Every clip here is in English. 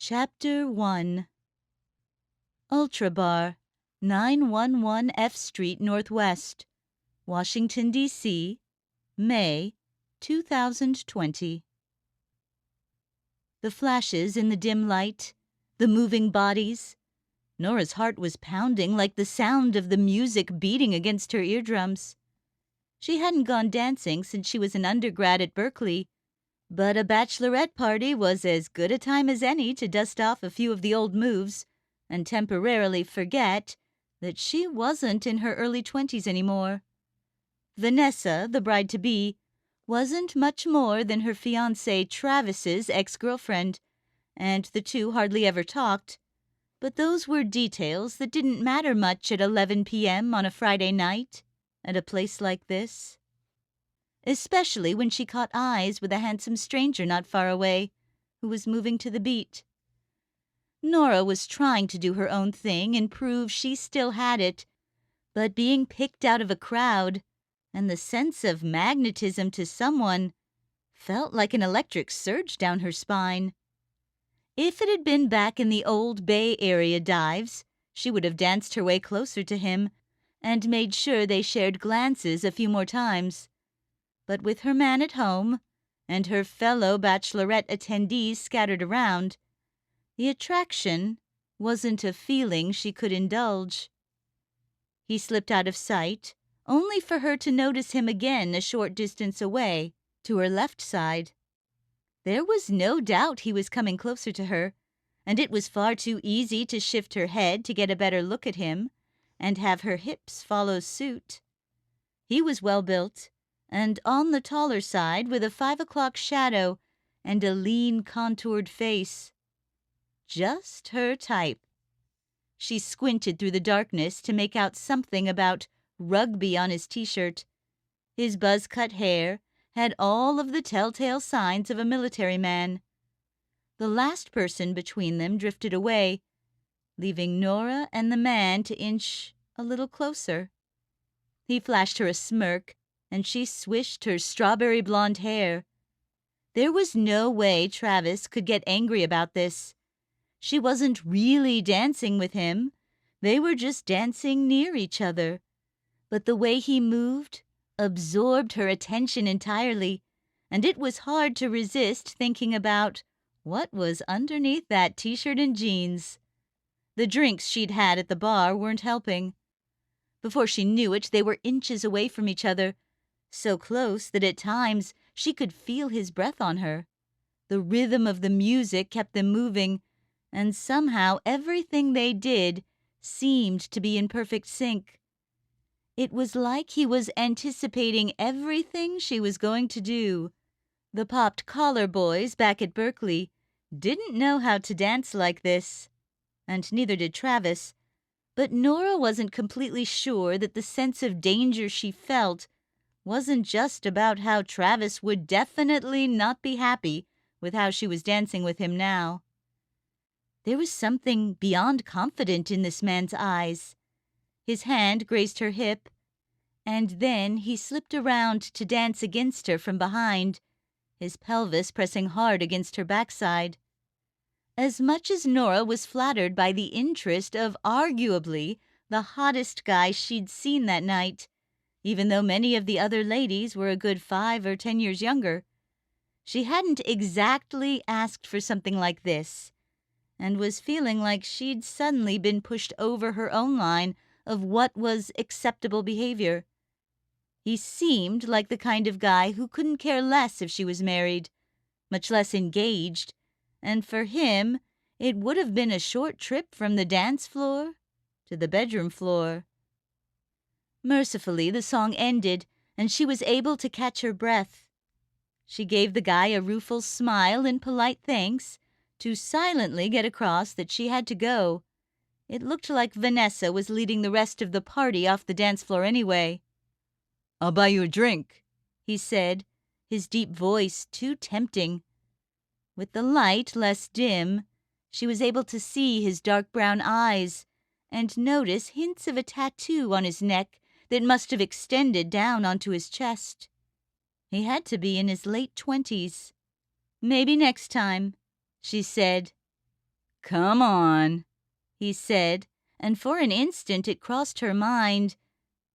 Chapter 1 Ultra Bar, 911 F Street Northwest, Washington, D.C., May 2020. The flashes in the dim light, the moving bodies. Nora's heart was pounding like the sound of the music beating against her eardrums. She hadn't gone dancing since she was an undergrad at Berkeley, but a bachelorette party was as good a time as any to dust off a few of the old moves and temporarily forget that she wasn't in her early 20s anymore. Vanessa, the bride-to-be, wasn't much more than her fiancé Travis's ex-girlfriend, and the two hardly ever talked. But those were details that didn't matter much at 11 p.m. on a Friday night at a place like this. Especially when she caught eyes with a handsome stranger not far away, who was moving to the beat. Nora was trying to do her own thing and prove she still had it, but being picked out of a crowd and the sense of magnetism to someone felt like an electric surge down her spine. If it had been back in the old Bay Area dives, she would have danced her way closer to him and made sure they shared glances a few more times. But with her man at home and her fellow bachelorette attendees scattered around, the attraction wasn't a feeling she could indulge. He slipped out of sight, only for her to notice him again a short distance away, to her left side. There was no doubt he was coming closer to her, and it was far too easy to shift her head to get a better look at him and have her hips follow suit. He was well-built, and on the taller side with a 5 o'clock shadow and a lean, contoured face. Just her type. She squinted through the darkness to make out something about rugby on his t-shirt. His buzz-cut hair had all of the telltale signs of a military man. The last person between them drifted away, leaving Nora and the man to inch a little closer. He flashed her a smirk, and she swished her strawberry blonde hair. There was no way Travis could get angry about this. She wasn't really dancing with him. They were just dancing near each other. But the way he moved absorbed her attention entirely, and it was hard to resist thinking about what was underneath that t-shirt and jeans. The drinks she'd had at the bar weren't helping. Before she knew it, they were inches away from each other, so close that at times she could feel his breath on her. The rhythm of the music kept them moving, and somehow everything they did seemed to be in perfect sync. It was like he was anticipating everything she was going to do. The popped collar boys back at Berkeley didn't know how to dance like this, and neither did Travis. But Nora wasn't completely sure that the sense of danger she felt wasn't just about how Travis would definitely not be happy with how she was dancing with him now. There was something beyond confident in this man's eyes. His hand grazed her hip, and then he slipped around to dance against her from behind, his pelvis pressing hard against her backside. As much as Nora was flattered by the interest of arguably the hottest guy she'd seen that night, even though many of the other ladies were a good 5 or 10 years younger, she hadn't exactly asked for something like this, and was feeling like she'd suddenly been pushed over her own line of what was acceptable behavior. He seemed like the kind of guy who couldn't care less if she was married, much less engaged, and for him it would have been a short trip from the dance floor to the bedroom floor. Mercifully, the song ended, and she was able to catch her breath. She gave the guy a rueful smile and polite thanks, to silently get across that she had to go. It looked like Vanessa was leading the rest of the party off the dance floor anyway. "I'll buy you a drink," he said, his deep voice too tempting. With the light less dim, she was able to see his dark brown eyes and notice hints of a tattoo on his neck that must have extended down onto his chest. He had to be in his late 20s. "Maybe next time," she said. "Come on," he said, and for an instant it crossed her mind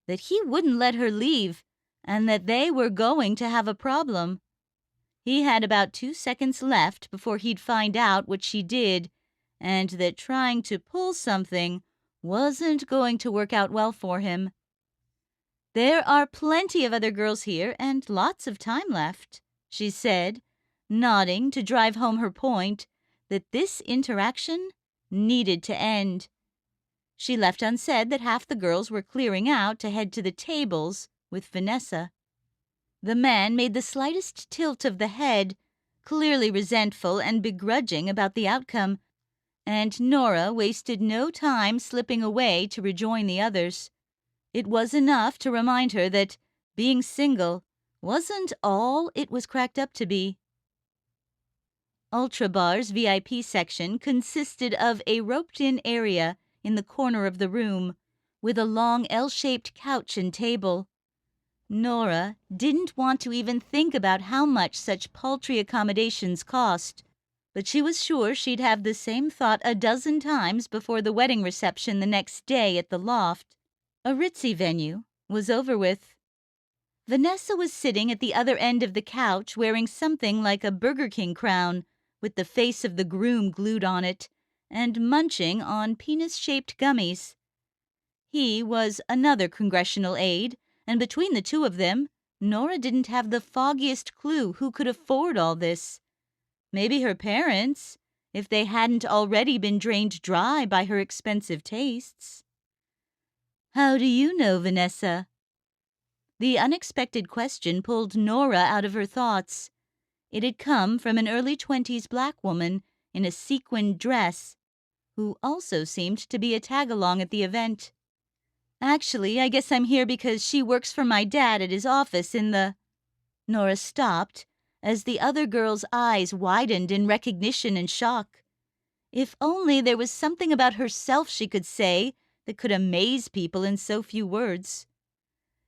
that he wouldn't let her leave and that they were going to have a problem. He had about 2 seconds left before he'd find out what she did, and that trying to pull something wasn't going to work out well for him. "There are plenty of other girls here and lots of time left," she said, nodding to drive home her point that this interaction needed to end. She left unsaid that half the girls were clearing out to head to the tables with Vanessa. The man made the slightest tilt of the head, clearly resentful and begrudging about the outcome, and Nora wasted no time slipping away to rejoin the others. It was enough to remind her that being single wasn't all it was cracked up to be. Ultra Bar's VIP section consisted of a roped-in area in the corner of the room, with a long L-shaped couch and table. Nora didn't want to even think about how much such paltry accommodations cost, but she was sure she'd have the same thought a dozen times before the wedding reception the next day at the loft. A ritzy venue was over with. Vanessa was sitting at the other end of the couch wearing something like a Burger King crown, with the face of the groom glued on it, and munching on penis-shaped gummies. He was another congressional aide, and between the two of them, Nora didn't have the foggiest clue who could afford all this. Maybe her parents, if they hadn't already been drained dry by her expensive tastes. "How do you know Vanessa?" The unexpected question pulled Nora out of her thoughts. It had come from an early-20s black woman in a sequined dress, who also seemed to be a tag-along at the event. "Actually, I guess I'm here because she works for my dad at his office in the—" Nora stopped as the other girl's eyes widened in recognition and shock. If only there was something about herself she could say that could amaze people in so few words.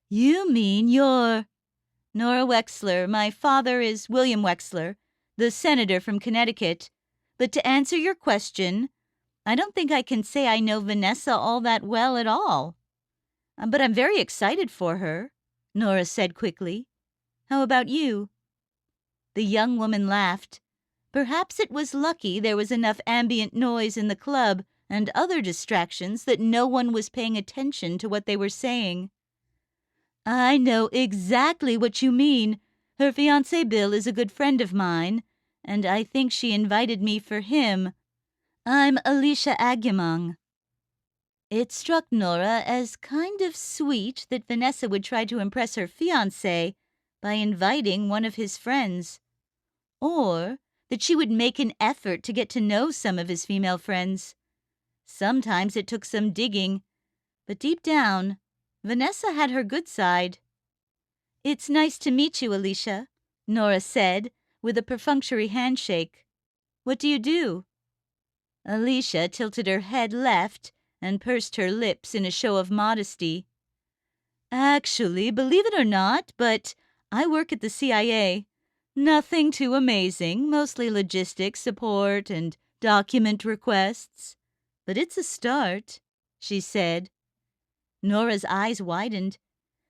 "You mean you're—" "Nora Wexler. My father is William Wexler, the senator from Connecticut. But to answer your question, I don't think I can say I know Vanessa all that well at all. But I'm very excited for her," Nora said quickly. "How about you?" The young woman laughed. Perhaps it was lucky there was enough ambient noise in the club and other distractions that no one was paying attention to what they were saying. "I know exactly what you mean. Her fiancé Bill is a good friend of mine, and I think she invited me for him. I'm Alicia Agyemang." It struck Nora as kind of sweet that Vanessa would try to impress her fiancé by inviting one of his friends, or that she would make an effort to get to know some of his female friends. Sometimes it took some digging, but deep down, Vanessa had her good side. "It's nice to meet you, Alicia," Nora said, with a perfunctory handshake. "What do you do?" Alicia tilted her head left and pursed her lips in a show of modesty. "Actually, believe it or not, but I work at the CIA. Nothing too amazing, mostly logistics support and document requests. But it's a start," she said. Nora's eyes widened.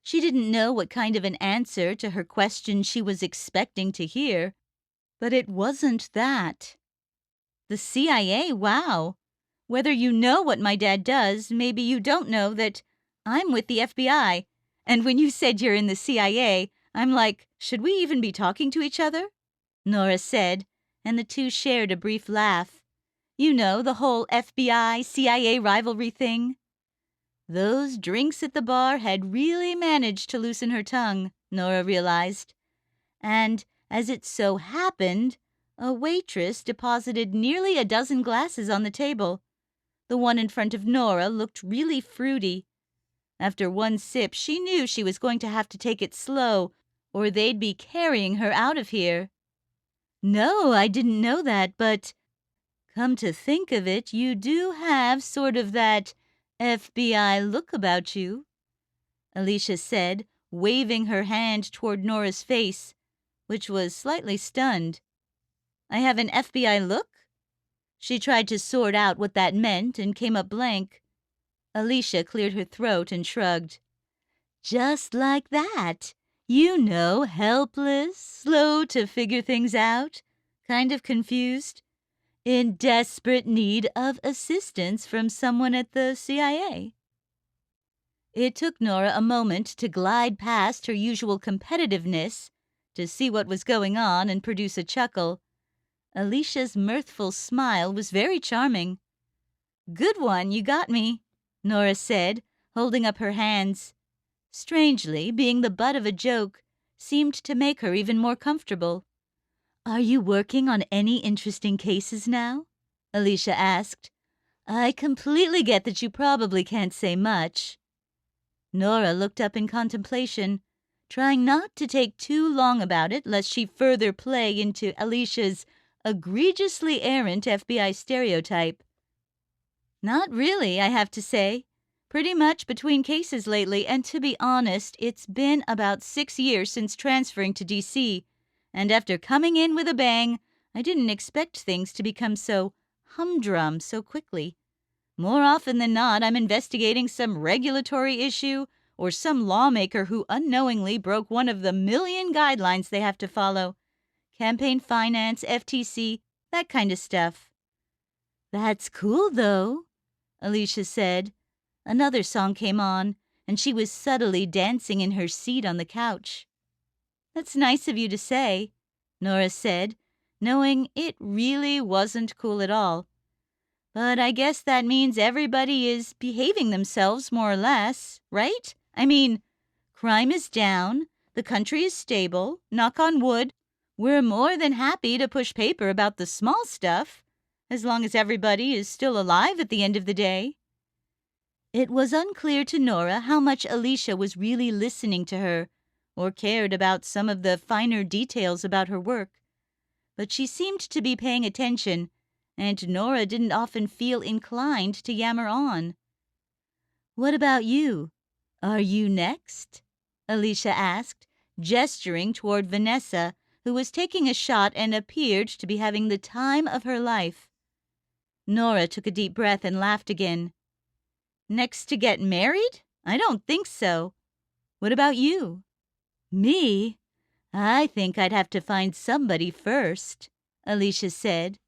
She didn't know what kind of an answer to her question she was expecting to hear, but it wasn't that. "The CIA? Wow. Whether you know what my dad does, maybe you don't know that I'm with the FBI. And when you said you're in the CIA, I'm like, should we even be talking to each other?" Nora said, and the two shared a brief laugh. "You know, the whole FBI-CIA rivalry thing." Those drinks at the bar had really managed to loosen her tongue, Nora realized. And, as it so happened, a waitress deposited nearly a dozen glasses on the table. The one in front of Nora looked really fruity. After one sip, she knew she was going to have to take it slow, or they'd be carrying her out of here. "No, I didn't know that, but come to think of it, you do have sort of that FBI look about you," Alicia said, waving her hand toward Nora's face, which was slightly stunned. "I have an FBI look?" She tried to sort out what that meant and came up blank. Alicia cleared her throat and shrugged. Just like that. You know, helpless, slow to figure things out, kind of confused, in desperate need of assistance from someone at the CIA. It took Nora a moment to glide past her usual competitiveness, to see what was going on and produce a chuckle. Alicia's mirthful smile was very charming. "Good one, you got me," Nora said, holding up her hands. Strangely, being the butt of a joke seemed to make her even more comfortable. "Are you working on any interesting cases now?" Alicia asked. "I completely get that you probably can't say much." Nora looked up in contemplation, trying not to take too long about it lest she further play into Alicia's egregiously errant FBI stereotype. "Not really, I have to say. Pretty much between cases lately, and to be honest, it's been about 6 years since transferring to DC, and after coming in with a bang, I didn't expect things to become so humdrum so quickly. More often than not, I'm investigating some regulatory issue or some lawmaker who unknowingly broke one of the million guidelines they have to follow. Campaign finance, FTC, that kind of stuff." "That's cool, though," Alicia said. Another song came on, and she was subtly dancing in her seat on the couch. "That's nice of you to say," Nora said, knowing it really wasn't cool at all. "But I guess that means everybody is behaving themselves more or less, right? I mean, crime is down, the country is stable, knock on wood. We're more than happy to push paper about the small stuff, as long as everybody is still alive at the end of the day." It was unclear to Nora how much Alicia was really listening to her, or cared about some of the finer details about her work. But she seemed to be paying attention, and Nora didn't often feel inclined to yammer on. "What about you? Are you next?" Alicia asked, gesturing toward Vanessa, who was taking a shot and appeared to be having the time of her life. Nora took a deep breath and laughed again. "Next to get married? I don't think so. What about you?" "Me? I think I'd have to find somebody first," Alicia said.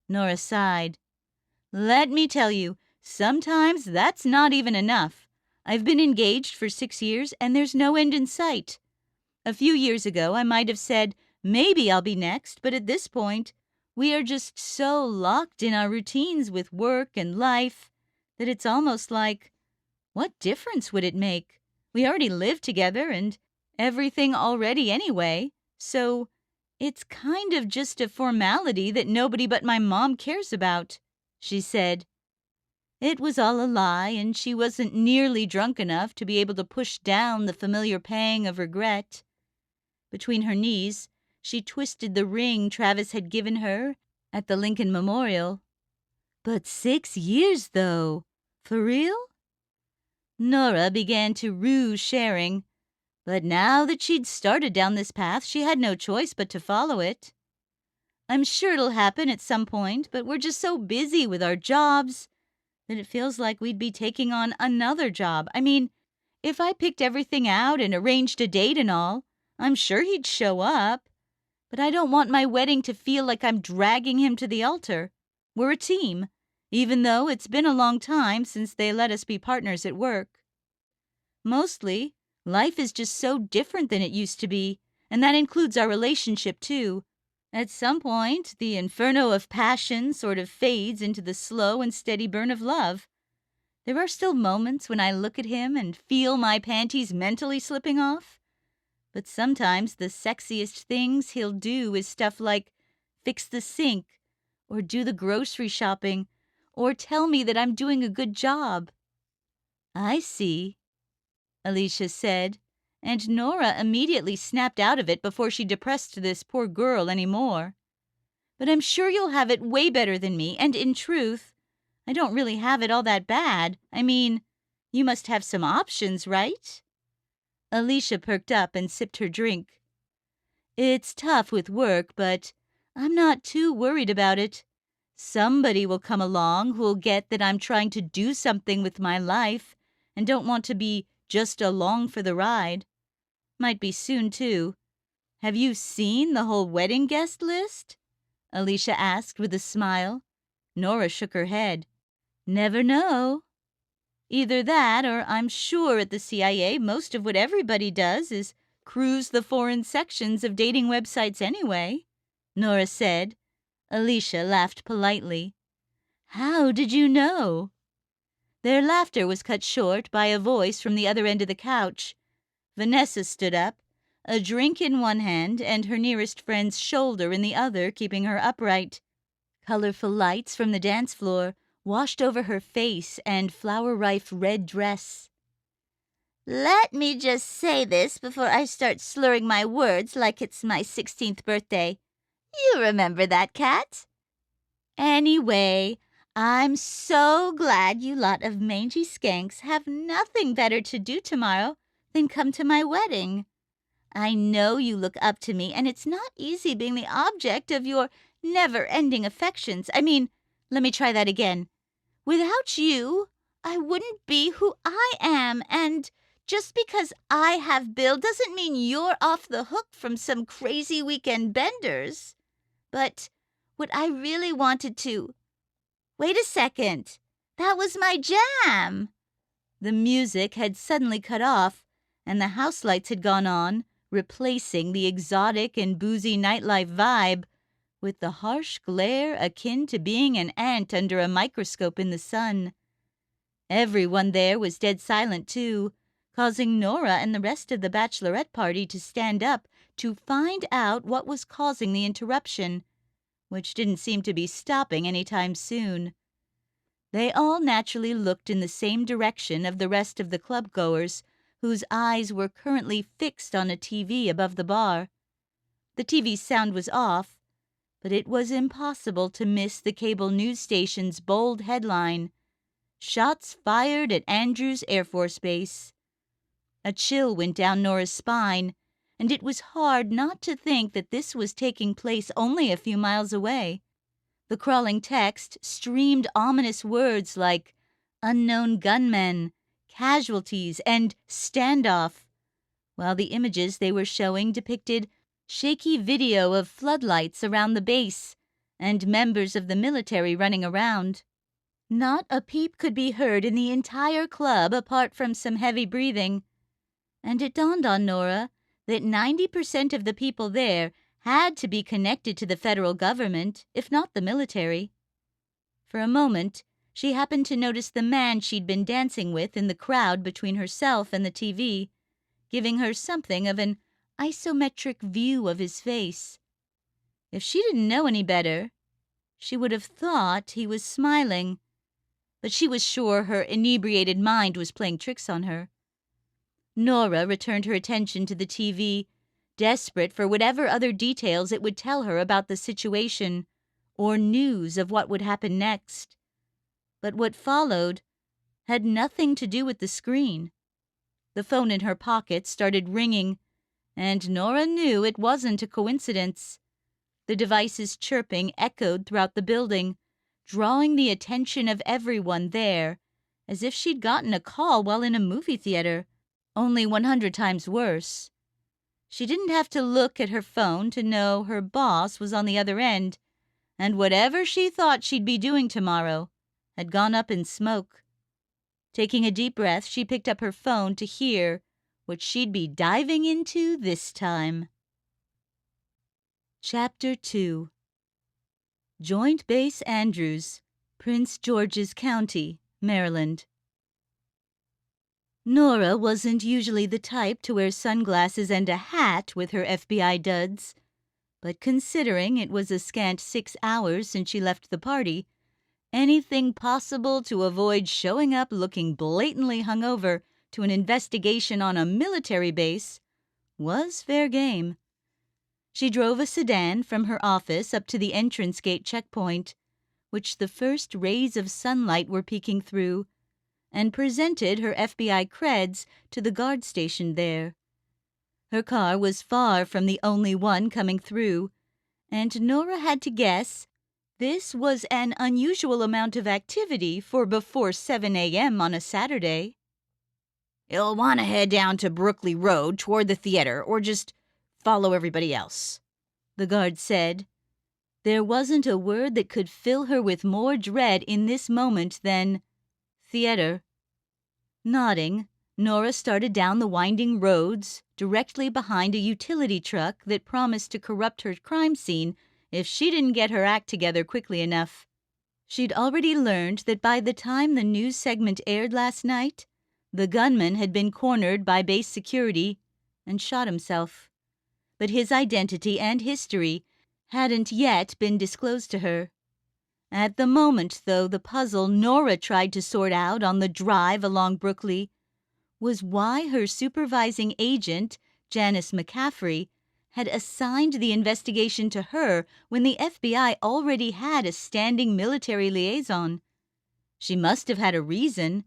Nora sighed. "Let me tell you, sometimes that's not even enough. I've been engaged for 6 years, and there's no end in sight. A few years ago, I might have said, maybe I'll be next, but at this point, we are just so locked in our routines with work and life that it's almost like, what difference would it make? We already live together and everything already anyway, so it's kind of just a formality that nobody but my mom cares about," she said. It was all a lie, and she wasn't nearly drunk enough to be able to push down the familiar pang of regret. Between her knees, she twisted the ring Travis had given her at the Lincoln Memorial. "But 6 years, though. For real?" Nora began to rue sharing, but now that she'd started down this path, she had no choice but to follow it. "I'm sure it'll happen at some point, but we're just so busy with our jobs that it feels like we'd be taking on another job. I mean, if I picked everything out and arranged a date and all, I'm sure he'd show up. But I don't want my wedding to feel like I'm dragging him to the altar. We're a team, even though it's been a long time since they let us be partners at work. Mostly, life is just so different than it used to be, and that includes our relationship, too. At some point, the inferno of passion sort of fades into the slow and steady burn of love. There are still moments when I look at him and feel my panties mentally slipping off. But sometimes the sexiest things he'll do is stuff like fix the sink, or do the grocery shopping, or tell me that I'm doing a good job." "I see," Alicia said, and Nora immediately snapped out of it before she depressed this poor girl any more. "But I'm sure you'll have it way better than me, and in truth, I don't really have it all that bad. I mean, you must have some options, right?" Alicia perked up and sipped her drink. "It's tough with work, but I'm not too worried about it. Somebody will come along who'll get that I'm trying to do something with my life and don't want to be just along for the ride. Might be soon, too. Have you seen the whole wedding guest list? Alicia asked with a smile. Nora shook her head. Never know. Either that, or I'm sure at the CIA most of what everybody does is cruise the foreign sections of dating websites anyway, Nora said. Alicia laughed politely. How did you know? Their laughter was cut short by a voice from the other end of the couch. Vanessa stood up, a drink in one hand and her nearest friend's shoulder in the other, keeping her upright. Colorful lights from the dance floor washed over her face and flower-rife red dress. Let me just say this before I start slurring my words like it's my 16th birthday. You remember that, Kat? Anyway, I'm so glad you lot of mangy skanks have nothing better to do tomorrow than come to my wedding. I know you look up to me, and it's not easy being the object of your never-ending affections. Let me try that again. Without you, I wouldn't be who I am, and just because I have Bill doesn't mean you're off the hook from some crazy weekend benders. But what I really wanted to... Wait a second. That was my jam. The music had suddenly cut off, and the house lights had gone on, replacing the exotic and boozy nightlife vibe with the harsh glare akin to being an ant under a microscope in the sun. Everyone there was dead silent, too, causing Nora and the rest of the bachelorette party to stand up to find out what was causing the interruption, which didn't seem to be stopping any time soon. They all naturally looked in the same direction of the rest of the club-goers, whose eyes were currently fixed on a TV above the bar. The TV's sound was off, but it was impossible to miss the cable news station's bold headline, "Shots fired at Andrews Air Force Base." A chill went down Nora's spine, and it was hard not to think that this was taking place only a few miles away. The crawling text streamed ominous words like unknown gunmen, casualties, and standoff, while the images they were showing depicted shaky video of floodlights around the base and members of the military running around. Not a peep could be heard in the entire club apart from some heavy breathing, and it dawned on Nora that 90% of the people there had to be connected to the federal government, if not the military. For a moment, she happened to notice the man she'd been dancing with in the crowd between herself and the TV, giving her something of an isometric view of his face. If she didn't know any better, she would have thought he was smiling, but she was sure her inebriated mind was playing tricks on her. Nora returned her attention to the TV, desperate for whatever other details it would tell her about the situation, or news of what would happen next. But what followed had nothing to do with the screen. The phone in her pocket started ringing, and Nora knew it wasn't a coincidence. The device's chirping echoed throughout the building, drawing the attention of everyone there, as if she'd gotten a call while in a movie theater, only 100 times worse. She didn't have to look at her phone to know her boss was on the other end, and whatever she thought she'd be doing tomorrow had gone up in smoke. Taking a deep breath, she picked up her phone to hear what she'd be diving into this time. Chapter 2. Joint Base Andrews, Prince George's County, Maryland. Nora wasn't usually the type to wear sunglasses and a hat with her FBI duds, but considering it was a scant 6 hours since she left the party, anything possible to avoid showing up looking blatantly hungover to an investigation on a military base was fair game. She drove a sedan from her office up to the entrance gate checkpoint, which the first rays of sunlight were peeking through, and presented her FBI creds to the guard stationed there. Her car was far from the only one coming through, and Nora had to guess This was an unusual amount of activity for before 7 a.m. on a Saturday. You'll want to head down to Brooklyn Road toward the theater or just follow everybody else, the guard said. There wasn't a word that could fill her with more dread in this moment than theater. Nodding, Nora started down the winding roads directly behind a utility truck that promised to corrupt her crime scene if she didn't get her act together quickly enough. She'd already learned that by the time the news segment aired last night, the gunman had been cornered by base security and shot himself. But his identity and history hadn't yet been disclosed to her. At the moment, though, the puzzle Nora tried to sort out on the drive along Brooklyn was why her supervising agent, Janice McCaffrey, had assigned the investigation to her when the FBI already had a standing military liaison. She must have had a reason,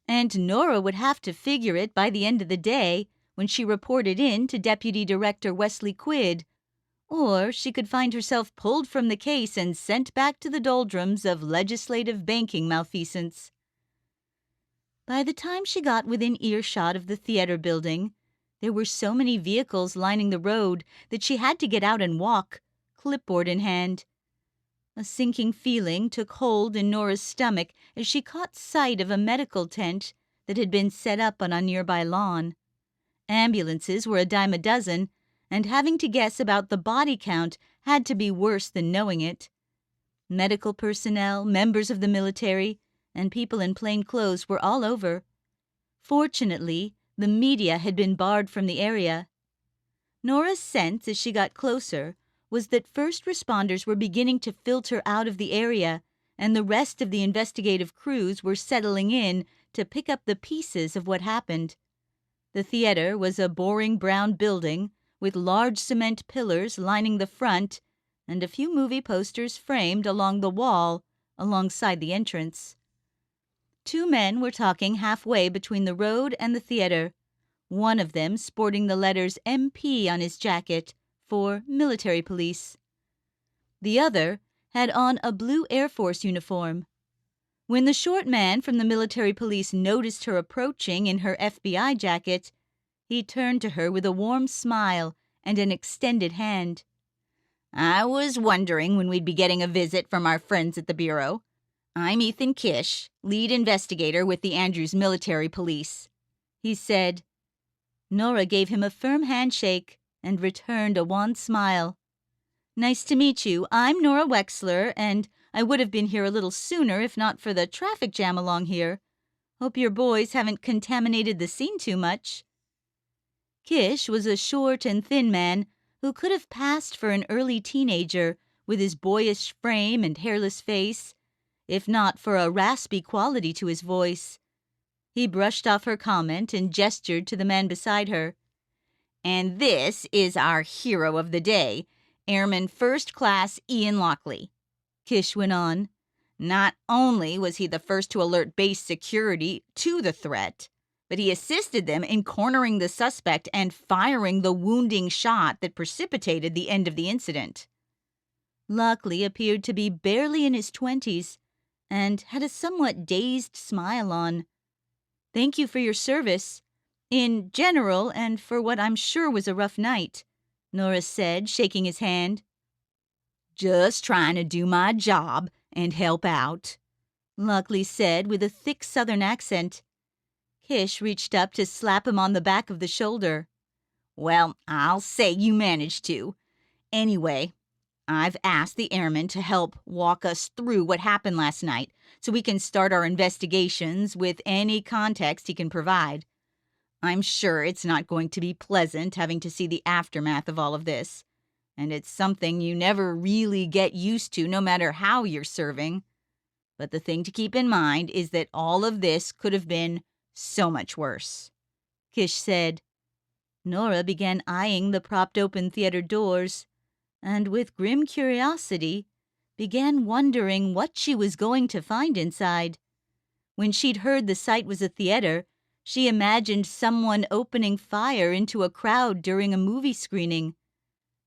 and Nora would have to figure it by the end of the day when she reported in to Deputy Director Wesley Quid, or she could find herself pulled from the case and sent back to the doldrums of legislative banking malfeasance. By the time she got within earshot of the theater building, there were so many vehicles lining the road that she had to get out and walk, clipboard in hand. A sinking feeling took hold in Nora's stomach as she caught sight of a medical tent that had been set up on a nearby lawn. Ambulances were a dime a dozen, and having to guess about the body count had to be worse than knowing it. Medical personnel, members of the military, and people in plain clothes were all over. Fortunately, the media had been barred from the area. Nora's sense as she got closer was that first responders were beginning to filter out of the area, and the rest of the investigative crews were settling in to pick up the pieces of what happened. The theater was a boring brown building with large cement pillars lining the front and a few movie posters framed along the wall alongside the entrance. Two men were talking halfway between the road and the theater, one of them sporting the letters MP on his jacket for military police. The other had on a blue Air Force uniform. When the short man from the military police noticed her approaching in her FBI jacket, he turned to her with a warm smile and an extended hand. I was wondering when we'd be getting a visit from our friends at the Bureau. I'm Ethan Kish, lead investigator with the Andrews Military Police, he said. Nora gave him a firm handshake and returned a wan smile. Nice to meet you. I'm Nora Wexler, and I would have been here a little sooner if not for the traffic jam along here. Hope your boys haven't contaminated the scene too much. Kish was a short and thin man who could have passed for an early teenager with his boyish frame and hairless face, if not for a raspy quality to his voice. He brushed off her comment and gestured to the man beside her. And this is our hero of the day, Airman First Class Ian Lockley, Kish went on. Not only was he the first to alert base security to the threat, but he assisted them in cornering the suspect and firing the wounding shot that precipitated the end of the incident. Lockley appeared to be barely in his 20s and had a somewhat dazed smile on. Thank you for your service, in general, and for what I'm sure was a rough night, Nora said, shaking his hand. Just trying to do my job and help out, Lockley said with a thick southern accent. Kish reached up to slap him on the back of the shoulder. Well, I'll say you managed to. Anyway, I've asked the airman to help walk us through what happened last night so we can start our investigations with any context he can provide. I'm sure it's not going to be pleasant having to see the aftermath of all of this, and it's something you never really get used to no matter how you're serving. But the thing to keep in mind is that all of this could have been so much worse, Kish said. Nora began eyeing the propped-open theater doors, and with grim curiosity, began wondering what she was going to find inside. When she'd heard the site was a theater, she imagined someone opening fire into a crowd during a movie screening.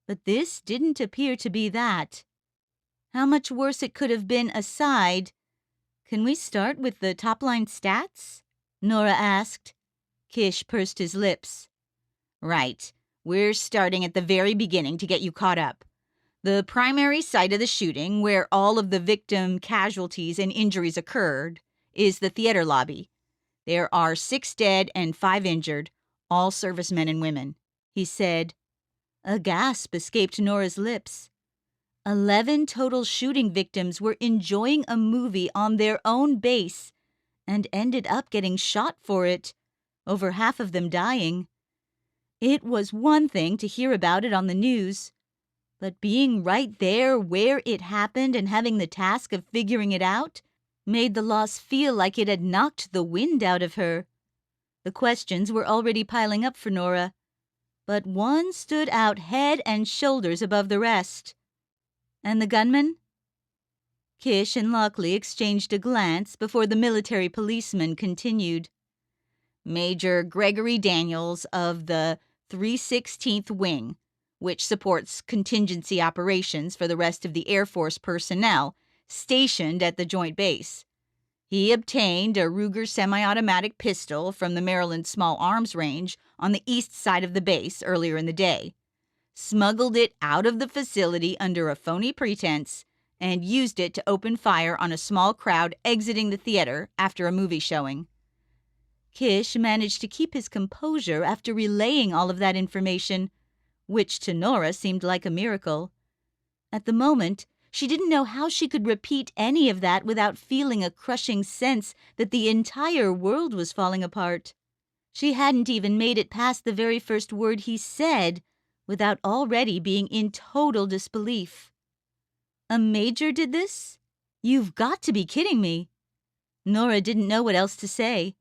But this didn't appear to be that. how much worse it could have been aside. Can we start with the top-line stats? Nora asked. Kish pursed his lips. Right. We're starting at the very beginning to get you caught up. The primary site of the shooting, where all of the victim casualties and injuries occurred, is the theater lobby. There are 6 dead and 5 injured, all servicemen and women, he said. A gasp escaped Nora's lips. 11 total shooting victims were enjoying a movie on their own base and ended up getting shot for it, over half of them dying. It was one thing to hear about it on the news, but being right there where it happened and having the task of figuring it out made the loss feel like it had knocked the wind out of her. The questions were already piling up for Nora, but one stood out head and shoulders above the rest. And the gunman? Kish and Lockley exchanged a glance before the military policeman continued. Major Gregory Daniels of the 316th Wing, which supports contingency operations for the rest of the Air Force personnel stationed at the Joint Base. He obtained a Ruger semi-automatic pistol from the Maryland Small Arms Range on the east side of the base earlier in the day, smuggled it out of the facility under a phony pretense, and used it to open fire on a small crowd exiting the theater after a movie showing. Kish managed to keep his composure after relaying all of that information, which to Nora seemed like a miracle. At the moment, she didn't know how she could repeat any of that without feeling a crushing sense that the entire world was falling apart. She hadn't even made it past the very first word he said without already being in total disbelief. A major did this? You've got to be kidding me. Nora didn't know what else to say.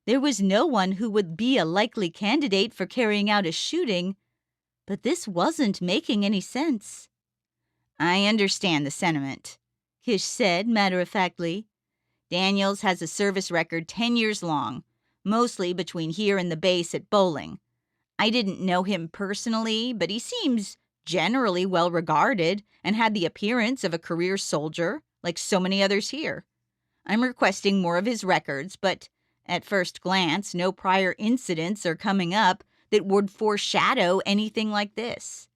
There was no one who would be a likely candidate for carrying out a shooting, but this wasn't making any sense. I understand the sentiment, Kish said matter-of-factly. Daniels has a service record 10 years long, mostly between here and the base at Bowling. I didn't know him personally, but he seems generally well regarded and had the appearance of a career soldier, like so many others here. I'm requesting more of his records, but at first glance, no prior incidents are coming up that would foreshadow anything like this.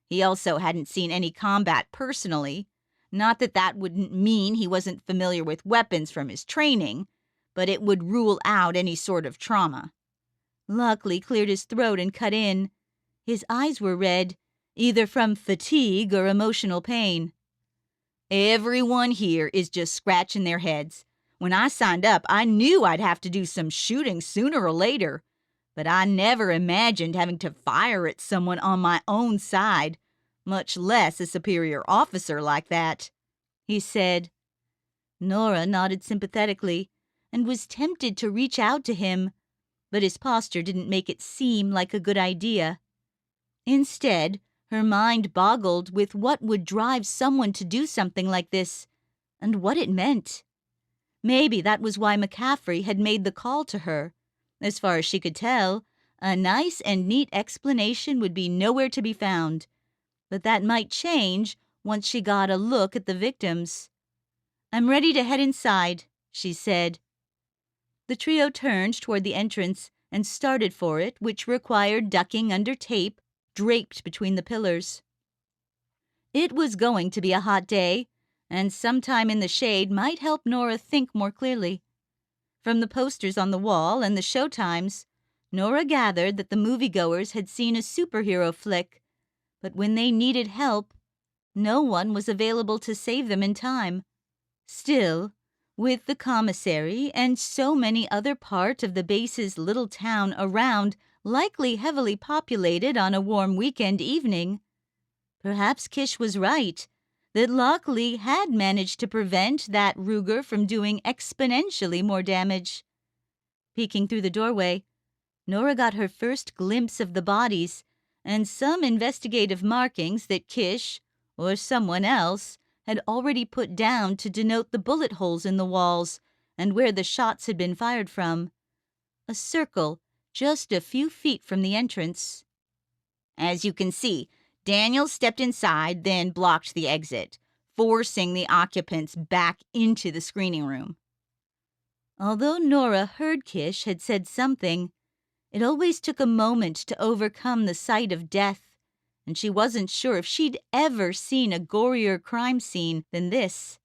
He also hadn't seen any combat personally. Not that that wouldn't mean he wasn't familiar with weapons from his training, but it would rule out any sort of trauma. Lockley cleared his throat and cut in. His eyes were red, either from fatigue or emotional pain. Everyone here is just scratching their heads. When I signed up, I knew I'd have to do some shooting sooner or later, but I never imagined having to fire at someone on my own side, much less a superior officer like that, he said. Nora nodded sympathetically and was tempted to reach out to him, but his posture didn't make it seem like a good idea. Instead, her mind boggled with what would drive someone to do something like this, and what it meant. Maybe that was why McCaffrey had made the call to her. As far as she could tell, a nice and neat explanation would be nowhere to be found, but that might change once she got a look at the victims. "I'm ready to head inside," she said. The trio turned toward the entrance and started for it, which required ducking under tape draped between the pillars. It was going to be a hot day, and some time in the shade might help Nora think more clearly. From the posters on the wall and the show times, Nora gathered that the moviegoers had seen a superhero flick, but when they needed help, no one was available to save them in time. Still, with the commissary and so many other part of the base's little town around likely heavily populated on a warm weekend evening, perhaps Kish was right that Lockley had managed to prevent that Ruger from doing exponentially more damage. Peeking through the doorway, Nora got her first glimpse of the bodies and some investigative markings that Kish, or someone else, had already put down to denote the bullet holes in the walls and where the shots had been fired from. A circle just a few feet from the entrance. As you can see, Daniel stepped inside, then blocked the exit. forcing the occupants back into the screening room. Although Nora heard Kish had said something, it always took a moment to overcome the sight of death, and she wasn't sure if she'd ever seen a gorier crime scene than this.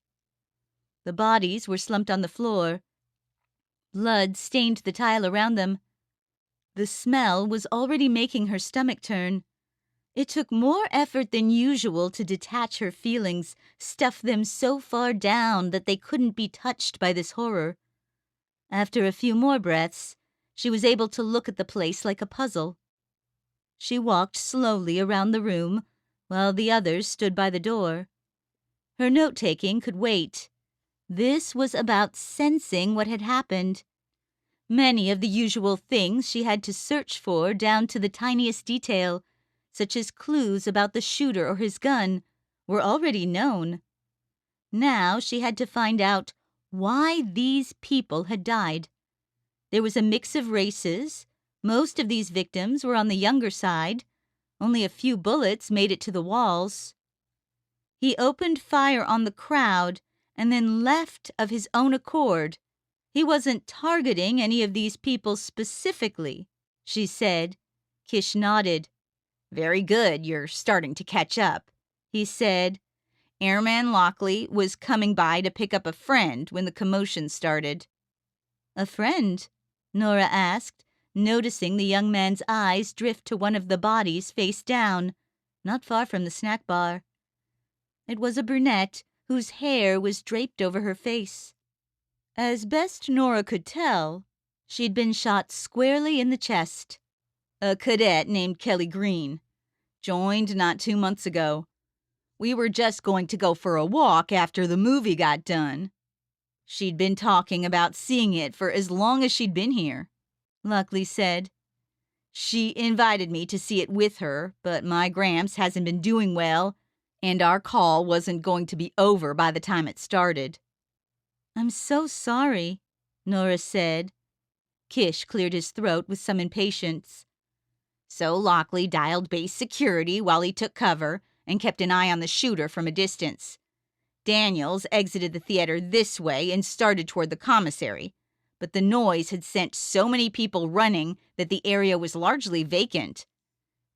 The bodies were slumped on the floor. Blood stained the tile around them. The smell was already making her stomach turn. It took more effort than usual to detach her feelings, stuff them so far down that they couldn't be touched by this horror. After a few more breaths, she was able to look at the place like a puzzle. She walked slowly around the room, while the others stood by the door. Her note-taking could wait. This was about sensing what had happened. Many of the usual things she had to search for down to the tiniest detail, such as clues about the shooter or his gun, were already known. Now she had to find out why these people had died. There was a mix of races. Most of these victims were on the younger side. Only a few bullets made it to the walls. He opened fire on the crowd and then left of his own accord. He wasn't targeting any of these people specifically, she said. Kish nodded. Very good, you're starting to catch up, he said. Airman Lockley was coming by to pick up a friend when the commotion started. A friend? Nora asked, noticing the young man's eyes drift to one of the bodies face down, not far from the snack bar. It was a brunette whose hair was draped over her face. As best Nora could tell, she'd been shot squarely in the chest. A cadet named Kelly Green. Joined not 2 months ago. We were just going to go for a walk after the movie got done. She'd been talking about seeing it for as long as she'd been here, Lockley said. She invited me to see it with her, but my Gramps hasn't been doing well, and our call wasn't going to be over by the time it started. I'm so sorry, Nora said. Kish cleared his throat with some impatience. So Lockley dialed base security while he took cover and kept an eye on the shooter from a distance. Daniels exited the theater this way and started toward the commissary, but the noise had sent so many people running that the area was largely vacant.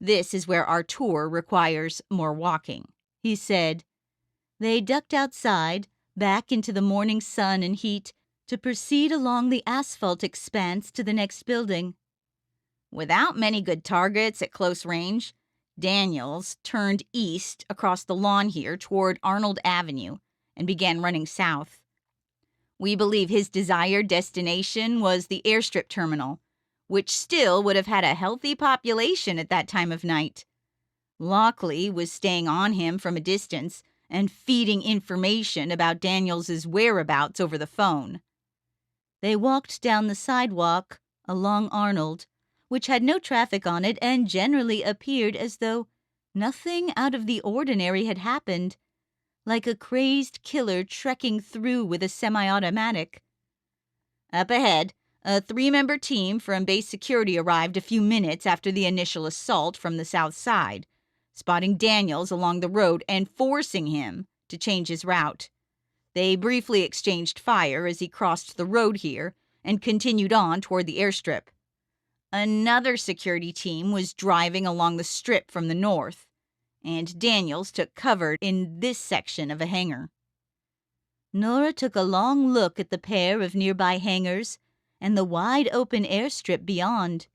This is where our tour requires more walking, he said. They ducked outside, back into the morning sun and heat, to proceed along the asphalt expanse to the next building. Without many good targets at close range, Daniels turned east across the lawn here toward Arnold Avenue and began running south. We believe his desired destination was the airstrip terminal, which still would have had a healthy population at that time of night. Lockley was staying on him from a distance and feeding information about Daniels's whereabouts over the phone. They walked down the sidewalk along Arnold, which had no traffic on it and generally appeared as though nothing out of the ordinary had happened, like a crazed killer trekking through with a semi-automatic. Up ahead, a 3-member team from base security arrived a few minutes after the initial assault from the south side, spotting Daniels along the road and forcing him to change his route. They briefly exchanged fire as he crossed the road here and continued on toward the airstrip. Another security team was driving along the strip from the north, and Daniels took cover in this section of a hangar. Nora took a long look at the pair of nearby hangars and the wide-open airstrip beyond.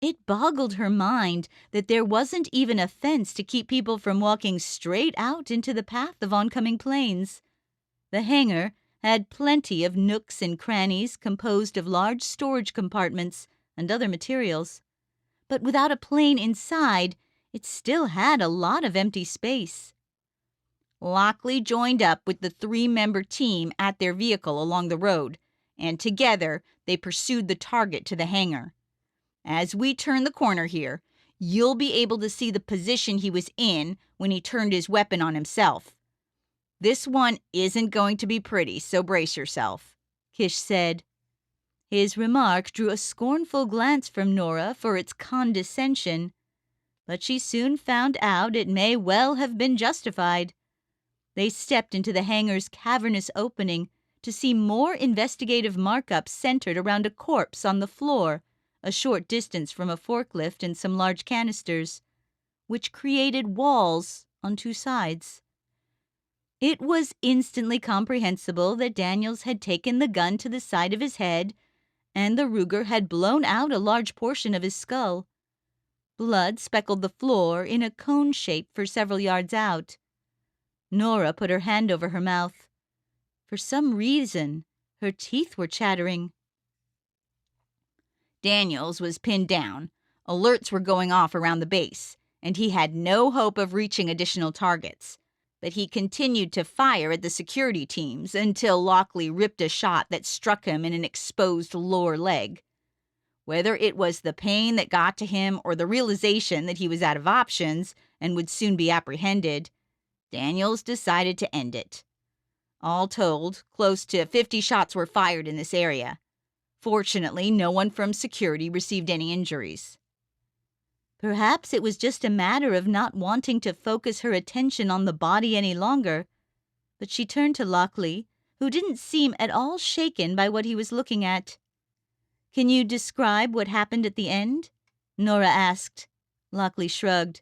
It boggled her mind that there wasn't even a fence to keep people from walking straight out into the path of oncoming planes. The hangar had plenty of nooks and crannies composed of large storage compartments and other materials, but without a plane inside, it still had a lot of empty space. Lockley joined up with the 3-member team at their vehicle along the road, and together they pursued the target to the hangar. As we turn the corner here, you'll be able to see the position he was in when he turned his weapon on himself. This one isn't going to be pretty, so brace yourself, Kish said. His remark drew a scornful glance from Nora for its condescension, but she soon found out it may well have been justified. They stepped into the hangar's cavernous opening to see more investigative markups centered around a corpse on the floor, a short distance from a forklift and some large canisters, which created walls on two sides. It was instantly comprehensible that Daniels had taken the gun to the side of his head, and the Ruger had blown out a large portion of his skull. Blood speckled the floor in a cone shape for several yards out. Nora put her hand over her mouth. For some reason, her teeth were chattering. Daniels was pinned down. Alerts were going off around the base, and he had no hope of reaching additional targets. But he continued to fire at the security teams until Lockley ripped a shot that struck him in an exposed lower leg. Whether it was the pain that got to him or the realization that he was out of options and would soon be apprehended, Daniels decided to end it. All told, close to 50 shots were fired in this area. Fortunately, no one from security received any injuries. Perhaps it was just a matter of not wanting to focus her attention on the body any longer, but she turned to Lockley, who didn't seem at all shaken by what he was looking at. "Can you describe what happened at the end?" Nora asked. Lockley shrugged.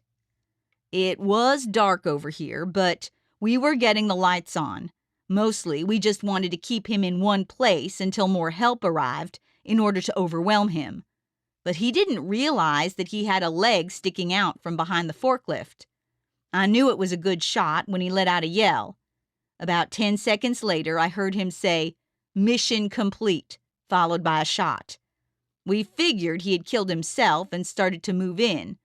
"It was dark over here, but we were getting the lights on. Mostly, we just wanted to keep him in one place until more help arrived in order to overwhelm him. But he didn't realize that he had a leg sticking out from behind the forklift. I knew it was a good shot when he let out a yell. About 10 seconds later, I heard him say, 'Mission complete,' followed by a shot. We figured he had killed himself and started to move in,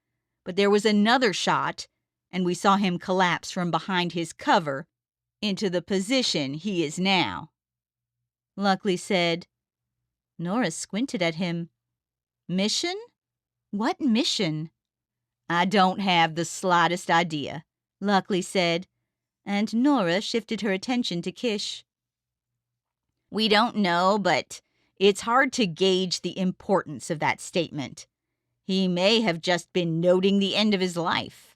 but there was another shot, and we saw him collapse from behind his cover into the position he is now." Lockley said. Nora squinted at him. "Mission? What mission?" "I don't have the slightest idea," Lockley said, and Nora shifted her attention to Kish. "We don't know, but it's hard to gauge the importance of that statement. He may have just been noting the end of his life."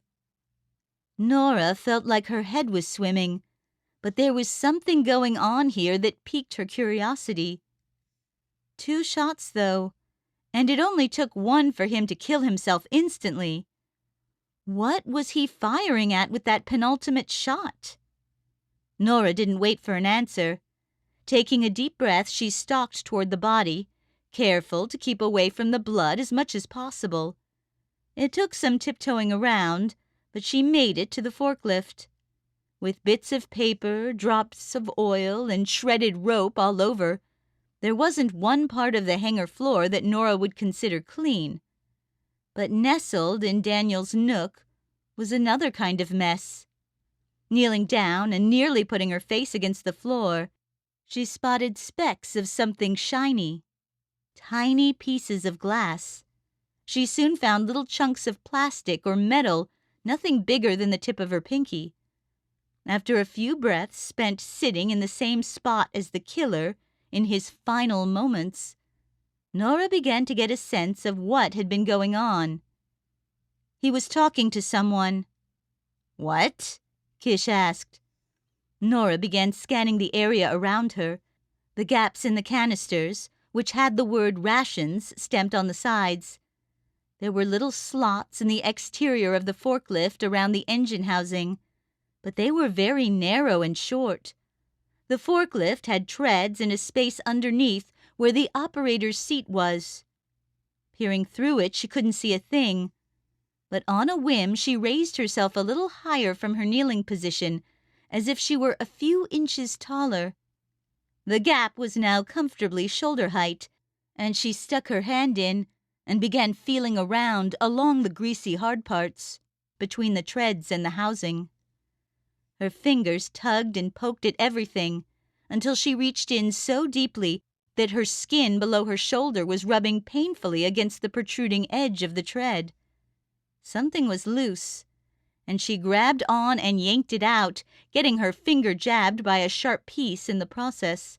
Nora felt like her head was swimming, but there was something going on here that piqued her curiosity. 2 shots, though, and it only took one for him to kill himself instantly. What was he firing at with that penultimate shot? Nora didn't wait for an answer. Taking a deep breath, she stalked toward the body, careful to keep away from the blood as much as possible. It took some tiptoeing around, but she made it to the forklift. With bits of paper, drops of oil, and shredded rope all over, there wasn't one part of the hangar floor that Nora would consider clean. But nestled in Daniel's nook was another kind of mess. Kneeling down and nearly putting her face against the floor, she spotted specks of something shiny. Tiny pieces of glass. She soon found little chunks of plastic or metal, nothing bigger than the tip of her pinky. After a few breaths spent sitting in the same spot as the killer in his final moments, Nora began to get a sense of what had been going on. He was talking to someone. "What?" Kish asked. Nora began scanning the area around her, the gaps in the canisters, which had the word rations stamped on the sides. There were little slots in the exterior of the forklift around the engine housing, but they were very narrow and short. The forklift had treads and a space underneath where the operator's seat was. Peering through it, she couldn't see a thing, but on a whim she raised herself a little higher from her kneeling position, as if she were a few inches taller. The gap was now comfortably shoulder height, and she stuck her hand in and began feeling around along the greasy hard parts, between the treads and the housing. Her fingers tugged and poked at everything until she reached in so deeply that her skin below her shoulder was rubbing painfully against the protruding edge of the tread. Something was loose, and she grabbed on and yanked it out, getting her finger jabbed by a sharp piece in the process.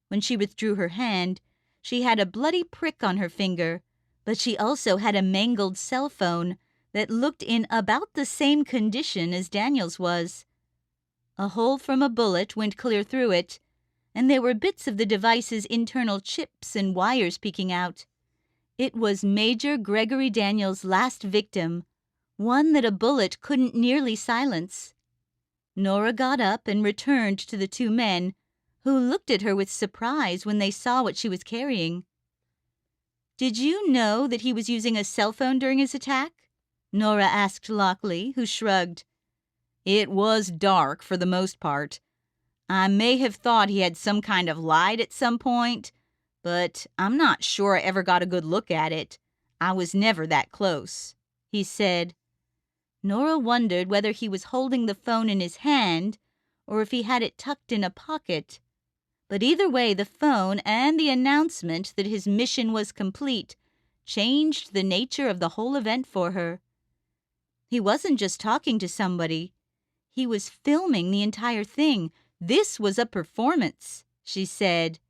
When she withdrew her hand, she had a bloody prick on her finger, but she also had a mangled cell phone that looked in about the same condition as Daniel's was. A hole from a bullet went clear through it, and there were bits of the device's internal chips and wires peeking out. It was Major Gregory Daniels' last victim, one that a bullet couldn't nearly silence. Nora got up and returned to the two men, who looked at her with surprise when they saw what she was carrying. "Did you know that he was using a cell phone during his attack?" Nora asked Lockley, who shrugged. "It was dark for the most part. I may have thought he had some kind of light at some point, but I'm not sure I ever got a good look at it. I was never that close," he said. Nora wondered whether he was holding the phone in his hand or if he had it tucked in a pocket. But either way, the phone and the announcement that his mission was complete changed the nature of the whole event for her. He wasn't just talking to somebody. He was filming the entire thing. This was a performance, she said.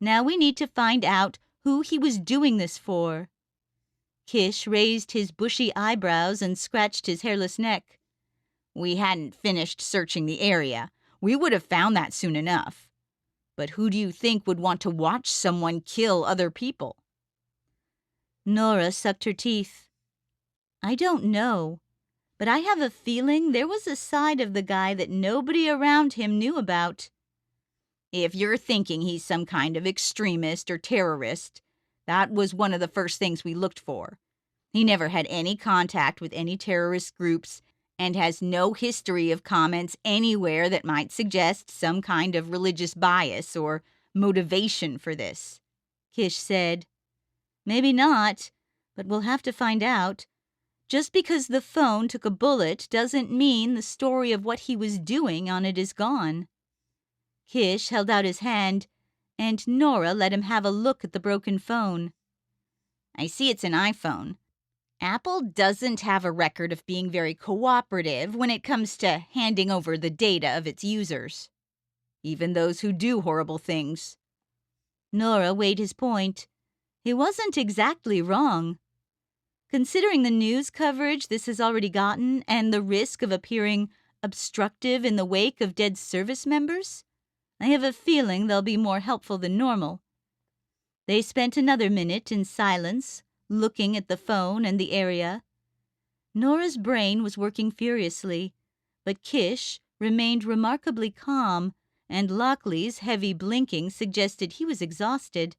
Now we need to find out who he was doing this for. Kish raised his bushy eyebrows and scratched his hairless neck. "We hadn't finished searching the area. We would have found that soon enough. But who do you think would want to watch someone kill other people?" Nora sucked her teeth. "I don't know, but I have a feeling there was a side of the guy that nobody around him knew about." "If you're thinking he's some kind of extremist or terrorist, that was one of the first things we looked for. He never had any contact with any terrorist groups and has no history of comments anywhere that might suggest some kind of religious bias or motivation for this," Kish said. "Maybe not, but we'll have to find out. Just because the phone took a bullet doesn't mean the story of what he was doing on it is gone." Kish held out his hand, and Nora let him have a look at the broken phone. "I see it's an iPhone. Apple doesn't have a record of being very cooperative when it comes to handing over the data of its users, even those who do horrible things." Nora weighed his point. He wasn't exactly wrong. Considering the news coverage this has already gotten and the risk of appearing obstructive in the wake of dead service members, I have a feeling they'll be more helpful than normal. They spent another minute in silence, looking at the phone and the area. Nora's brain was working furiously, but Kish remained remarkably calm, and Lockley's heavy blinking suggested he was exhausted.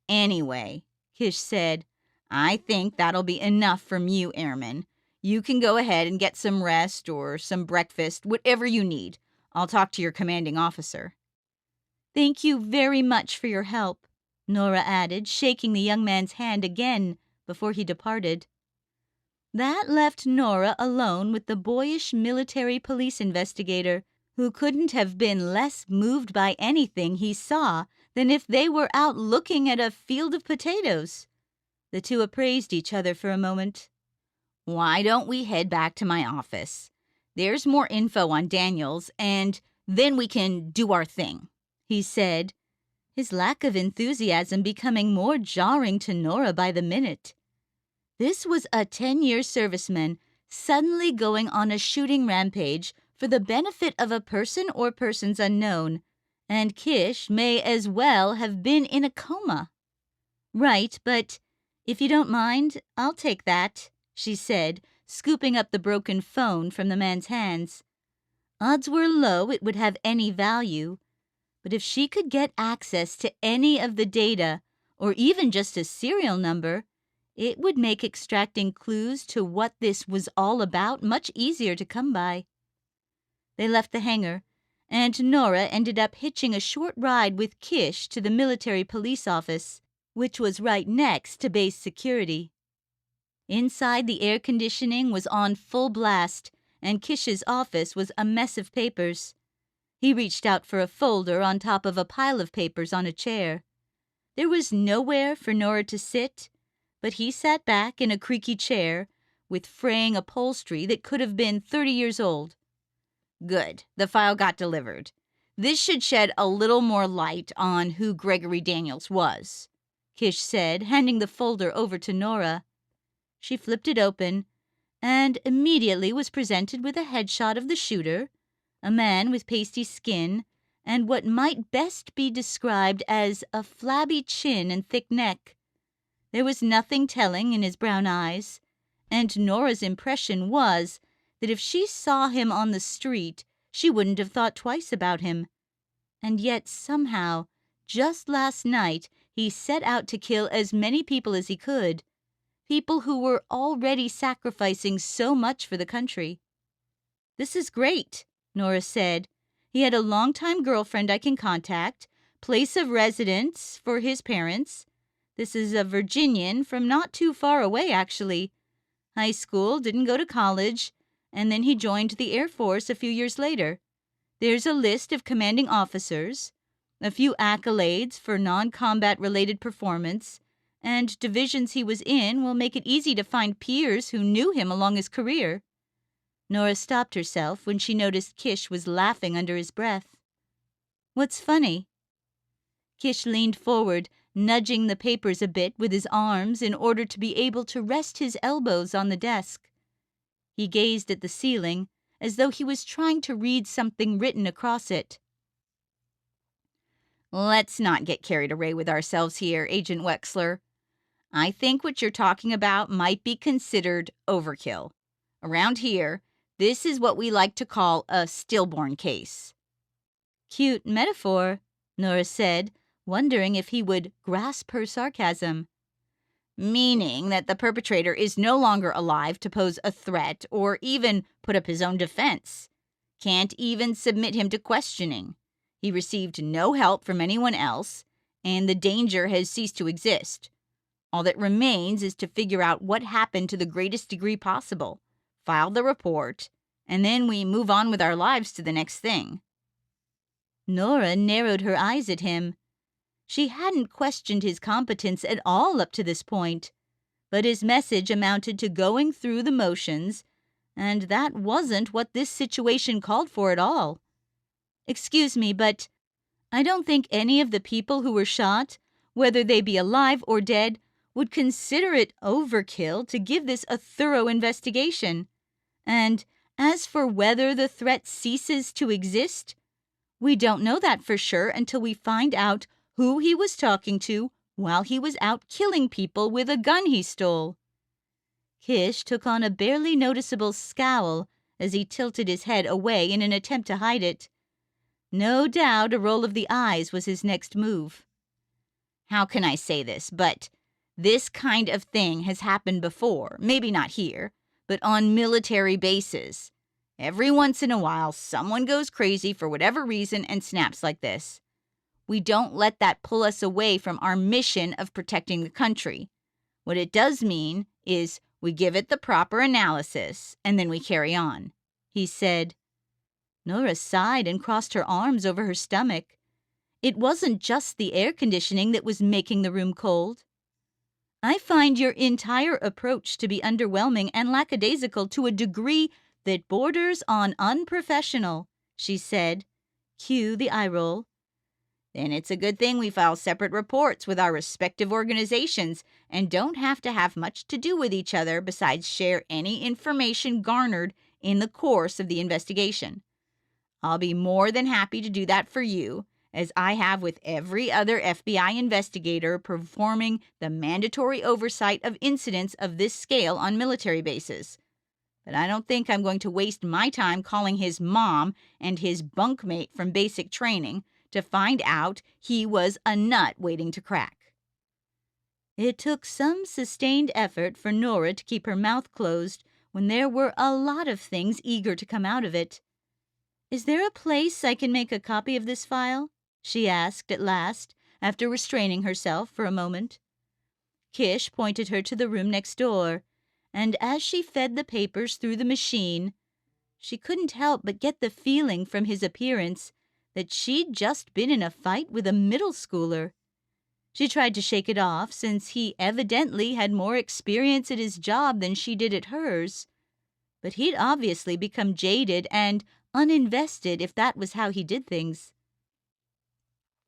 "Anyway," Kish said, "I think that'll be enough from you, Airman. You can go ahead and get some rest or some breakfast, whatever you need. I'll talk to your commanding officer." "Thank you very much for your help," Nora added, shaking the young man's hand again before he departed. That left Nora alone with the boyish military police investigator, who couldn't have been less moved by anything he saw than if they were out looking at a field of potatoes. The two appraised each other for a moment. "Why don't we head back to my office? There's more info on Daniels, and then we can do our thing," he said, his lack of enthusiasm becoming more jarring to Nora by the minute. This was a 10-year serviceman suddenly going on a shooting rampage for the benefit of a person or persons unknown, and Kish may as well have been in a coma. "Right, but if you don't mind, I'll take that," she said, scooping up the broken phone from the man's hands. Odds were low it would have any value, but if she could get access to any of the data, or even just a serial number, it would make extracting clues to what this was all about much easier to come by. They left the hangar, and Nora ended up hitching a short ride with Kish to the military police office, which was right next to base security. Inside, the air conditioning was on full blast, and Kish's office was a mess of papers. He reached out for a folder on top of a pile of papers on a chair. There was nowhere for Nora to sit, but he sat back in a creaky chair with fraying upholstery that could have been 30 years old. "Good, the file got delivered. This should shed a little more light on who Gregory Daniels was," Kish said, handing the folder over to Nora. She flipped it open and immediately was presented with a headshot of the shooter, a man with pasty skin and what might best be described as a flabby chin and thick neck. There was nothing telling in his brown eyes, and Nora's impression was that if she saw him on the street, she wouldn't have thought twice about him. And yet, somehow, just last night, he set out to kill as many people as he could, people who were already sacrificing so much for the country. "This is great," Nora said. "He had a longtime girlfriend I can contact, place of residence for his parents. This is a Virginian from not too far away, actually. High school, didn't go to college, and then he joined the Air Force a few years later. There's a list of commanding officers, a few accolades for non-combat related performance, and divisions he was in will make it easy to find peers who knew him along his career." Nora stopped herself when she noticed Kish was laughing under his breath. "What's funny?" Kish leaned forward, nudging the papers a bit with his arms in order to be able to rest his elbows on the desk. He gazed at the ceiling as though he was trying to read something written across it. "Let's not get carried away with ourselves here, Agent Wexler. I think what you're talking about might be considered overkill. Around here, this is what we like to call a stillborn case." "Cute metaphor," Nora said, wondering if he would grasp her sarcasm. "Meaning that the perpetrator is no longer alive to pose a threat or even put up his own defense. Can't even submit him to questioning. He received no help from anyone else, and the danger has ceased to exist. All that remains is to figure out what happened to the greatest degree possible, file the report, and then we move on with our lives to the next thing." Nora narrowed her eyes at him. She hadn't questioned his competence at all up to this point, but his message amounted to going through the motions, and that wasn't what this situation called for at all. "Excuse me, but I don't think any of the people who were shot, whether they be alive or dead, would consider it overkill to give this a thorough investigation. And as for whether the threat ceases to exist, we don't know that for sure until we find out who he was talking to while he was out killing people with a gun he stole." Kish took on a barely noticeable scowl as he tilted his head away in an attempt to hide it. No doubt a roll of the eyes was his next move. "How can I say this? But this kind of thing has happened before, maybe not here, but on military bases. Every once in a while, someone goes crazy for whatever reason and snaps like this. We don't let that pull us away from our mission of protecting the country. What it does mean is we give it the proper analysis, and then we carry on," he said. Nora sighed and crossed her arms over her stomach. It wasn't just the air conditioning that was making the room cold. "I find your entire approach to be underwhelming and lackadaisical to a degree that borders on unprofessional," she said. Cue the eye roll. "Then it's a good thing we file separate reports with our respective organizations and don't have to have much to do with each other besides share any information garnered in the course of the investigation. I'll be more than happy to do that for you, as I have with every other FBI investigator performing the mandatory oversight of incidents of this scale on military bases. But I don't think I'm going to waste my time calling his mom and his bunkmate from basic training to find out he was a nut waiting to crack." It took some sustained effort for Nora to keep her mouth closed when there were a lot of things eager to come out of it. "Is there a place I can make a copy of this file?" she asked at last, after restraining herself for a moment. Kish pointed her to the room next door, and as she fed the papers through the machine, she couldn't help but get the feeling from his appearance that she'd just been in a fight with a middle schooler. She tried to shake it off, since he evidently had more experience at his job than she did at hers, but he'd obviously become jaded and uninvested if that was how he did things.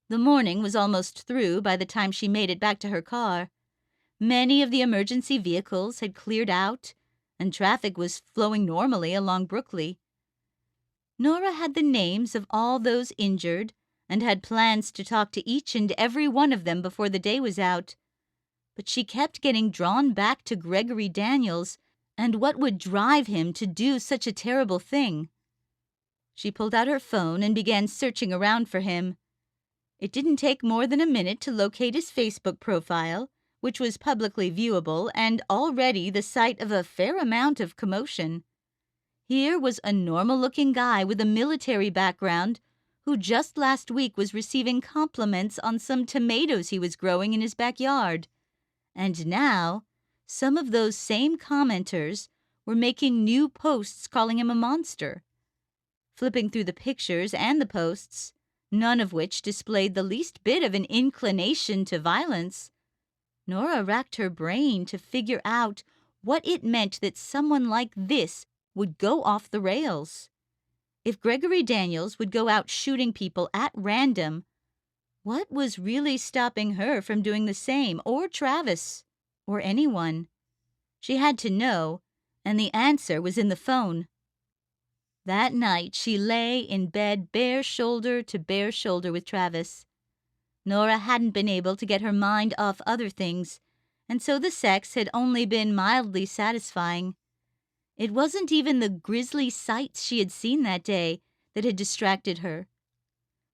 The morning was almost through by the time she made it back to her car. Many of the emergency vehicles had cleared out, and traffic was flowing normally along Brooklyn. Nora had the names of all those injured and had plans to talk to each and every one of them before the day was out. But she kept getting drawn back to Gregory Daniels and what would drive him to do such a terrible thing. She pulled out her phone and began searching around for him. It didn't take more than a minute to locate his Facebook profile, which was publicly viewable and already the site of a fair amount of commotion. Here was a normal-looking guy with a military background who just last week was receiving compliments on some tomatoes he was growing in his backyard. And now, some of those same commenters were making new posts calling him a monster. Flipping through the pictures and the posts, none of which displayed the least bit of an inclination to violence, Nora racked her brain to figure out what it meant that someone like this would go off the rails. If Gregory Daniels would go out shooting people at random, what was really stopping her from doing the same, or Travis, or anyone? She had to know, and the answer was in the phone. That night she lay in bed bare shoulder to bare shoulder with Travis. Nora hadn't been able to get her mind off other things, and so the sex had only been mildly satisfying. It wasn't even the grisly sights she had seen that day that had distracted her.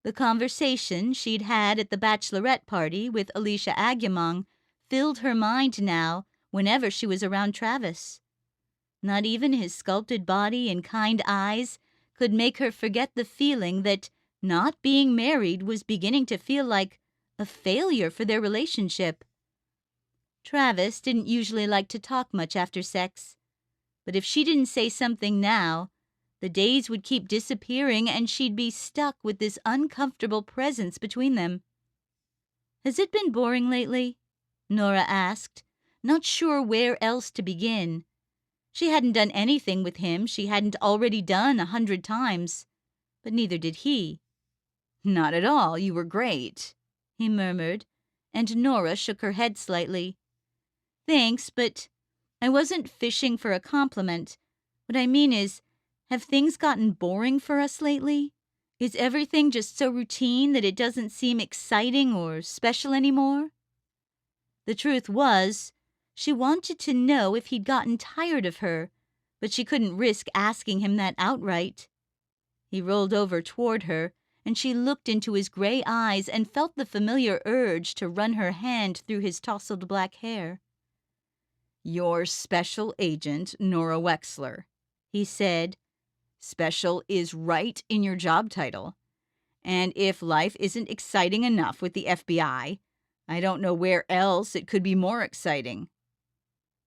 The conversation she'd had at the bachelorette party with Alicia Agumong filled her mind now whenever she was around Travis. Not even his sculpted body and kind eyes could make her forget the feeling that not being married was beginning to feel like a failure for their relationship. Travis didn't usually like to talk much after sex, but if she didn't say something now, the days would keep disappearing and she'd be stuck with this uncomfortable presence between them. "Has it been boring lately?" Nora asked, not sure where else to begin. She hadn't done anything with him she hadn't already done 100 times, but neither did he. "Not at all, you were great," he murmured, and Nora shook her head slightly. "Thanks, but I wasn't fishing for a compliment. What I mean is, have things gotten boring for us lately? Is everything just so routine that it doesn't seem exciting or special anymore?" The truth was, she wanted to know if he'd gotten tired of her, but she couldn't risk asking him that outright. He rolled over toward her, and she looked into his gray eyes and felt the familiar urge to run her hand through his tousled black hair. "Your special agent, Nora Wexler," he said. "Special is right in your job title. And if life isn't exciting enough with the FBI, I don't know where else it could be more exciting."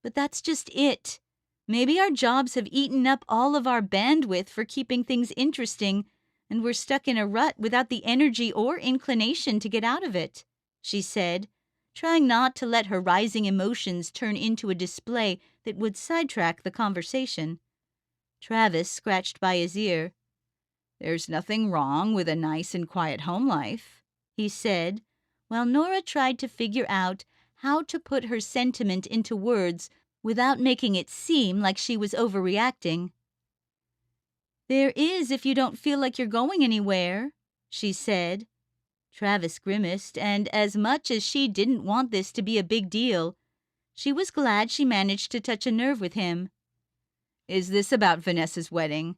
"But that's just it. Maybe our jobs have eaten up all of our bandwidth for keeping things interesting, and we're stuck in a rut without the energy or inclination to get out of it," she said, trying not to let her rising emotions turn into a display that would sidetrack the conversation. Travis scratched by his ear. "There's nothing wrong with a nice and quiet home life," he said, while Nora tried to figure out how to put her sentiment into words without making it seem like she was overreacting. "There is if you don't feel like you're going anywhere," she said. Travis grimaced, and as much as she didn't want this to be a big deal, she was glad she managed to touch a nerve with him. "Is this about Vanessa's wedding?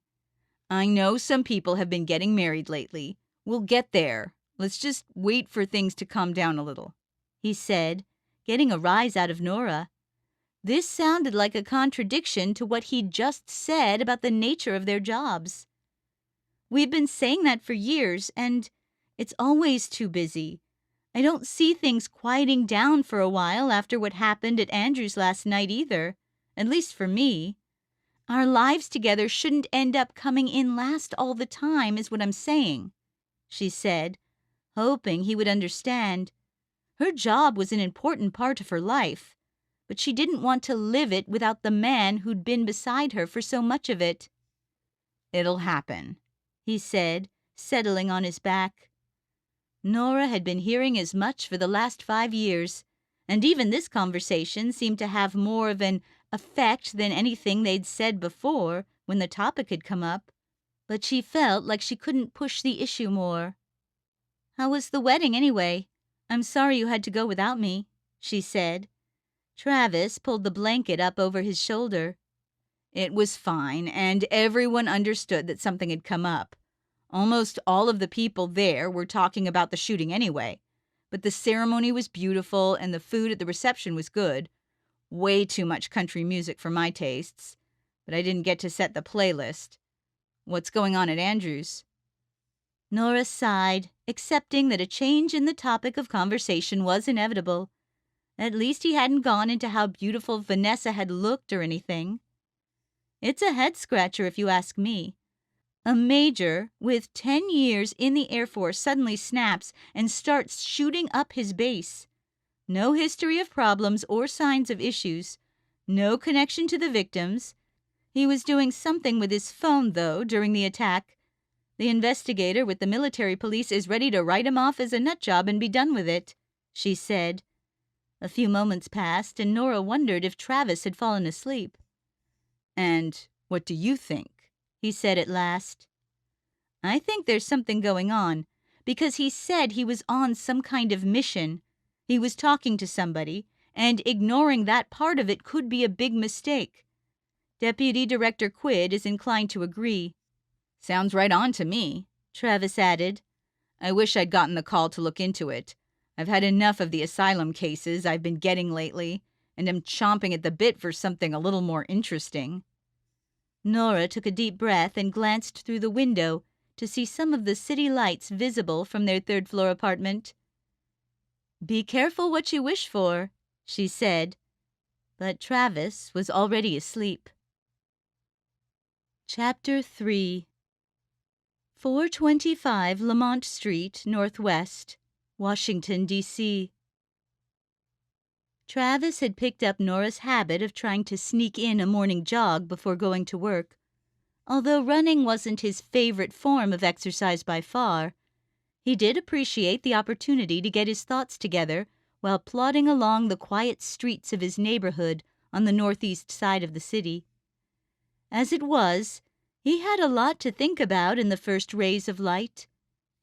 I know some people have been getting married lately. We'll get there. Let's just wait for things to calm down a little," he said, getting a rise out of Nora. This sounded like a contradiction to what he'd just said about the nature of their jobs. "We've been saying that for years, and it's always too busy. I don't see things quieting down for a while after what happened at Andrew's last night either, at least for me. Our lives together shouldn't end up coming in last all the time, is what I'm saying," she said, hoping he would understand. Her job was an important part of her life, but she didn't want to live it without the man who'd been beside her for so much of it. "It'll happen," he said, settling on his back. Nora had been hearing as much for the last 5 years, and even this conversation seemed to have more of an effect than anything they'd said before when the topic had come up. but she felt like she couldn't push the issue more. "How was the wedding, anyway? I'm sorry you had to go without me," she said. Travis pulled the blanket up over his shoulder. It was fine, and everyone understood that something had come up. Almost all of the people there were talking about the shooting anyway. But the ceremony was beautiful and the food at the reception was good. Way too much country music for my tastes. But I didn't get to set the playlist. What's going on at Andrew's? Nora sighed, accepting that a change in the topic of conversation was inevitable. At least he hadn't gone into how beautiful Vanessa had looked or anything. "It's a head-scratcher if you ask me. A major with 10 years in the Air Force suddenly snaps and starts shooting up his base. No history of problems or signs of issues. No connection to the victims. He was doing something with his phone, though, during the attack. The investigator with the military police is ready to write him off as a nutjob and be done with it," she said. A few moments passed, and Nora wondered if Travis had fallen asleep. "And what do you think?" he said at last. "I think there's something going on, because he said he was on some kind of mission. He was talking to somebody, and ignoring that part of it could be a big mistake. Deputy Director Quid is inclined to agree." "Sounds right on to me," Travis added. "I wish I'd gotten the call to look into it. I've had enough of the asylum cases I've been getting lately, and am chomping at the bit for something a little more interesting." Nora took a deep breath and glanced through the window to see some of the city lights visible from their third-floor apartment. "Be careful what you wish for," she said. But Travis was already asleep. Chapter 3. 425 Lamont Street, Northwest, Washington, D.C. Travis had picked up Nora's habit of trying to sneak in a morning jog before going to work. Although running wasn't his favorite form of exercise by far, he did appreciate the opportunity to get his thoughts together while plodding along the quiet streets of his neighborhood on the northeast side of the city. As it was, he had a lot to think about in the first rays of light.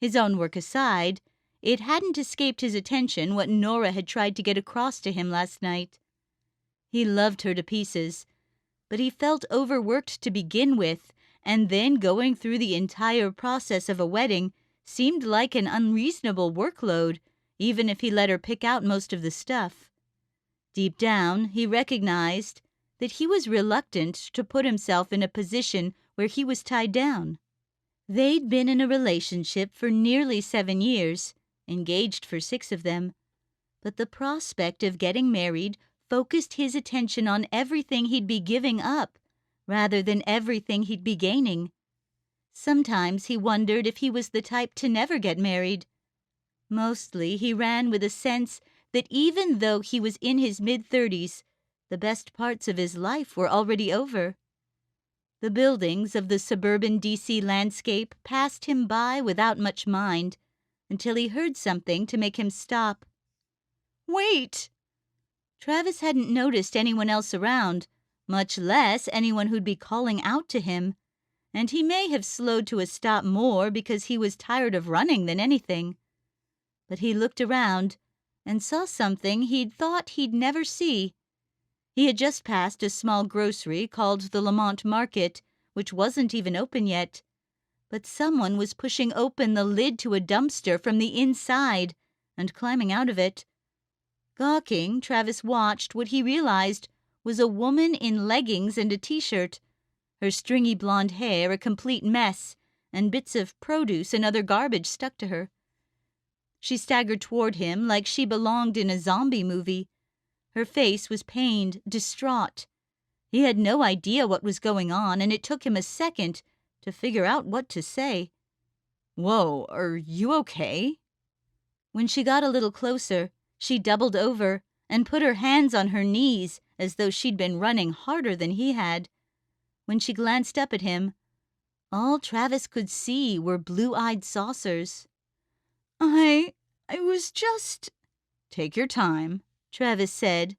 His own work aside, it hadn't escaped his attention what Nora had tried to get across to him last night. He loved her to pieces, but he felt overworked to begin with, and then going through the entire process of a wedding seemed like an unreasonable workload, even if he let her pick out most of the stuff. Deep down, he recognized that he was reluctant to put himself in a position where he was tied down. They'd been in a relationship for nearly 7 years, engaged for 6 of them, but the prospect of getting married focused his attention on everything he'd be giving up, rather than everything he'd be gaining. Sometimes he wondered if he was the type to never get married. Mostly he ran with a sense that even though he was in his mid-30s, the best parts of his life were already over. The buildings of the suburban D.C. landscape passed him by without much mind, until he heard something to make him stop. "Wait!" Travis hadn't noticed anyone else around, much less anyone who'd be calling out to him, and he may have slowed to a stop more because he was tired of running than anything. But he looked around and saw something he'd thought he'd never see. He had just passed a small grocery called the Lamont Market, which wasn't even open yet. But someone was pushing open the lid to a dumpster from the inside and climbing out of it. Gawking, Travis watched what he realized was a woman in leggings and a t-shirt, her stringy blonde hair a complete mess, and bits of produce and other garbage stuck to her. She staggered toward him like she belonged in a zombie movie. Her face was pained, distraught. He had no idea what was going on, and it took him a second to figure out what to say. "Whoa, are you okay?" When she got a little closer, she doubled over and put her hands on her knees as though she'd been running harder than he had. When she glanced up at him, all Travis could see were blue-eyed saucers. I was just..." "Take your time," Travis said.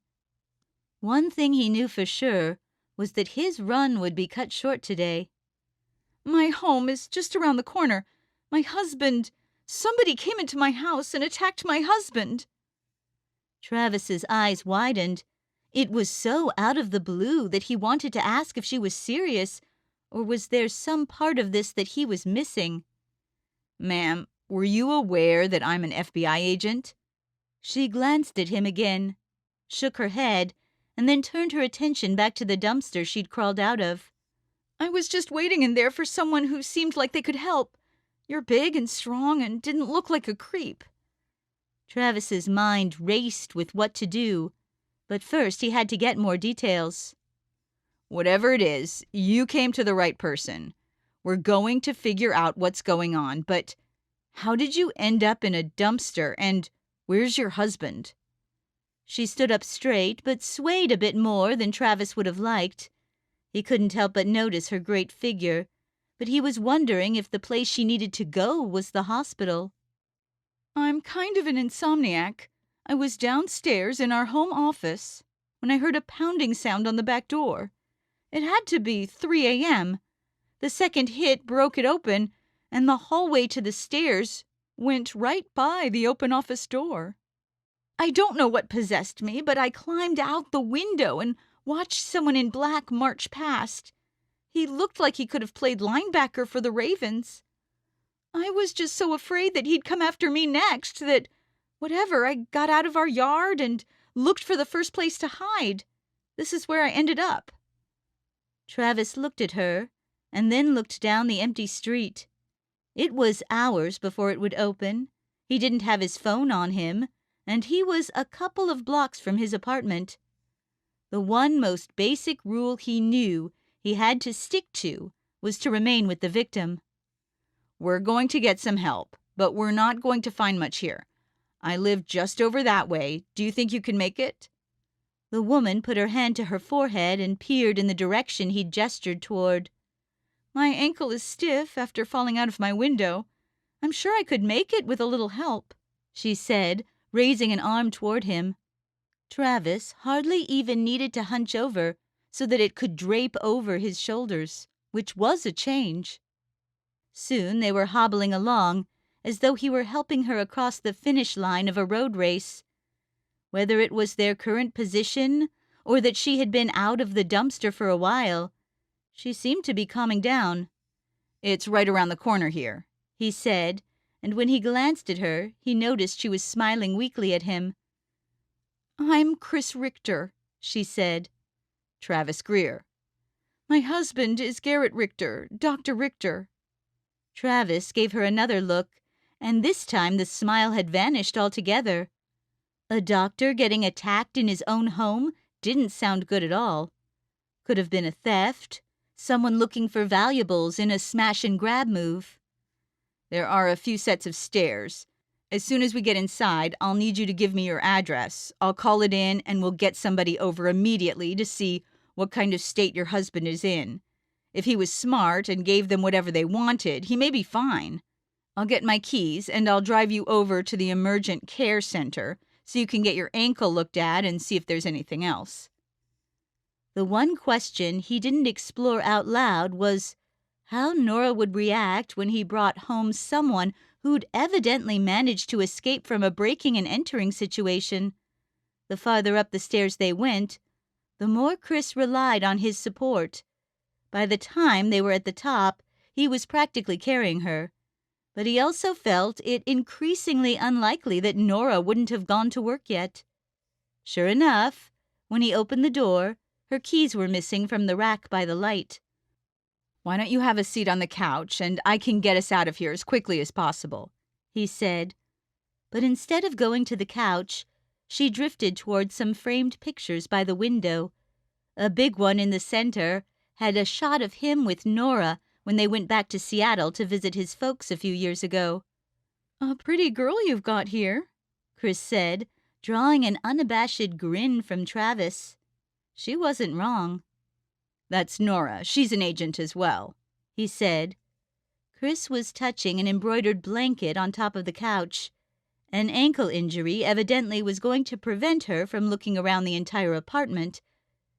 One thing he knew for sure was that his run would be cut short today. My home is just around the corner. My husband... Somebody came into my house and attacked my husband." Travis's eyes widened. It was so out of the blue that he wanted to ask if she was serious, or was there some part of this that he was missing? "Ma'am, were you aware that I'm an FBI agent?" She glanced at him again, shook her head, and then turned her attention back to the dumpster she'd crawled out of. "I was just waiting in there for someone who seemed like they could help. You're big and strong and didn't look like a creep." Travis's mind raced with what to do, but first he had to get more details. "Whatever it is, you came to the right person. We're going to figure out what's going on, but how did you end up in a dumpster, and where's your husband?" She stood up straight, but swayed a bit more than Travis would have liked. He couldn't help but notice her great figure, but he was wondering if the place she needed to go was the hospital. "I'm kind of an insomniac. I was downstairs in our home office when I heard a pounding sound on the back door. It had to be 3 a.m. The second hit broke it open, and the hallway to the stairs went right by the open office door. I don't know what possessed me, but I climbed out the window and watched someone in black march past. He looked like he could have played linebacker for the Ravens. I was just so afraid that he'd come after me next that, I got out of our yard and looked for the first place to hide. This is where I ended up." Travis looked at her, and then looked down the empty street. It was hours before it would open. He didn't have his phone on him, and he was a couple of blocks from his apartment. The one most basic rule he knew he had to stick to was to remain with the victim. "We're going to get some help, but we're not going to find much here. I live just over that way. Do you think you can make it?" The woman put her hand to her forehead and peered in the direction he'd gestured toward. "My ankle is stiff after falling out of my window. I'm sure I could make it with a little help," she said, raising an arm toward him. Travis hardly even needed to hunch over so that it could drape over his shoulders, which was a change. Soon they were hobbling along, as though he were helping her across the finish line of a road race. Whether it was their current position or that she had been out of the dumpster for a while, she seemed to be calming down. "It's right around the corner here," he said, and when he glanced at her, he noticed she was smiling weakly at him. "I'm Chris Richter," she said. "Travis Greer." "My husband is Garrett Richter, Dr. Richter." Travis gave her another look, and this time the smile had vanished altogether. A doctor getting attacked in his own home didn't sound good at all. Could have been a theft, someone looking for valuables in a smash-and-grab move. "There are a few sets of stairs. As soon as we get inside, I'll need you to give me your address. I'll call it in, and we'll get somebody over immediately to see what kind of state your husband is in. If he was smart and gave them whatever they wanted, he may be fine. I'll get my keys, and I'll drive you over to the emergent care center so you can get your ankle looked at and see if there's anything else." The one question he didn't explore out loud was how Nora would react when he brought home someone who'd evidently managed to escape from a breaking and entering situation. The farther up the stairs they went, the more Chris relied on his support. By the time they were at the top, he was practically carrying her. But he also felt it increasingly unlikely that Nora wouldn't have gone to work yet. Sure enough, when he opened the door, her keys were missing from the rack by the light. "Why don't you have a seat on the couch, and I can get us out of here as quickly as possible," he said. But instead of going to the couch, she drifted toward some framed pictures by the window. A big one in the center had a shot of him with Nora when they went back to Seattle to visit his folks a few years ago. "A pretty girl you've got here," Chris said, drawing an unabashed grin from Travis. She wasn't wrong. "That's Nora. She's an agent as well," he said. Chris was touching an embroidered blanket on top of the couch. An ankle injury evidently was going to prevent her from looking around the entire apartment.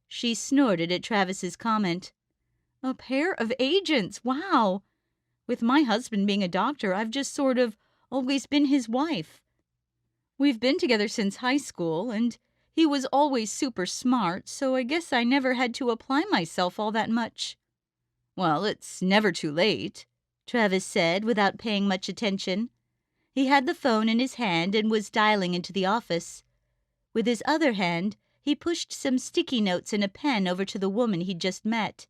She snorted at Travis's comment. A pair of agents, wow! With my husband being a doctor, I've just sort of always been his wife. We've been together since high school, and he was always super smart, so I guess I never had to apply myself all that much. Well, it's never too late, Travis said without paying much attention. He had the phone in his hand and was dialing into the office. With his other hand, he pushed some sticky notes and a pen over to the woman he'd just met.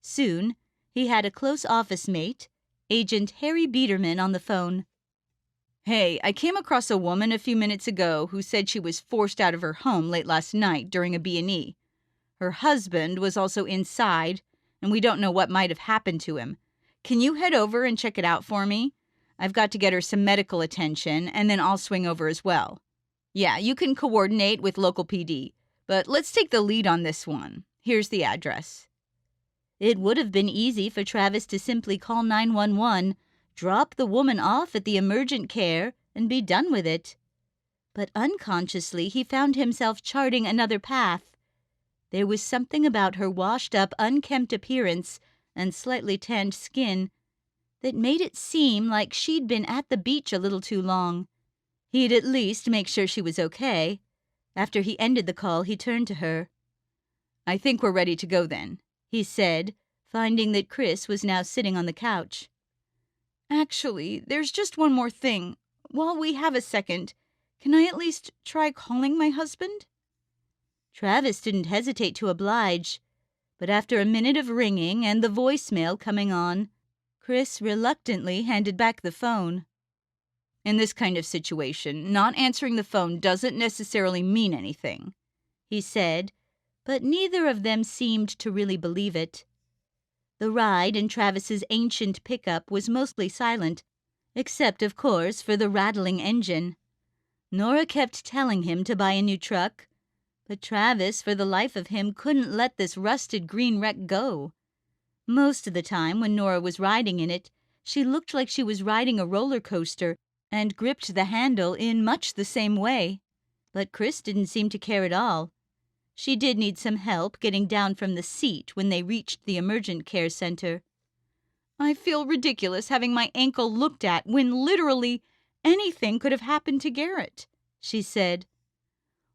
Soon, he had a close office mate, Agent Harry Biederman, on the phone. Hey, I came across a woman a few minutes ago who said she was forced out of her home late last night during a B&E. Her husband was also inside, and we don't know what might have happened to him. Can you head over and check it out for me? I've got to get her some medical attention, and then I'll swing over as well. Yeah, you can coordinate with local PD, but let's take the lead on this one. Here's the address. It would have been easy for Travis to simply call 911, drop the woman off at the emergent care, and be done with it. But unconsciously, he found himself charting another path. There was something about her washed-up, unkempt appearance and slightly tanned skin that made it seem like she'd been at the beach a little too long. He'd at least make sure she was okay. After he ended the call, he turned to her. I think we're ready to go then, he said, finding that Chris was now sitting on the couch. Actually, there's just one more thing. While we have a second, can I at least try calling my husband? Travis didn't hesitate to oblige, but after a minute of ringing and the voicemail coming on, Chris reluctantly handed back the phone. In this kind of situation, not answering the phone doesn't necessarily mean anything, he said, but neither of them seemed to really believe it. The ride in Travis's ancient pickup was mostly silent, except, of course, for the rattling engine. Nora kept telling him to buy a new truck, but Travis, for the life of him, couldn't let this rusted green wreck go. Most of the time, when Nora was riding in it, she looked like she was riding a roller coaster and gripped the handle in much the same way. But Chris didn't seem to care at all. She did need some help getting down from the seat when they reached the emergent care center. I feel ridiculous having my ankle looked at when literally anything could have happened to Garrett, she said.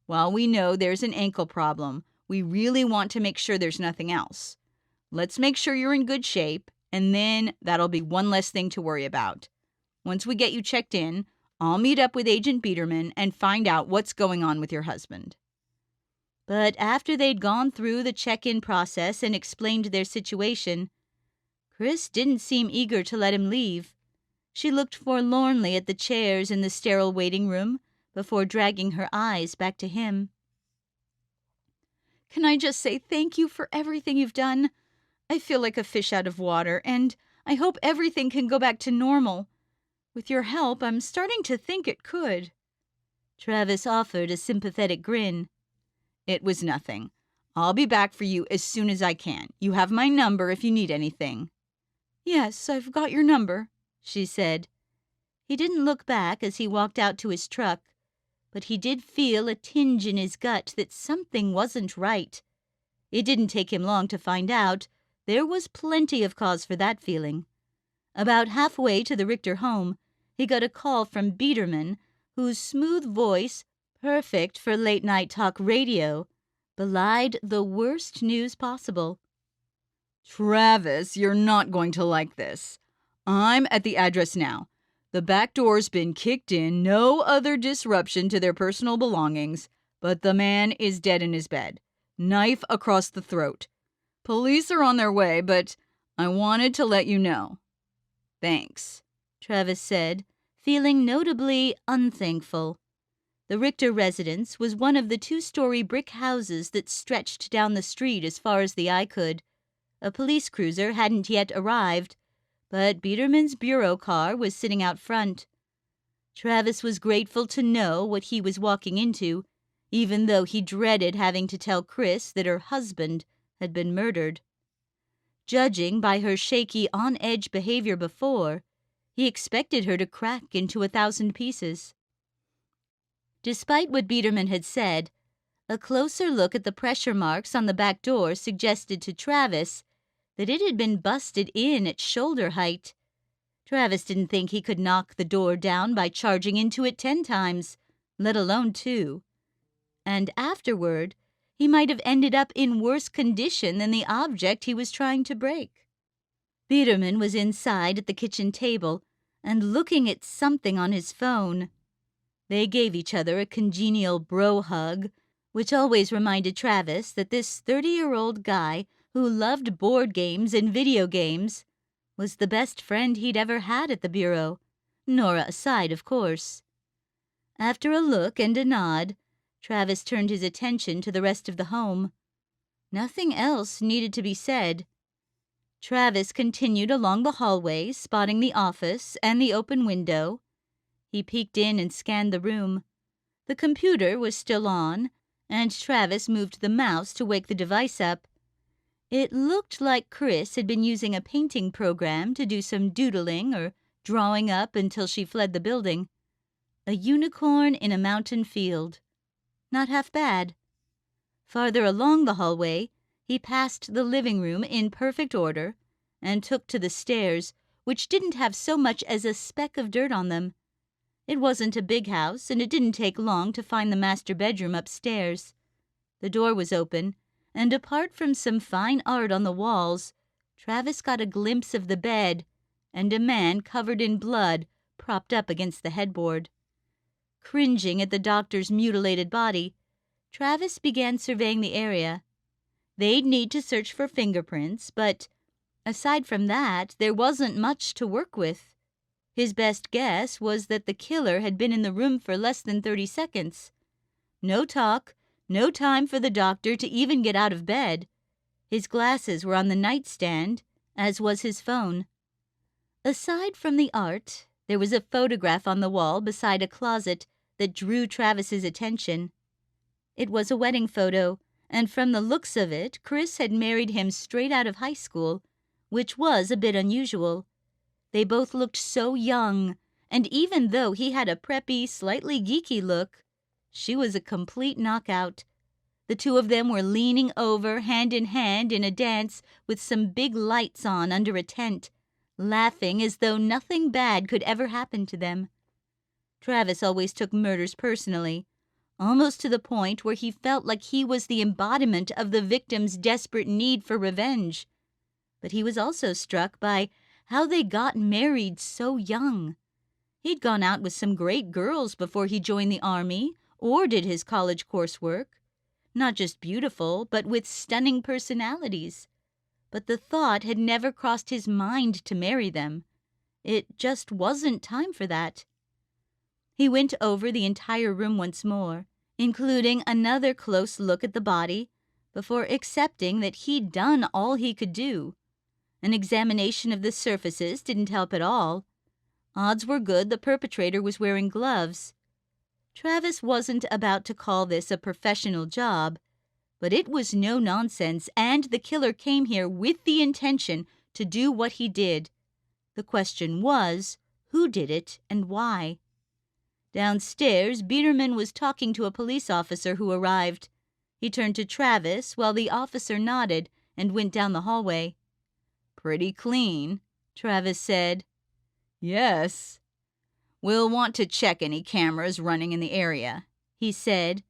While we know there's an ankle problem, we really want to make sure there's nothing else. Let's make sure you're in good shape, and then that'll be one less thing to worry about. Once we get you checked in, I'll meet up with Agent Biederman and find out what's going on with your husband. But after they'd gone through the check-in process and explained their situation, Chris didn't seem eager to let him leave. She looked forlornly at the chairs in the sterile waiting room before dragging her eyes back to him. Can I just say thank you for everything you've done? I feel like a fish out of water, and I hope everything can go back to normal. With your help, I'm starting to think it could. Travis offered a sympathetic grin. It was nothing. I'll be back for you as soon as I can. You have my number if you need anything. Yes, I've got your number, she said. He didn't look back as he walked out to his truck, but he did feel a tinge in his gut that something wasn't right. It didn't take him long to find out. There was plenty of cause for that feeling. About halfway to the Richter home, he got a call from Biederman, whose smooth voice, perfect for late-night talk radio, belied the worst news possible. Travis, you're not going to like this. I'm at the address now. The back door's been kicked in, no other disruption to their personal belongings, but the man is dead in his bed, knife across the throat. Police are on their way, but I wanted to let you know. Thanks, Travis said, feeling notably unthankful. The Richter residence was one of the 2-story brick houses that stretched down the street as far as the eye could. A police cruiser hadn't yet arrived, but Biederman's bureau car was sitting out front. Travis was grateful to know what he was walking into, even though he dreaded having to tell Chris that her husband had been murdered. Judging by her shaky, on-edge behavior before, he expected her to crack into 1,000 pieces. Despite what Biederman had said, a closer look at the pressure marks on the back door suggested to Travis that it had been busted in at shoulder height. Travis didn't think he could knock the door down by charging into it 10 times, let alone 2. And afterward, he might have ended up in worse condition than the object he was trying to break. Biederman was inside at the kitchen table and looking at something on his phone. They gave each other a congenial bro hug, which always reminded Travis that this 30-year-old guy who loved board games and video games was the best friend he'd ever had at the Bureau, Nora aside, of course. After a look and a nod, Travis turned his attention to the rest of the home. Nothing else needed to be said. Travis continued along the hallway, spotting the office and the open window. He peeked in and scanned the room. The computer was still on, and Travis moved the mouse to wake the device up. It looked like Chris had been using a painting program to do some doodling or drawing up until she fled the building. A unicorn in a mountain field. Not half bad. Farther along the hallway, he passed the living room in perfect order and took to the stairs, which didn't have so much as a speck of dirt on them. It wasn't a big house, and it didn't take long to find the master bedroom upstairs. The door was open, and apart from some fine art on the walls, Travis got a glimpse of the bed and a man covered in blood propped up against the headboard. Cringing at the doctor's mutilated body, Travis began surveying the area. They'd need to search for fingerprints, but aside from that, there wasn't much to work with. His best guess was that the killer had been in the room for less than 30 seconds. No talk, no time for the doctor to even get out of bed. His glasses were on the nightstand, as was his phone. Aside from the art, there was a photograph on the wall beside a closet that drew Travis's attention. It was a wedding photo, and from the looks of it, Chris had married him straight out of high school, which was a bit unusual. They both looked so young, and even though he had a preppy, slightly geeky look, she was a complete knockout. The two of them were leaning over, hand in hand, in a dance with some big lights on under a tent, laughing as though nothing bad could ever happen to them. Travis always took murders personally, almost to the point where he felt like he was the embodiment of the victim's desperate need for revenge. But he was also struck by how they got married so young. He'd gone out with some great girls before he joined the army or did his college coursework. Not just beautiful, but with stunning personalities. But the thought had never crossed his mind to marry them. It just wasn't time for that. He went over the entire room once more, including another close look at the body, before accepting that he'd done all he could do. An examination of the surfaces didn't help at all. Odds were good the perpetrator was wearing gloves. Travis wasn't about to call this a professional job, but it was no nonsense, and the killer came here with the intention to do what he did. The question was, who did it and why? Downstairs, Biederman was talking to a police officer who arrived. He turned to Travis while the officer nodded and went down the hallway. "Pretty clean," Travis said. "Yes." "We'll want to check any cameras running in the area," he said.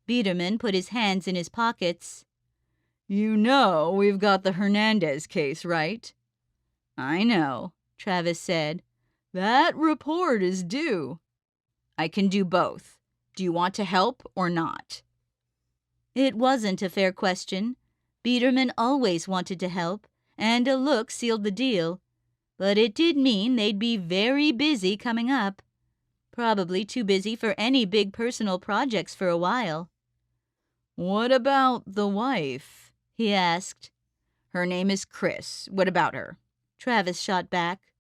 Biederman put his hands in his pockets. "You know we've got the Hernandez case, right?" "I know," Travis said. "That report is due." "I can do both. Do you want to help or not?" It wasn't a fair question. Biederman always wanted to help, and a look sealed the deal. But it did mean they'd be very busy coming up. Probably too busy for any big personal projects for a while. "What about the wife?" he asked. "Her name is Chris. What about her?" Travis shot back.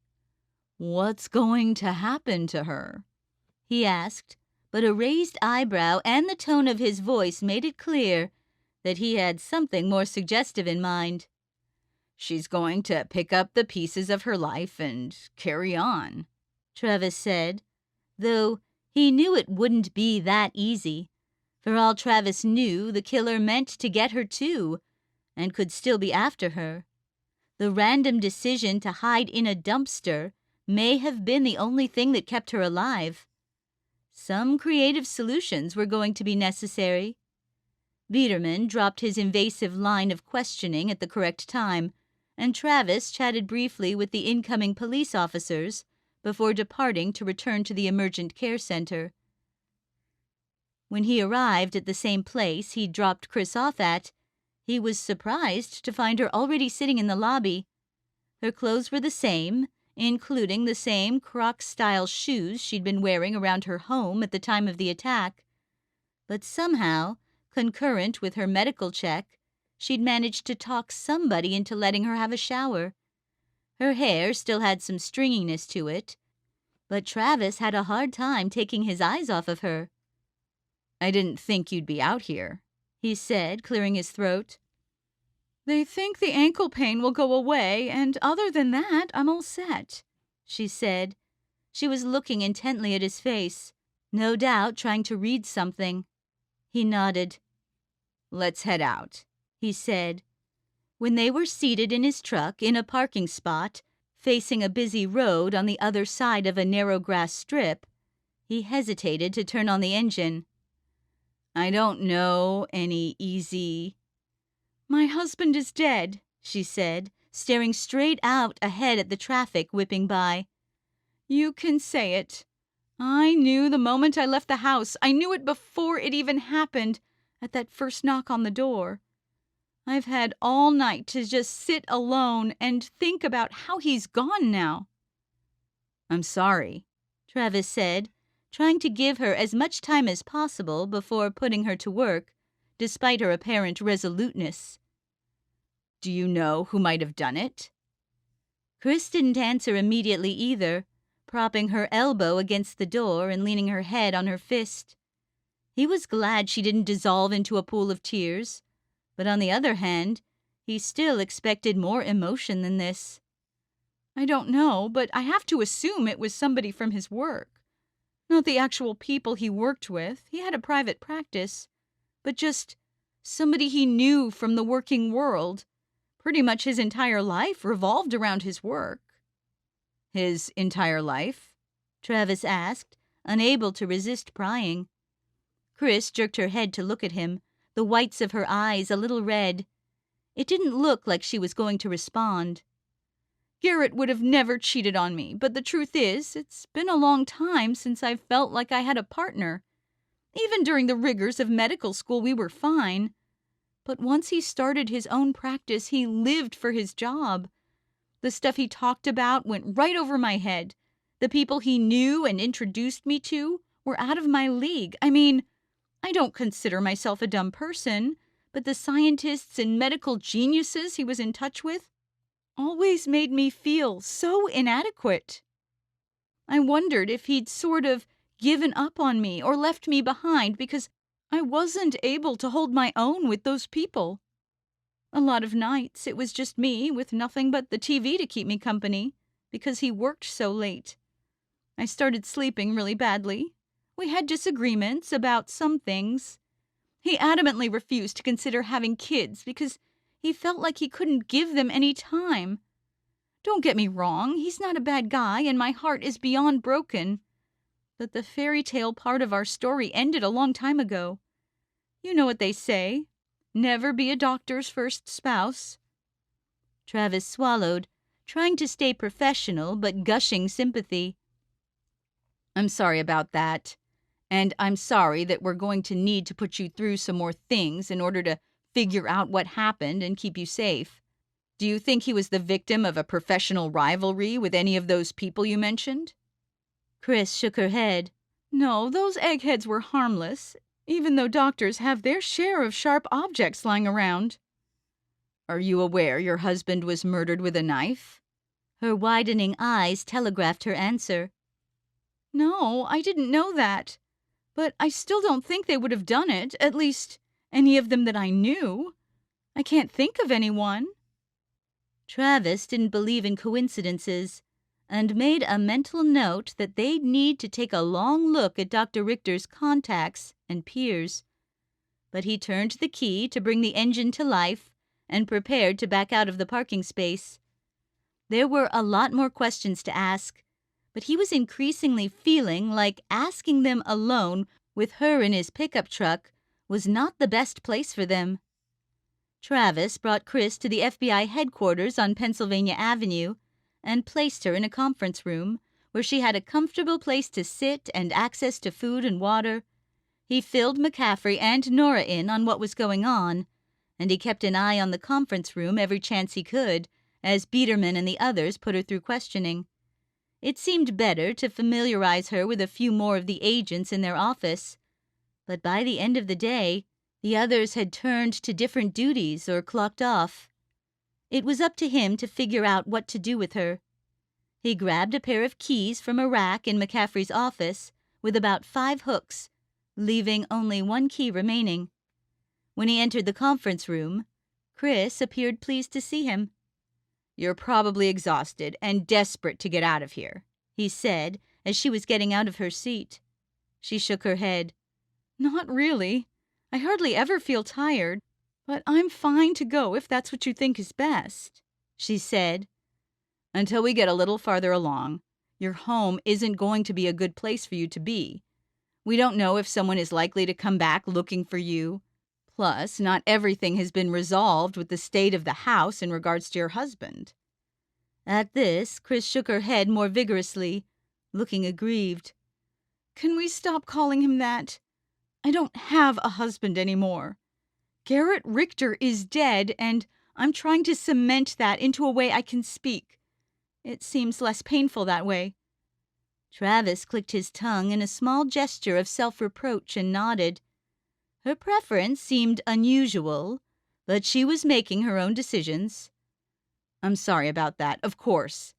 "What's going to happen to her?" he asked, but a raised eyebrow and the tone of his voice made it clear that he had something more suggestive in mind. "She's going to pick up the pieces of her life and carry on," Travis said, though he knew it wouldn't be that easy. For all Travis knew, the killer meant to get her too, and could still be after her. The random decision to hide in a dumpster may have been the only thing that kept her alive. Some creative solutions were going to be necessary. Biederman dropped his invasive line of questioning at the correct time, and Travis chatted briefly with the incoming police officers before departing to return to the emergent care center. When he arrived at the same place he'd dropped Chris off at, he was surprised to find her already sitting in the lobby. Her clothes were the same, including the same Crocs-style shoes she'd been wearing around her home at the time of the attack. But somehow, concurrent with her medical check, she'd managed to talk somebody into letting her have a shower. Her hair still had some stringiness to it, but Travis had a hard time taking his eyes off of her. "I didn't think you'd be out here," he said, clearing his throat. "They think the ankle pain will go away, and other than that, I'm all set," she said. She was looking intently at his face, no doubt trying to read something. He nodded. "Let's head out," he said. When they were seated in his truck in a parking spot, facing a busy road on the other side of a narrow grass strip, he hesitated to turn on the engine. "I don't know any easy—" "My husband is dead," she said, staring straight out ahead at the traffic whipping by. "You can say it. I knew the moment I left the house. I knew it before it even happened, at that first knock on the door. I've had all night to just sit alone and think about how he's gone now." "I'm sorry," Travis said, trying to give her as much time as possible before putting her to work, despite her apparent resoluteness. "Do you know who might have done it?" Chris didn't answer immediately either, propping her elbow against the door and leaning her head on her fist. He was glad she didn't dissolve into a pool of tears, but on the other hand, he still expected more emotion than this. "I don't know, but I have to assume it was somebody from his work. Not the actual people he worked with, he had a private practice, but just somebody he knew from the working world. Pretty much his entire life revolved around his work." "His entire life?" Travis asked, unable to resist prying. Chris jerked her head to look at him, the whites of her eyes a little red. It didn't look like she was going to respond. "Garrett would have never cheated on me, but the truth is, it's been a long time since I've felt like I had a partner. Even during the rigors of medical school, we were fine. But once he started his own practice, he lived for his job. The stuff he talked about went right over my head. The people he knew and introduced me to were out of my league. I mean, I don't consider myself a dumb person, but the scientists and medical geniuses he was in touch with always made me feel so inadequate. I wondered if he'd sort of given up on me or left me behind because I wasn't able to hold my own with those people. A lot of nights it was just me with nothing but the TV to keep me company because he worked so late. I started sleeping really badly. We had disagreements about some things. He adamantly refused to consider having kids because he felt like he couldn't give them any time. Don't get me wrong, he's not a bad guy and my heart is beyond broken. But the fairy tale part of our story ended a long time ago. You know what they say, never be a doctor's first spouse." Travis swallowed, trying to stay professional but gushing sympathy. "I'm sorry about that. And I'm sorry that we're going to need to put you through some more things in order to figure out what happened and keep you safe. Do you think he was the victim of a professional rivalry with any of those people you mentioned?" Chris shook her head. "No, those eggheads were harmless, even though doctors have their share of sharp objects lying around." "Are you aware your husband was murdered with a knife?" Her widening eyes telegraphed her answer. "No, I didn't know that. But I still don't think they would have done it, at least any of them that I knew. I can't think of anyone." Travis didn't believe in coincidences and made a mental note that they'd need to take a long look at Dr. Richter's contacts and peers. But he turned the key to bring the engine to life and prepared to back out of the parking space. There were a lot more questions to ask, but he was increasingly feeling like asking them alone with her in his pickup truck was not the best place for them. Travis brought Chris to the FBI headquarters on Pennsylvania Avenue and placed her in a conference room where she had a comfortable place to sit and access to food and water. He filled McCaffrey and Nora in on what was going on, and he kept an eye on the conference room every chance he could as Biederman and the others put her through questioning. It seemed better to familiarize her with a few more of the agents in their office, but by the end of the day, the others had turned to different duties or clocked off. It was up to him to figure out what to do with her. He grabbed a pair of keys from a rack in McCaffrey's office with about 5 hooks, leaving only 1 key remaining. When he entered the conference room, Chris appeared pleased to see him. "You're probably exhausted and desperate to get out of here," he said as she was getting out of her seat. She shook her head. "Not really. I hardly ever feel tired, but I'm fine to go if that's what you think is best," she said. "Until we get a little farther along, your home isn't going to be a good place for you to be. We don't know if someone is likely to come back looking for you. Plus, not everything has been resolved with the state of the house in regards to your husband." At this, Chris shook her head more vigorously, looking aggrieved. "Can we stop calling him that? I don't have a husband anymore. Garrett Richter is dead, and I'm trying to cement that into a way I can speak. It seems less painful that way." Travis clicked his tongue in a small gesture of self-reproach and nodded. Her preference seemed unusual, but she was making her own decisions. "I'm sorry about that, of course.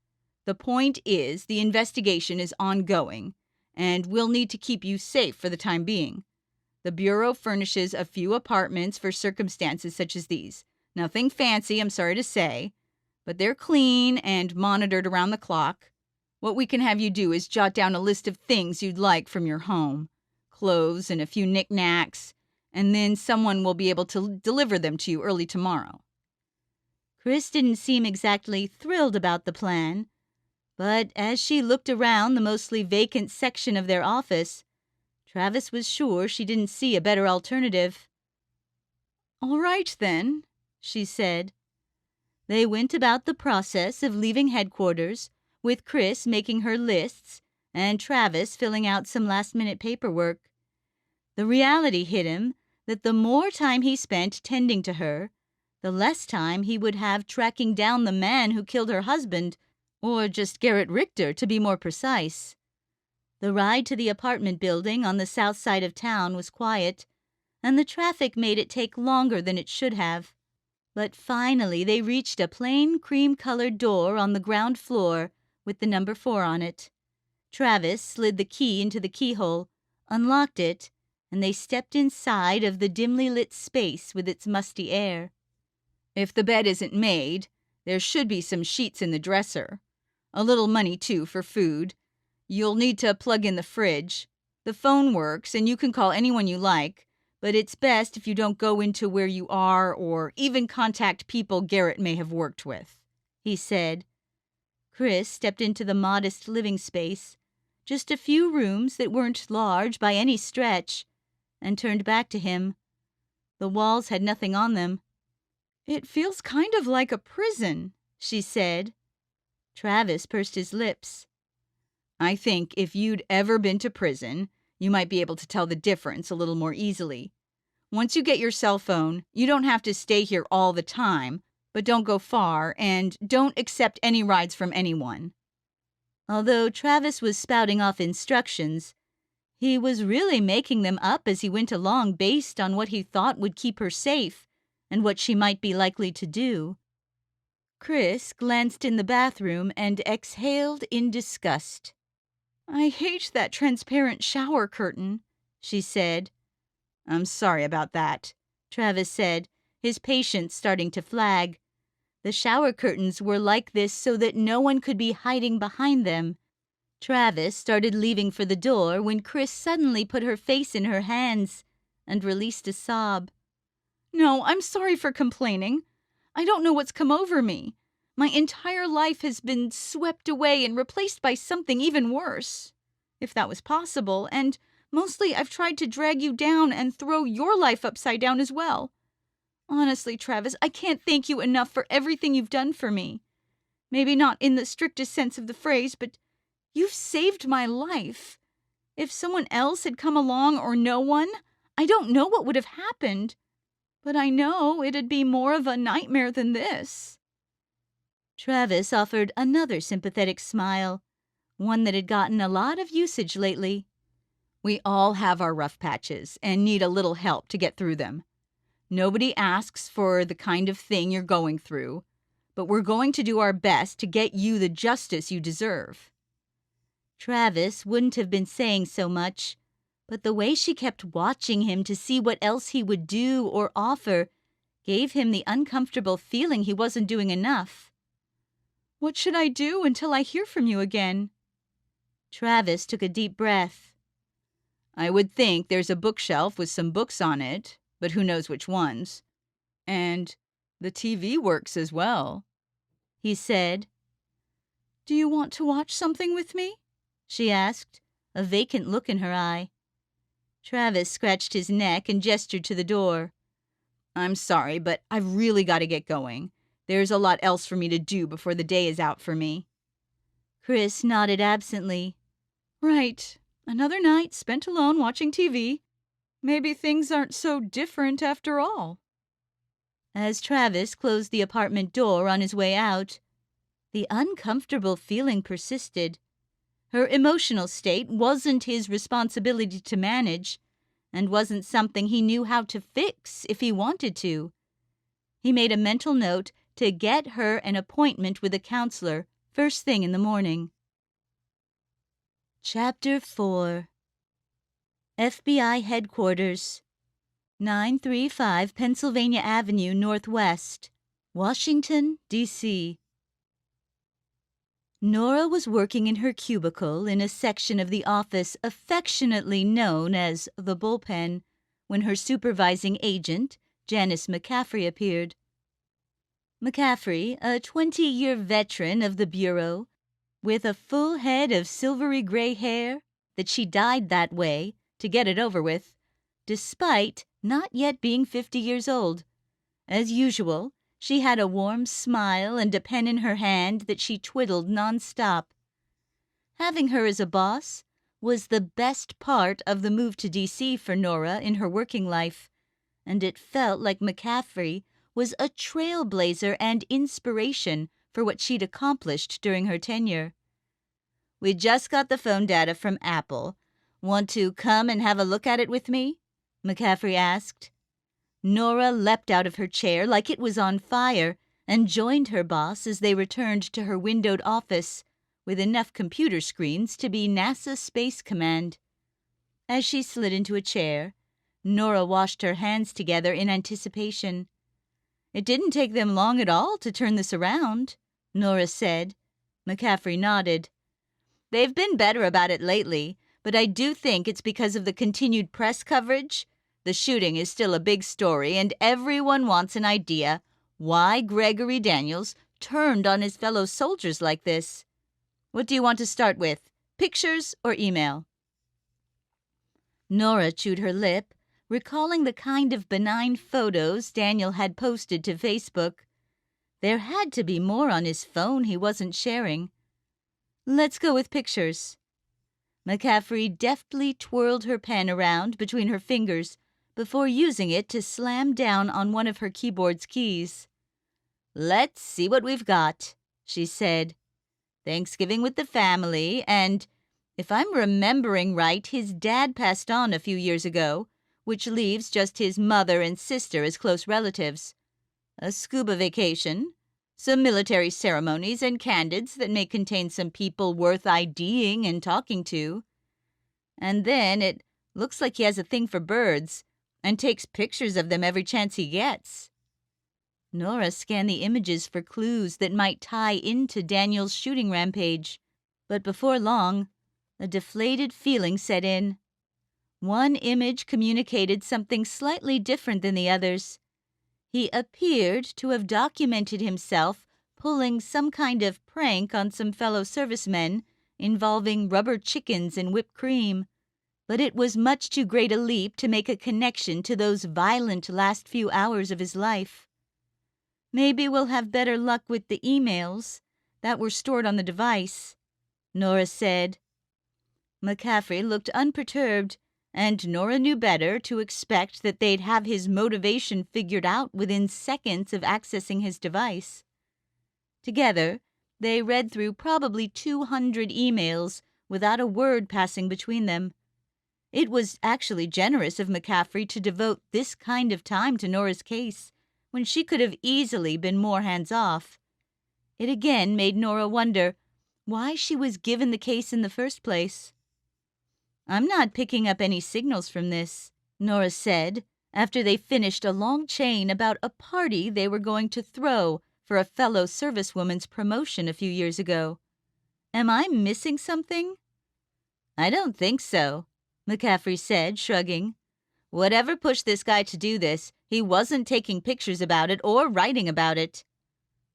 The point is, the investigation is ongoing, and we'll need to keep you safe for the time being. The Bureau furnishes a few apartments for circumstances such as these. Nothing fancy, I'm sorry to say, but they're clean and monitored around the clock. What we can have you do is jot down a list of things you'd like from your home, clothes and a few knickknacks, and then someone will be able to deliver them to you early tomorrow." Chris didn't seem exactly thrilled about the plan, but as she looked around the mostly vacant section of their office, Travis was sure she didn't see a better alternative. "All right, then," she said. They went about the process of leaving headquarters, with Chris making her lists and Travis filling out some last-minute paperwork. The reality hit him that the more time he spent tending to her, the less time he would have tracking down the man who killed her husband, or just Garrett Richter, to be more precise. The ride to the apartment building on the south side of town was quiet, and the traffic made it take longer than it should have. But finally they reached a plain cream-colored door on the ground floor with the number 4 on it. Travis slid the key into the keyhole, unlocked it, and they stepped inside of the dimly lit space with its musty air. "If the bed isn't made, there should be some sheets in the dresser. A little money, too, for food. You'll need to plug in the fridge. The phone works, and you can call anyone you like, but it's best if you don't go into where you are or even contact people Garrett may have worked with," he said. Chris stepped into the modest living space, just a few rooms that weren't large by any stretch, and turned back to him. The walls had nothing on them. "It feels kind of like a prison," she said. Travis pursed his lips. "I think if you'd ever been to prison, you might be able to tell the difference a little more easily. Once you get your cell phone, you don't have to stay here all the time, but don't go far, and don't accept any rides from anyone." Although Travis was spouting off instructions, he was really making them up as he went along based on what he thought would keep her safe and what she might be likely to do. Chris glanced in the bathroom and exhaled in disgust. "I hate that transparent shower curtain," she said. "I'm sorry about that," Travis said, his patience starting to flag. The shower curtains were like this so that no one could be hiding behind them. Travis started leaving for the door when Chris suddenly put her face in her hands and released a sob. "No, I'm sorry for complaining. I don't know what's come over me. My entire life has been swept away and replaced by something even worse, if that was possible, and mostly I've tried to drag you down and throw your life upside down as well. Honestly, Travis, I can't thank you enough for everything you've done for me. Maybe not in the strictest sense of the phrase, but you've saved my life. If someone else had come along or no one, I don't know what would have happened. But I know it'd be more of a nightmare than this. Travis offered another sympathetic smile, one that had gotten a lot of usage lately. We all have our rough patches and need a little help to get through them. Nobody asks for the kind of thing you're going through, but we're going to do our best to get you the justice you deserve. Travis wouldn't have been saying so much, but the way she kept watching him to see what else he would do or offer gave him the uncomfortable feeling he wasn't doing enough. What should I do until I hear from you again? Travis took a deep breath. I would think there's a bookshelf with some books on it, but who knows which ones. And the TV works as well, he said. Do you want to watch something with me? She asked, a vacant look in her eye. Travis scratched his neck and gestured to the door. I'm sorry, but I've really got to get going. There's a lot else for me to do before the day is out for me. Chris nodded absently. Right. Another night spent alone watching TV. Maybe things aren't so different after all. As Travis closed the apartment door on his way out, the uncomfortable feeling persisted. Her emotional state wasn't his responsibility to manage, and wasn't something he knew how to fix if he wanted to. He made a mental note to get her an appointment with a counselor first thing in the morning. Chapter 4 FBI Headquarters, 935 Pennsylvania Avenue Northwest, Washington, D.C. Nora was working in her cubicle in a section of the office affectionately known as the bullpen when her supervising agent, Janice McCaffrey, appeared. McCaffrey, a 20-year veteran of the Bureau, with a full head of silvery gray hair that she dyed that way to get it over with, despite not yet being 50 years old. As usual, she had a warm smile and a pen in her hand that she twiddled nonstop. Having her as a boss was the best part of the move to D.C. for Nora in her working life, and it felt like McCaffrey was a trailblazer and inspiration for what she'd accomplished during her tenure. We just got the phone data from Apple. Want to come and have a look at it with me? McCaffrey asked. Nora leapt out of her chair like it was on fire and joined her boss as they returned to her windowed office with enough computer screens to be NASA Space Command. As she slid into a chair, Nora washed her hands together in anticipation. It didn't take them long at all to turn this around, Nora said. McCaffrey nodded. They've been better about it lately, but I do think it's because of the continued press coverage. The shooting is still a big story, and everyone wants an idea why Gregory Daniels turned on his fellow soldiers like this. What do you want to start with, pictures or email? Nora chewed her lip, recalling the kind of benign photos Daniel had posted to Facebook. There had to be more on his phone he wasn't sharing. Let's go with pictures. McCaffrey deftly twirled her pen around between her fingers before using it to slam down on one of her keyboard's keys. Let's see what we've got, she said. Thanksgiving with the family, and, if I'm remembering right, his dad passed on a few years ago, which leaves just his mother and sister as close relatives. A scuba vacation, some military ceremonies, and candids that may contain some people worth IDing and talking to. And then it looks like he has a thing for birds and takes pictures of them every chance he gets. Nora scanned the images for clues that might tie into Daniel's shooting rampage, but before long, a deflated feeling set in. One image communicated something slightly different than the others. He appeared to have documented himself pulling some kind of prank on some fellow servicemen involving rubber chickens and whipped cream, but it was much too great a leap to make a connection to those violent last few hours of his life. Maybe we'll have better luck with the emails that were stored on the device, Nora said. McCaffrey looked unperturbed, and Nora knew better to expect that they'd have his motivation figured out within seconds of accessing his device. Together, they read through probably 200 emails without a word passing between them. It was actually generous of McCaffrey to devote this kind of time to Nora's case, when she could have easily been more hands-off. It again made Nora wonder why she was given the case in the first place. "I'm not picking up any signals from this," Nora said, after they finished a long chain about a party they were going to throw for a fellow servicewoman's promotion a few years ago. "Am I missing something?" "I don't think so," McCaffrey said, shrugging. "Whatever pushed this guy to do this, he wasn't taking pictures about it or writing about it."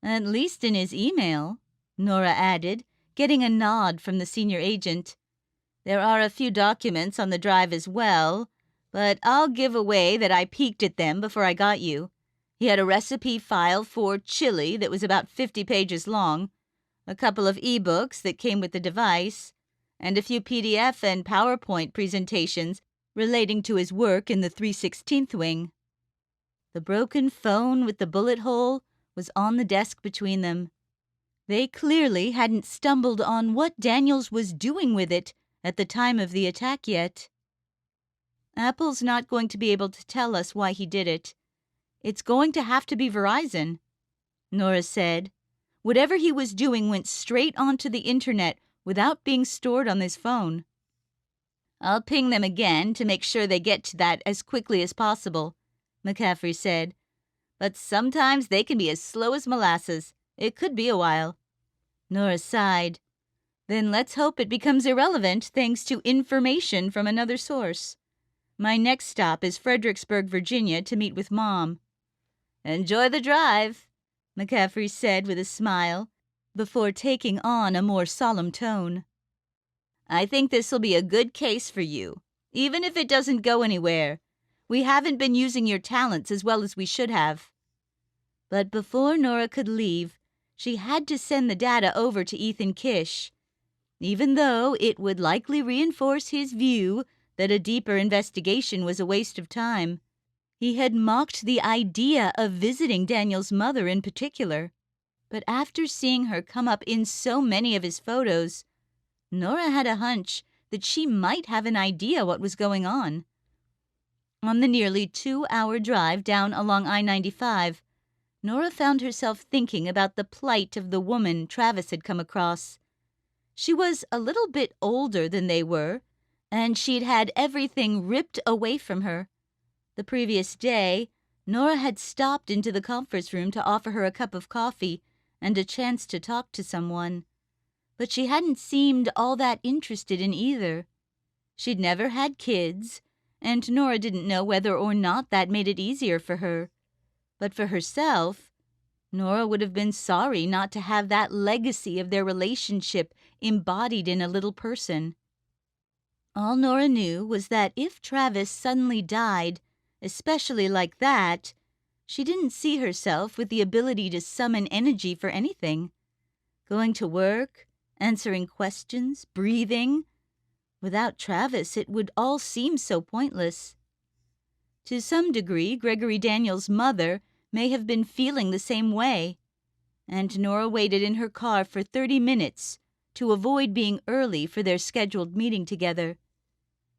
"At least in his email," Nora added, getting a nod from the senior agent. "There are a few documents on the drive as well, but I'll give away that I peeked at them before I got you. He had a recipe file for chili that was about 50 pages long, a couple of e-books that came with the device, and a few PDF and PowerPoint presentations relating to his work in the 316th Wing." The broken phone with the bullet hole was on the desk between them. They clearly hadn't stumbled on what Daniels was doing with it at the time of the attack yet. "Apple's not going to be able to tell us why he did it. It's going to have to be Verizon," Nora said. "Whatever he was doing went straight onto the internet without being stored on his phone." "I'll ping them again to make sure they get to that as quickly as possible," McCaffrey said. "But sometimes they can be as slow as molasses. It could be a while." Nora sighed. "Then let's hope it becomes irrelevant thanks to information from another source. My next stop is Fredericksburg, Virginia, to meet with Mom." "Enjoy the drive," McCaffrey said with a smile, before taking on a more solemn tone. "I think this will be a good case for you, even if it doesn't go anywhere. We haven't been using your talents as well as we should have." But before Nora could leave, she had to send the data over to Ethan Kish, even though it would likely reinforce his view that a deeper investigation was a waste of time. He had mocked the idea of visiting Daniel's mother in particular, but after seeing her come up in so many of his photos, Nora had a hunch that she might have an idea what was going on. On the nearly 2-hour drive down along I-95, Nora found herself thinking about the plight of the woman Travis had come across. She was a little bit older than they were, and she'd had everything ripped away from her. The previous day, Nora had stopped into the conference room to offer her a cup of coffee and a chance to talk to someone, but she hadn't seemed all that interested in either. She'd never had kids, and Nora didn't know whether or not that made it easier for her. But for herself, Nora would have been sorry not to have that legacy of their relationship embodied in a little person. All Nora knew was that if Travis suddenly died, especially like that, she didn't see herself with the ability to summon energy for anything. Going to work, answering questions, breathing. Without Travis, it would all seem so pointless. To some degree, Gregory Daniels' mother may have been feeling the same way, and Nora waited in her car for 30 minutes to avoid being early for their scheduled meeting together.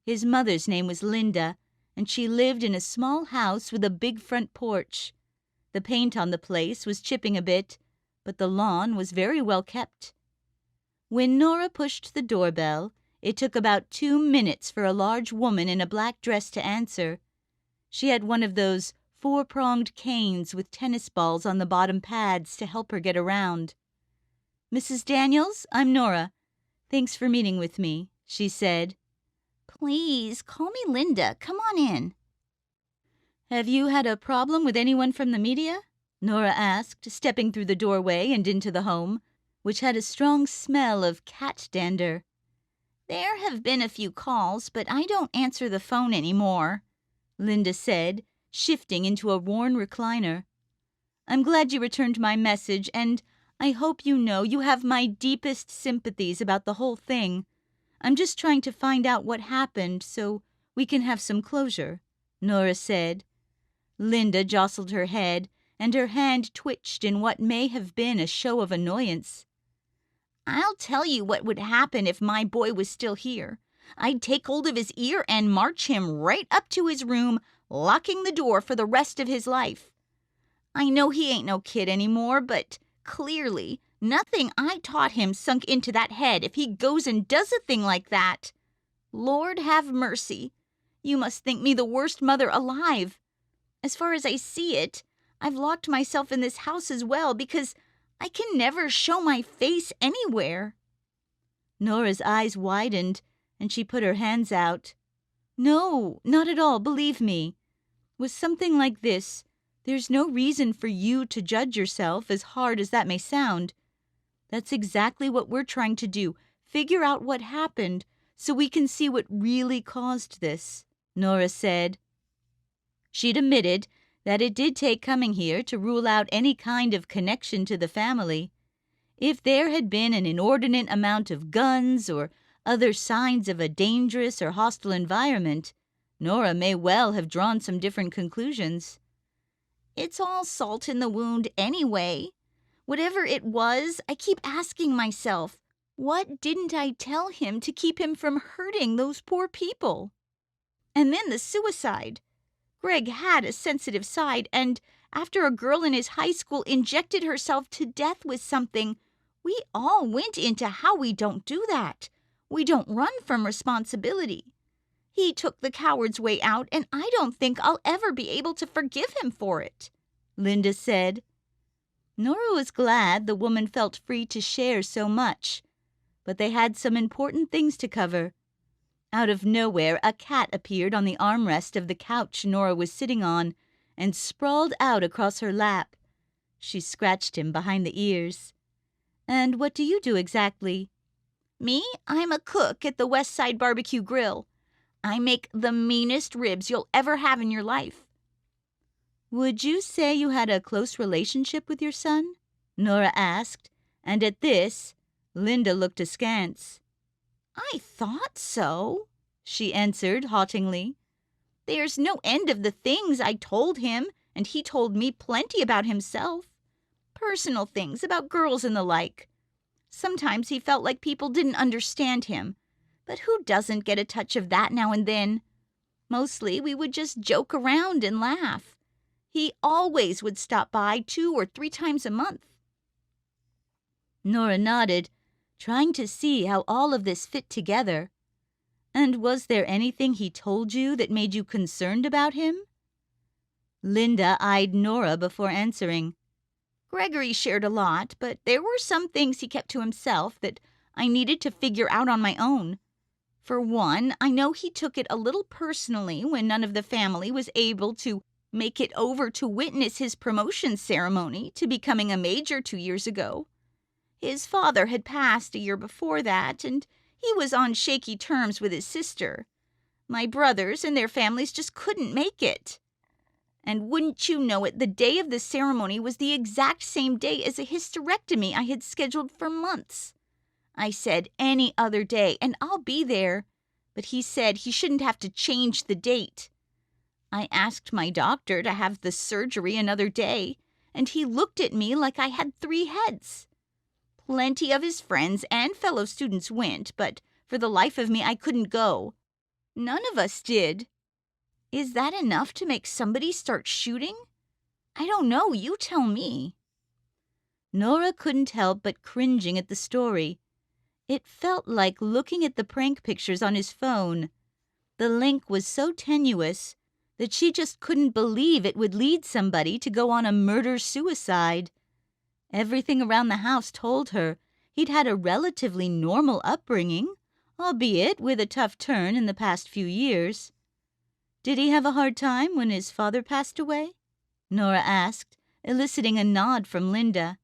His mother's name was Linda, and she lived in a small house with a big front porch. The paint on the place was chipping a bit, but the lawn was very well kept. When Nora pushed the doorbell, it took about 2 minutes for a large woman in a black dress to answer. She had one of those 4-pronged canes with tennis balls on the bottom pads to help her get around. "Mrs. Daniels, I'm Nora. Thanks for meeting with me," she said. "Please, call me Linda. Come on in." "Have you had a problem with anyone from the media?" Nora asked, stepping through the doorway and into the home, which had a strong smell of cat dander. There have been a few calls, but I don't answer the phone anymore, Linda said, shifting into a worn recliner. I'm glad you returned my message, and I hope you know you have my deepest sympathies about the whole thing. I'm just trying to find out what happened so we can have some closure, Nora said. Linda jostled her head, and her hand twitched in what may have been a show of annoyance. I'll tell you what would happen if my boy was still here. I'd take hold of his ear and march him right up to his room, locking the door for the rest of his life. I know he ain't no kid anymore, but clearly nothing I taught him sunk into that head if he goes and does a thing like that. Lord have mercy. You must think me the worst mother alive. As far as I see it, I've locked myself in this house as well because I can never show my face anywhere. Nora's eyes widened, and she put her hands out. No, not at all, believe me. With something like this, there's no reason for you to judge yourself, as hard as that may sound. That's exactly what we're trying to do, figure out what happened, so we can see what really caused this, Nora said. She'd admitted that it did take coming here to rule out any kind of connection to the family. If there had been an inordinate amount of guns or other signs of a dangerous or hostile environment, Nora may well have drawn some different conclusions. It's all salt in the wound anyway. Whatever it was, I keep asking myself, what didn't I tell him to keep him from hurting those poor people? And then the suicide. Greg had a sensitive side, and after a girl in his high school injected herself to death with something, we all went into how we don't do that. We don't run from responsibility. He took the coward's way out, and I don't think I'll ever be able to forgive him for it, Linda said. Nora was glad the woman felt free to share so much, but they had some important things to cover. Out of nowhere, a cat appeared on the armrest of the couch Nora was sitting on and sprawled out across her lap. She scratched him behind the ears. And what do you do exactly? Me? I'm a cook at the West Side Barbecue Grill. I make the meanest ribs you'll ever have in your life. Would you say you had a close relationship with your son? Nora asked, and at this, Linda looked askance. I thought so, she answered haughtily. There's no end of the things I told him, and he told me plenty about himself. Personal things about girls and the like. Sometimes he felt like people didn't understand him. But who doesn't get a touch of that now and then? Mostly we would just joke around and laugh. He always would stop by 2 or 3 times a month. Nora nodded, trying to see how all of this fit together. And was there anything he told you that made you concerned about him? Linda eyed Nora before answering. Gregory shared a lot, but there were some things he kept to himself that I needed to figure out on my own. For one, I know he took it a little personally when none of the family was able to make it over to witness his promotion ceremony to becoming a major 2 years ago. His father had passed a year before that, and he was on shaky terms with his sister. My brothers and their families just couldn't make it. And wouldn't you know it, the day of the ceremony was the exact same day as a hysterectomy I had scheduled for months. I said any other day, and I'll be there, but he said he shouldn't have to change the date. I asked my doctor to have the surgery another day, and he looked at me like I had 3 heads. Plenty of his friends and fellow students went, but for the life of me I couldn't go. None of us did. Is that enough to make somebody start shooting? I don't know, you tell me. Nora couldn't help but cringing at the story. It felt like looking at the prank pictures on his phone. The link was so tenuous that she just couldn't believe it would lead somebody to go on a murder-suicide. Everything around the house told her he'd had a relatively normal upbringing, albeit with a tough turn in the past few years. Did he have a hard time when his father passed away? Nora asked, eliciting a nod from Linda.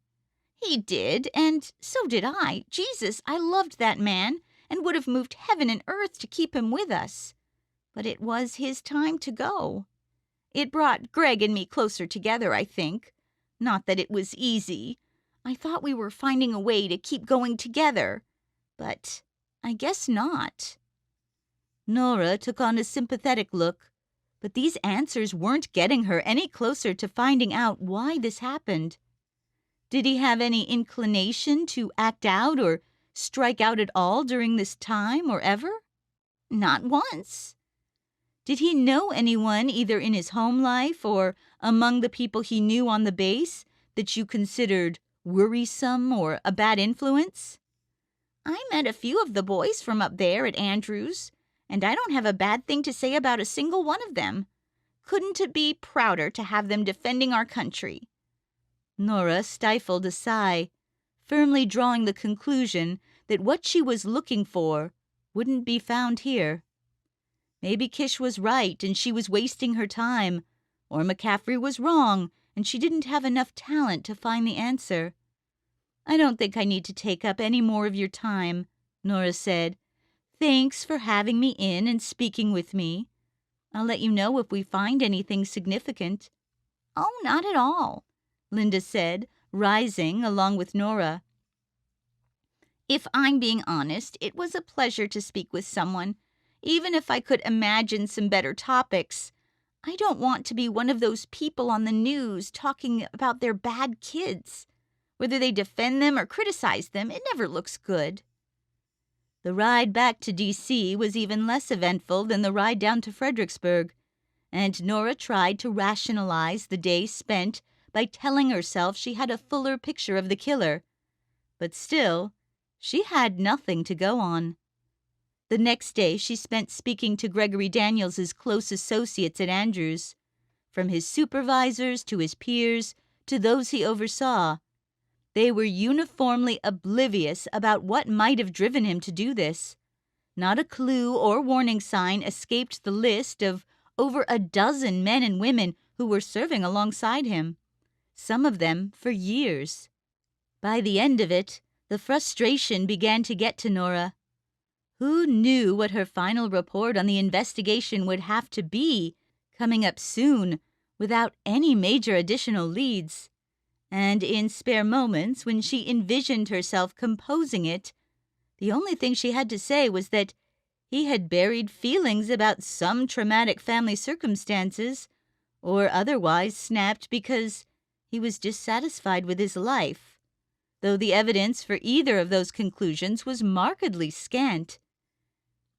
He did, and so did I. Jesus, I loved that man and would have moved heaven and earth to keep him with us. But it was his time to go. It brought Greg and me closer together, I think. Not that it was easy. I thought we were finding a way to keep going together. But I guess not. Nora took on a sympathetic look, but these answers weren't getting her any closer to finding out why this happened. Did he have any inclination to act out or strike out at all during this time or ever? Not once. Did he know anyone either in his home life or among the people he knew on the base that you considered worrisome or a bad influence? I met a few of the boys from up there at Andrews, and I don't have a bad thing to say about a single one of them. Couldn't be prouder to have them defending our country. Nora stifled a sigh, firmly drawing the conclusion that what she was looking for wouldn't be found here. Maybe Kish was right and she was wasting her time, or McCaffrey was wrong and she didn't have enough talent to find the answer. I don't think I need to take up any more of your time, Nora said. Thanks for having me in and speaking with me. I'll let you know if we find anything significant. Oh, not at all, Linda said, rising along with Nora. If I'm being honest, it was a pleasure to speak with someone, even if I could imagine some better topics. I don't want to be one of those people on the news talking about their bad kids. Whether they defend them or criticize them, it never looks good. The ride back to D.C. was even less eventful than the ride down to Fredericksburg, and Nora tried to rationalize the day spent by telling herself she had a fuller picture of the killer. But still, she had nothing to go on. The next day she spent speaking to Gregory Daniels's close associates at Andrews, from his supervisors to his peers to those he oversaw. They were uniformly oblivious about what might have driven him to do this. Not a clue or warning sign escaped the list of over a dozen men and women who were serving alongside him, some of them for years. By the end of it, the frustration began to get to Nora. Who knew what her final report on the investigation would have to be, coming up soon, without any major additional leads? And in spare moments, when she envisioned herself composing it, the only thing she had to say was that he had buried feelings about some traumatic family circumstances, or otherwise snapped because he was dissatisfied with his life, though the evidence for either of those conclusions was markedly scant.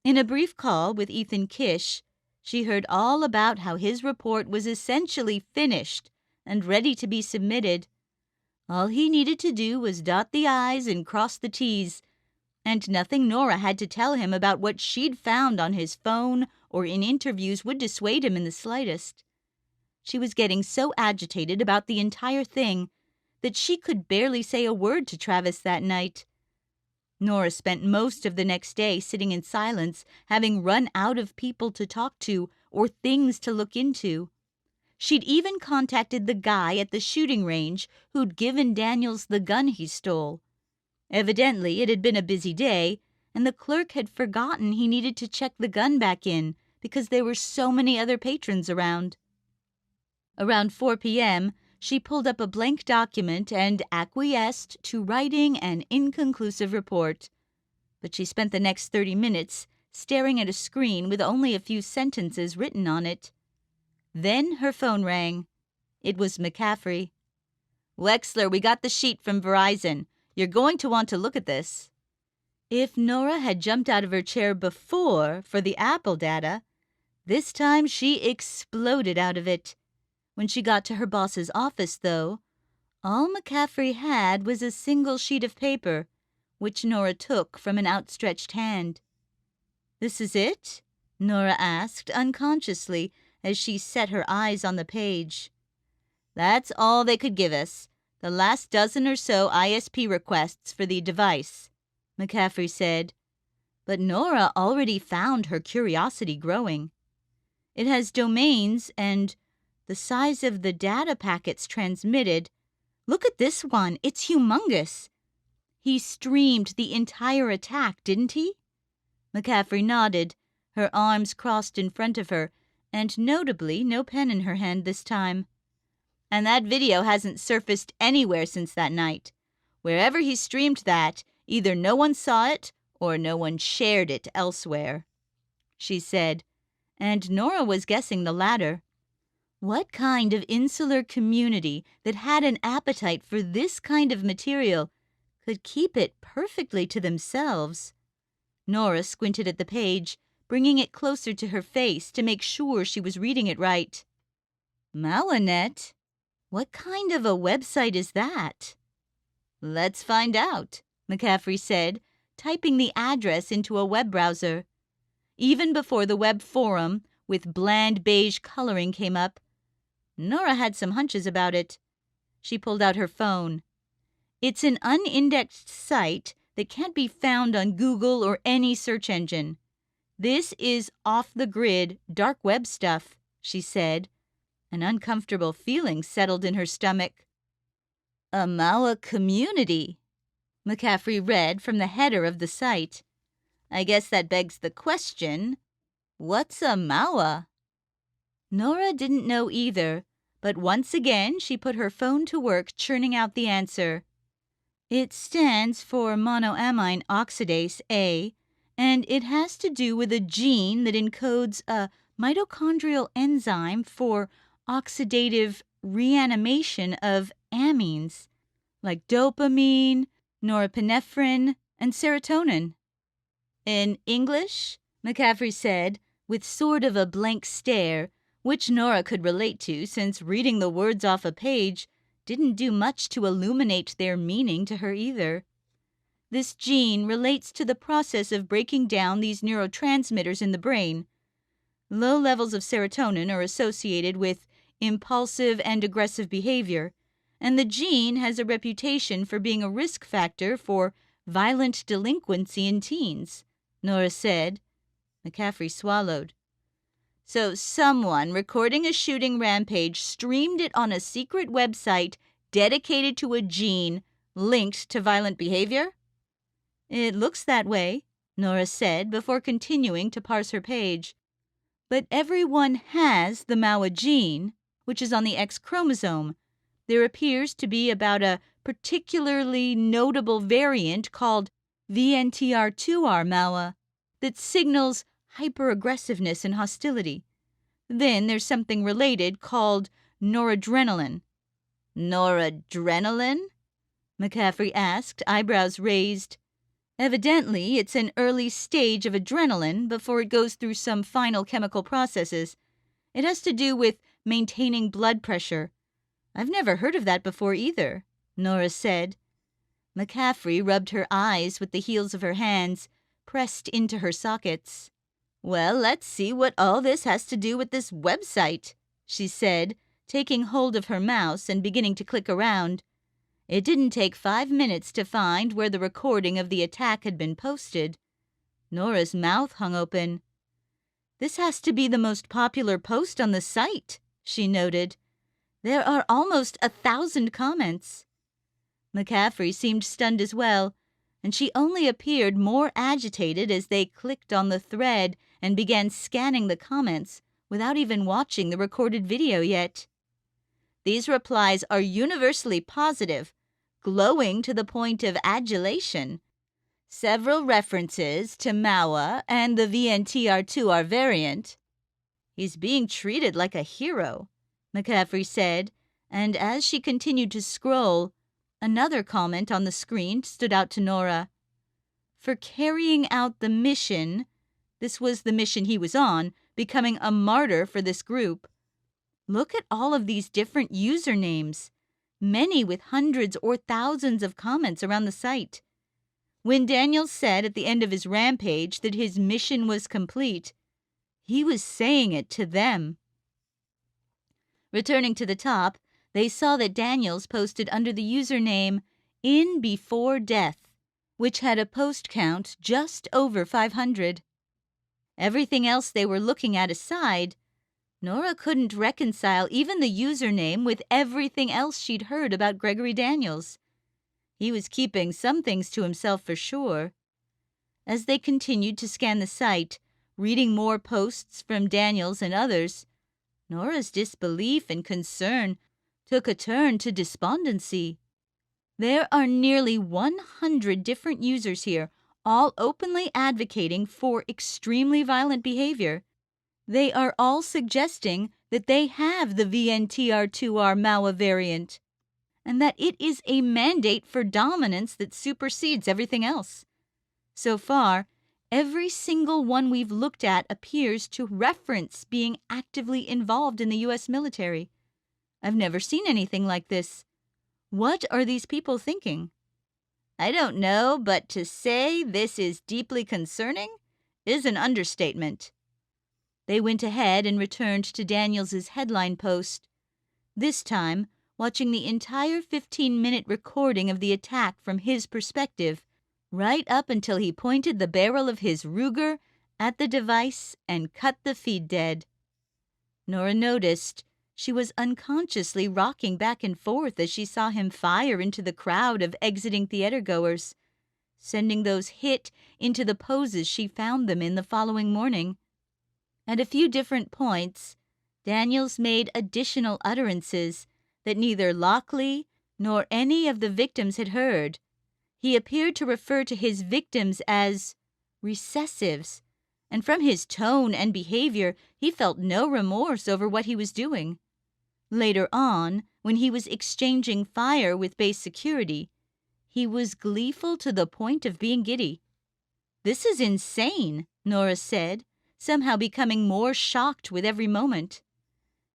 In a brief call with Ethan Kish, she heard all about how his report was essentially finished and ready to be submitted. All he needed to do was dot the I's and cross the T's, and nothing Nora had to tell him about what she'd found on his phone or in interviews would dissuade him in the slightest. She was getting so agitated about the entire thing that she could barely say a word to Travis that night. Nora spent most of the next day sitting in silence, having run out of people to talk to or things to look into. She'd even contacted the guy at the shooting range who'd given Daniels the gun he stole. Evidently, it had been a busy day, and the clerk had forgotten he needed to check the gun back in because there were so many other patrons around. Around 4 p.m., she pulled up a blank document and acquiesced to writing an inconclusive report. But she spent the next 30 minutes staring at a screen with only a few sentences written on it. Then her phone rang. It was McCaffrey. "Wexler, we got the sheet from Verizon. You're going to want to look at this." If Nora had jumped out of her chair before for the Apple data, this time she exploded out of it. When she got to her boss's office, though, all McCaffrey had was a single sheet of paper, which Nora took from an outstretched hand. "This is it?" Nora asked unconsciously as she set her eyes on the page. "That's all they could give us. The last dozen or so ISP requests for the device," McCaffrey said. But Nora already found her curiosity growing. "It has domains and the size of the data packets transmitted. Look at this one, it's humongous. He streamed the entire attack, didn't he? McCaffrey nodded, her arms crossed in front of her, and notably no pen in her hand this time. And that video hasn't surfaced anywhere since that night. Wherever he streamed that, either no one saw it or no one shared it elsewhere, she said, and Nora was guessing the latter. What kind of insular community that had an appetite for this kind of material could keep it perfectly to themselves? Nora squinted at the page, bringing it closer to her face to make sure she was reading it right. Mawanet? What kind of a website is that? Let's find out, McCaffrey said, typing the address into a web browser. Even before the web forum with bland beige coloring came up, Nora had some hunches about it. She pulled out her phone. It's an unindexed site that can't be found on Google or any search engine. This is off-the-grid, dark web stuff, she said. An uncomfortable feeling settled in her stomach. A Mawa community, McCaffrey read from the header of the site. I guess that begs the question, what's a Mawa? Nora didn't know either, but once again she put her phone to work churning out the answer. It stands for monoamine oxidase A, and it has to do with a gene that encodes a mitochondrial enzyme for oxidative reanimation of amines, like dopamine, norepinephrine, and serotonin. In English? McCaffrey said, with sort of a blank stare, which Nora could relate to since reading the words off a page didn't do much to illuminate their meaning to her either. This gene relates to the process of breaking down these neurotransmitters in the brain. Low levels of serotonin are associated with impulsive and aggressive behavior, and the gene has a reputation for being a risk factor for violent delinquency in teens, Nora said. McCaffrey swallowed. So someone recording a shooting rampage streamed it on a secret website dedicated to a gene linked to violent behavior? It looks that way, Nora said before continuing to parse her page. But everyone has the Mawa gene, which is on the X chromosome. There appears to be about a particularly notable variant called VNTR2R Mawa that signals hyperaggressiveness and hostility. Then there's something related called noradrenaline. Noradrenaline? McCaffrey asked, eyebrows raised. Evidently, it's an early stage of adrenaline before it goes through some final chemical processes. It has to do with maintaining blood pressure. I've never heard of that before either, Nora said. McCaffrey rubbed her eyes with the heels of her hands, pressed into her sockets. Well, let's see what all this has to do with this website, she said, taking hold of her mouse and beginning to click around. It didn't take 5 minutes to find where the recording of the attack had been posted. Nora's mouth hung open. This has to be the most popular post on the site, she noted. There are almost 1,000 comments. McCaffrey seemed stunned as well, and she only appeared more agitated as they clicked on the thread and began scanning the comments without even watching the recorded video yet. These replies are universally positive, glowing to the point of adulation. Several references to Mawa and the VNTR2R variant. He's being treated like a hero, McCaffrey said, and as she continued to scroll, another comment on the screen stood out to Nora. For carrying out the mission, this was the mission he was on, becoming a martyr for this group. Look at all of these different usernames, many with hundreds or thousands of comments around the site. When Daniel said at the end of his rampage that his mission was complete, he was saying it to them. Returning to the top, they saw that Daniels posted under the username In Before Death, which had a post count just over 500. Everything else they were looking at aside, Nora couldn't reconcile even the username with everything else she'd heard about Gregory Daniels. He was keeping some things to himself for sure. As they continued to scan the site, reading more posts from Daniels and others, Nora's disbelief and concern took a turn to despondency. There are nearly 100 different users here, all openly advocating for extremely violent behavior. They are all suggesting that they have the VNTR2R MAUA variant, and that it is a mandate for dominance that supersedes everything else. So far, every single one we've looked at appears to reference being actively involved in the U.S. military. I've never seen anything like this. What are these people thinking? I don't know, but to say this is deeply concerning is an understatement. They went ahead and returned to Daniels's headline post, this time watching the entire 15-minute recording of the attack from his perspective, right up until he pointed the barrel of his Ruger at the device and cut the feed dead. Nora noticed she was unconsciously rocking back and forth as she saw him fire into the crowd of exiting theatergoers, sending those hit into the poses she found them in the following morning. At a few different points, Daniels made additional utterances that neither Lockley nor any of the victims had heard. He appeared to refer to his victims as recessives, and from his tone and behavior, he felt no remorse over what he was doing. Later on, when he was exchanging fire with base security, he was gleeful to the point of being giddy. "This is insane," Nora said, somehow becoming more shocked with every moment.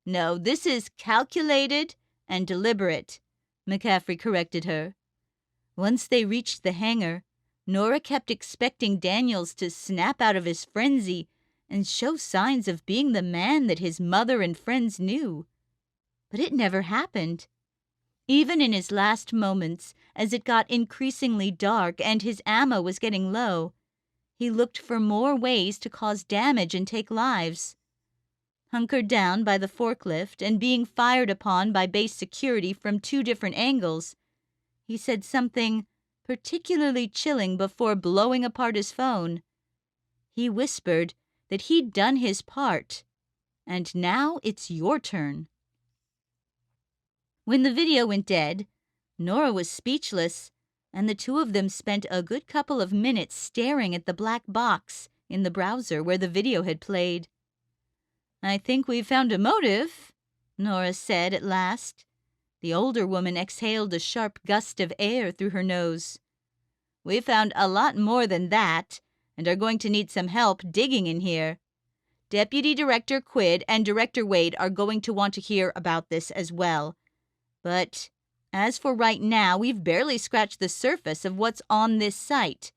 "No, this is calculated and deliberate," McCaffrey corrected her. Once they reached the hangar, Nora kept expecting Daniels to snap out of his frenzy and show signs of being the man that his mother and friends knew. But it never happened. Even in his last moments, as it got increasingly dark and his ammo was getting low, he looked for more ways to cause damage and take lives. Hunkered down by the forklift and being fired upon by base security from 2 different angles, he said something particularly chilling before blowing apart his phone. He whispered that he'd done his part, and now it's your turn. When the video went dead, Nora was speechless, and the two of them spent a good couple of minutes staring at the black box in the browser where the video had played. "I think we've found a motive," Nora said at last. The older woman exhaled a sharp gust of air through her nose. "We found a lot more than that, and are going to need some help digging in here. Deputy Director Quid and Director Wade are going to want to hear about this as well. But as for right now, we've barely scratched the surface of what's on this site.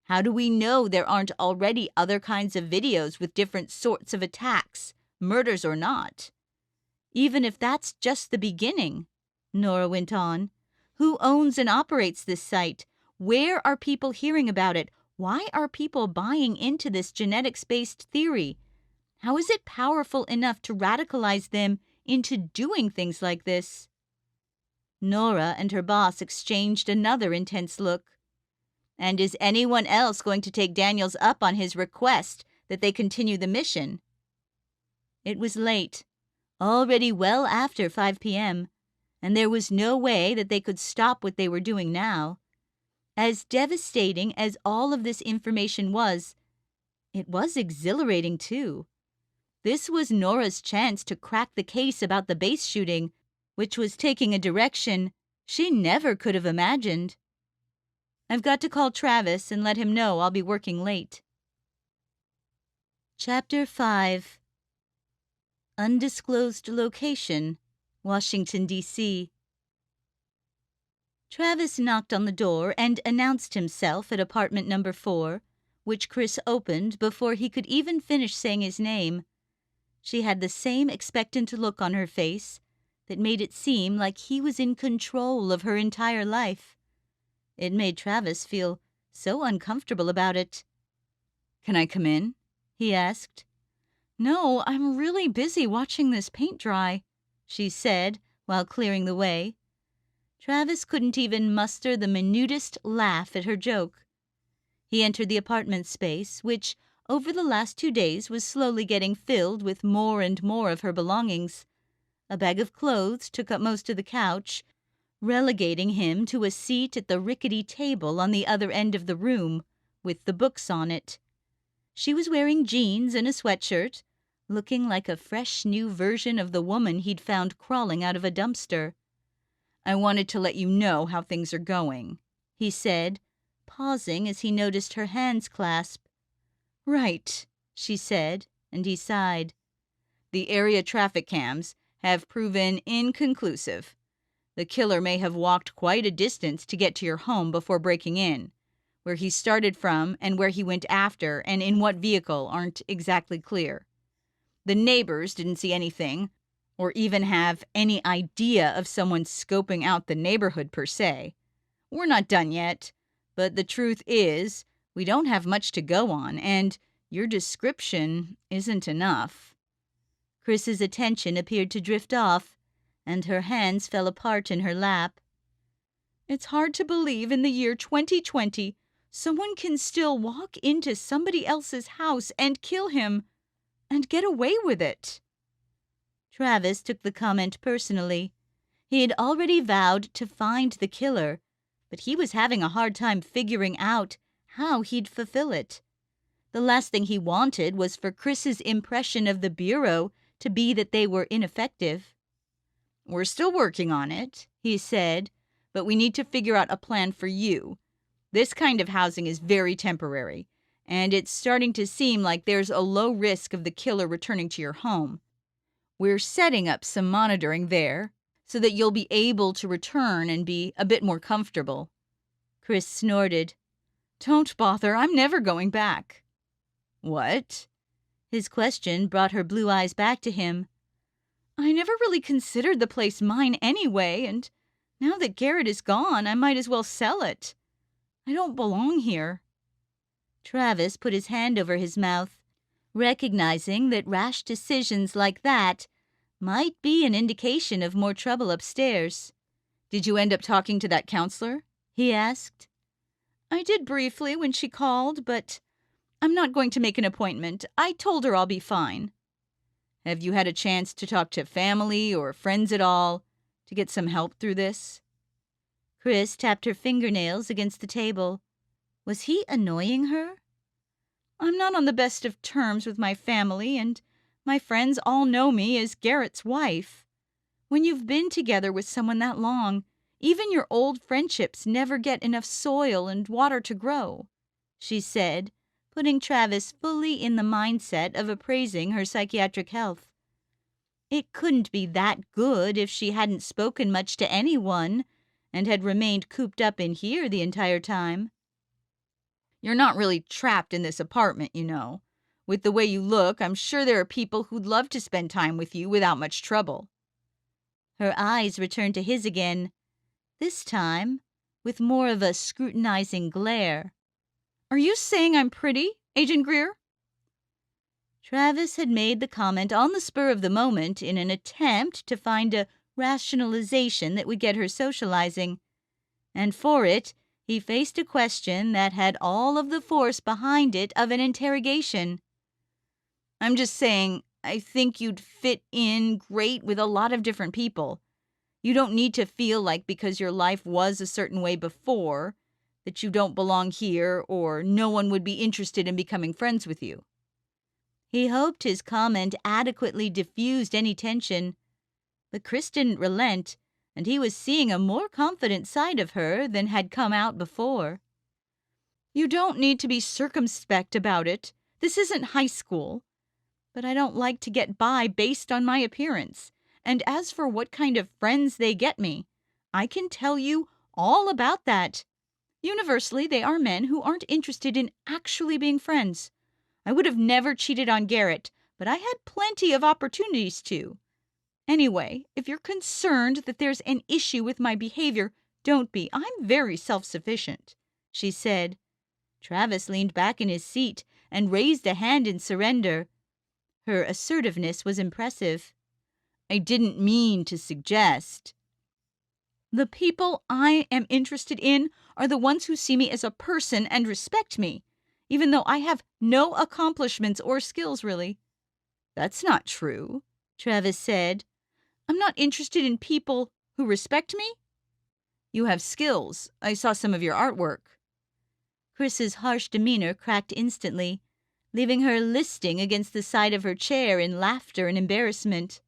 How do we know there aren't already other kinds of videos with different sorts of attacks, murders or not?" "Even if that's just the beginning," Nora went on, "who owns and operates this site? Where are people hearing about it? Why are people buying into this genetics-based theory? How is it powerful enough to radicalize them into doing things like this?" Nora and her boss exchanged another intense look. "And is anyone else going to take Daniels up on his request that they continue the mission?" It was late, already well after 5 p.m., and there was no way that they could stop what they were doing now. As devastating as all of this information was, it was exhilarating too. This was Nora's chance to crack the case about the base shooting, which was taking a direction she never could have imagined. "I've got to call Travis and let him know I'll be working late." Chapter 5. Undisclosed Location, Washington, D.C. Travis knocked on the door and announced himself at apartment number 4, which Chris opened before he could even finish saying his name. She had the same expectant look on her face that made it seem like he was in control of her entire life. It made Travis feel so uncomfortable about it. "Can I come in?" he asked. No, I'm really busy watching this paint dry, she said while clearing the way. Travis couldn't even muster the minutest laugh at her joke. He entered the apartment space, which over the last 2 days was slowly getting filled with more and more of her belongings. A bag of clothes took up most of the couch, relegating him to a seat at the rickety table on the other end of the room, with the books on it. She was wearing jeans and a sweatshirt, looking like a fresh new version of the woman he'd found crawling out of a dumpster. I wanted to let you know how things are going, he said, pausing as he noticed her hands clasp. Right, she said, and he sighed. The area traffic cams have proven inconclusive. The killer may have walked quite a distance to get to your home before breaking in. Where he started from and where he went after and in what vehicle aren't exactly clear. The neighbors didn't see anything, or even have any idea of someone scoping out the neighborhood per se. We're not done yet, but the truth is, we don't have much to go on, and your description isn't enough. Chris's attention appeared to drift off, and her hands fell apart in her lap. It's hard to believe in the year 2020 someone can still walk into somebody else's house and kill him and get away with it. Travis took the comment personally. He had already vowed to find the killer, but he was having a hard time figuring out how he'd fulfill it. The last thing he wanted was for Chris's impression of the Bureau to be that they were ineffective. We're still working on it, he said, but we need to figure out a plan for you. This kind of housing is very temporary, and it's starting to seem like there's a low risk of the killer returning to your home. We're setting up some monitoring there so that you'll be able to return and be a bit more comfortable. Chris snorted. Don't bother, I'm never going back. What? His question brought her blue eyes back to him. I never really considered the place mine anyway, and now that Garrett is gone, I might as well sell it. I don't belong here. Travis put his hand over his mouth, recognizing that rash decisions like that might be an indication of more trouble upstairs. Did you end up talking to that counselor? He asked. I did briefly when she called, but I'm not going to make an appointment. I told her I'll be fine. Have you had a chance to talk to family or friends at all to get some help through this? Chris tapped her fingernails against the table. Was he annoying her? I'm not on the best of terms with my family, and my friends all know me as Garrett's wife. When you've been together with someone that long, even your old friendships never get enough soil and water to grow, she said, putting Travis fully in the mindset of appraising her psychiatric health. It couldn't be that good if she hadn't spoken much to anyone and had remained cooped up in here the entire time. You're not really trapped in this apartment, you know. With the way you look, I'm sure there are people who'd love to spend time with you without much trouble. Her eyes returned to his again, this time with more of a scrutinizing glare. Are you saying I'm pretty, Agent Greer? Travis had made the comment on the spur of the moment in an attempt to find a rationalization that would get her socializing, and for it he faced a question that had all of the force behind it of an interrogation. I'm just saying, I think you'd fit in great with a lot of different people. You don't need to feel like because your life was a certain way before, that you don't belong here or no one would be interested in becoming friends with you. He hoped his comment adequately diffused any tension, but Chris didn't relent, and he was seeing a more confident side of her than had come out before. You don't need to be circumspect about it. This isn't high school. But I don't like to get by based on my appearance. And as for what kind of friends they get me, I can tell you all about that. Universally, they are men who aren't interested in actually being friends. I would have never cheated on Garrett, but I had plenty of opportunities to. Anyway, if you're concerned that there's an issue with my behavior, don't be. I'm very self-sufficient, she said. Travis leaned back in his seat and raised a hand in surrender. Her assertiveness was impressive. I didn't mean to suggest. The people I am interested in are the ones who see me as a person and respect me, even though I have no accomplishments or skills, really. That's not true, Travis said. I'm not interested in people who respect me. You have skills. I saw some of your artwork. Chris's harsh demeanor cracked instantly, leaving her listing against the side of her chair in laughter and embarrassment.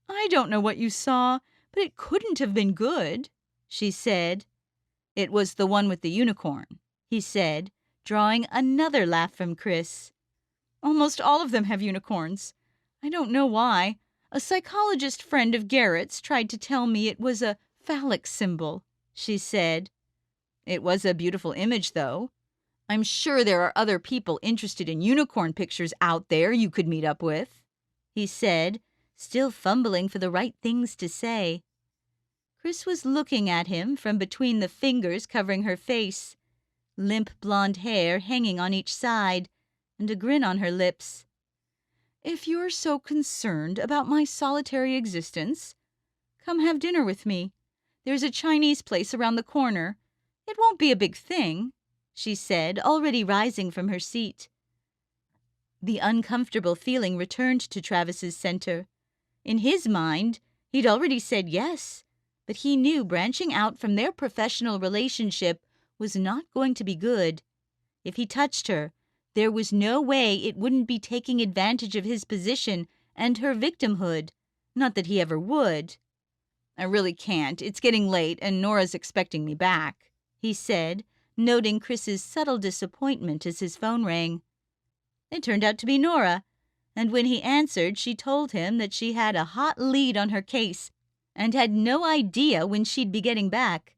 I don't know what you saw, but it couldn't have been good, she said. It was the one with the unicorn, he said, drawing another laugh from Chris. Almost all of them have unicorns. I don't know why. A psychologist friend of Garrett's tried to tell me it was a phallic symbol, she said. It was a beautiful image, though. I'm sure there are other people interested in unicorn pictures out there you could meet up with, he said, still fumbling for the right things to say. Chris was looking at him from between the fingers covering her face, limp blonde hair hanging on each side, and a grin on her lips. If you're so concerned about my solitary existence, come have dinner with me. There's a Chinese place around the corner. It won't be a big thing, she said, already rising from her seat. The uncomfortable feeling returned to Travis's center. In his mind, he'd already said yes, but he knew branching out from their professional relationship was not going to be good. If he touched her, there was no way it wouldn't be taking advantage of his position and her victimhood. Not that he ever would. I really can't. It's getting late, and Nora's expecting me back, he said, noting Chris's subtle disappointment as his phone rang. It turned out to be Nora, and when he answered, she told him that she had a hot lead on her case and had no idea when she'd be getting back.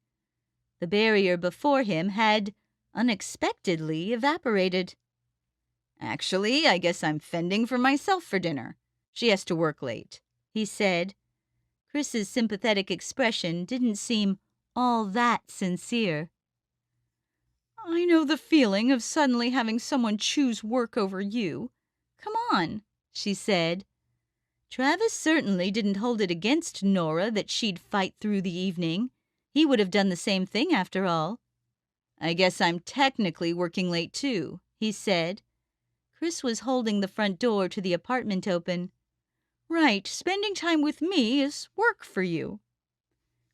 The barrier before him had unexpectedly evaporated. Actually, I guess I'm fending for myself for dinner. She has to work late, he said. Chris's sympathetic expression didn't seem all that sincere. I know the feeling of suddenly having someone choose work over you. Come on, she said. Travis certainly didn't hold it against Nora that she'd fight through the evening. He would have done the same thing after all. I guess I'm technically working late too, he said. Chris was holding the front door to the apartment open. Right, spending time with me is work for you.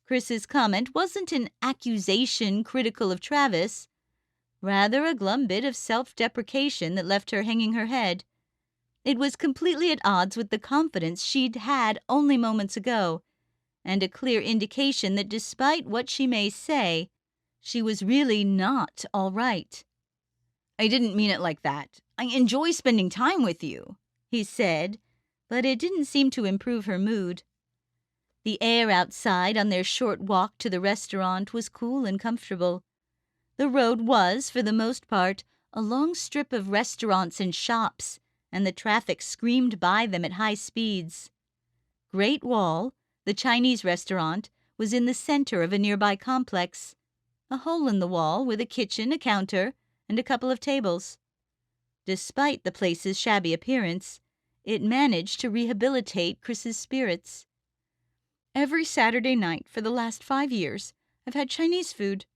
Chris's comment wasn't an accusation critical of Travis, rather a glum bit of self-deprecation that left her hanging her head. It was completely at odds with the confidence she'd had only moments ago, and a clear indication that despite what she may say, she was really not all right. I didn't mean it like that. I enjoy spending time with you, he said, but it didn't seem to improve her mood. The air outside on their short walk to the restaurant was cool and comfortable. The road was, for the most part, a long strip of restaurants and shops, and the traffic screamed by them at high speeds. Great Wall, the Chinese restaurant, was in the center of a nearby complex, a hole in the wall with a kitchen, a counter, and a couple of tables. Despite the place's shabby appearance, it managed to rehabilitate Chris's spirits. Every Saturday night for the last 5 years, I've had Chinese food.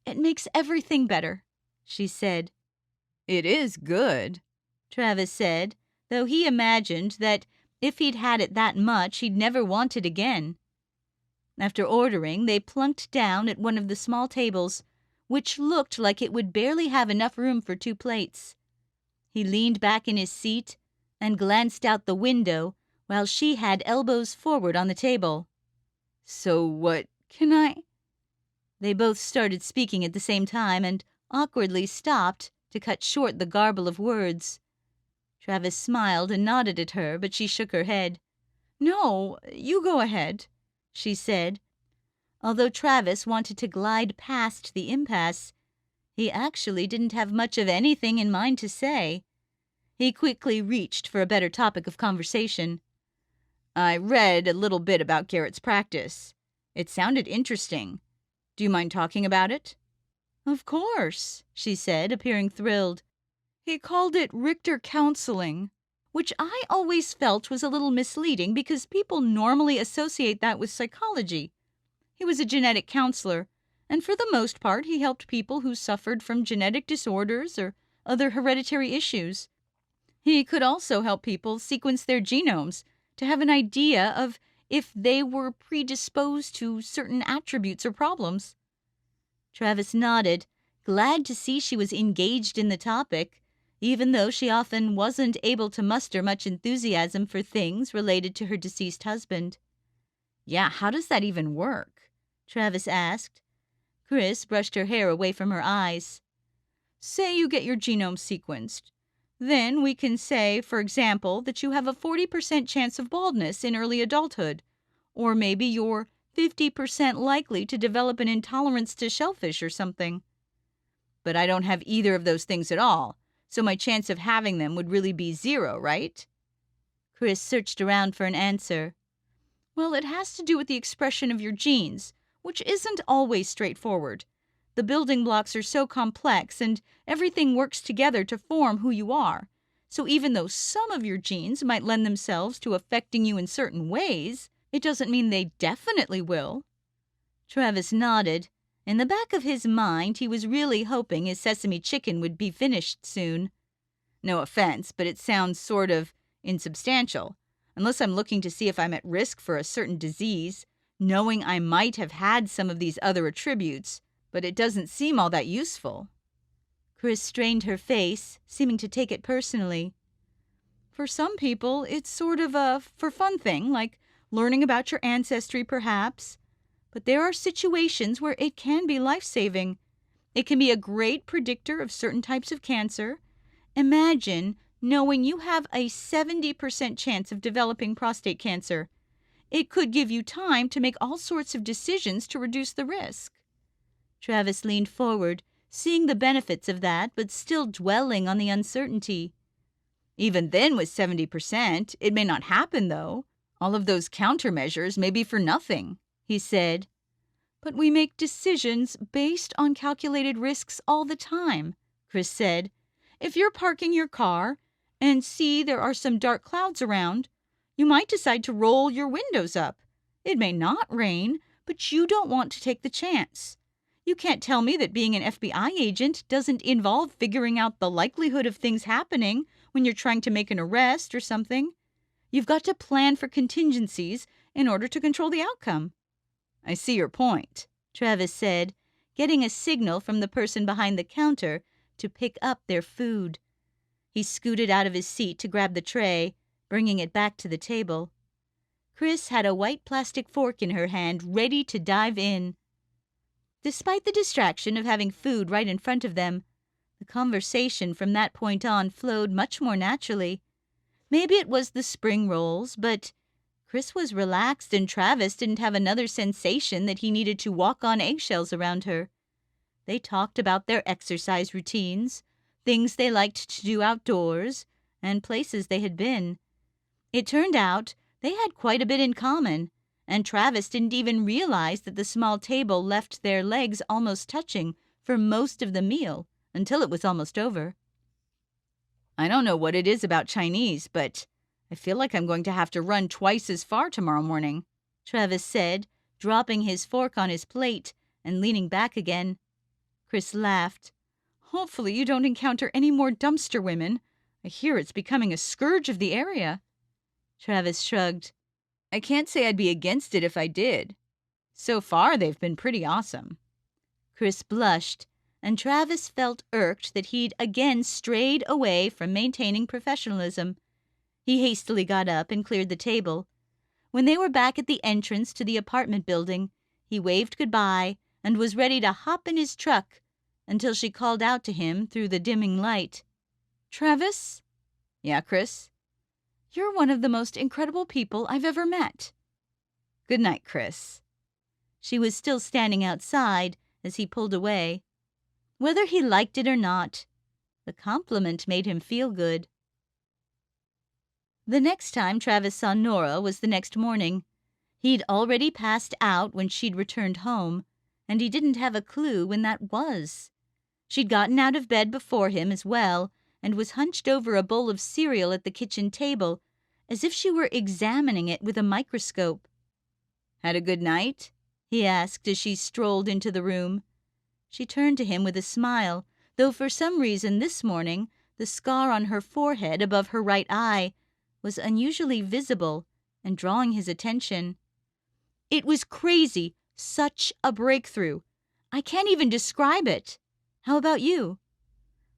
It makes everything better, she said. It is good, Travis said, though he imagined that if he'd had it that much, he'd never want it again. After ordering, they plunked down at one of the small tables, which looked like it would barely have enough room for 2 plates. He leaned back in his seat and glanced out the window while she had elbows forward on the table. So what can I? They both started speaking at the same time and awkwardly stopped to cut short the garble of words. Travis smiled and nodded at her, but she shook her head. No, you go ahead, she said. Although Travis wanted to glide past the impasse, he actually didn't have much of anything in mind to say. He quickly reached for a better topic of conversation. I read a little bit about Garrett's practice. It sounded interesting. Do you mind talking about it? Of course, she said, appearing thrilled. He called it Richter counseling. which I always felt was a little misleading because people normally associate that with psychology. He was a genetic counselor, and for the most part he helped people who suffered from genetic disorders or other hereditary issues. He could also help people sequence their genomes to have an idea of if they were predisposed to certain attributes or problems. Travis nodded, glad to see she was engaged in the topic, even though she often wasn't able to muster much enthusiasm for things related to her deceased husband. Yeah, how does that even work? Travis asked. Chris brushed her hair away from her eyes. Say you get your genome sequenced. Then we can say, for example, that you have a 40% chance of baldness in early adulthood, or maybe you're 50% likely to develop an intolerance to shellfish or something. But I don't have either of those things at all, so my chance of having them would really be 0, right? Chris searched around for an answer. Well, it has to do with the expression of your genes, which isn't always straightforward. The building blocks are so complex, and everything works together to form who you are. So even though some of your genes might lend themselves to affecting you in certain ways, it doesn't mean they definitely will. Travis nodded. In the back of his mind, he was really hoping his sesame chicken would be finished soon. No offense, but it sounds sort of insubstantial. Unless I'm looking to see if I'm at risk for a certain disease, knowing I might have had some of these other attributes, but it doesn't seem all that useful. Chris strained her face, seeming to take it personally. For some people, it's sort of a for-fun thing, like learning about your ancestry, perhaps. But there are situations where it can be life-saving. It can be a great predictor of certain types of cancer. Imagine knowing you have a 70% chance of developing prostate cancer. It could give you time to make all sorts of decisions to reduce the risk. Travis leaned forward, seeing the benefits of that, but still dwelling on the uncertainty. Even then, with 70%, it may not happen, though. All of those countermeasures may be for nothing, he said. But we make decisions based on calculated risks all the time, Chris said. If you're parking your car and see there are some dark clouds around, you might decide to roll your windows up. It may not rain, but you don't want to take the chance. You can't tell me that being an FBI agent doesn't involve figuring out the likelihood of things happening when you're trying to make an arrest or something. You've got to plan for contingencies in order to control the outcome. I see your point, Travis said, getting a signal from the person behind the counter to pick up their food. He scooted out of his seat to grab the tray, bringing it back to the table. Chris had a white plastic fork in her hand, ready to dive in. Despite the distraction of having food right in front of them, the conversation from that point on flowed much more naturally. Maybe it was the spring rolls, but Chris was relaxed and Travis didn't have another sensation that he needed to walk on eggshells around her. They talked about their exercise routines, things they liked to do outdoors, and places they had been. It turned out they had quite a bit in common, and Travis didn't even realize that the small table left their legs almost touching for most of the meal until it was almost over. I don't know what it is about Chinese, but I feel like I'm going to have to run twice as far tomorrow morning, Travis said, dropping his fork on his plate and leaning back again. Chris laughed. Hopefully you don't encounter any more dumpster women. I hear it's becoming a scourge of the area. Travis shrugged. I can't say I'd be against it if I did. So far, they've been pretty awesome. Chris blushed, and Travis felt irked that he'd again strayed away from maintaining professionalism. He hastily got up and cleared the table. When they were back at the entrance to the apartment building, he waved goodbye and was ready to hop in his truck until she called out to him through the dimming light. Travis? Yeah, Chris? You're one of the most incredible people I've ever met. Good night, Chris. She was still standing outside as he pulled away. Whether he liked it or not, the compliment made him feel good. The next time Travis saw Nora was the next morning. He'd already passed out when she'd returned home, and he didn't have a clue when that was. She'd gotten out of bed before him as well, and was hunched over a bowl of cereal at the kitchen table, as if she were examining it with a microscope. "Had a good night?" he asked as she strolled into the room. She turned to him with a smile, though for some reason this morning the scar on her forehead above her right eye was unusually visible and drawing his attention. "It was crazy. Such a breakthrough. I can't even describe it. How about you?"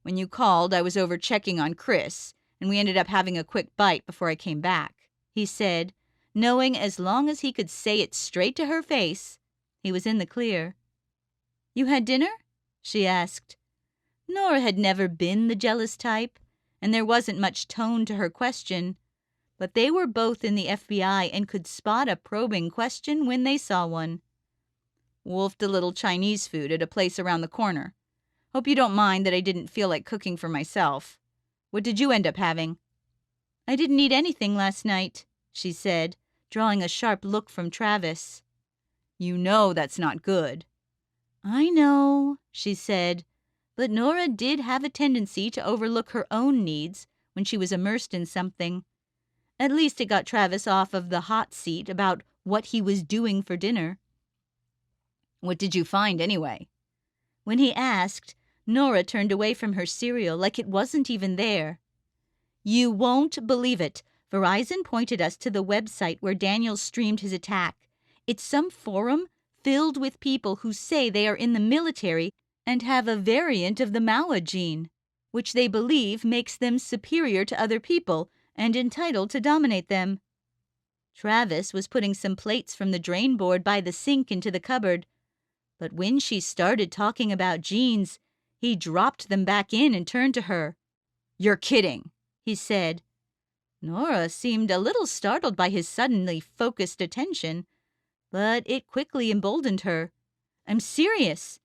"When you called, I was over checking on Chris, and we ended up having a quick bite before I came back," he said, knowing as long as he could say it straight to her face, he was in the clear. "You had dinner?" she asked. Nora had never been the jealous type, and there wasn't much tone to her question, but they were both in the FBI and could spot a probing question when they saw one. "Wolfed a little Chinese food at a place around the corner. Hope you don't mind that I didn't feel like cooking for myself. What did you end up having?" "I didn't eat anything last night," she said, drawing a sharp look from Travis. "You know that's not good." "I know," she said, but Nora did have a tendency to overlook her own needs when she was immersed in something. At least it got Travis off of the hot seat about what he was doing for dinner. "What did you find, anyway?" When he asked, Nora turned away from her cereal like it wasn't even there. "You won't believe it. Verizon pointed us to the website where Daniel streamed his attack. It's some forum filled with people who say they are in the military and have a variant of the Maua gene, which they believe makes them superior to other people and entitled to dominate them." Travis was putting some plates from the drain board by the sink into the cupboard, but when she started talking about genes, he dropped them back in and turned to her. "You're kidding," he said. Nora seemed a little startled by his suddenly focused attention, but it quickly emboldened her. "I'm serious.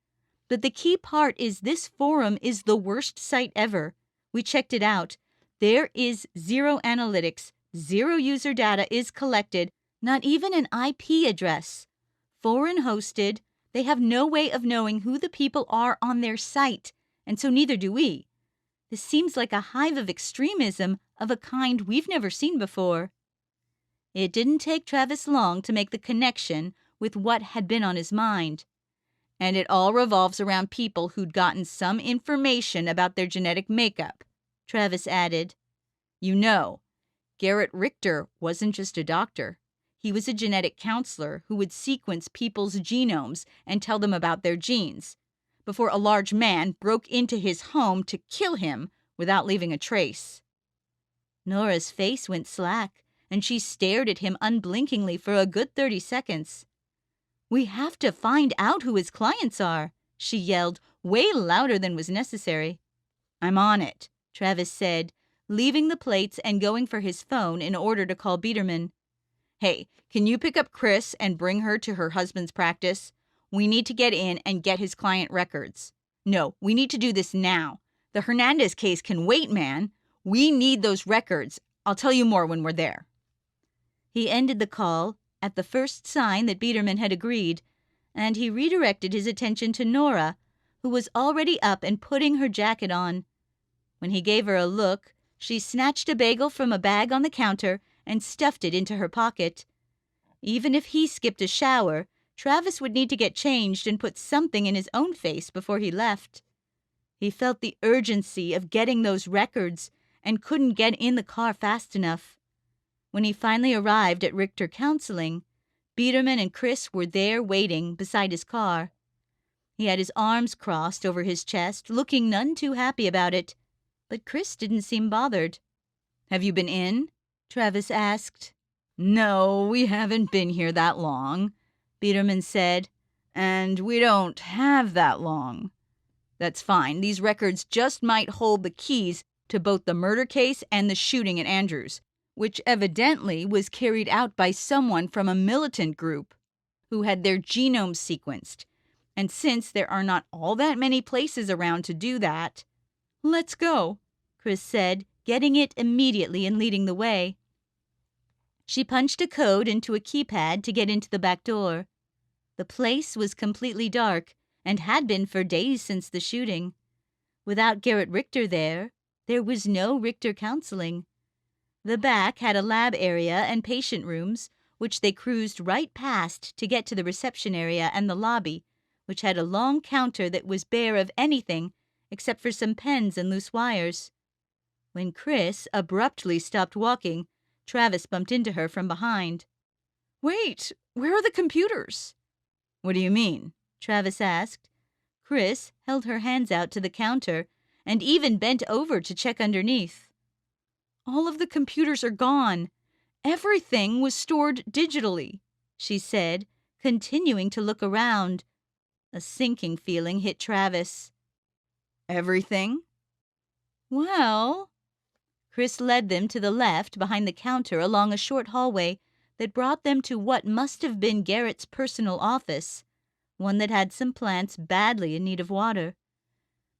But the key part is this forum is the worst site ever. We checked it out. There is zero analytics, zero user data is collected, not even an IP address. Foreign hosted, they have no way of knowing who the people are on their site, and so neither do we. This seems like a hive of extremism of a kind we've never seen before." It didn't take Travis long to make the connection with what had been on his mind. "And it all revolves around people who'd gotten some information about their genetic makeup," Travis added. "You know, Garrett Richter wasn't just a doctor. He was a genetic counselor who would sequence people's genomes and tell them about their genes, before a large man broke into his home to kill him without leaving a trace." Nora's face went slack, and she stared at him unblinkingly for a good 30 seconds. "We have to find out who his clients are," she yelled, way louder than was necessary. "I'm on it," Travis said, leaving the plates and going for his phone in order to call Biederman. "Hey, can you pick up Chris and bring her to her husband's practice? We need to get in and get his client records. No, we need to do this now. The Hernandez case can wait, man. We need those records. I'll tell you more when we're there." He ended the call at the first sign that Biederman had agreed, and he redirected his attention to Nora, who was already up and putting her jacket on. When he gave her a look, she snatched a bagel from a bag on the counter and stuffed it into her pocket. Even if he skipped a shower, Travis would need to get changed and put something in his own face before he left. He felt the urgency of getting those records and couldn't get in the car fast enough. When he finally arrived at Richter Counseling, Biederman and Chris were there waiting beside his car. He had his arms crossed over his chest, looking none too happy about it, but Chris didn't seem bothered. "Have you been in?" Travis asked. "No, we haven't been here that long," Biederman said. "And we don't have that long." "That's fine. These records just might hold the keys to both the murder case and the shooting at Andrews, which evidently was carried out by someone from a militant group who had their genomes sequenced. And since there are not all that many places around to do that—" "Let's go," Chris said, getting it immediately and leading the way. She punched a code into a keypad to get into the back door. The place was completely dark and had been for days since the shooting. Without Garrett Richter there, There was no Richter counseling. The back had a lab area and patient rooms, which they cruised right past to get to the reception area and the lobby, which had a long counter that was bare of anything except for some pens and loose wires. When Chris abruptly stopped walking, Travis bumped into her from behind. "Wait, where are the computers?" "What do you mean?" Travis asked. Chris held her hands out to the counter and even bent over to check underneath. "All of the computers are gone. Everything was stored digitally," she said, continuing to look around. A sinking feeling hit Travis. "Everything?" "Well..." Chris led them to the left behind the counter along a short hallway that brought them to what must have been Garrett's personal office, one that had some plants badly in need of water.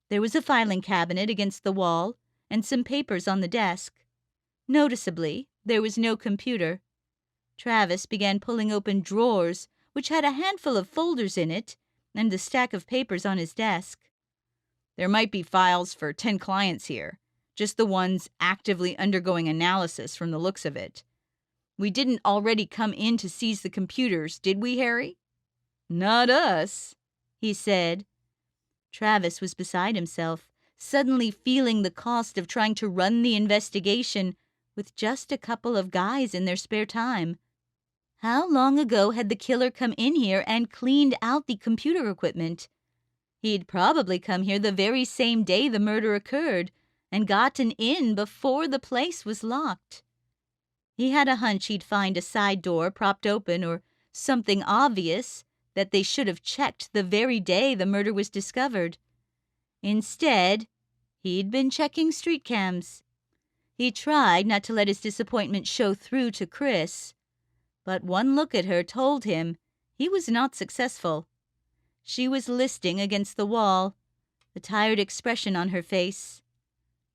There was a filing cabinet against the wall and some papers on the desk. Noticeably, there was no computer. Travis began pulling open drawers, which had a handful of folders in it, and the stack of papers on his desk. "There might be files for 10 clients here, just the ones actively undergoing analysis from the looks of it. We didn't already come in to seize the computers, did we, Harry?" "Not us," he said. Travis was beside himself, suddenly feeling the cost of trying to run the investigation with just a couple of guys in their spare time. How long ago had the killer come in here and cleaned out the computer equipment? He'd probably come here the very same day the murder occurred and gotten in before the place was locked. He had a hunch he'd find a side door propped open or something obvious that they should have checked the very day the murder was discovered. Instead, he'd been checking street cams. He tried not to let his disappointment show through to Chris, but one look at her told him he was not successful. She was listing against the wall, the tired expression on her face.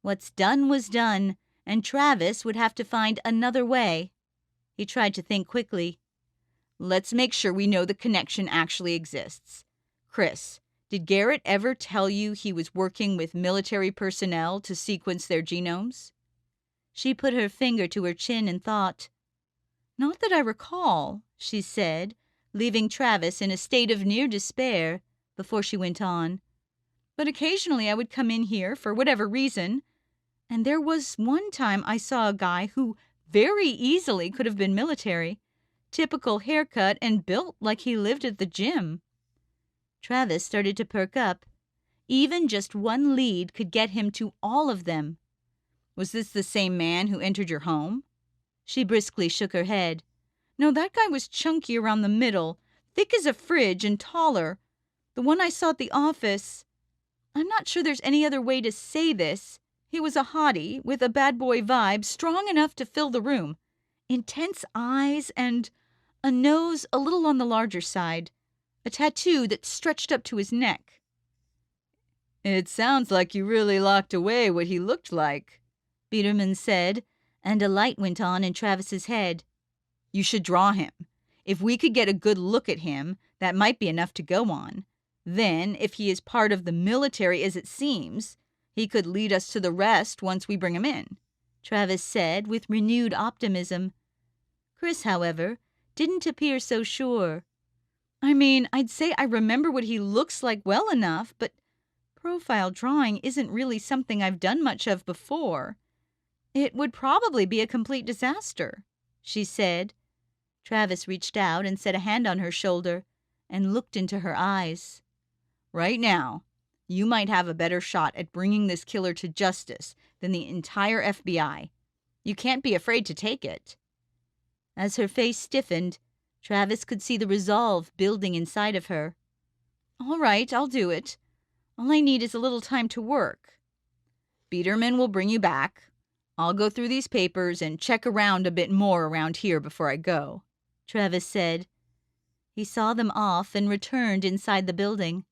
What's done was done, and Travis would have to find another way. He tried to think quickly. "Let's make sure we know the connection actually exists. Chris, did Garrett ever tell you he was working with military personnel to sequence their genomes?" She put her finger to her chin and thought. "Not that I recall," she said, leaving Travis in a state of near despair before she went on. "But occasionally I would come in here for whatever reason, and there was one time I saw a guy who very easily could have been military. Typical haircut and built like he lived at the gym." Travis started to perk up. Even just one lead could get him to all of them. "Was this the same man who entered your home?" She briskly shook her head. "No, that guy was chunky around the middle, thick as a fridge and taller. The one I saw at the office, I'm not sure there's any other way to say this. He was a hottie with a bad boy vibe strong enough to fill the room. Intense eyes and a nose a little on the larger side. A tattoo that stretched up to his neck." "It sounds like you really locked away what he looked like," Biederman said, and a light went on in Travis's head. "You should draw him. If we could get a good look at him, that might be enough to go on. Then, if he is part of the military as it seems, he could lead us to the rest once we bring him in," Travis said with renewed optimism. Chris, however, didn't appear so sure. "I mean, I'd say I remember what he looks like well enough, but profile drawing isn't really something I've done much of before. It would probably be a complete disaster," she said. Travis reached out and set a hand on her shoulder and looked into her eyes. "Right now, you might have a better shot at bringing this killer to justice than the entire FBI. You can't be afraid to take it." As her face stiffened, Travis could see the resolve building inside of her. "All right, I'll do it. All I need is a little time to work. Biederman will bring you back. I'll go through these papers and check around a bit more around here before I go," Travis said. He saw them off and returned inside the building.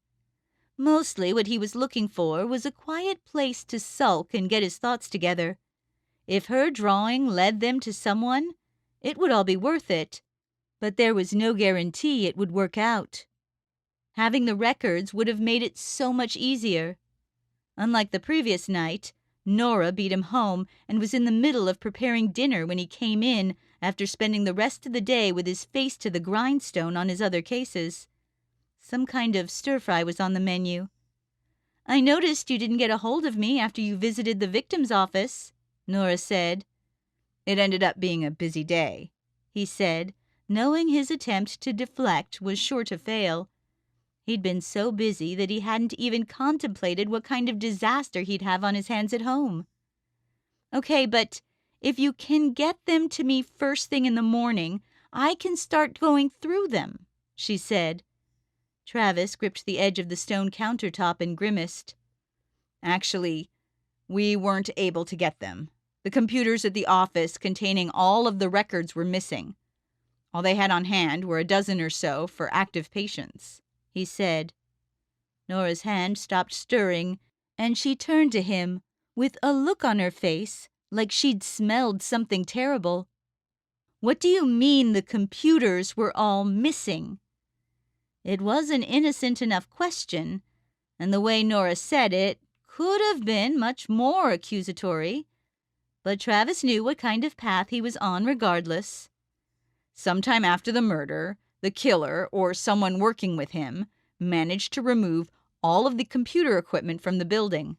Mostly what he was looking for was a quiet place to sulk and get his thoughts together. If her drawing led them to someone, it would all be worth it, but there was no guarantee it would work out. Having the records would have made it so much easier. Unlike the previous night, Nora beat him home and was in the middle of preparing dinner when he came in after spending the rest of the day with his face to the grindstone on his other cases. Some kind of stir-fry was on the menu. "I noticed you didn't get a hold of me after you visited the victim's office," Nora said. "It ended up being a busy day," he said, knowing his attempt to deflect was sure to fail. He'd been so busy that he hadn't even contemplated what kind of disaster he'd have on his hands at home. "Okay, but if you can get them to me first thing in the morning, I can start going through them," she said. Travis gripped the edge of the stone countertop and grimaced. "Actually, we weren't able to get them. The computers at the office containing all of the records were missing. All they had on hand were a dozen or so for active patients," he said. Nora's hand stopped stirring, and she turned to him with a look on her face like she'd smelled something terrible. "What do you mean the computers were all missing?" It was an innocent enough question, and the way Nora said it could have been much more accusatory, but Travis knew what kind of path he was on regardless. "Sometime after the murder, the killer, or someone working with him, managed to remove all of the computer equipment from the building."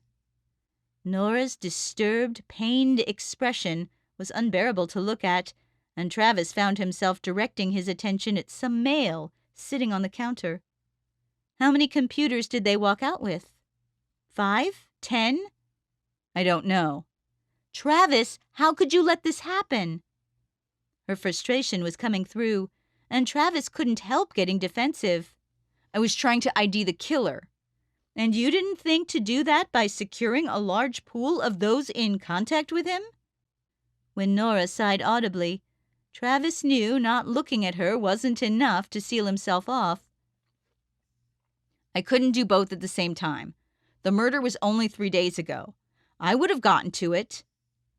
Nora's disturbed, pained expression was unbearable to look at, and Travis found himself directing his attention at some mail sitting on the counter. "How many computers did they walk out with? 5? 10? "I don't know." "Travis, how could you let this happen?" Her frustration was coming through, and Travis couldn't help getting defensive. "I was trying to ID the killer." "And you didn't think to do that by securing a large pool of those in contact with him?" When Nora sighed audibly, Travis knew not looking at her wasn't enough to seal himself off. "I couldn't do both at the same time. The murder was only 3 days ago. I would have gotten to it."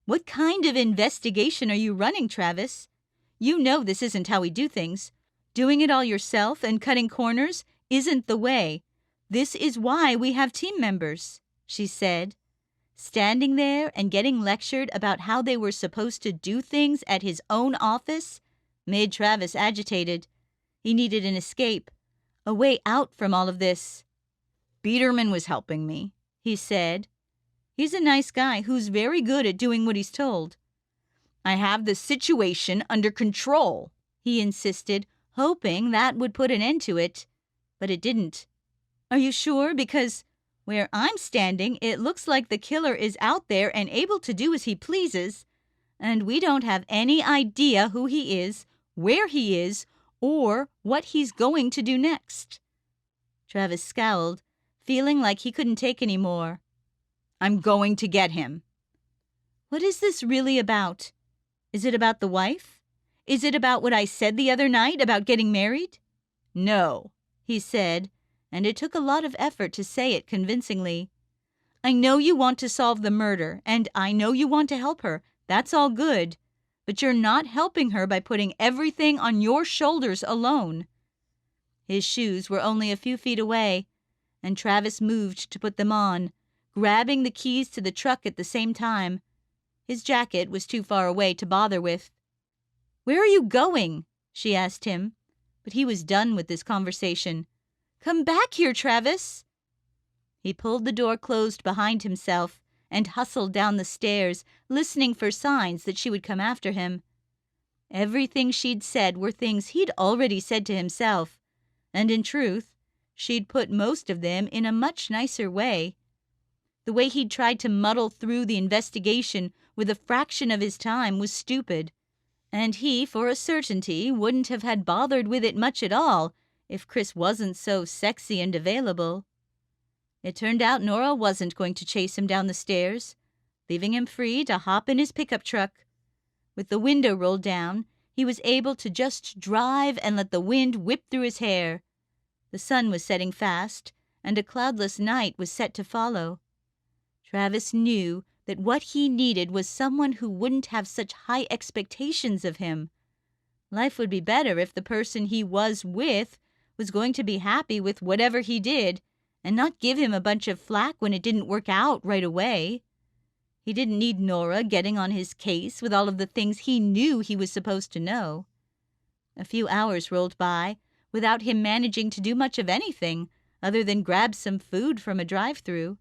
"What kind of investigation are you running, Travis? You know this isn't how we do things. Doing it all yourself and cutting corners isn't the way. This is why we have team members," she said. Standing there and getting lectured about how they were supposed to do things at his own office made Travis agitated. He needed an escape, a way out from all of this. "Biederman was helping me," he said. "He's a nice guy who's very good at doing what he's told." "I have the situation under control," he insisted, hoping that would put an end to it. But it didn't. "Are you sure? Because where I'm standing, it looks like the killer is out there and able to do as he pleases, and we don't have any idea who he is, where he is, or what he's going to do next." Travis scowled, feeling like he couldn't take any more. "I'm going to get him." "What is this really about? Is it about the wife? Is it about what I said the other night about getting married?" "No," he said, and it took a lot of effort to say it convincingly. "I know you want to solve the murder, and I know you want to help her. That's all good. But you're not helping her by putting everything on your shoulders alone." His shoes were only a few feet away, and Travis moved to put them on, grabbing the keys to the truck at the same time. His jacket was too far away to bother with. "Where are you going?" she asked him, but he was done with this conversation. "Come back here, Travis." He pulled the door closed behind himself and hustled down the stairs, listening for signs that she would come after him. Everything she'd said were things he'd already said to himself, and in truth, she'd put most of them in a much nicer way. The way he'd tried to muddle through the investigation with a fraction of his time was stupid, and he, for a certainty, wouldn't have had bothered with it much at all if Chris wasn't so sexy and available. It turned out Nora wasn't going to chase him down the stairs, leaving him free to hop in his pickup truck. With the window rolled down, he was able to just drive and let the wind whip through his hair. The sun was setting fast, and a cloudless night was set to follow. Travis knew that what he needed was someone who wouldn't have such high expectations of him. Life would be better if the person he was with was going to be happy with whatever he did and not give him a bunch of flack when it didn't work out right away. He didn't need Nora getting on his case with all of the things he knew he was supposed to know. A few hours rolled by without him managing to do much of anything other than grab some food from a drive-thru.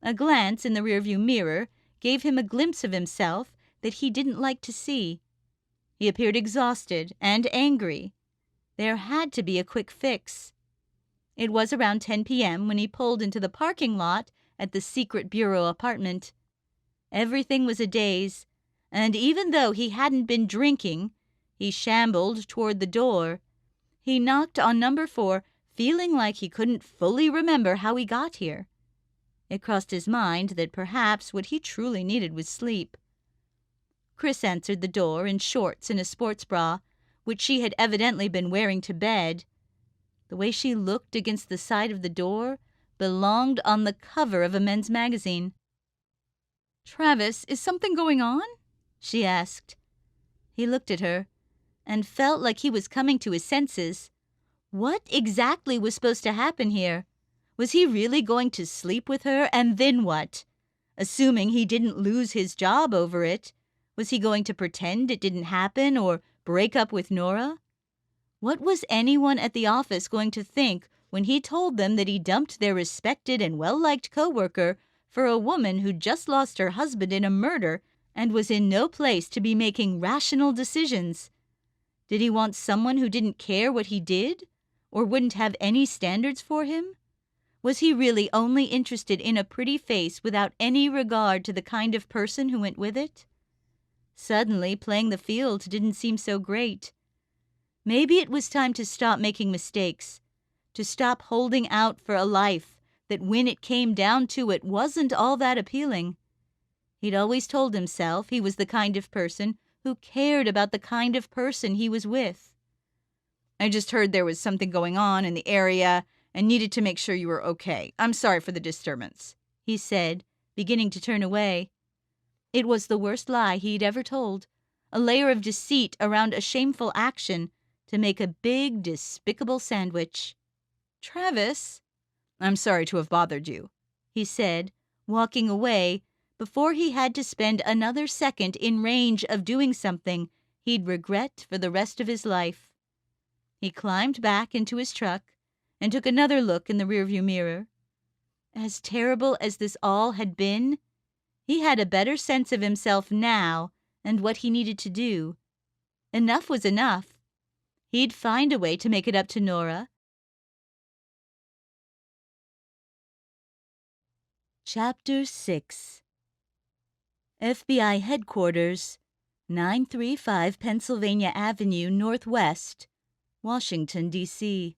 A glance in the rearview mirror gave him a glimpse of himself that he didn't like to see. He appeared exhausted and angry. There had to be a quick fix. It was around 10 p.m. when he pulled into the parking lot at the secret bureau apartment. Everything was a daze, and even though he hadn't been drinking, he shambled toward the door. He knocked on number 4, feeling like he couldn't fully remember how he got here. It crossed his mind that perhaps what he truly needed was sleep. Chris answered the door in shorts and a sports bra, which she had evidently been wearing to bed. The way she looked against the side of the door belonged on the cover of a men's magazine. "Travis, is something going on?" she asked. He looked at her and felt like he was coming to his senses. What exactly was supposed to happen here? Was he really going to sleep with her, and then what? Assuming he didn't lose his job over it, was he going to pretend it didn't happen or break up with Nora? What was anyone at the office going to think when he told them that he dumped their respected and well-liked coworker for a woman who just lost her husband in a murder and was in no place to be making rational decisions? Did he want someone who didn't care what he did or wouldn't have any standards for him? Was he really only interested in a pretty face without any regard to the kind of person who went with it? Suddenly, playing the field didn't seem so great. Maybe it was time to stop making mistakes, to stop holding out for a life that when it came down to it wasn't all that appealing. He'd always told himself he was the kind of person who cared about the kind of person he was with. "I just heard there was something going on in the area and needed to make sure you were okay. I'm sorry for the disturbance," he said, beginning to turn away. It was the worst lie he'd ever told, a layer of deceit around a shameful action to make a big, despicable sandwich. "Travis, I'm sorry to have bothered you," he said, walking away before he had to spend another second in range of doing something he'd regret for the rest of his life. He climbed back into his truck and took another look in the rearview mirror. As terrible as this all had been, he had a better sense of himself now and what he needed to do. Enough was enough. He'd find a way to make it up to Nora. Chapter 6. FBI Headquarters, 935 Pennsylvania Avenue Northwest, Washington, D.C.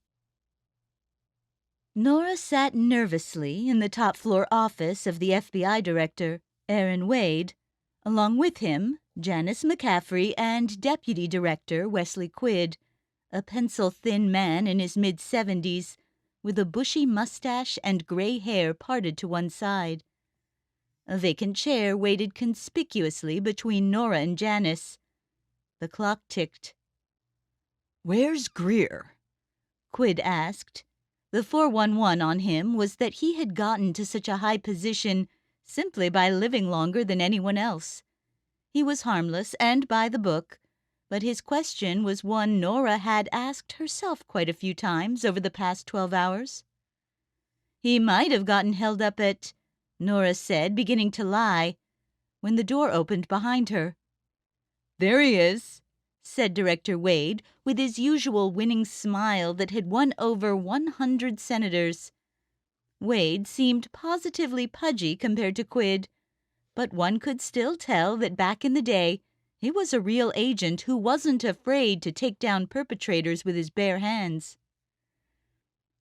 Nora sat nervously in the top-floor office of the FBI Director, Aaron Wade. Along with him, Janice McCaffrey and Deputy Director Wesley Quid, a pencil-thin man in his mid-70s, with a bushy mustache and gray hair parted to one side. A vacant chair waited conspicuously between Nora and Janice. The clock ticked. "Where's Greer?" Quid asked. The 411 on him was that he had gotten to such a high position simply by living longer than anyone else. He was harmless and by the book, but his question was one Nora had asked herself quite a few times over the past 12 hours. He might have gotten held up at, Nora said, beginning to lie, when the door opened behind her. "There he is," said Director Wade, with his usual winning smile that had won over 100 senators. Wade seemed positively pudgy compared to Quid, but one could still tell that back in the day he was a real agent who wasn't afraid to take down perpetrators with his bare hands.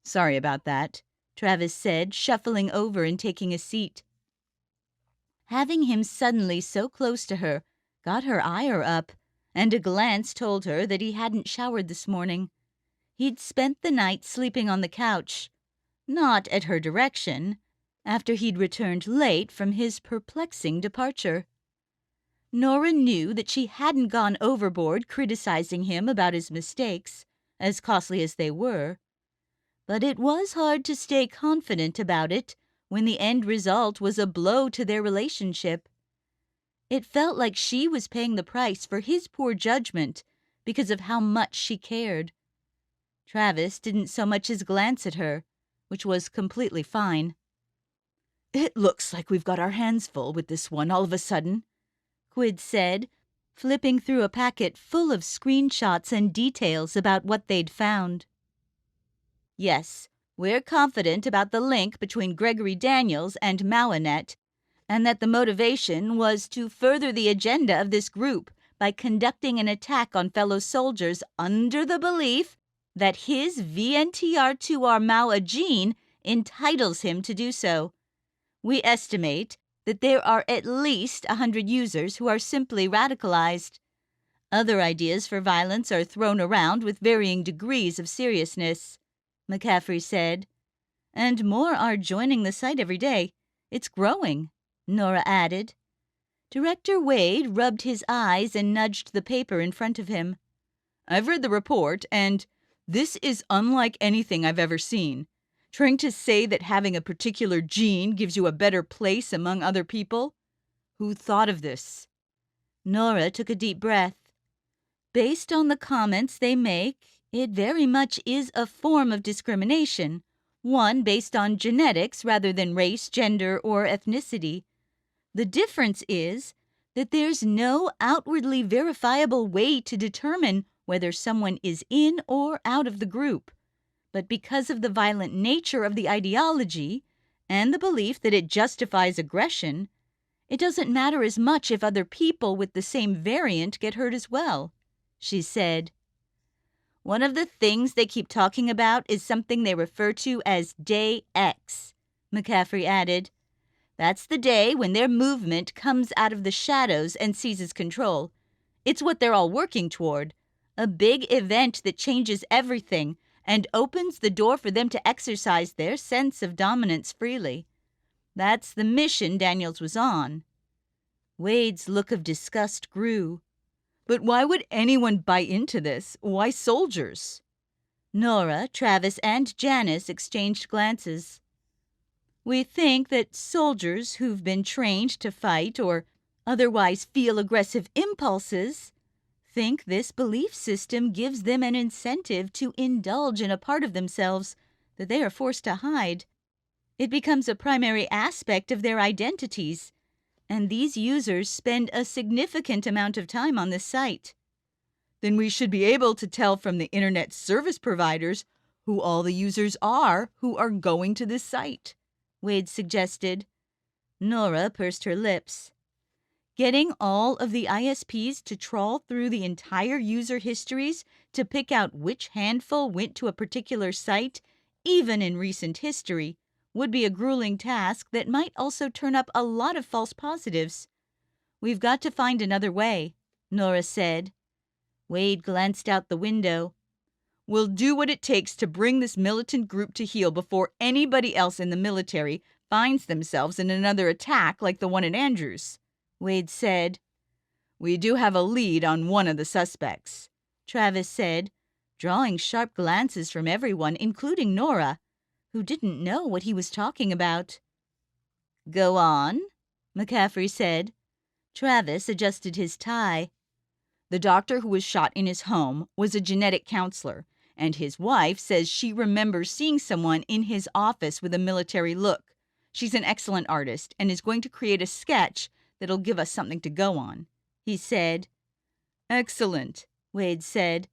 "Sorry about that," Travis said, shuffling over and taking a seat. Having him suddenly so close to her got her ire up, and a glance told her that he hadn't showered this morning. He'd spent the night sleeping on the couch, not at her direction, after he'd returned late from his perplexing departure. Nora knew that she hadn't gone overboard criticizing him about his mistakes, as costly as they were. But it was hard to stay confident about it when the end result was a blow to their relationship. It felt like she was paying the price for his poor judgment because of how much she cared. Travis didn't so much as glance at her, which was completely fine. "It looks like we've got our hands full with this one all of a sudden," Quid said, flipping through a packet full of screenshots and details about what they'd found. "Yes, we're confident about the link between Gregory Daniels and Mawinet, and that the motivation was to further the agenda of this group by conducting an attack on fellow soldiers under the belief that his VNTR2R MAUA gene entitles him to do so. We estimate that there are at least 100 users who are simply radicalized. Other ideas for violence are thrown around with varying degrees of seriousness," McCaffrey said. "And more are joining the site every day. It's growing," Nora added. Director Wade rubbed his eyes and nudged the paper in front of him. "I've read the report, and this is unlike anything I've ever seen. Trying to say that having a particular gene gives you a better place among other people? Who thought of this?" Nora took a deep breath. "Based on the comments they make, it very much is a form of discrimination, one based on genetics rather than race, gender, or ethnicity. The difference is that there's no outwardly verifiable way to determine whether someone is in or out of the group. But because of the violent nature of the ideology and the belief that it justifies aggression, it doesn't matter as much if other people with the same variant get hurt as well," she said. "One of the things they keep talking about is something they refer to as Day X," McCaffrey added. "That's the day when their movement comes out of the shadows and seizes control. It's what they're all working toward, a big event that changes everything and opens the door for them to exercise their sense of dominance freely. That's the mission Daniels was on." Wade's look of disgust grew. "But why would anyone buy into this? Why soldiers?" Nora, Travis, and Janice exchanged glances. "We think that soldiers who've been trained to fight or otherwise feel aggressive impulses think this belief system gives them an incentive to indulge in a part of themselves that they are forced to hide. It becomes a primary aspect of their identities, and these users spend a significant amount of time on this site." "Then we should be able to tell from the internet service providers who all the users are who are going to this site," Wade suggested. Nora pursed her lips. "Getting all of the ISPs to trawl through the entire user histories to pick out which handful went to a particular site, even in recent history, would be a grueling task that might also turn up a lot of false positives. We've got to find another way," Nora said. Wade glanced out the window. "We'll do what it takes to bring this militant group to heel before anybody else in the military finds themselves in another attack like the one at Andrews," Wade said. "We do have a lead on one of the suspects," Travis said, drawing sharp glances from everyone, including Nora, who didn't know what he was talking about. "Go on," McCaffrey said. Travis adjusted his tie. "The doctor who was shot in his home was a genetic counselor, and his wife says she remembers seeing someone in his office with a military look. She's an excellent artist and is going to create a sketch that'll give us something to go on," he said. "Excellent," Wade said.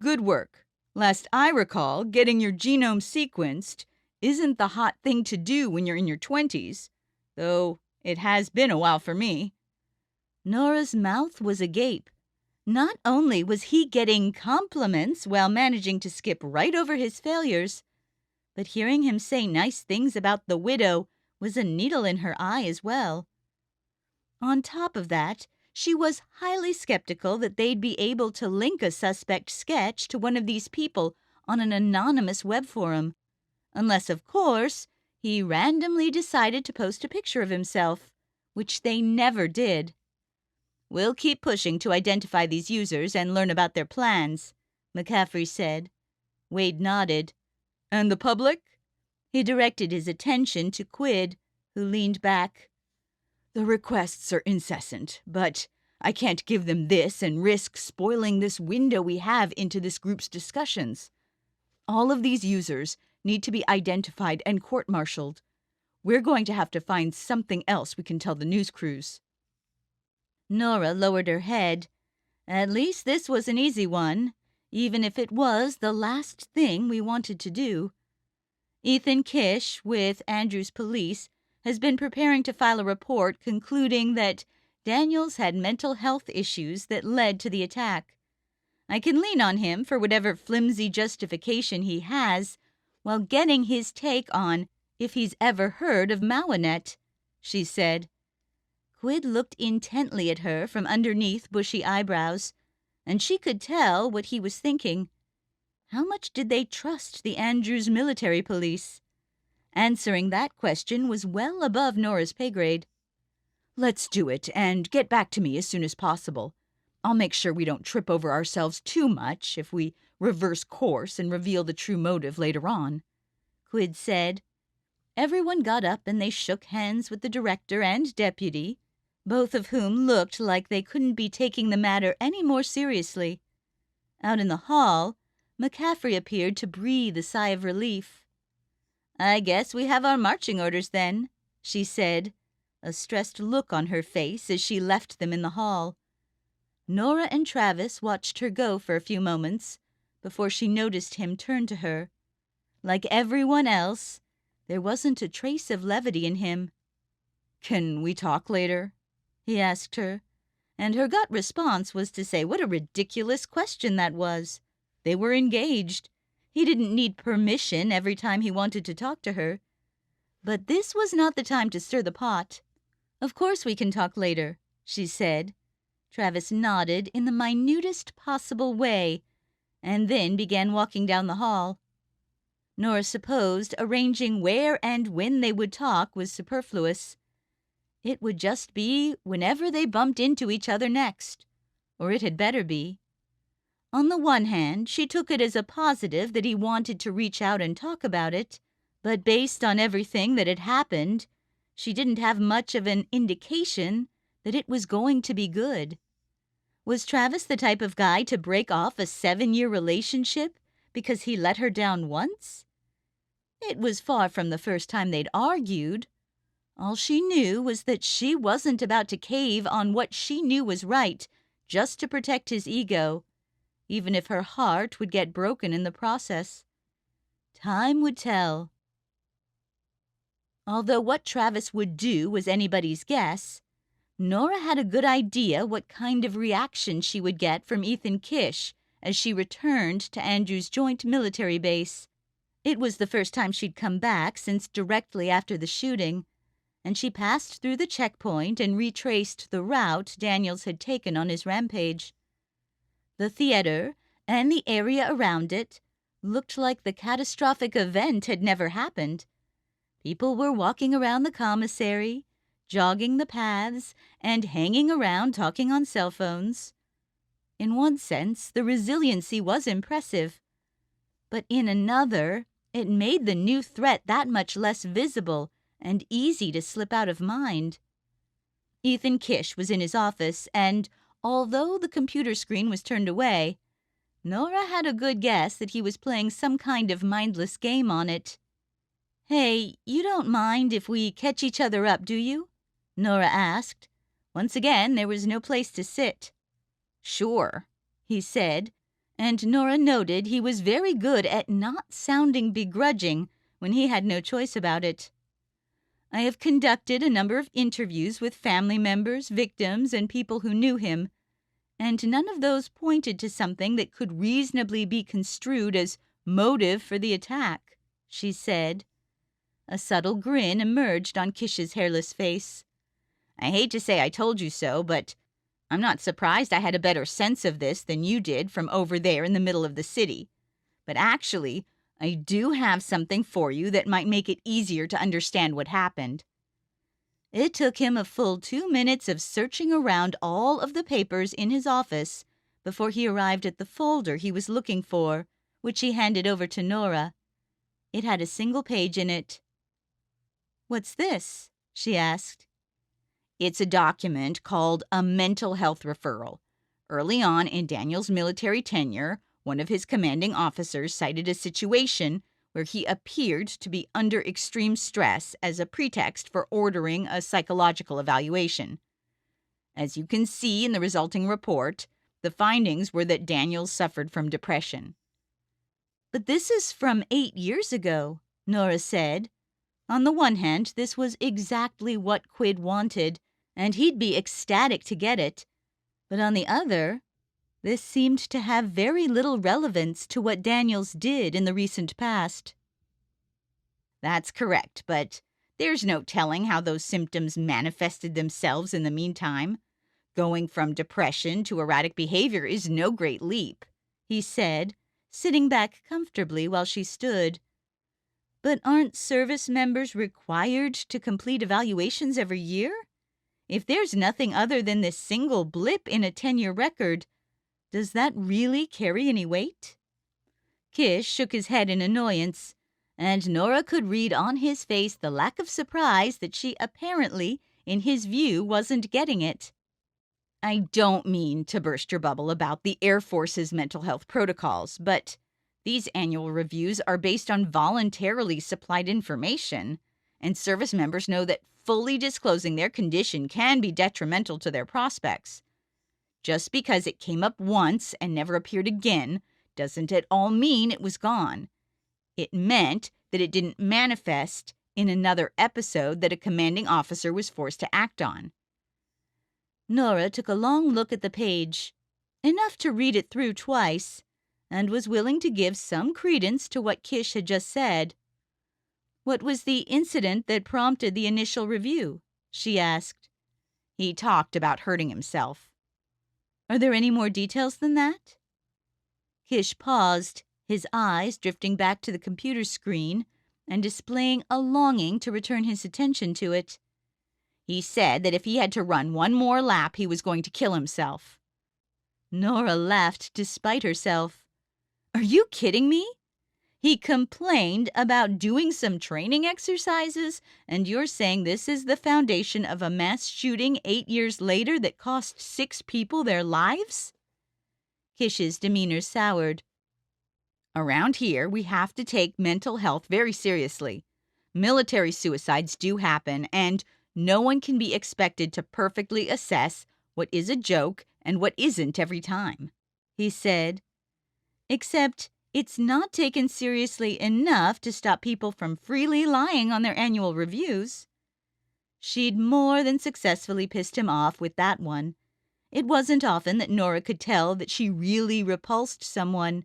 "Good work. Last I recall, getting your genome sequenced isn't the hot thing to do when you're in your 20s, though it has been a while for me." Nora's mouth was agape. Not only was he getting compliments while managing to skip right over his failures, but hearing him say nice things about the widow was a needle in her eye as well. On top of that, she was highly skeptical that they'd be able to link a suspect sketch to one of these people on an anonymous web forum. Unless, of course, he randomly decided to post a picture of himself, which they never did. "We'll keep pushing to identify these users and learn about their plans," McCaffrey said. Wade nodded. "And the public?" He directed his attention to Quid, who leaned back. The requests are incessant, but I can't give them this and risk spoiling this window we have into this group's discussions. All of these users need to be identified and court-martialed. We're going to have to find something else we can tell the news crews." Nora lowered her head. At least this was an easy one, even if it was the last thing we wanted to do. Ethan Kish, with Andrews Police, has been preparing to file a report concluding that Daniels had mental health issues that led to the attack. I can lean on him for whatever flimsy justification he has, while getting his take on if he's ever heard of Mawinet, she said. Quid looked intently at her from underneath bushy eyebrows, and she could tell what he was thinking. How much did they trust the Andrews military police? Answering that question was well above Nora's pay grade. "Let's do it, and get back to me as soon as possible. I'll make sure we don't trip over ourselves too much if we reverse course and reveal the true motive later on," Quid said. Everyone got up and they shook hands with the director and deputy, both of whom looked like they couldn't be taking the matter any more seriously. Out in the hall, McCaffrey appeared to breathe a sigh of relief. "I guess we have our marching orders then," she said, a stressed look on her face as she left them in the hall. Nora and Travis watched her go for a few moments before she noticed him turn to her. Like everyone else, there wasn't a trace of levity in him. "Can we talk later?" he asked her, and her gut response was to say what a ridiculous question that was. They were engaged. He didn't need permission every time he wanted to talk to her. But this was not the time to stir the pot. "Of course we can talk later," she said. Travis nodded in the minutest possible way, and then began walking down the hall. Nora supposed arranging where and when they would talk was superfluous. It would just be whenever they bumped into each other next, or it had better be. On the one hand, she took it as a positive that he wanted to reach out and talk about it, but based on everything that had happened, she didn't have much of an indication that it was going to be good. Was Travis the type of guy to break off a 7-year relationship because he let her down once? It was far from the first time they'd argued. All she knew was that she wasn't about to cave on what she knew was right just to protect his ego, even if her heart would get broken in the process. Time would tell. Although what Travis would do was anybody's guess, Nora had a good idea what kind of reaction she would get from Ethan Kish as she returned to Andrews' joint military base. It was the first time she'd come back since directly after the shooting, and she passed through the checkpoint and retraced the route Daniels had taken on his rampage. The theater and the area around it looked like the catastrophic event had never happened. People were walking around the commissary, jogging the paths, and hanging around talking on cell phones. In one sense, the resiliency was impressive, but in another, it made the new threat that much less visible and easy to slip out of mind. Ethan Kish was in his office, and although the computer screen was turned away, Nora had a good guess that he was playing some kind of mindless game on it. "Hey, you don't mind if we catch each other up, do you?" Nora asked. Once again, there was no place to sit. "Sure," he said, and Nora noted he was very good at not sounding begrudging when he had no choice about it. "I have conducted a number of interviews with family members, victims, and people who knew him, and none of those pointed to something that could reasonably be construed as motive for the attack," she said. A subtle grin emerged on Kish's hairless face. "I hate to say I told you so, but I'm not surprised I had a better sense of this than you did from over there in the middle of the city. But actually, I do have something for you that might make it easier to understand what happened." It took him a full 2 minutes of searching around all of the papers in his office before he arrived at the folder he was looking for, which he handed over to Nora. It had a single page in it. "What's this?" she asked. It's a document called a mental health referral. Early on in Daniel's military tenure, one of his commanding officers cited a situation where he appeared to be under extreme stress as a pretext for ordering a psychological evaluation. As you can see in the resulting report, the findings were that Daniel suffered from depression. But this is from 8 years ago, Nora said. On the one hand, this was exactly what Quid wanted, and he'd be ecstatic to get it. But on the other, this seemed to have very little relevance to what Daniels did in the recent past. That's correct, but there's no telling how those symptoms manifested themselves in the meantime. Going from depression to erratic behavior is no great leap, he said, sitting back comfortably while she stood. But aren't service members required to complete evaluations every year? If there's nothing other than this single blip in a 10-year record, does that really carry any weight? Kish shook his head in annoyance, and Nora could read on his face the lack of surprise that she apparently, in his view, wasn't getting it. I don't mean to burst your bubble about the Air Force's mental health protocols, but these annual reviews are based on voluntarily supplied information, and service members know that fully disclosing their condition can be detrimental to their prospects. Just because it came up once and never appeared again doesn't at all mean it was gone. It meant that it didn't manifest in another episode that a commanding officer was forced to act on. Nora took a long look at the page, enough to read it through twice, and was willing to give some credence to what Kish had just said. What was the incident that prompted the initial review? She asked. He talked about hurting himself. Are there any more details than that? Kish paused, his eyes drifting back to the computer screen and displaying a longing to return his attention to it. He said that if he had to run one more lap, he was going to kill himself. Nora laughed despite herself. Are you kidding me? He complained about doing some training exercises, and you're saying this is the foundation of a mass shooting 8 years later that cost 6 people their lives? Kish's demeanor soured. Around here, we have to take mental health very seriously. Military suicides do happen, and no one can be expected to perfectly assess what is a joke and what isn't every time, he said. Except it's not taken seriously enough to stop people from freely lying on their annual reviews. She'd more than successfully pissed him off with that one. It wasn't often that Nora could tell that she really repulsed someone,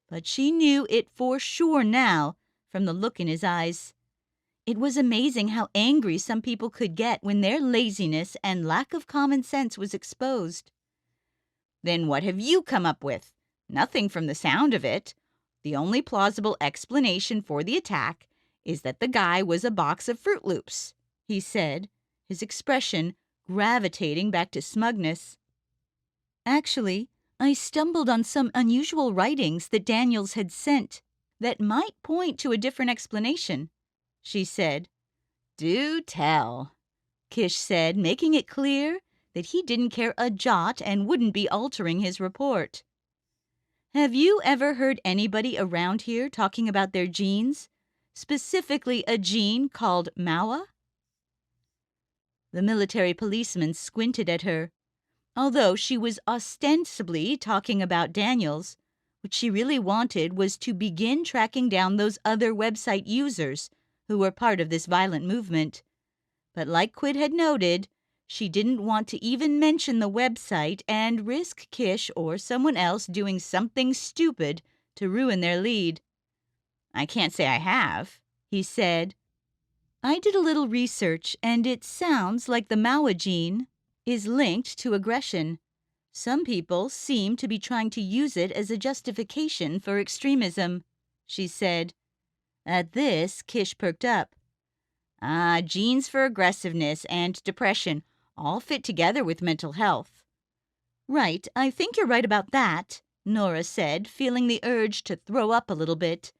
but she knew it for sure now from the look in his eyes. It was amazing how angry some people could get when their laziness and lack of common sense was exposed. Then what have you come up with? Nothing from the sound of it. The only plausible explanation for the attack is that the guy was a box of Fruit Loops, he said, his expression gravitating back to smugness. Actually, I stumbled on some unusual writings that Daniels had sent that might point to a different explanation, she said. Do tell, Kish said, making it clear that he didn't care a jot and wouldn't be altering his report. Have you ever heard anybody around here talking about their genes, specifically a gene called MAWA? The military policeman squinted at her. Although she was ostensibly talking about Daniels, what she really wanted was to begin tracking down those other website users who were part of this violent movement. But like Quid had noted, she didn't want to even mention the website and risk Kish or someone else doing something stupid to ruin their lead. I can't say I have, he said. I did a little research, and it sounds like the MAWA gene is linked to aggression. Some people seem to be trying to use it as a justification for extremism, she said. At this, Kish perked up. Genes for aggressiveness and depression all fit together with mental health. Right, I think you're right about that, Nora said, feeling the urge to throw up a little bit.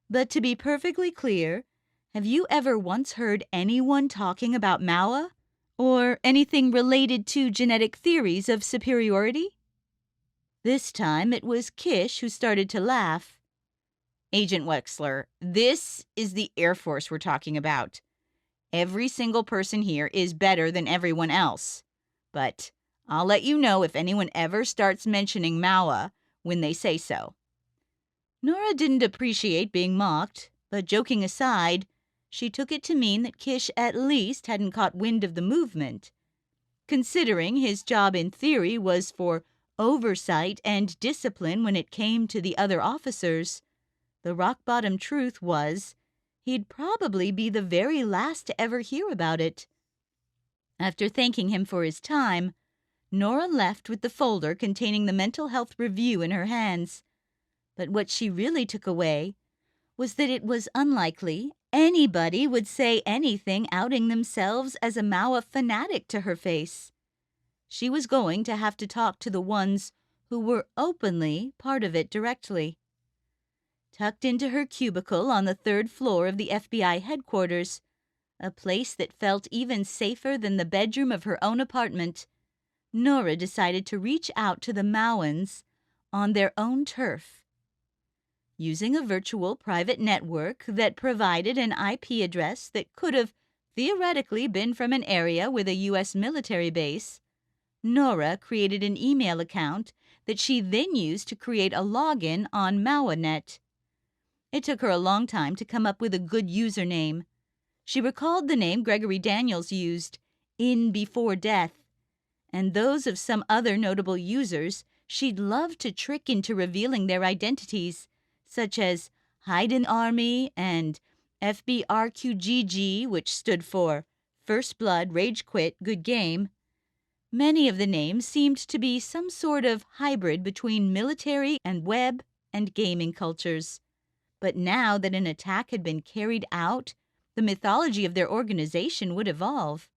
But to be perfectly clear, have you ever once heard anyone talking about MAWA Or anything related to genetic theories of superiority? This time it was Kish who started to laugh. Agent Wexler, this is the Air Force we're talking about. Every single person here is better than everyone else. But I'll let you know if anyone ever starts mentioning Maua when they say so. Nora didn't appreciate being mocked, but joking aside, she took it to mean that Kish at least hadn't caught wind of the movement. Considering his job in theory was for oversight and discipline when it came to the other officers, the rock-bottom truth was he'd probably be the very last to ever hear about it. After thanking him for his time, Nora left with the folder containing the mental health review in her hands. But what she really took away was that it was unlikely anybody would say anything outing themselves as a Maua fanatic to her face. She was going to have to talk to the ones who were openly part of it directly. Tucked into her cubicle on the 3rd floor of the FBI headquarters, a place that felt even safer than the bedroom of her own apartment, Nora decided to reach out to the Mauans on their own turf. Using a virtual private network that provided an IP address that could have theoretically been from an area with a U.S. military base, Nora created an email account that she then used to create a login on MauaNet. It took her a long time to come up with a good username. She recalled the name Gregory Daniels used, In Before Death, and those of some other notable users she'd love to trick into revealing their identities, such as Haydn Army and FBRQGG, which stood for First Blood, Rage Quit, Good Game. Many of the names seemed to be some sort of hybrid between military and web and gaming cultures. But now that an attack had been carried out, the mythology of their organization would evolve.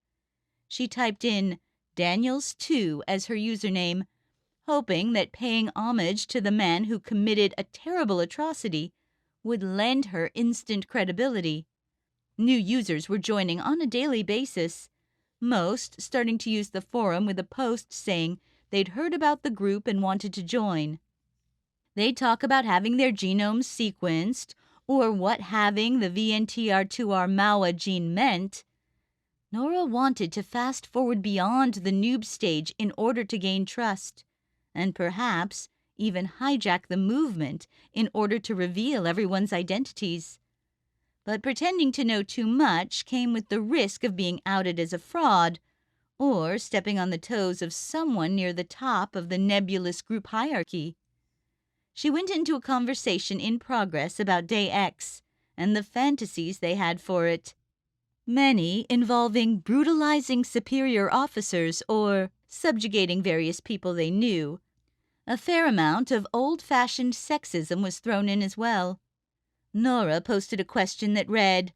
She typed in Daniels 2 as her username, hoping that paying homage to the man who committed a terrible atrocity would lend her instant credibility. New users were joining on a daily basis, most starting to use the forum with a post saying they'd heard about the group and wanted to join. They'd talk about having their genomes sequenced or what having the VNTR2R Maua gene meant. Nora wanted to fast forward beyond the noob stage in order to gain trust, and perhaps even hijack the movement in order to reveal everyone's identities. But pretending to know too much came with the risk of being outed as a fraud, or stepping on the toes of someone near the top of the nebulous group hierarchy. She went into a conversation in progress about Day X and the fantasies they had for it, many involving brutalizing superior officers or subjugating various people they knew. A fair amount of old-fashioned sexism was thrown in as well. Nora posted a question that read,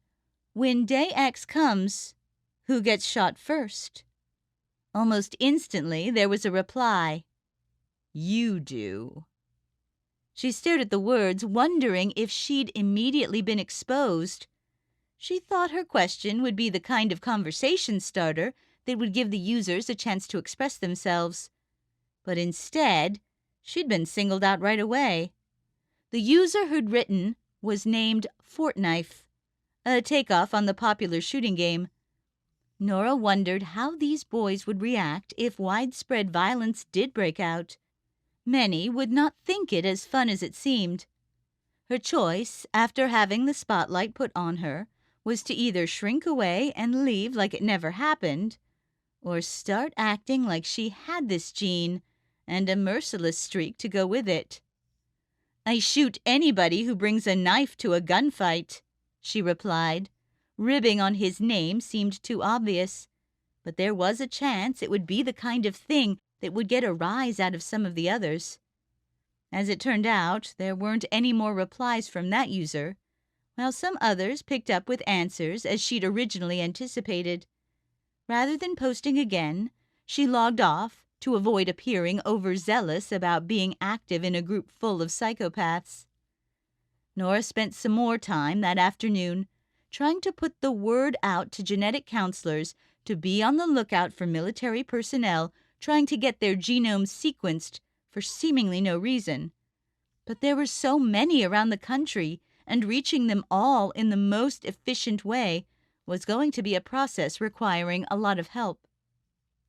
When Day X comes, who gets shot first? Almost instantly, there was a reply, You do. She stared at the words, wondering if she'd immediately been exposed. She thought her question would be the kind of conversation starter that would give the users a chance to express themselves. But instead, she'd been singled out right away. The user who'd written was named Fortknife, a takeoff on the popular shooting game. Nora wondered how these boys would react if widespread violence did break out. Many would not think it as fun as it seemed. Her choice, after having the spotlight put on her, was to either shrink away and leave like it never happened, or start acting like she had this gene and a merciless streak to go with it. I shoot anybody who brings a knife to a gunfight, she replied. Ribbing on his name seemed too obvious, but there was a chance it would be the kind of thing that would get a rise out of some of the others. As it turned out, there weren't any more replies from that user, while some others picked up with answers as she'd originally anticipated. Rather than posting again, she logged off to avoid appearing overzealous about being active in a group full of psychopaths. Nora spent some more time that afternoon trying to put the word out to genetic counselors to be on the lookout for military personnel trying to get their genomes sequenced for seemingly no reason. But there were so many around the country, and reaching them all in the most efficient way was going to be a process requiring a lot of help.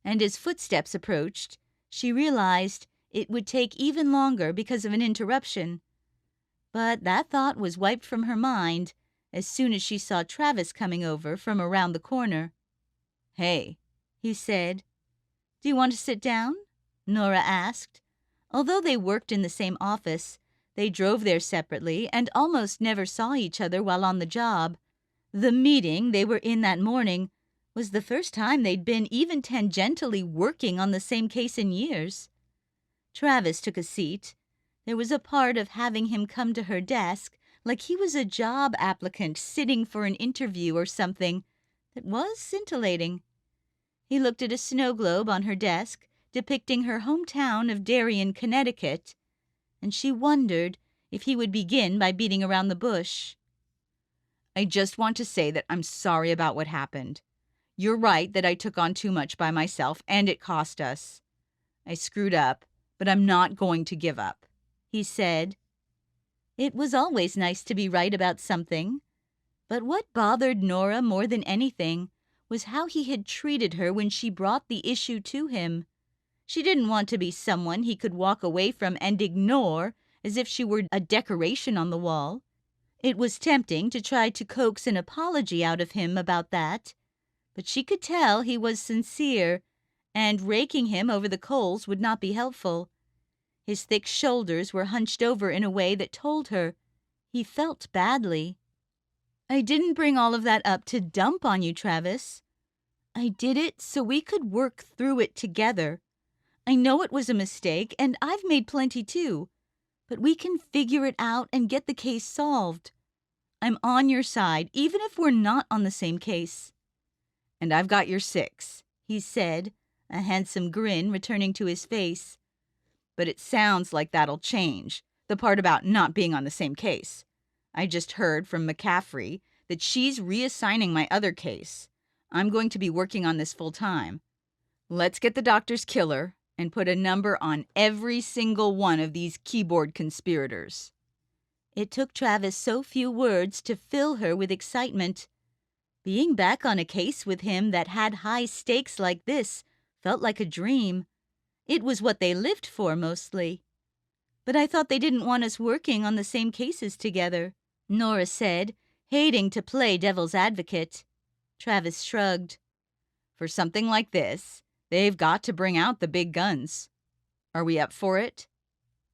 And as footsteps approached, she realized it would take even longer because of an interruption. But that thought was wiped from her mind as soon as she saw Travis coming over from around the corner. "Hey," he said. "Do you want to sit down?" Nora asked. Although they worked in the same office, they drove there separately and almost never saw each other while on the job. The meeting they were in that morning was the first time they'd been even tangentially working on the same case in years. Travis took a seat. There was a part of having him come to her desk like he was a job applicant sitting for an interview or something that was scintillating. He looked at a snow globe on her desk depicting her hometown of Darien, Connecticut, and she wondered if he would begin by beating around the bush. "I just want to say that I'm sorry about what happened. You're right that I took on too much by myself, and it cost us. I screwed up, but I'm not going to give up," he said. It was always nice to be right about something. But what bothered Nora more than anything was how he had treated her when she brought the issue to him. She didn't want to be someone he could walk away from and ignore as if she were a decoration on the wall. It was tempting to try to coax an apology out of him about that, but she could tell he was sincere, and raking him over the coals would not be helpful. His thick shoulders were hunched over in a way that told her he felt badly. "I didn't bring all of that up to dump on you, Travis. I did it so we could work through it together. I know it was a mistake, and I've made plenty too, but we can figure it out and get the case solved. I'm on your side, even if we're not on the same case." "And I've got your 6, he said, a handsome grin returning to his face. "But it sounds like that'll change, the part about not being on the same case. I just heard from McCaffrey that she's reassigning my other case. I'm going to be working on this full time. Let's get the doctor's killer and put a number on every single one of these keyboard conspirators." It took Travis so few words to fill her with excitement. Being back on a case with him that had high stakes like this felt like a dream. It was what they lived for, mostly. "But I thought they didn't want us working on the same cases together," Nora said, hating to play devil's advocate. Travis shrugged. "For something like this, they've got to bring out the big guns. Are we up for it?"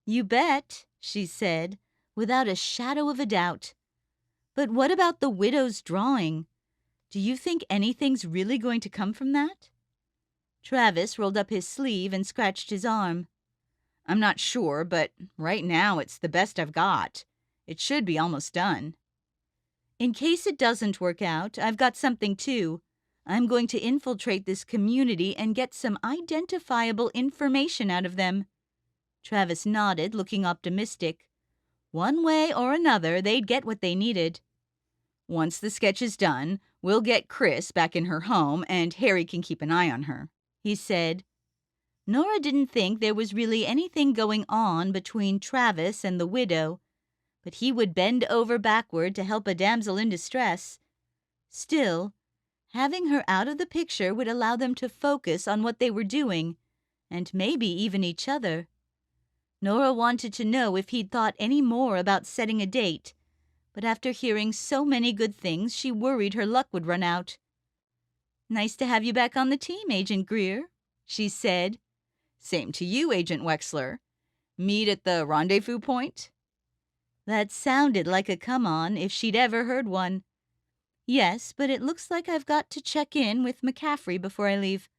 "You bet," she said, without a shadow of a doubt. "But what about the widow's drawing? Do you think anything's really going to come from that?" Travis rolled up his sleeve and scratched his arm. "I'm not sure, but right now it's the best I've got. It should be almost done." "In case it doesn't work out, I've got something too. I'm going to infiltrate this community and get some identifiable information out of them." Travis nodded, looking optimistic. One way or another, they'd get what they needed. "Once the sketch is done, we'll get Chris back in her home, and Harry can keep an eye on her," he said. Nora didn't think there was really anything going on between Travis and the widow, but he would bend over backward to help a damsel in distress. Still, having her out of the picture would allow them to focus on what they were doing, and maybe even each other. Nora wanted to know if he'd thought any more about setting a date, but after hearing so many good things, she worried her luck would run out. "Nice to have you back on the team, Agent Greer," she said. "Same to you, Agent Wexler. Meet at the rendezvous point?" That sounded like a come-on if she'd ever heard one. "Yes, but it looks like I've got to check in with McCaffrey before I leave.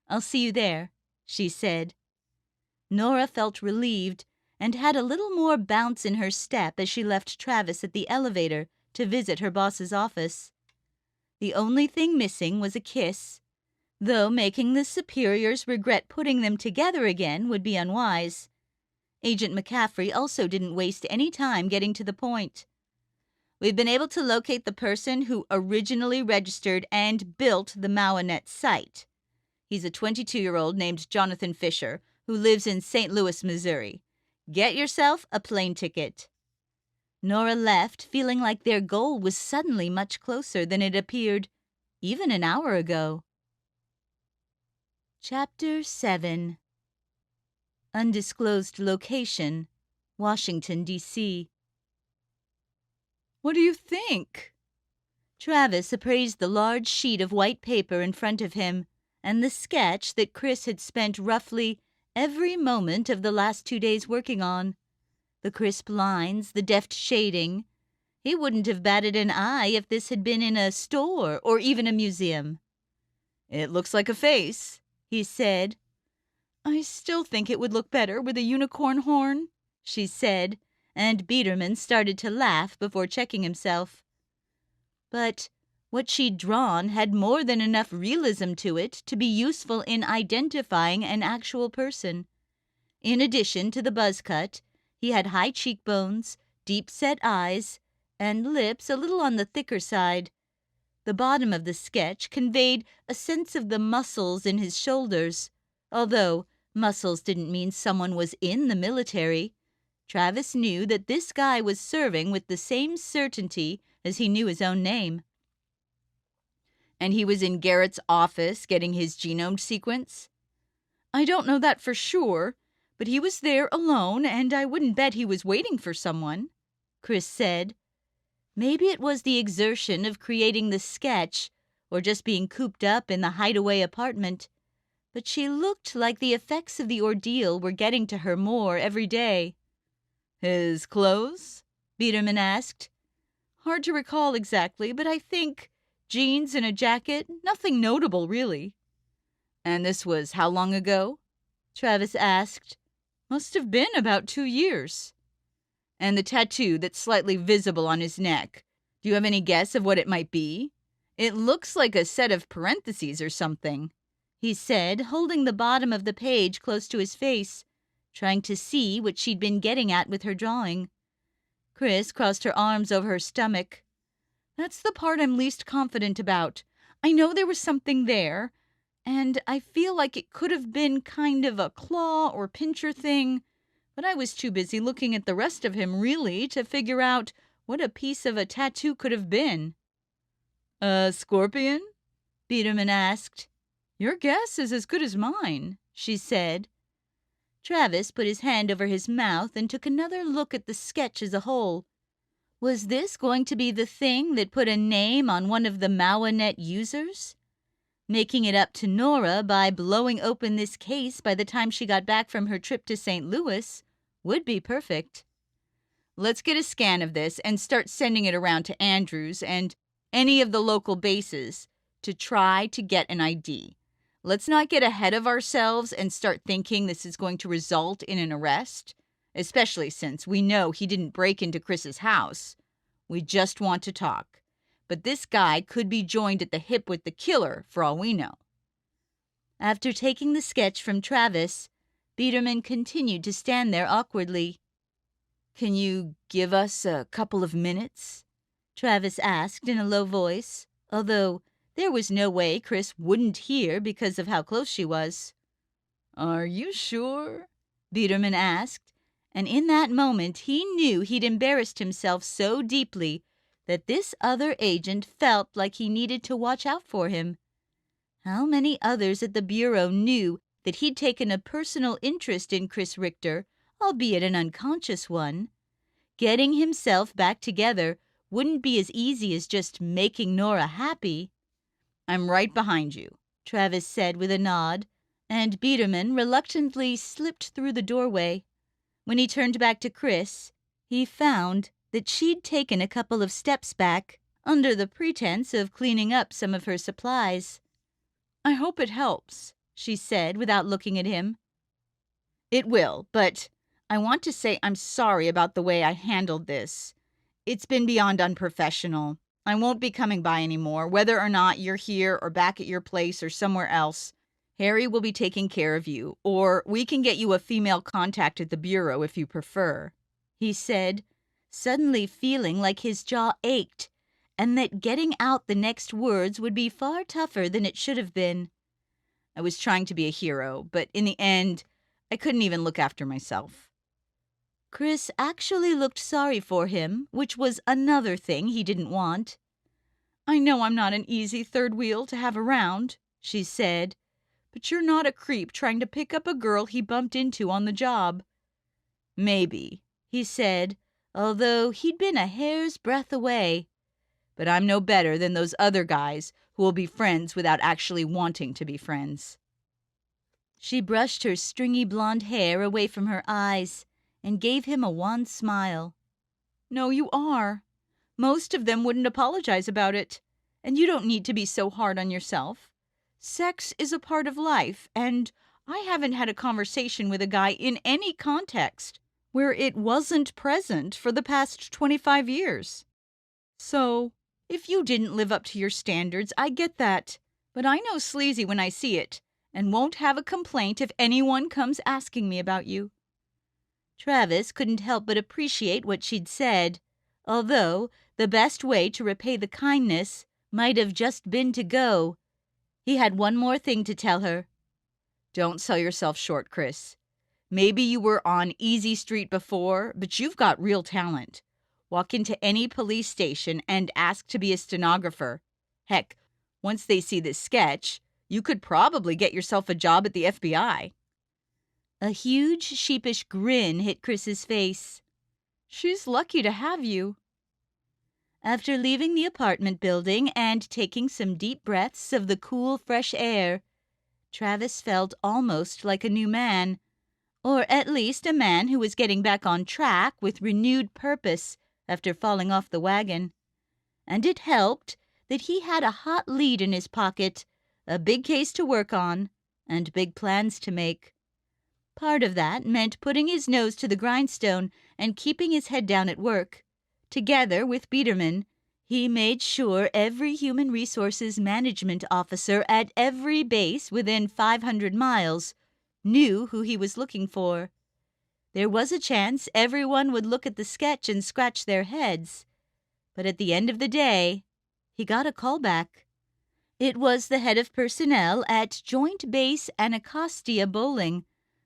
I'll see you there," she said. Nora felt relieved and had a little more bounce in her step as she left Travis at the elevator to visit her boss's office. The only thing missing was a kiss, though making the superiors regret putting them together again would be unwise. Agent McCaffrey also didn't waste any time getting to the point. We've been able to locate the person who originally registered and built the MauaNet site. He's a 22-year-old named Jonathan Fisher who lives in St. Louis, Missouri. Get yourself a plane ticket. Nora left, feeling like their goal was suddenly much closer than it appeared even an hour ago. Chapter 7. Undisclosed location, Washington, D.C. What do you think? Travis appraised the large sheet of white paper in front of him and the sketch that Chris had spent roughly every moment of the last 2 days working on. The crisp lines, the deft shading. He wouldn't have batted an eye if this had been in a store or even a museum. It looks like a face, he said. I still think it would look better with a unicorn horn, she said, and Biederman started to laugh before checking himself. But what she'd drawn had more than enough realism to it to be useful in identifying an actual person. In addition to the buzz cut, he had high cheekbones, deep-set eyes, and lips a little on the thicker side. The bottom of the sketch conveyed a sense of the muscles in his shoulders, although muscles didn't mean someone was in the military. Travis knew that this guy was serving with the same certainty as he knew his own name. And he was in Garrett's office getting his genome sequence? I don't know that for sure, but he was there alone, and I wouldn't bet he was waiting for someone, Chris said. Maybe it was the exertion of creating the sketch, or just being cooped up in the hideaway apartment, but she looked like the effects of the ordeal were getting to her more every day. His clothes? Biederman asked. Hard to recall exactly, but I think jeans and a jacket, nothing notable really. And this was how long ago? Travis asked. Must have been about 2 years. And the tattoo that's slightly visible on his neck, do you have any guess of what it might be? It looks like a set of parentheses or something, he said, holding the bottom of the page close to his face, trying to see what she'd been getting at with her drawing. Chris crossed her arms over her stomach. That's the part I'm least confident about. I know there was something there, and I feel like it could have been kind of a claw or pincher thing, but I was too busy looking at the rest of him, really, to figure out what a piece of a tattoo could have been. A scorpion? Biederman asked. Your guess is as good as mine, she said. Travis put his hand over his mouth and took another look at the sketch as a whole. Was this going to be the thing that put a name on one of the MauaNet users? Making it up to Nora by blowing open this case by the time she got back from her trip to St. Louis would be perfect. Let's get a scan of this and start sending it around to Andrews and any of the local bases to try to get an ID. Let's not get ahead of ourselves and start thinking this is going to result in an arrest, especially since we know he didn't break into Chris's house. We just want to talk. But this guy could be joined at the hip with the killer, for all we know. After taking the sketch from Travis, Biederman continued to stand there awkwardly. Can you give us a couple of minutes? Travis asked in a low voice, although there was no way Chris wouldn't hear because of how close she was. Are you sure? Biederman asked, and in that moment he knew he'd embarrassed himself so deeply that this other agent felt like he needed to watch out for him. How many others at the Bureau knew that he'd taken a personal interest in Chris Richter, albeit an unconscious one? Getting himself back together wouldn't be as easy as just making Nora happy. I'm right behind you, Travis said with a nod, and Biederman reluctantly slipped through the doorway. When he turned back to Chris, he found that she'd taken a couple of steps back under the pretense of cleaning up some of her supplies. I hope it helps, she said without looking at him. It will, but I want to say I'm sorry about the way I handled this. It's been beyond unprofessional. I won't be coming by anymore, whether or not you're here or back at your place or somewhere else. Harry will be taking care of you, or we can get you a female contact at the Bureau if you prefer, he said, suddenly feeling like his jaw ached and that getting out the next words would be far tougher than it should have been. I was trying to be a hero, but in the end, I couldn't even look after myself. Chris actually looked sorry for him, which was another thing he didn't want. I know I'm not an easy third wheel to have around, she said, but you're not a creep trying to pick up a girl he bumped into on the job. Maybe, he said, although he'd been a hair's breadth away. But I'm no better than those other guys who will be friends without actually wanting to be friends. She brushed her stringy blonde hair away from her eyes and gave him a wan smile. No, you are. Most of them wouldn't apologize about it, and you don't need to be so hard on yourself. Sex is a part of life, and I haven't had a conversation with a guy in any context where it wasn't present for the past 25 years. So, if you didn't live up to your standards, I get that, but I know sleazy when I see it, and won't have a complaint if anyone comes asking me about you. Travis couldn't help but appreciate what she'd said, although the best way to repay the kindness might have just been to go. He had one more thing to tell her. Don't sell yourself short, Chris. Maybe you were on Easy Street before, but you've got real talent. Walk into any police station and ask to be a stenographer. Heck, once they see this sketch, you could probably get yourself a job at the FBI. A huge, sheepish grin hit Chris's face. She's lucky to have you. After leaving the apartment building and taking some deep breaths of the cool, fresh air, Travis felt almost like a new man, or at least a man who was getting back on track with renewed purpose after falling off the wagon. And it helped that he had a hot lead in his pocket, a big case to work on, and big plans to make. Part of that meant putting his nose to the grindstone and keeping his head down at work. Together with Biederman, he made sure every human resources management officer at every base within 500 miles knew who he was looking for. There was a chance everyone would look at the sketch and scratch their heads, but at the end of the day, he got a call back. It was the head of personnel at Joint Base Anacostia Bowling,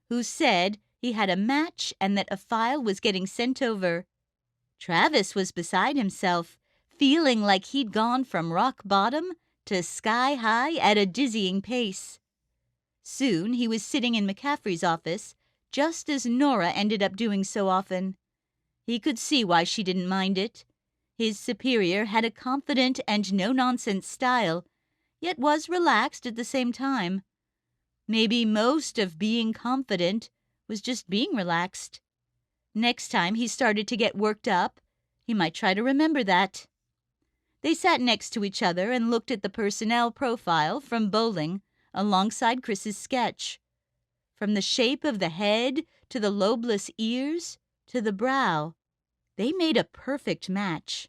who said he had a match and that a file was getting sent over. Travis was beside himself, feeling like he'd gone from rock bottom to sky high at a dizzying pace. Soon he was sitting in McCaffrey's office, just as Nora ended up doing so often. He could see why she didn't mind it. His superior had a confident and no-nonsense style, yet was relaxed at the same time. Maybe most of being confident was just being relaxed. Next time he started to get worked up, he might try to remember that. They sat next to each other and looked at the personnel profile from Bowling alongside Chris's sketch. From the shape of the head to the lobeless ears to the brow, they made a perfect match.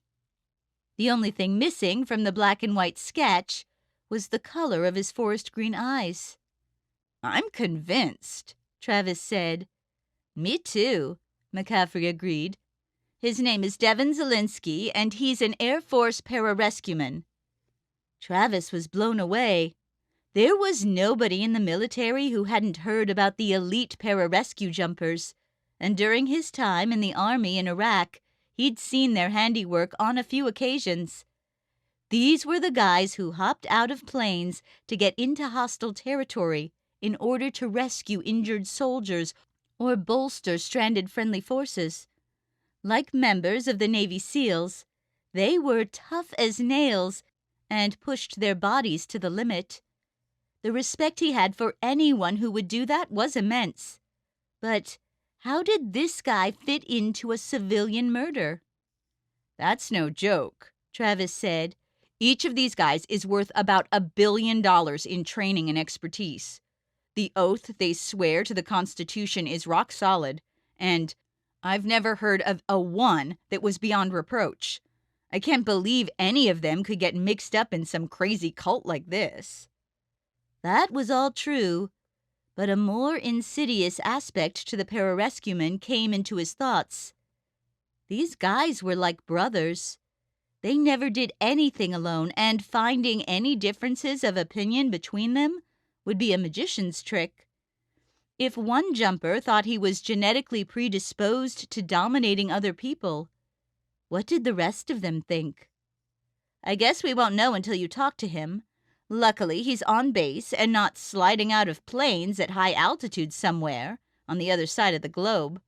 The only thing missing from the black and white sketch was the color of his forest green eyes. I'm convinced, Travis said. Me too, McCaffrey agreed. His name is Devin Zielinski, and he's an Air Force pararescueman. Travis was blown away. There was nobody in the military who hadn't heard about the elite pararescue jumpers, and during his time in the Army in Iraq, he'd seen their handiwork on a few occasions. These were the guys who hopped out of planes to get into hostile territory in order to rescue injured soldiers or bolster stranded friendly forces. Like members of the Navy SEALs, they were tough as nails and pushed their bodies to the limit. The respect he had for anyone who would do that was immense. But how did this guy fit into a civilian murder? That's no joke, Travis said. Each of these guys is worth about $1 billion in training and expertise. The oath they swear to the Constitution is rock solid, and I've never heard of a one that was beyond reproach. I can't believe any of them could get mixed up in some crazy cult like this. That was all true, but a more insidious aspect to the pararescueman came into his thoughts. These guys were like brothers. They never did anything alone, and finding any differences of opinion between them would be a magician's trick. If one jumper thought he was genetically predisposed to dominating other people, what did the rest of them think? I guess we won't know until you talk to him. Luckily, he's on base and not sliding out of planes at high altitude somewhere on the other side of the globe.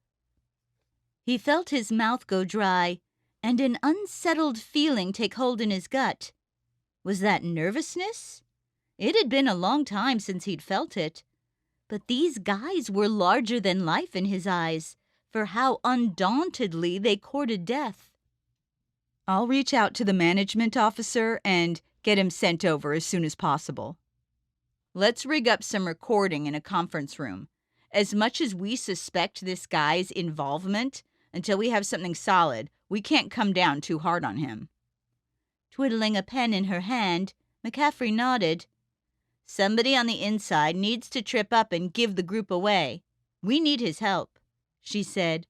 He felt his mouth go dry and an unsettled feeling take hold in his gut. Was that nervousness? It had been a long time since he'd felt it. But these guys were larger than life in his eyes, for how undauntedly they courted death. I'll reach out to the management officer and get him sent over as soon as possible. Let's rig up some recording in a conference room. As much as we suspect this guy's involvement, until we have something solid, we can't come down too hard on him. Twiddling a pen in her hand, McCaffrey nodded. Somebody on the inside needs to trip up and give the group away. We need his help, she said.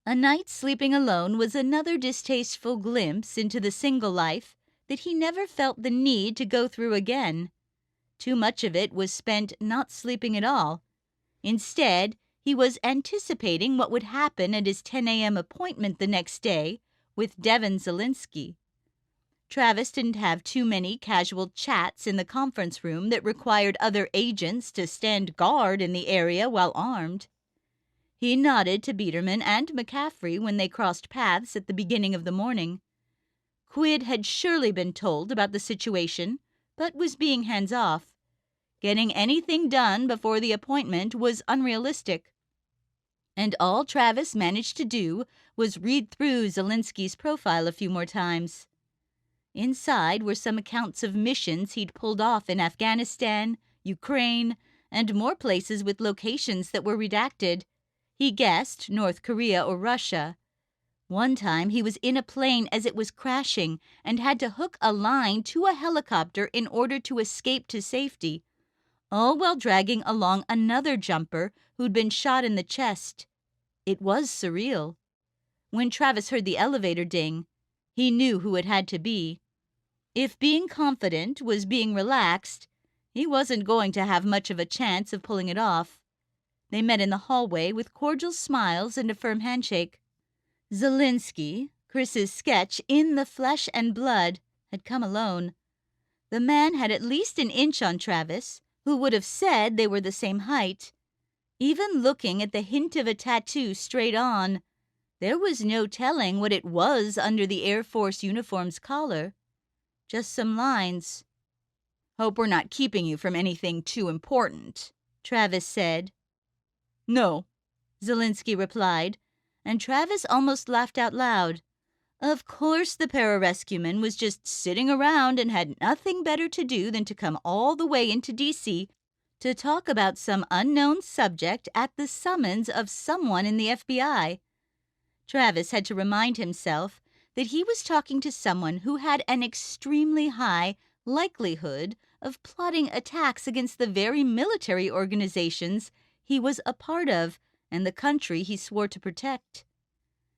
A night sleeping alone was another distasteful glimpse into the single life that he never felt the need to go through again. Too much of it was spent not sleeping at all. Instead, he was anticipating what would happen at his 10 a.m. appointment the next day with Devin Zelinsky. Travis didn't have too many casual chats in the conference room that required other agents to stand guard in the area while armed. He nodded to Biederman and McCaffrey when they crossed paths at the beginning of the morning. Quid had surely been told about the situation, but was being hands-off. Getting anything done before the appointment was unrealistic. And all Travis managed to do was read through Zelinsky's profile a few more times. Inside were some accounts of missions he'd pulled off in Afghanistan, Ukraine, and more places with locations that were redacted. He guessed North Korea or Russia. One time he was in a plane as it was crashing and had to hook a line to a helicopter in order to escape to safety, all while dragging along another jumper who'd been shot in the chest. It was surreal. When Travis heard the elevator ding, he knew who it had to be. If being confident was being relaxed, he wasn't going to have much of a chance of pulling it off. They met in the hallway with cordial smiles and a firm handshake. Zelinsky, Chris's sketch in the flesh and blood, had come alone. The man had at least an inch on Travis, who would have said they were the same height. Even looking at the hint of a tattoo straight on, there was no telling what it was under the Air Force uniform's collar. Just some lines. "Hope we're not keeping you from anything too important," Travis said. "No," Zelinsky replied, and Travis almost laughed out loud. Of course the pararescueman was just sitting around and had nothing better to do than to come all the way into D.C. to talk about some unknown subject at the summons of someone in the FBI. Travis had to remind himself that he was talking to someone who had an extremely high likelihood of plotting attacks against the very military organizations he was a part of and the country he swore to protect.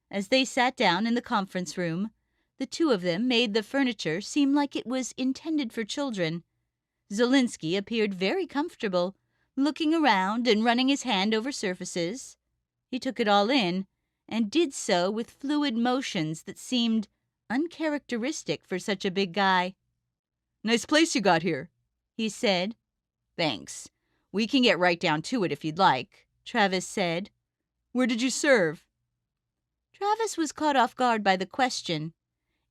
As they sat down in the conference room, the two of them made the furniture seem like it was intended for children. Zelinsky appeared very comfortable, looking around and running his hand over surfaces. He took it all in, and did so with fluid motions that seemed uncharacteristic for such a big guy. "Nice place you got here," he said. "Thanks. We can get right down to it if you'd like," Travis said. "Where did you serve?" Travis was caught off guard by the question.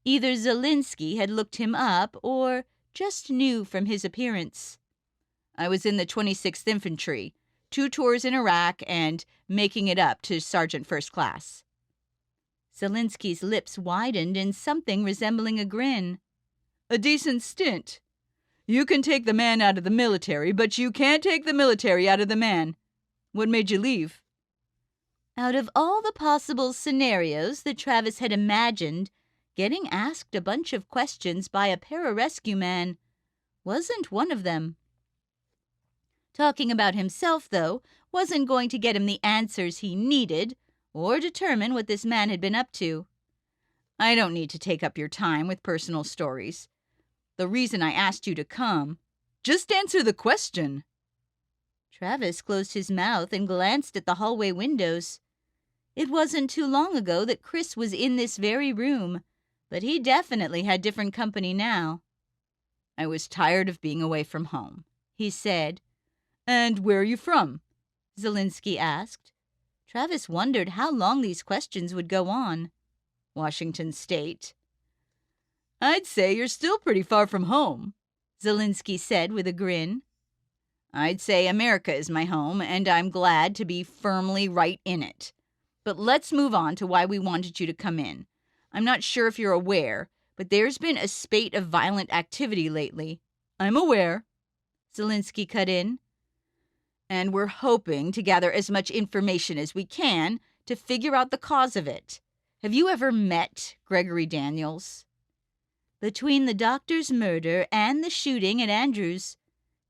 Either Zelinsky had looked him up or just knew from his appearance. "I was in the 26th Infantry, 2 tours in Iraq, and making it up to Sergeant First Class." Zelinsky's lips widened in something resembling a grin. "A decent stint. You can take the man out of the military, but you can't take the military out of the man. What made you leave?" Out of all the possible scenarios that Travis had imagined, getting asked a bunch of questions by a pararescue man wasn't one of them. Talking about himself, though, wasn't going to get him the answers he needed, or determine what this man had been up to. I don't need to take up your time with personal stories. The reason I asked you to come... Just answer the question. Travis closed his mouth and glanced at the hallway windows. It wasn't too long ago that Chris was in this very room, but he definitely had different company now. I was tired of being away from home, he said. And where are you from? Zielinski asked. Travis wondered how long these questions would go on. Washington State. I'd say you're still pretty far from home, Zielinski said with a grin. I'd say America is my home, and I'm glad to be firmly right in it. But let's move on to why we wanted you to come in. I'm not sure if you're aware, but there's been a spate of violent activity lately. I'm aware, Zielinski cut in. And we're hoping to gather as much information as we can to figure out the cause of it. Have you ever met Gregory Daniels? Between the doctor's murder and the shooting at Andrews,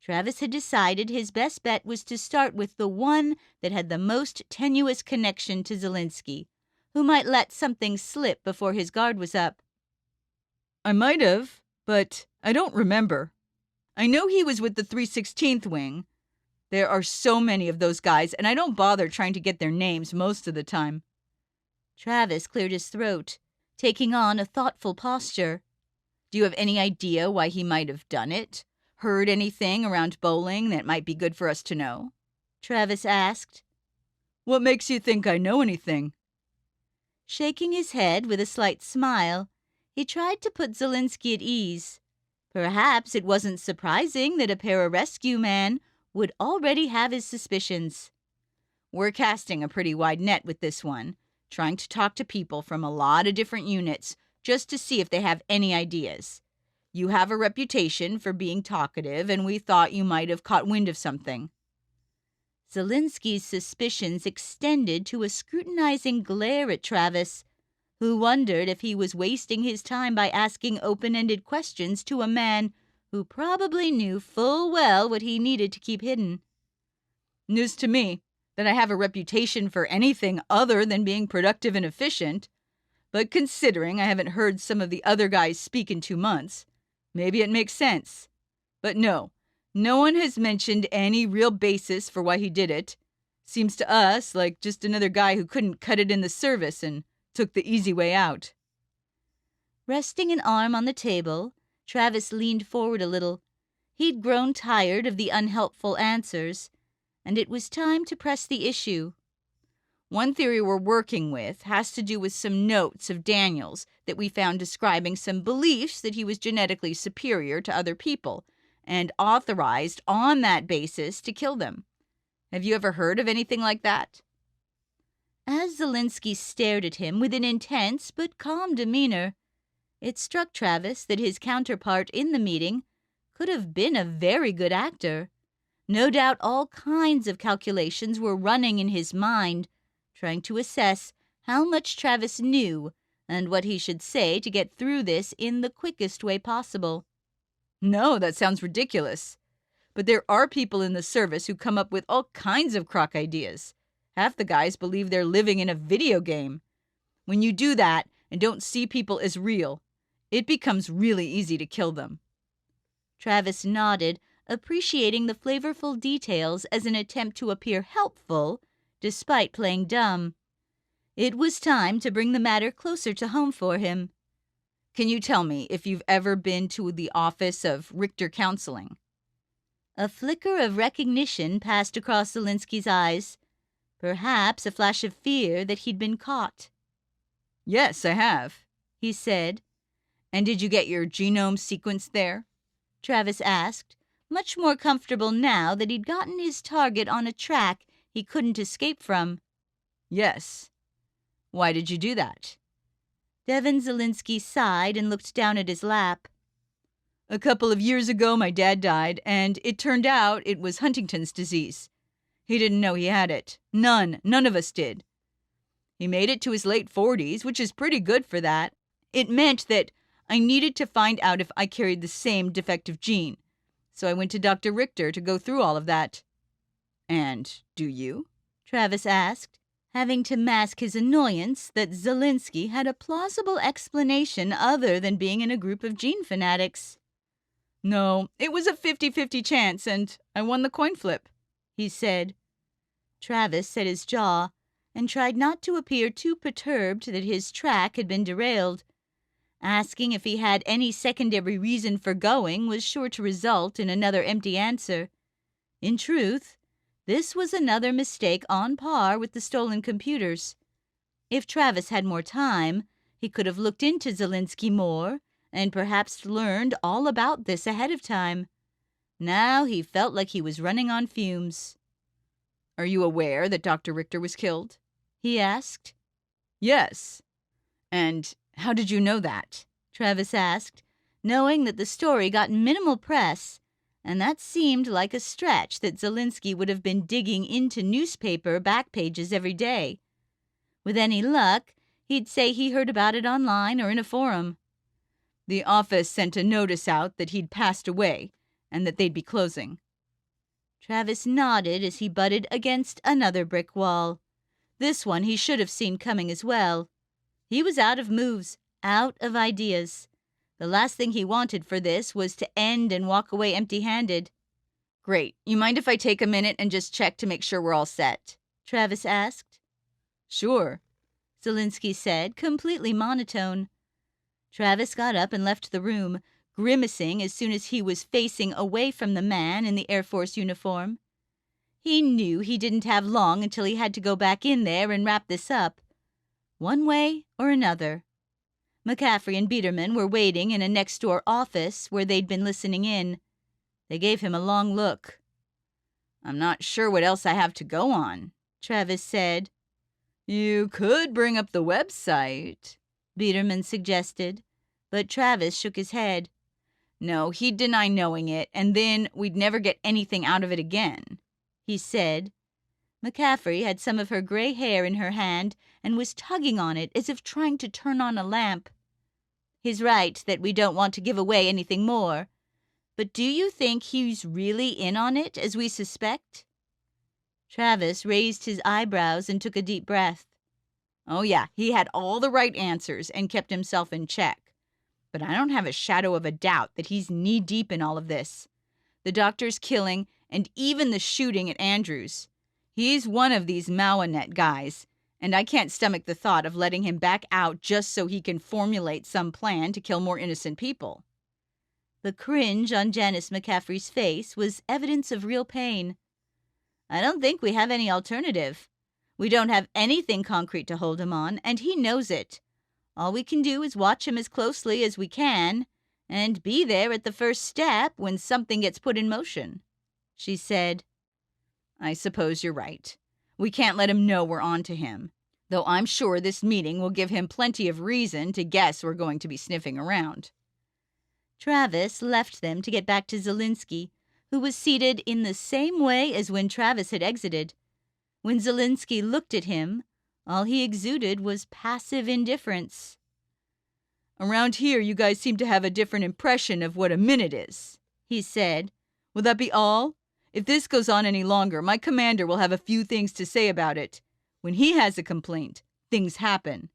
Travis had decided his best bet was to start with the one that had the most tenuous connection to Zielinski, who might let something slip before his guard was up. I might have, but I don't remember. I know he was with the 316th Wing. There are so many of those guys, and I don't bother trying to get their names most of the time. Travis cleared his throat, taking on a thoughtful posture. Do you have any idea why he might have done it? Heard anything around bowling that might be good for us to know? Travis asked. What makes you think I know anything? Shaking his head with a slight smile, he tried to put Zielinski at ease. Perhaps it wasn't surprising that a pararescue man would already have his suspicions. We're casting a pretty wide net with this one, trying to talk to people from a lot of different units just to see if they have any ideas. You have a reputation for being talkative, and we thought you might have caught wind of something. Zielinski's suspicions extended to a scrutinizing glare at Travis, who wondered if he was wasting his time by asking open-ended questions to a man who probably knew full well what he needed to keep hidden. News to me that I have a reputation for anything other than being productive and efficient. But considering I haven't heard some of the other guys speak in 2 months, maybe it makes sense. But no one has mentioned any real basis for why he did it. Seems to us like just another guy who couldn't cut it in the service and took the easy way out. Resting an arm on the table, Travis leaned forward a little. He'd grown tired of the unhelpful answers, and it was time to press the issue. One theory we're working with has to do with some notes of Daniel's that we found describing some beliefs that he was genetically superior to other people and authorized on that basis to kill them. Have you ever heard of anything like that? As Zielinski stared at him with an intense but calm demeanor, it struck Travis that his counterpart in the meeting could have been a very good actor. No doubt all kinds of calculations were running in his mind, trying to assess how much Travis knew and what he should say to get through this in the quickest way possible. No, that sounds ridiculous. But there are people in the service who come up with all kinds of crock ideas. Half the guys believe they're living in a video game. When you do that and don't see people as real, it becomes really easy to kill them. Travis nodded, appreciating the flavorful details as an attempt to appear helpful, despite playing dumb. It was time to bring the matter closer to home for him. Can you tell me if you've ever been to the office of Richter Counseling? A flicker of recognition passed across Zielinski's eyes. Perhaps a flash of fear that he'd been caught. Yes, I have, he said. And did you get your genome sequenced there? Travis asked, much more comfortable now that he'd gotten his target on a track he couldn't escape from. Yes. Why did you do that? Devin Zielinski sighed and looked down at his lap. A couple of years ago, my dad died, and it turned out it was Huntington's disease. He didn't know he had it. None of us did. He made it to his late 40s, which is pretty good for that. It meant that I needed to find out if I carried the same defective gene. So I went to Dr. Richter to go through all of that. And do you? Travis asked, having to mask his annoyance that Zelinsky had a plausible explanation other than being in a group of gene fanatics. "No, it was a 50-50 chance, and I won the coin flip," he said. Travis set his jaw and tried not to appear too perturbed that his track had been derailed. Asking if he had any secondary reason for going was sure to result in another empty answer. In truth, this was another mistake on par with the stolen computers. If Travis had more time, he could have looked into Zelinsky more and perhaps learned all about this ahead of time. Now he felt like he was running on fumes. "Are you aware that Dr. Richter was killed?" he asked. "Yes. And how did you know that?" Travis asked, knowing that the story got minimal press, and that seemed like a stretch that Zelinsky would have been digging into newspaper back pages every day. With any luck, he'd say he heard about it online or in a forum. "The office sent a notice out that he'd passed away and that they'd be closing." Travis nodded as he butted against another brick wall. This one he should have seen coming as well. He was out of moves, out of ideas. The last thing he wanted for this was to end and walk away empty-handed. "Great. You mind if I take a minute and just check to make sure we're all set?" Travis asked. "Sure," Zelinsky said, completely monotone. Travis got up and left the room, grimacing as soon as he was facing away from the man in the Air Force uniform. He knew he didn't have long until he had to go back in there and wrap this up, one way or another. McCaffrey and Biederman were waiting in a next-door office where they'd been listening in. They gave him a long look. "I'm not sure what else I have to go on," Travis said. "You could bring up the website," Biederman suggested, but Travis shook his head. "No, he'd deny knowing it, and then we'd never get anything out of it again," he said. McCaffrey had some of her gray hair in her hand and was tugging on it as if trying to turn on a lamp. "He's right that we don't want to give away anything more. But do you think he's really in on it, as we suspect?" Travis raised his eyebrows and took a deep breath. "Oh yeah, he had all the right answers and kept himself in check. But I don't have a shadow of a doubt that he's knee-deep in all of this. The doctor's killing and even the shooting at Andrews. He's one of these Mawanet guys, and I can't stomach the thought of letting him back out just so he can formulate some plan to kill more innocent people." The cringe on Janice McCaffrey's face was evidence of real pain. "I don't think we have any alternative. We don't have anything concrete to hold him on, and he knows it. All we can do is watch him as closely as we can and be there at the first step when something gets put in motion," she said. "I suppose you're right. We can't let him know we're on to him, though I'm sure this meeting will give him plenty of reason to guess we're going to be sniffing around." Travis left them to get back to Zelinsky, who was seated in the same way as when Travis had exited. When Zelinsky looked at him, all he exuded was passive indifference. "Around here, you guys seem to have a different impression of what a minute is," he said. "Will that be all? If this goes on any longer, my commander will have a few things to say about it. When he has a complaint, things happen."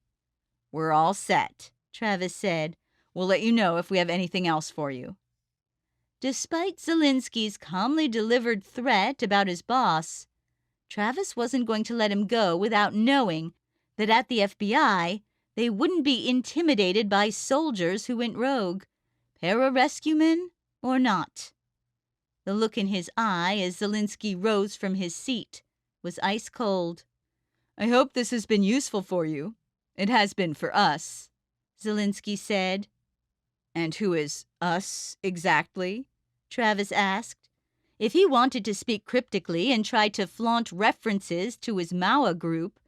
"We're all set," Travis said. "We'll let you know if we have anything else for you." Despite Zelinsky's calmly delivered threat about his boss, Travis wasn't going to let him go without knowing that at the FBI, they wouldn't be intimidated by soldiers who went rogue, pararescuemen or not. The look in his eye as Zelinsky rose from his seat was ice cold. "I hope this has been useful for you. It has been for us," Zelinsky said. "And who is us exactly?" Travis asked. If he wanted to speak cryptically and try to flaunt references to his Mawa group,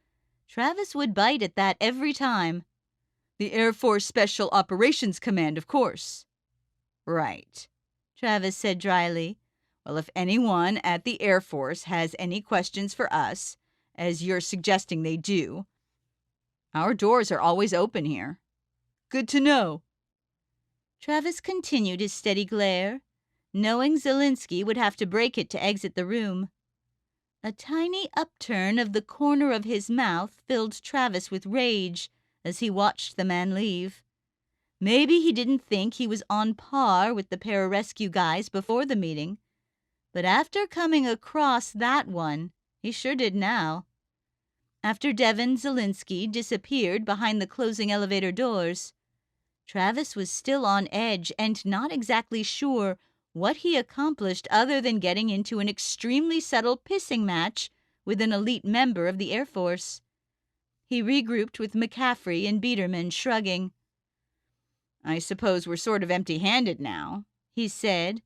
Travis would bite at that every time. "The Air Force Special Operations Command, of course." "Right," Travis said dryly. "Well, if anyone at the Air Force has any questions for us, as you're suggesting they do, our doors are always open here." "Good to know." Travis continued his steady glare, knowing Zelinsky would have to break it to exit the room. A tiny upturn of the corner of his mouth filled Travis with rage as he watched the man leave. Maybe he didn't think he was on par with the pararescue guys before the meeting, but after coming across that one, he sure did now. After Devin Zielinski disappeared behind the closing elevator doors, Travis was still on edge and not exactly sure what he accomplished other than getting into an extremely subtle pissing match with an elite member of the Air Force. He regrouped with McCaffrey and Biederman, shrugging. "I suppose we're sort of empty-handed now," he said.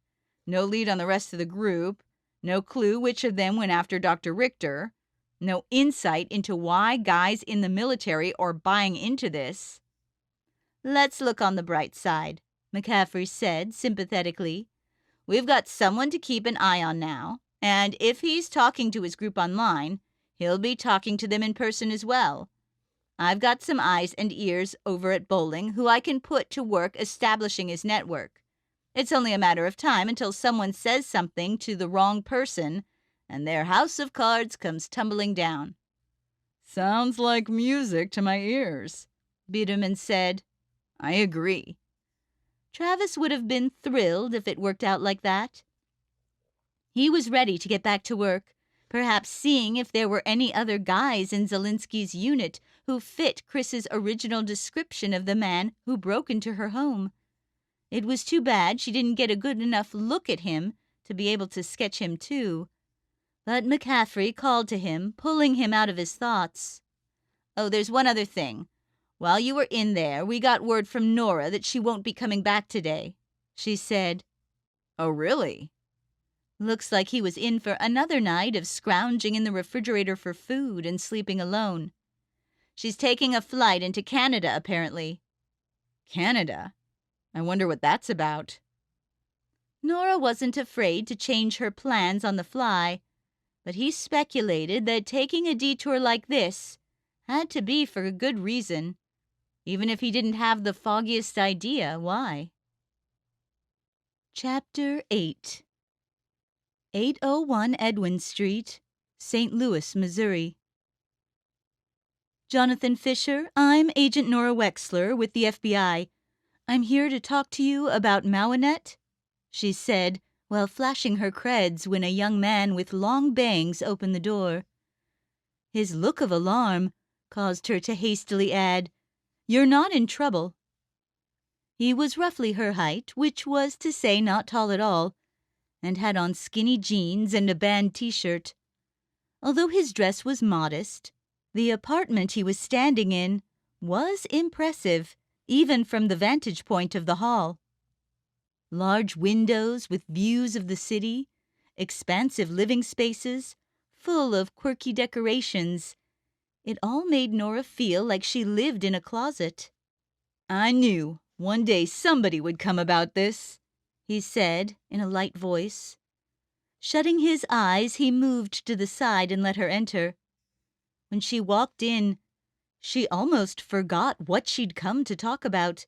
"No lead on the rest of the group, no clue which of them went after Dr. Richter, no insight into why guys in the military are buying into this." "Let's look on the bright side," McCaffrey said sympathetically. "We've got someone to keep an eye on now, and if he's talking to his group online, he'll be talking to them in person as well. I've got some eyes and ears over at Bowling who I can put to work establishing his network. It's only a matter of time until someone says something to the wrong person and their house of cards comes tumbling down." "Sounds like music to my ears," Biederman said. "I agree." Travis would have been thrilled if it worked out like that. He was ready to get back to work, perhaps seeing if there were any other guys in Zielinski's unit who fit Chris's original description of the man who broke into her home. It was too bad she didn't get a good enough look at him to be able to sketch him too. But McCaffrey called to him, pulling him out of his thoughts. "Oh, there's one other thing. While you were in there, we got word from Nora that she won't be coming back today," she said. "Oh, really?" Looks like he was in for another night of scrounging in the refrigerator for food and sleeping alone. "She's taking a flight into Canada, apparently." "Canada? I wonder what that's about." Nora wasn't afraid to change her plans on the fly, but he speculated that taking a detour like this had to be for a good reason, even if he didn't have the foggiest idea why. Chapter 8. 801 Edwin Street, St. Louis, Missouri. "Jonathan Fisher, I'm Agent Nora Wexler with the FBI. I'm here to talk to you about Mawinet," she said, while flashing her creds when a young man with long bangs opened the door. His look of alarm caused her to hastily add, "You're not in trouble." He was roughly her height, which was to say not tall at all, and had on skinny jeans and a band t-shirt. Although his dress was modest, the apartment he was standing in was impressive, even from the vantage point of the hall. Large windows with views of the city, expansive living spaces, full of quirky decorations. It all made Nora feel like she lived in a closet. "I knew one day somebody would come about this," he said in a light voice. Shutting his eyes, he moved to the side and let her enter. When she walked in, she almost forgot what she'd come to talk about.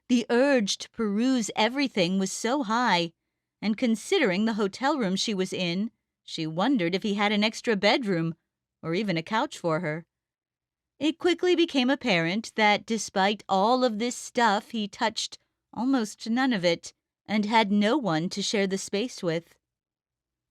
The urge to peruse everything was so high, and considering the hotel room she was in, she wondered if he had an extra bedroom, or even a couch for her. It quickly became apparent that despite all of this stuff, he touched almost none of it, and had no one to share the space with.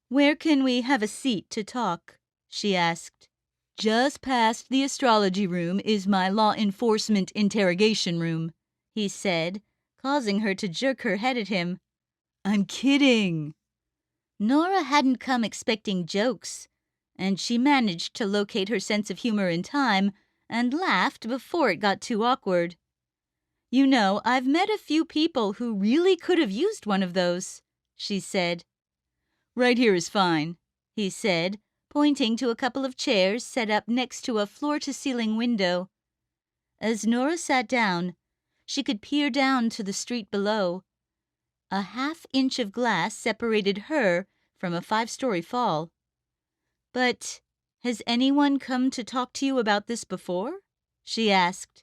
"Where can we have a seat to talk?" she asked. "Just past the astrology room is my law enforcement interrogation room," he said, causing her to jerk her head at him. "I'm kidding." Nora hadn't come expecting jokes, and she managed to locate her sense of humor in time and laughed before it got too awkward. "You know, I've met a few people who really could have used one of those," she said. "Right here is fine," he said, pointing to a couple of chairs set up next to a floor-to-ceiling window. As Nora sat down, she could peer down to the street below. A half-inch of glass separated her from a 5-story fall. "But has anyone come to talk to you about this before?" she asked.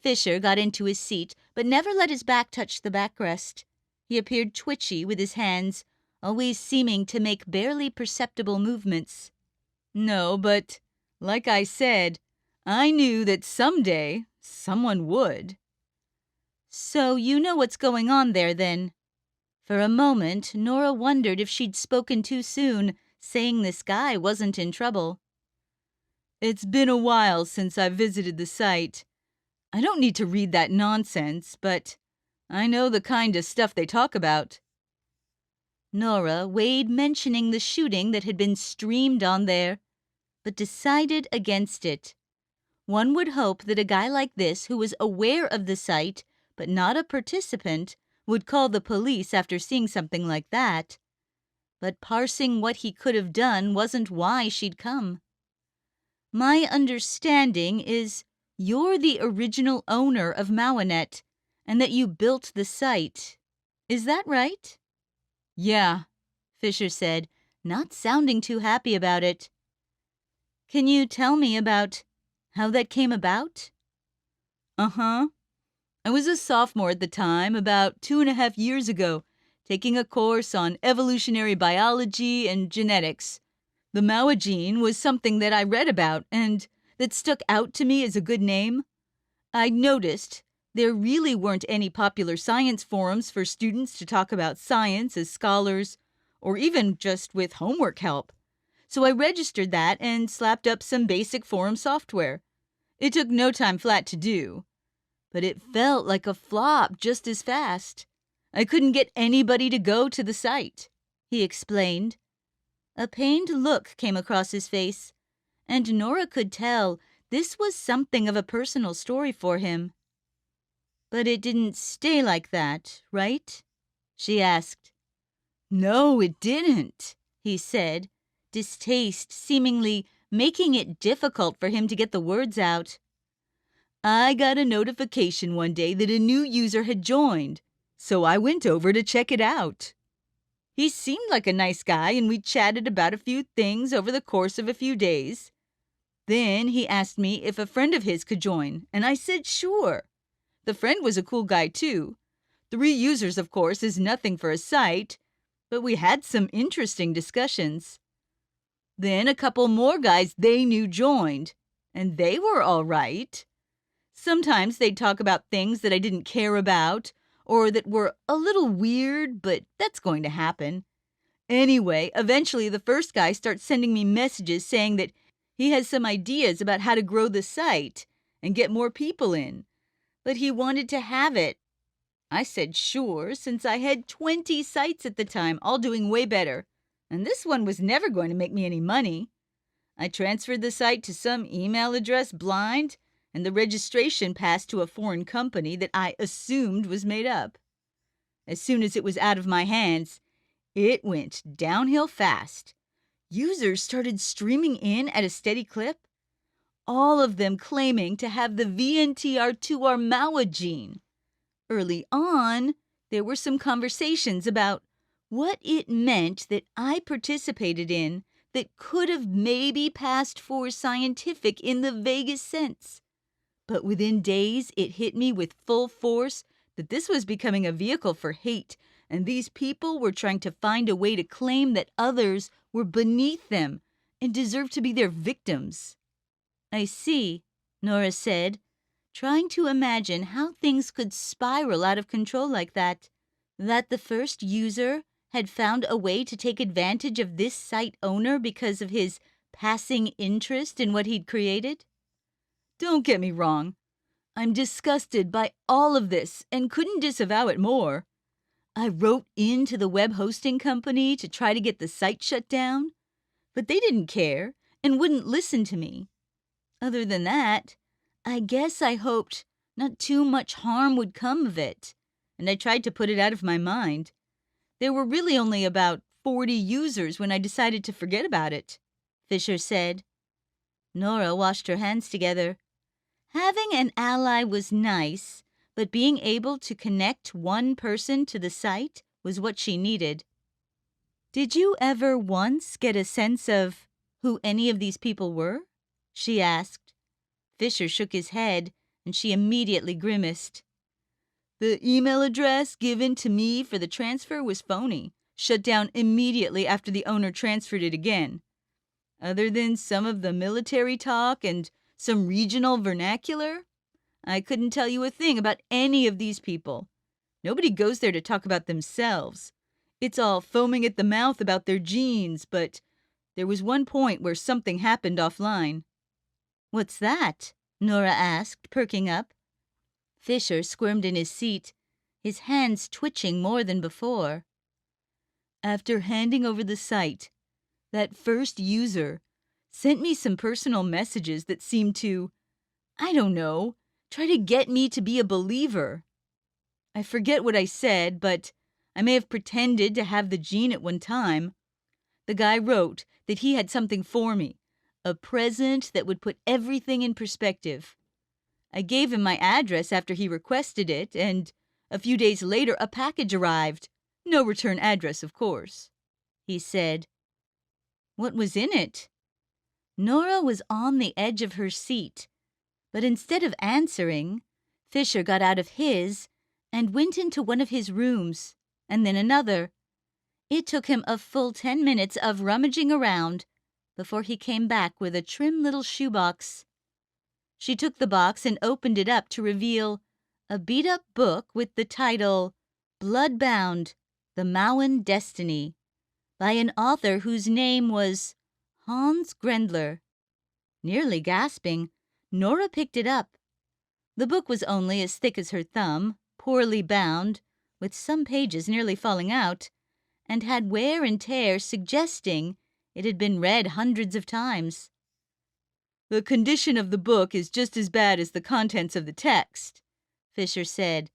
Fisher got into his seat, but never let his back touch the backrest. He appeared twitchy with his hands, always seeming to make barely perceptible movements. No, but like I said, I knew that someday someone would. So you know what's going on there, then? For a moment, Nora wondered if she'd spoken too soon, saying this guy wasn't in trouble. It's been a while since I visited the site. I don't need to read that nonsense, but I know the kind of stuff they talk about. Nora weighed mentioning the shooting that had been streamed on there, but decided against it. One would hope that a guy like this, who was aware of the site but not a participant, would call the police after seeing something like that. But parsing what he could have done wasn't why she'd come. My understanding is you're the original owner of Mawinet, and that you built the site. Is that right? Yeah, Fisher said, not sounding too happy about it. Can you tell me about how that came about? Uh-huh. I was a sophomore at the time, about 2.5 years ago, taking a course on evolutionary biology and genetics. The Mawa gene was something that I read about and that stuck out to me as a good name. I noticed there really weren't any popular science forums for students to talk about science as scholars, or even just with homework help. So I registered that and slapped up some basic forum software. It took no time flat to do. But it felt like a flop just as fast. I couldn't get anybody to go to the site, he explained. A pained look came across his face, and Nora could tell this was something of a personal story for him. But it didn't stay like that, right? She asked. No, it didn't, he said, distaste seemingly making it difficult for him to get the words out. I got a notification one day that a new user had joined, so I went over to check it out. He seemed like a nice guy, and we chatted about a few things over the course of a few days. Then he asked me if a friend of his could join, and I said sure. The friend was a cool guy, too. 3 users, of course, is nothing for a site, but we had some interesting discussions. Then a couple more guys they knew joined, and they were all right. Sometimes they'd talk about things that I didn't care about, or that were a little weird, but that's going to happen. Anyway, eventually the first guy starts sending me messages saying that he has some ideas about how to grow the site and get more people in, but he wanted to have it. I said sure, since I had 20 sites at the time, all doing way better, and this one was never going to make me any money. I transferred the site to some email address blind, and the registration passed to a foreign company that I assumed was made up. As soon as it was out of my hands, it went downhill fast. Users started streaming in at a steady clip, all of them claiming to have the VNTR2R Mawa gene. Early on, there were some conversations about what it meant that I participated in that could have maybe passed for scientific in the vaguest sense. But within days, it hit me with full force that this was becoming a vehicle for hate, and these people were trying to find a way to claim that others were beneath them and deserved to be their victims. I see, Nora said, trying to imagine how things could spiral out of control like that. That the first user had found a way to take advantage of this site owner because of his passing interest in what he'd created? Don't get me wrong. I'm disgusted by all of this and couldn't disavow it more. I wrote into the web hosting company to try to get the site shut down, but they didn't care and wouldn't listen to me. Other than that, I guess I hoped not too much harm would come of it, and I tried to put it out of my mind. There were really only about 40 users when I decided to forget about it, Fisher said. Nora washed her hands together. Having an ally was nice, but being able to connect one person to the site was what she needed. Did you ever once get a sense of who any of these people were? She asked. Fisher shook his head, and she immediately grimaced. The email address given to me for the transfer was phony, shut down immediately after the owner transferred it again. Other than some of the military talk and some regional vernacular, I couldn't tell you a thing about any of these people. Nobody goes there to talk about themselves. It's all foaming at the mouth about their genes, but there was one point where something happened offline. What's that? Nora asked, perking up. Fisher squirmed in his seat, his hands twitching more than before. After handing over the site, that first user sent me some personal messages that seemed to, I don't know, try to get me to be a believer. I forget what I said, but I may have pretended to have the gene at one time. The guy wrote that he had something for me, a present that would put everything in perspective. I gave him my address after he requested it, and a few days later a package arrived. No return address, of course. He said. What was in it? Nora was on the edge of her seat, but instead of answering, Fisher got out of his and went into one of his rooms, and then another. It took him a full 10 minutes of rummaging around before he came back with a trim little shoebox. She took the box and opened it up to reveal a beat-up book with the title Bloodbound, The Mauen Destiny, by an author whose name was Hans Grendler. Nearly gasping, Nora picked it up. The book was only as thick as her thumb, poorly bound, with some pages nearly falling out, and had wear and tear suggesting it had been read hundreds of times. The condition of the book is just as bad as the contents of the text, Fisher said.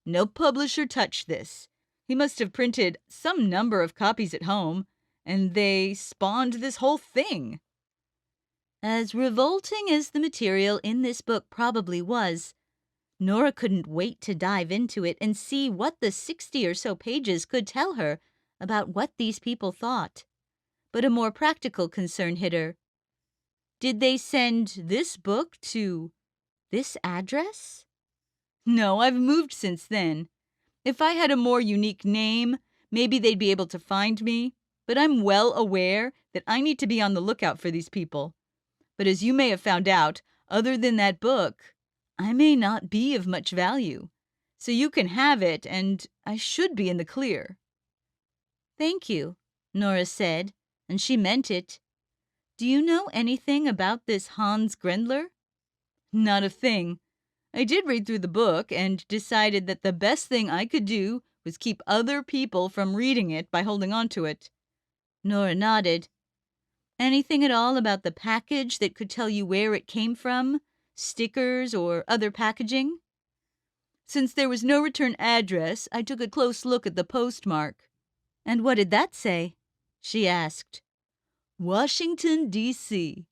No publisher touched this. He must have printed some number of copies at home, and they spawned this whole thing. As revolting as the material in this book probably was, Nora couldn't wait to dive into it and see what the 60 or so pages could tell her about what these people thought. But a more practical concern hit her. Did they send this book to this address? No, I've moved since then. If I had a more unique name, maybe they'd be able to find me, but I'm well aware that I need to be on the lookout for these people. But as you may have found out, other than that book, I may not be of much value. So you can have it, and I should be in the clear. Thank you, Nora said, and she meant it. Do you know anything about this Hans Grendler? Not a thing. I did read through the book and decided that the best thing I could do was keep other people from reading it by holding on to it. Nora nodded. Anything at all about the package that could tell you where it came from? Stickers or other packaging? Since there was no return address, I took a close look at the postmark. And what did that say? She asked. Washington, D.C.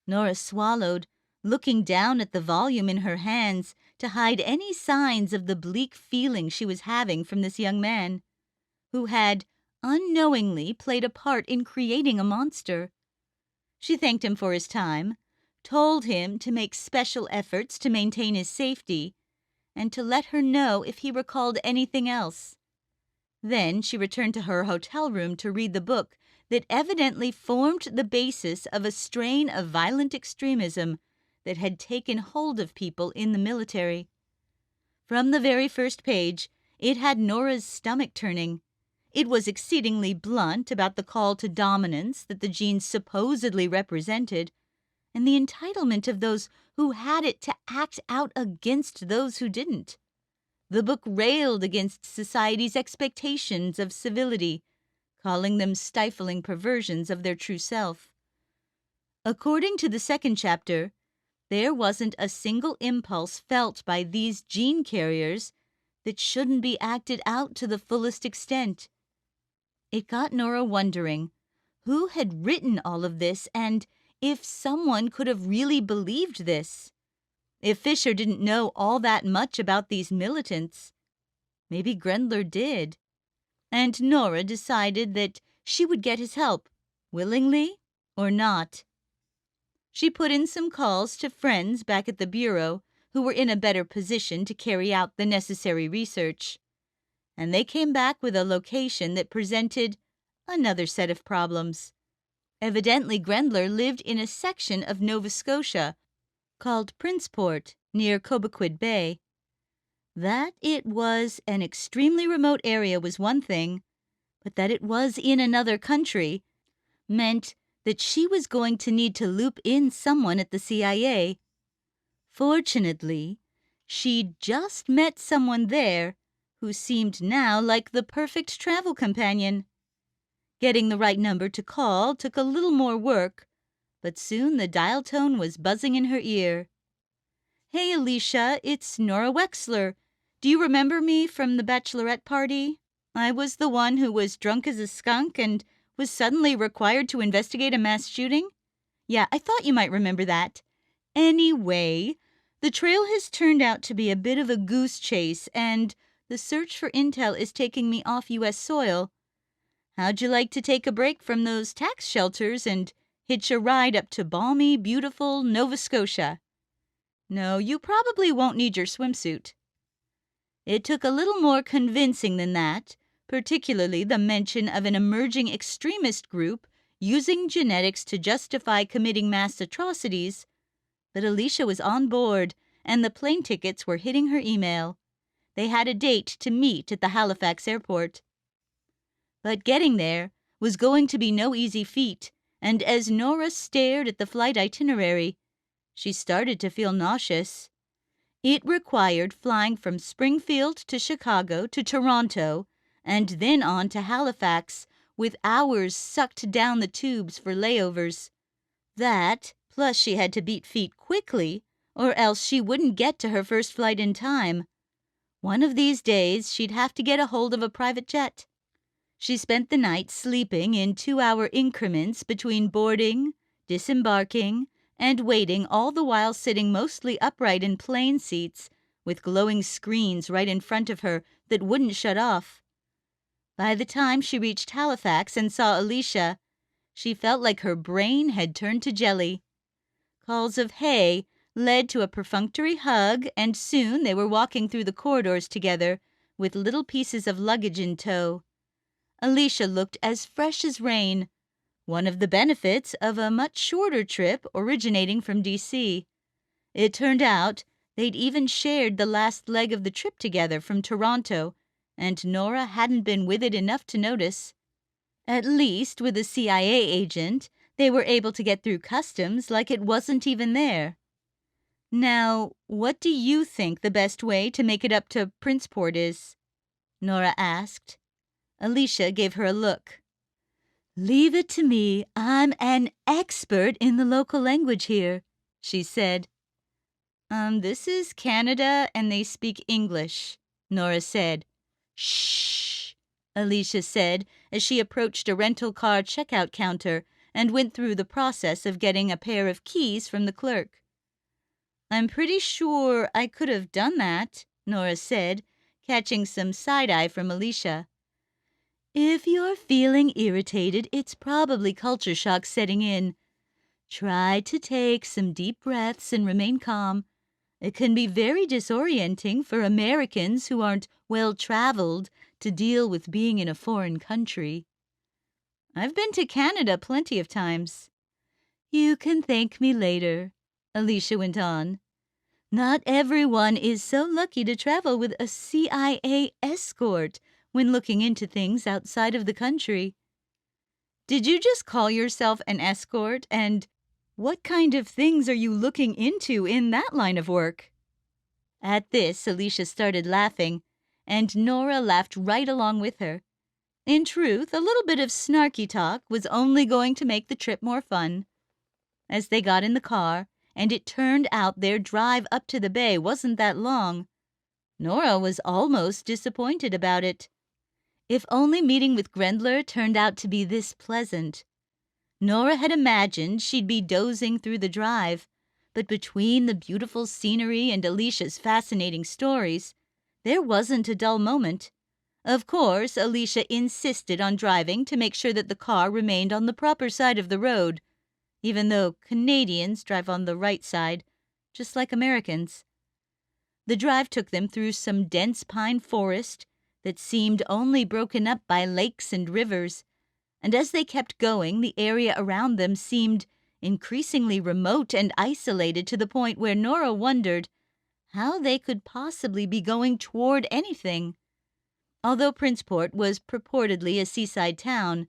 Nora swallowed, looking down at the volume in her hands to hide any signs of the bleak feeling she was having from this young man, who had unknowingly played a part in creating a monster. She thanked him for his time, told him to make special efforts to maintain his safety, and to let her know if he recalled anything else. Then she returned to her hotel room to read the book that evidently formed the basis of a strain of violent extremism that had taken hold of people in the military. From the very first page, it had Nora's stomach turning. It was exceedingly blunt about the call to dominance that the genes supposedly represented, and the entitlement of those who had it to act out against those who didn't. The book railed against society's expectations of civility, calling them stifling perversions of their true self. According to the second chapter, there wasn't a single impulse felt by these gene carriers that shouldn't be acted out to the fullest extent. It got Nora wondering who had written all of this and if someone could have really believed this. If Fisher didn't know all that much about these militants, maybe Grendler did. And Nora decided that she would get his help, willingly or not. She put in some calls to friends back at the Bureau who were in a better position to carry out the necessary research, and they came back with a location that presented another set of problems. Evidently, Grendler lived in a section of Nova Scotia called Princeport, near Cobequid Bay. That it was an extremely remote area was one thing, but that it was in another country meant that she was going to need to loop in someone at the CIA. Fortunately, she'd just met someone there who seemed now like the perfect travel companion. Getting the right number to call took a little more work, but soon the dial tone was buzzing in her ear. "Hey, Alicia, it's Nora Wexler. Do you remember me from the bachelorette party? I was the one who was drunk as a skunk and was suddenly required to investigate a mass shooting. Yeah, I thought you might remember that. Anyway, the trail has turned out to be a bit of a goose chase, and the search for intel is taking me off U.S. soil. How'd you like to take a break from those tax shelters and hitch a ride up to balmy, beautiful Nova Scotia? No, you probably won't need your swimsuit." It took a little more convincing than that, particularly the mention of an emerging extremist group using genetics to justify committing mass atrocities, but Alicia was on board, and the plane tickets were hitting her email. They had a date to meet at the Halifax airport. But getting there was going to be no easy feat, and as Nora stared at the flight itinerary, she started to feel nauseous. It required flying from Springfield to Chicago to Toronto, and then on to Halifax, with hours sucked down the tubes for layovers. That, plus she had to beat feet quickly, or else she wouldn't get to her first flight in time. One of these days, she'd have to get a hold of a private jet. She spent the night sleeping in 2-hour increments between boarding, disembarking, and waiting, all the while sitting mostly upright in plane seats with glowing screens right in front of her that wouldn't shut off. By the time she reached Halifax and saw Alicia, she felt like her brain had turned to jelly. Calls of "hey" led to a perfunctory hug, and soon they were walking through the corridors together with little pieces of luggage in tow. Alicia looked as fresh as rain, one of the benefits of a much shorter trip originating from D.C. It turned out they'd even shared the last leg of the trip together from Toronto, and Nora hadn't been with it enough to notice. At least, with a CIA agent, they were able to get through customs like it wasn't even there. "Now, what do you think the best way to make it up to Princeport is?" Nora asked. Alicia gave her a look. "Leave it to me. I'm an expert in the local language here," she said. This is Canada and they speak English," Nora said. "Shh," Alicia said as she approached a rental car checkout counter and went through the process of getting a pair of keys from the clerk. "I'm pretty sure I could have done that," Nora said, catching some side-eye from Alicia. "If you're feeling irritated, it's probably culture shock setting in. Try to take some deep breaths and remain calm. It can be very disorienting for Americans who aren't well-traveled to deal with being in a foreign country." "I've been to Canada plenty of times." "You can thank me later," Alicia went on. "Not everyone is so lucky to travel with a CIA escort when looking into things outside of the country." "Did you just call yourself an escort? And what kind of things are you looking into in that line of work?" At this, Alicia started laughing, and Nora laughed right along with her. In truth, a little bit of snarky talk was only going to make the trip more fun. As they got in the car, and it turned out their drive up to the bay wasn't that long, Nora was almost disappointed about it. If only meeting with Grendler turned out to be this pleasant. Nora had imagined she'd be dozing through the drive, but between the beautiful scenery and Alicia's fascinating stories, there wasn't a dull moment. Of course, Alicia insisted on driving to make sure that the car remained on the proper side of the road, even though Canadians drive on the right side, just like Americans. The drive took them through some dense pine forest that seemed only broken up by lakes and rivers, and as they kept going, the area around them seemed increasingly remote and isolated to the point where Nora wondered how they could possibly be going toward anything. Although Princeport was purportedly a seaside town,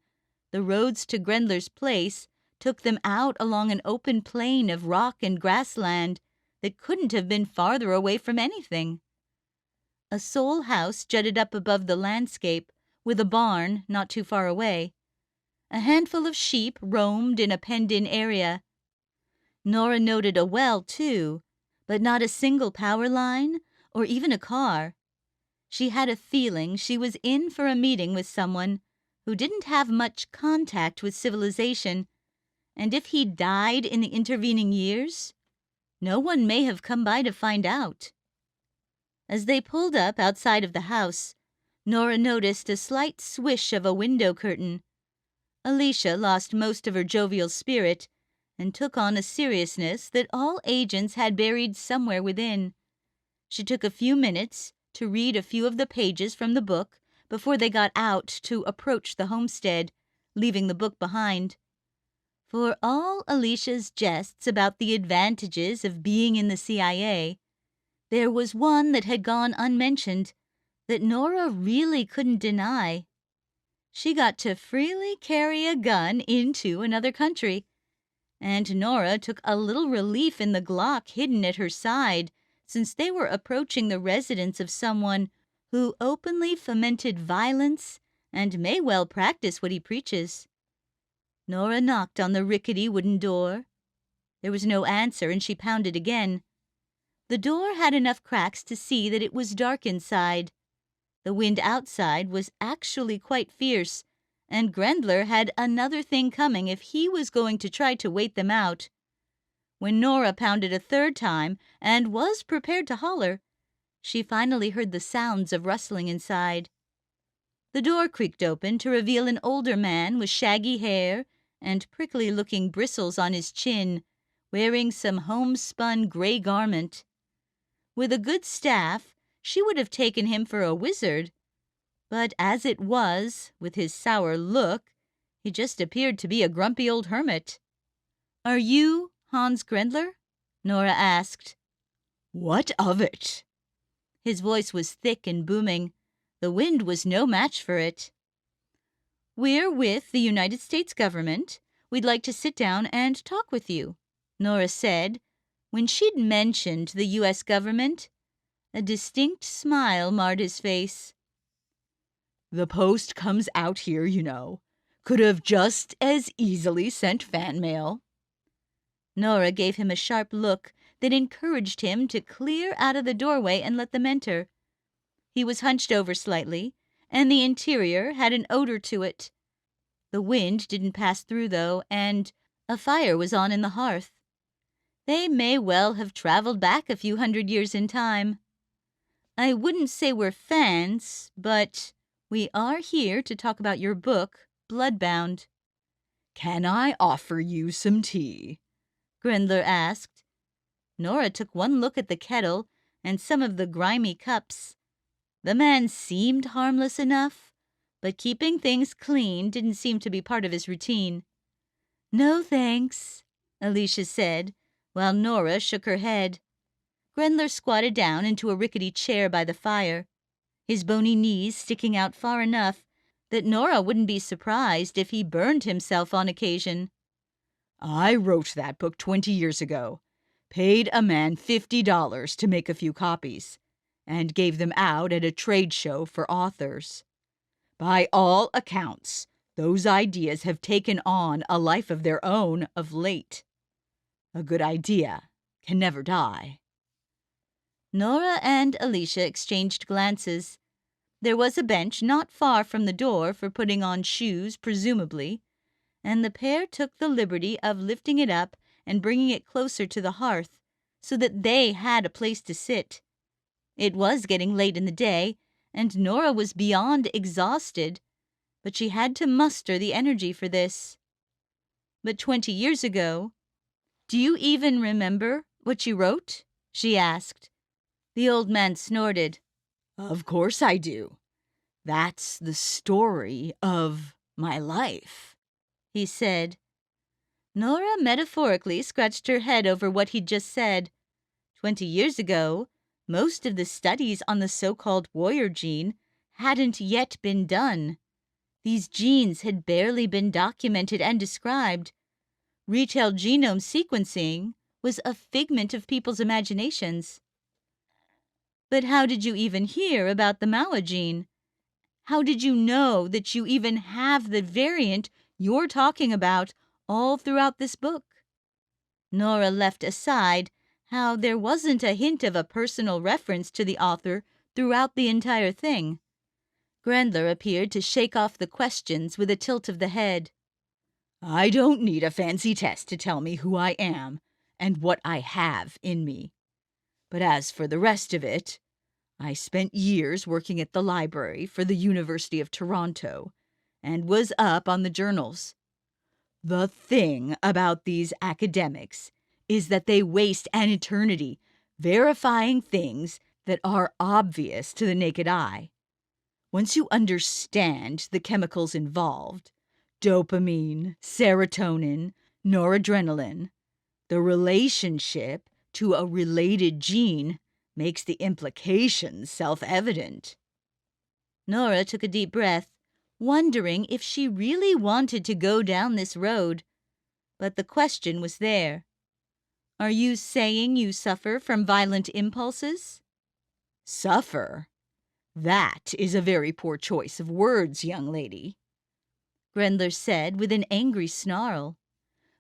the roads to Grendler's place took them out along an open plain of rock and grassland that couldn't have been farther away from anything. A sole house jutted up above the landscape, with a barn not too far away. A handful of sheep roamed in a penned-in area. Nora noted a well, too, but not a single power line or even a car. She had a feeling she was in for a meeting with someone who didn't have much contact with civilization, and if he died in the intervening years, no one may have come by to find out. As they pulled up outside of the house, Nora noticed a slight swish of a window curtain. Alicia lost most of her jovial spirit and took on a seriousness that all agents had buried somewhere within. She took a few minutes to read a few of the pages from the book before they got out to approach the homestead, leaving the book behind. For all Alicia's jests about the advantages of being in the CIA, there was one that had gone unmentioned that Nora really couldn't deny. She got to freely carry a gun into another country, and Nora took a little relief in the Glock hidden at her side, since they were approaching the residence of someone who openly fomented violence and may well practice what he preaches. Nora knocked on the rickety wooden door. There was no answer, and she pounded again. The door had enough cracks to see that it was dark inside. The wind outside was actually quite fierce, and Grendler had another thing coming if he was going to try to wait them out. When Nora pounded a third time and was prepared to holler, she finally heard the sounds of rustling inside. The door creaked open to reveal an older man with shaggy hair and prickly-looking bristles on his chin, wearing some homespun gray garment. With a good staff, she would have taken him for a wizard, but as it was, with his sour look, he just appeared to be a grumpy old hermit. "Are you Hans Grendler?" Nora asked. "What of it?" His voice was thick and booming. The wind was no match for it. "We're with the United States government. We'd like to sit down and talk with you," Nora said. When she'd mentioned the U.S. government, a distinct smile marred his face. "The post comes out here, you know. Could have just as easily sent fan mail." Nora gave him a sharp look that encouraged him to clear out of the doorway and let them enter. He was hunched over slightly, and the interior had an odor to it. The wind didn't pass through, though, and a fire was on in the hearth. They may well have traveled back a few hundred years in time. "I wouldn't say we're fans, but we are here to talk about your book, Bloodbound." "Can I offer you some tea?" Grendler asked. Nora took one look at the kettle and some of the grimy cups. The man seemed harmless enough, but keeping things clean didn't seem to be part of his routine. "No, thanks," Alicia said, while Nora shook her head. Grendler squatted down into a rickety chair by the fire, his bony knees sticking out far enough that Nora wouldn't be surprised if he burned himself on occasion. "I wrote that book 20 years ago, paid a man $50 to make a few copies, and gave them out at a trade show for authors. By all accounts, those ideas have taken on a life of their own of late. A good idea can never die." Nora and Alicia exchanged glances. There was a bench not far from the door for putting on shoes, presumably, and the pair took the liberty of lifting it up and bringing it closer to the hearth so that they had a place to sit. It was getting late in the day, and Nora was beyond exhausted, but she had to muster the energy for this. "But 20 years ago, do you even remember what you wrote?" she asked. The old man snorted. "Of course I do. That's the story of my life," he said. Nora metaphorically scratched her head over what he'd just said. 20 years ago, most of the studies on the so-called warrior gene hadn't yet been done. These genes had barely been documented and described. Retail genome sequencing was a figment of people's imaginations. But how did you even hear about the Maua gene? How did you know that you even have the variant you're talking about all throughout this book? Nora left aside how there wasn't a hint of a personal reference to the author throughout the entire thing. Grendler appeared to shake off the questions with a tilt of the head. "I don't need a fancy test to tell me who I am and what I have in me. But as for the rest of it, I spent years working at the library for the University of Toronto and was up on the journals. The thing about these academics is that they waste an eternity verifying things that are obvious to the naked eye. Once you understand the chemicals involved, dopamine, serotonin, noradrenaline, the relationship to a related gene makes the implications self-evident." Nora took a deep breath, wondering if she really wanted to go down this road. But the question was there. Are you saying you suffer from violent impulses? "Suffer? That is a very poor choice of words, young lady," Grendler said with an angry snarl.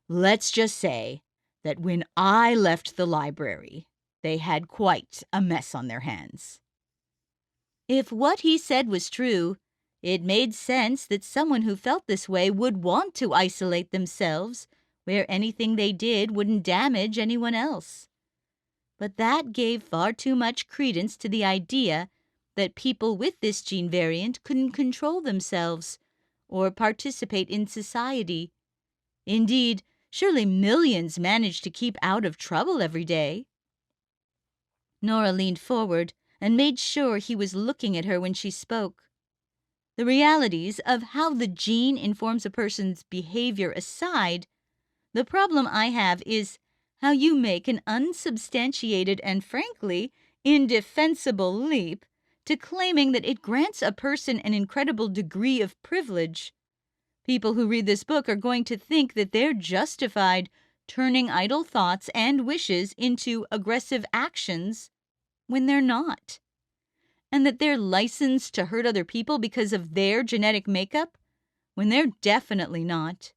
"Let's just say that when I left the library, they had quite a mess on their hands." If what he said was true, it made sense that someone who felt this way would want to isolate themselves where anything they did wouldn't damage anyone else. But that gave far too much credence to the idea that people with this gene variant couldn't control themselves or participate in society. Indeed, surely millions managed to keep out of trouble every day. Nora leaned forward and made sure he was looking at her when she spoke. The realities of how the gene informs a person's behavior aside, the problem I have is how you make an unsubstantiated and frankly indefensible leap to claiming that it grants a person an incredible degree of privilege. People who read this book are going to think that they're justified turning idle thoughts and wishes into aggressive actions when they're not, and that they're licensed to hurt other people because of their genetic makeup when they're definitely not.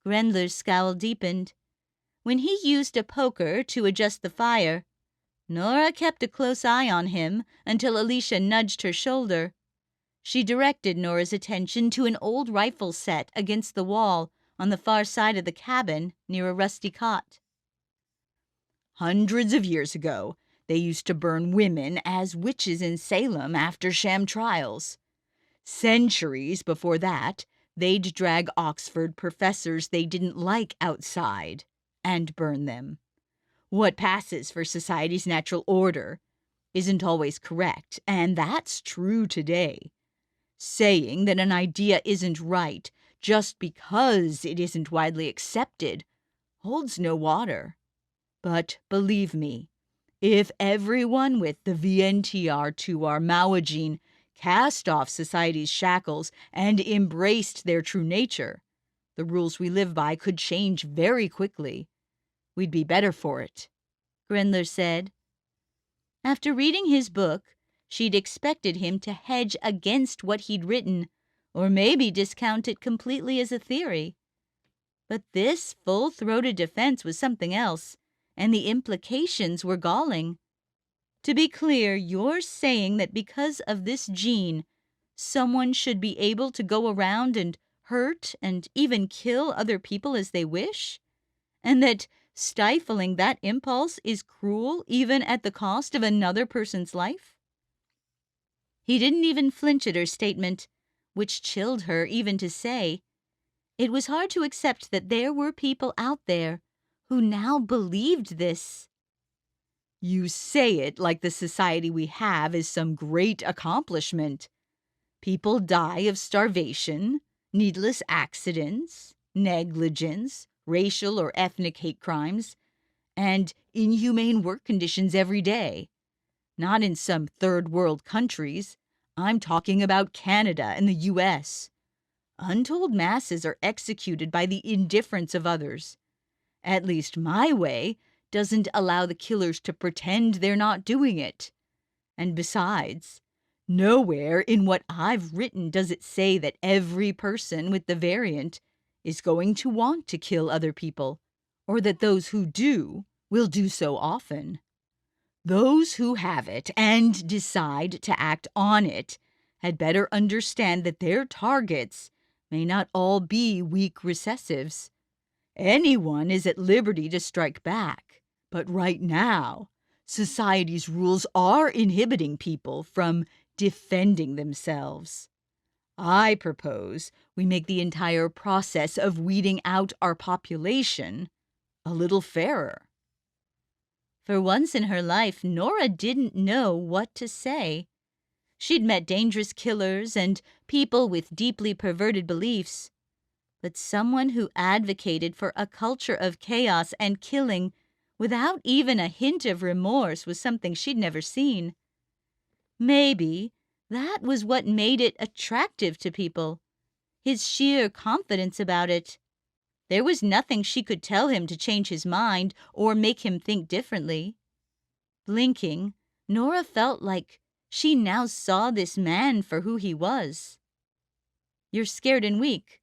Grendler's scowl deepened. When he used a poker to adjust the fire, Nora kept a close eye on him until Alicia nudged her shoulder. She directed Nora's attention to an old rifle set against the wall on the far side of the cabin near a rusty cot. "Hundreds of years ago, they used to burn women as witches in Salem after sham trials. Centuries before that, they'd drag Oxford professors they didn't like outside and burn them. What passes for society's natural order isn't always correct, and that's true today. Saying that an idea isn't right just because it isn't widely accepted holds no water. But believe me, if everyone with the VNTR2R Maua gene cast off society's shackles and embraced their true nature, the rules we live by could change very quickly. We'd be better for it," Grendler said. After reading his book, she'd expected him to hedge against what he'd written, or maybe discount it completely as a theory. But this full-throated defense was something else, and the implications were galling. To be clear, you're saying that because of this gene, someone should be able to go around and hurt and even kill other people as they wish? And that stifling that impulse is cruel even at the cost of another person's life? He didn't even flinch at her statement, which chilled her even to say. It was hard to accept that there were people out there who now believed this. "You say it like the society we have is some great accomplishment. People die of starvation, needless accidents, negligence, racial or ethnic hate crimes, and inhumane work conditions every day. Not in some third world countries. I'm talking about Canada and the U.S. Untold masses are executed by the indifference of others. At least my way doesn't allow the killers to pretend they're not doing it. And besides, nowhere in what I've written does it say that every person with the variant is going to want to kill other people, or that those who do will do so often. Those who have it and decide to act on it had better understand that their targets may not all be weak recessives. Anyone is at liberty to strike back, but right now, society's rules are inhibiting people from defending themselves. I propose we make the entire process of weeding out our population a little fairer. For once in her life, Nora didn't know what to say. She'd met dangerous killers and people with deeply perverted beliefs. But someone who advocated for a culture of chaos and killing without even a hint of remorse was something she'd never seen. Maybe that was what made it attractive to people, his sheer confidence about it. There was nothing she could tell him to change his mind or make him think differently. Blinking, Nora felt like she now saw this man for who he was. You're scared and weak.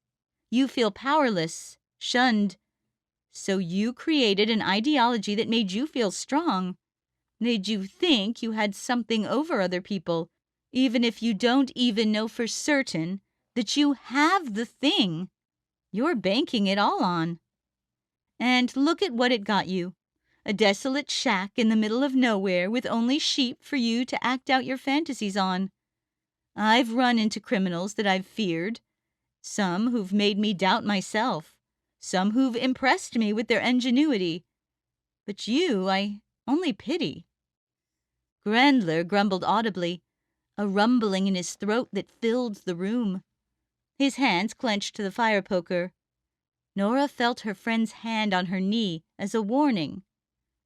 You feel powerless, shunned. So you created an ideology that made you feel strong, made you think you had something over other people, even if you don't even know for certain that you have the thing. You're banking it all on. And look at what it got you. A desolate shack in the middle of nowhere with only sheep for you to act out your fantasies on. I've run into criminals that I've feared, some who've made me doubt myself, some who've impressed me with their ingenuity. But you, I only pity. Grandler grumbled audibly, a rumbling in his throat that filled the room. His hands clenched to the fire poker. Nora felt her friend's hand on her knee as a warning,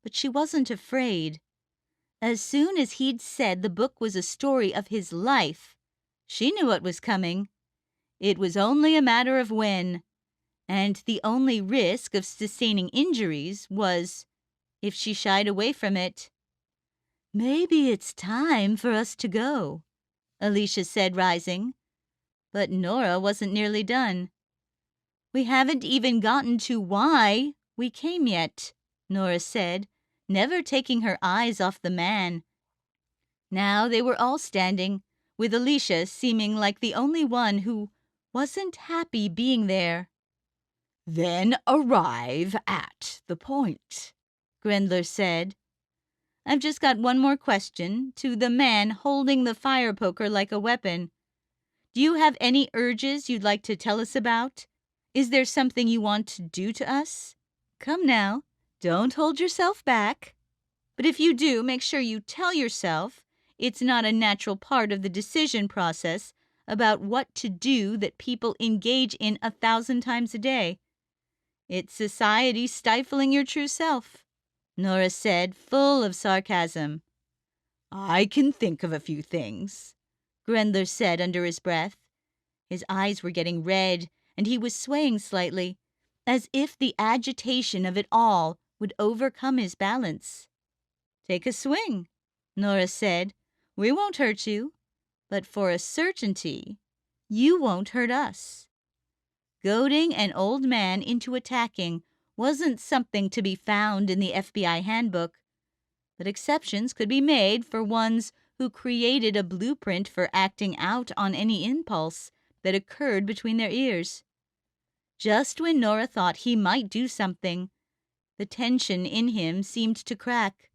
but she wasn't afraid. As soon as he'd said the book was a story of his life, she knew what was coming. It was only a matter of when, and the only risk of sustaining injuries was if she shied away from it. "Maybe it's time for us to go," Alicia said, rising. But Nora wasn't nearly done. "We haven't even gotten to why we came yet," Nora said, never taking her eyes off the man. Now they were all standing, with Alicia seeming like the only one who wasn't happy being there. "Then arrive at the point," Grendler said. "I've just got one more question to the man holding the fire poker like a weapon. Do you have any urges you'd like to tell us about? Is there something you want to do to us? Come now, don't hold yourself back. But if you do, make sure you tell yourself it's not a natural part of the decision process about what to do that people engage in 1,000 times a day. It's society stifling your true self," Nora said, full of sarcasm. "I can think of a few things," Grendler said under his breath. His eyes were getting red, and he was swaying slightly, as if the agitation of it all would overcome his balance. "Take a swing," Nora said. "We won't hurt you, but for a certainty, you won't hurt us." Goading an old man into attacking wasn't something to be found in the FBI handbook, but exceptions could be made for ones who created a blueprint for acting out on any impulse that occurred between their ears. Just when Nora thought he might do something, the tension in him seemed to crack.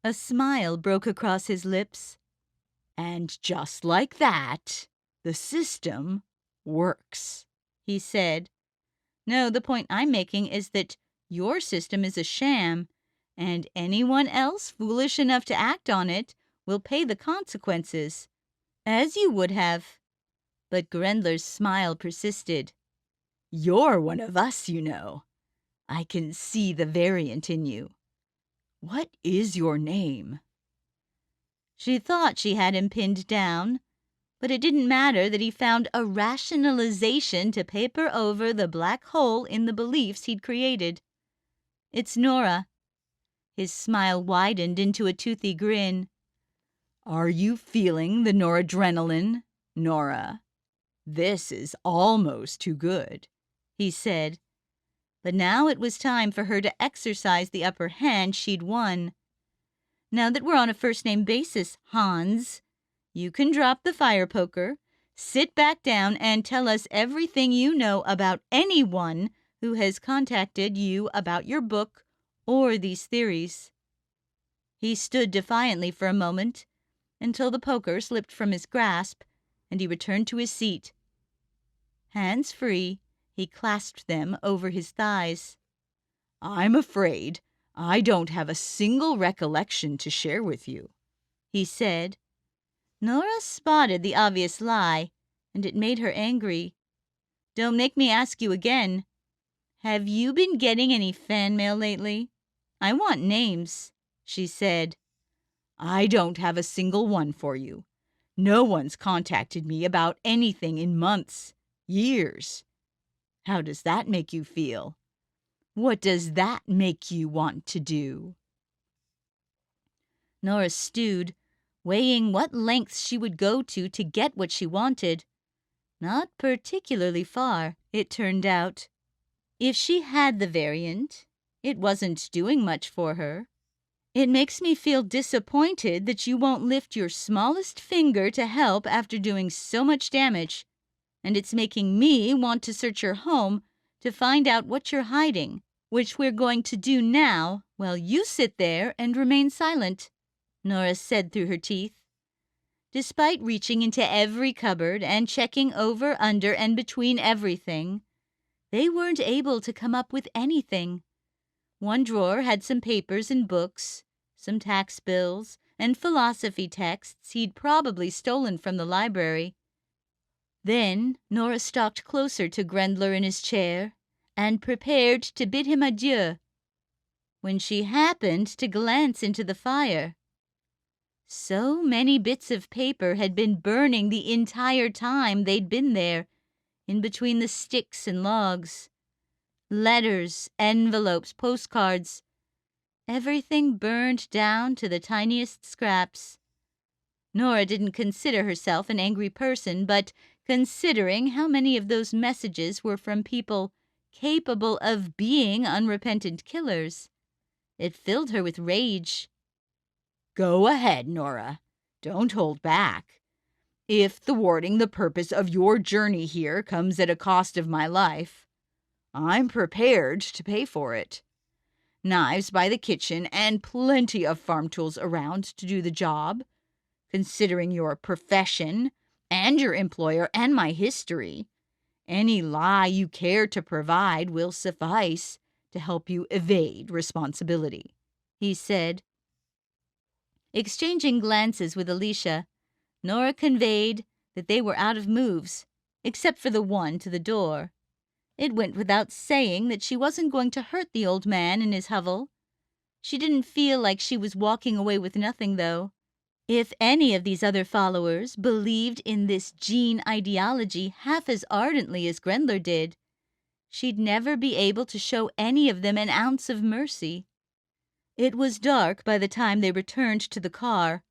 A smile broke across his lips. "And just like that, the system works," he said. "No, the point I'm making is that your system is a sham, and anyone else foolish enough to act on it will pay the consequences, as you would have." But Grendler's smile persisted. "You're one of us, you know. I can see the variant in you. What is your name?" She thought she had him pinned down, but it didn't matter that he found a rationalization to paper over the black hole in the beliefs he'd created. "It's Nora." His smile widened into a toothy grin. "Are you feeling the noradrenaline, Nora? This is almost too good," he said. But now it was time for her to exercise the upper hand she'd won. "Now that we're on a first-name basis, Hans, you can drop the fire poker, sit back down, and tell us everything you know about anyone who has contacted you about your book or these theories." He stood defiantly for a moment, until the poker slipped from his grasp and he returned to his seat. Hands free, he clasped them over his thighs. "I'm afraid I don't have a single recollection to share with you," he said. Nora spotted the obvious lie, and it made her angry. "Don't make me ask you again. Have you been getting any fan mail lately? I want names," she said. "I don't have a single one for you. No one's contacted me about anything in months, years. How does that make you feel? What does that make you want to do?" Nora stewed, weighing what lengths she would go to get what she wanted. Not particularly far, it turned out. If she had the variant, it wasn't doing much for her. "It makes me feel disappointed that you won't lift your smallest finger to help after doing so much damage. And it's making me want to search your home to find out what you're hiding, which we're going to do now while you sit there and remain silent," Nora said through her teeth. Despite reaching into every cupboard and checking over, under, and between everything, they weren't able to come up with anything. One drawer had some papers and books, some tax bills, and philosophy texts he'd probably stolen from the library. Then Nora stalked closer to Grendler in his chair and prepared to bid him adieu, when she happened to glance into the fire. So many bits of paper had been burning the entire time they'd been there, in between the sticks and logs. Letters, envelopes, postcards. Everything burned down to the tiniest scraps. Nora didn't consider herself an angry person, but considering how many of those messages were from people capable of being unrepentant killers, it filled her with rage. "Go ahead, Nora. Don't hold back. If thwarting the purpose of your journey here comes at a cost of my life, I'm prepared to pay for it. Knives by the kitchen and plenty of farm tools around to do the job. Considering your profession and your employer and my history, any lie you care to provide will suffice to help you evade responsibility," he said. Exchanging glances with Alicia, Nora conveyed that they were out of moves, except for the one to the door. It went without saying that she wasn't going to hurt the old man in his hovel. She didn't feel like she was walking away with nothing, though. If any of these other followers believed in this gene ideology half as ardently as Grendler did, she'd never be able to show any of them an ounce of mercy. It was dark by the time they returned to the car.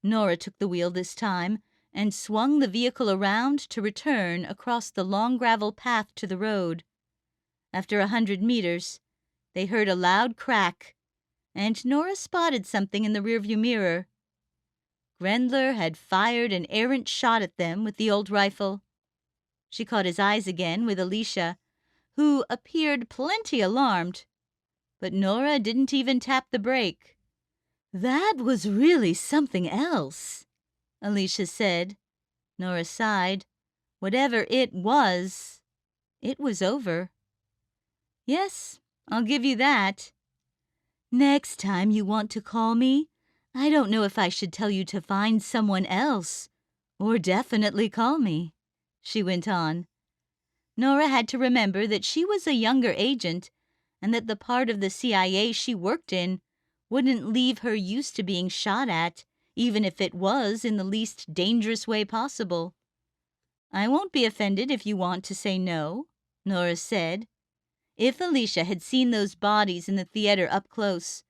Nora took the wheel this time and swung the vehicle around to return across the long gravel path to the road. After 100 meters, they heard a loud crack, and Nora spotted something in the rearview mirror. Grendler had fired an errant shot at them with the old rifle. She caught his eyes again with Alicia, who appeared plenty alarmed. But Nora didn't even tap the brake. "That was really something else," Alicia said. Nora sighed. Whatever it was over. "Yes, I'll give you that. Next time you want to call me, I don't know if I should tell you to find someone else, or definitely call me," she went on. Nora had to remember that she was a younger agent and that the part of the CIA she worked in wouldn't leave her used to being shot at, even if it was in the least dangerous way possible. "I won't be offended if you want to say no," Nora said. If Alicia had seen those bodies in the theater up close,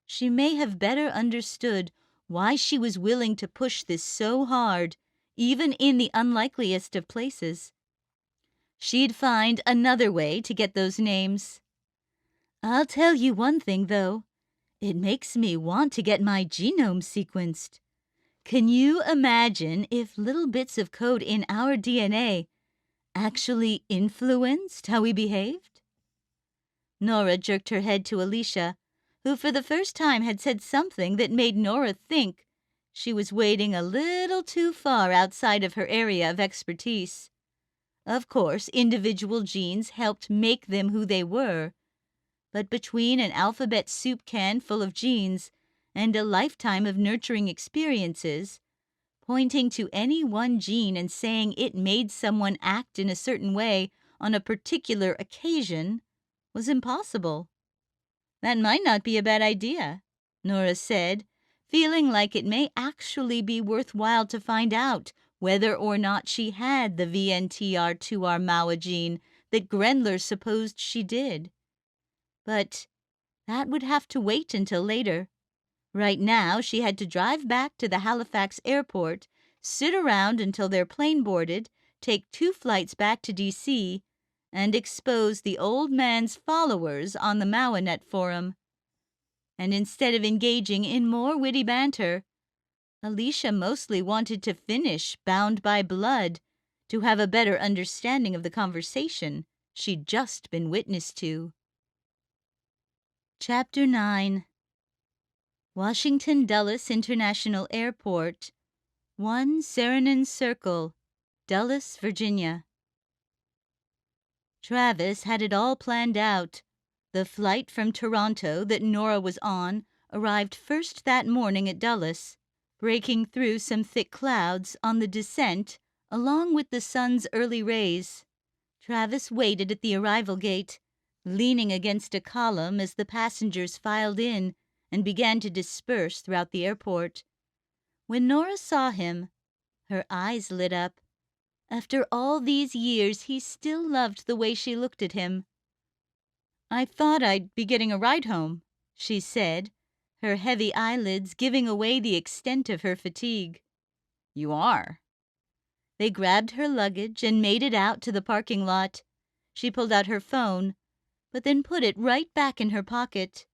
she may have better understood why she was willing to push this so hard, even in the unlikeliest of places. She'd find another way to get those names. "I'll tell you one thing, though. It makes me want to get my genome sequenced. Can you imagine if little bits of code in our DNA actually influenced how we behaved?" Nora jerked her head to Alicia, who for the first time had said something that made Nora think she was wading a little too far outside of her area of expertise. Of course, individual genes helped make them who they were, but between an alphabet soup can full of genes and a lifetime of nurturing experiences, pointing to any one gene and saying it made someone act in a certain way on a particular occasion was impossible. "That might not be a bad idea," Nora said, feeling like it may actually be worthwhile to find out whether or not she had the VNTR2R MAUA gene that Grendler supposed she did. But that would have to wait until later. Right now, she had to drive back to the Halifax airport, sit around until their plane boarded, take 2 flights back to D.C., and expose the old man's followers on the MAUANet forum. And instead of engaging in more witty banter, Alicia mostly wanted to finish Bound by Blood to have a better understanding of the conversation she'd just been witness to. Chapter 9. Washington Dulles International Airport, 1 Saranen Circle, Dulles, Virginia. Travis had it all planned out. The flight from Toronto that Nora was on arrived first that morning at Dulles, breaking through some thick clouds on the descent along with the sun's early rays. Travis waited at the arrival gate, leaning against a column as the passengers filed in and began to disperse throughout the airport. When Nora saw him, her eyes lit up. After all these years, he still loved the way she looked at him. "I thought I'd be getting a ride home," she said, her heavy eyelids giving away the extent of her fatigue. "You are." They grabbed her luggage and made it out to the parking lot. She pulled out her phone, but then put it right back in her pocket.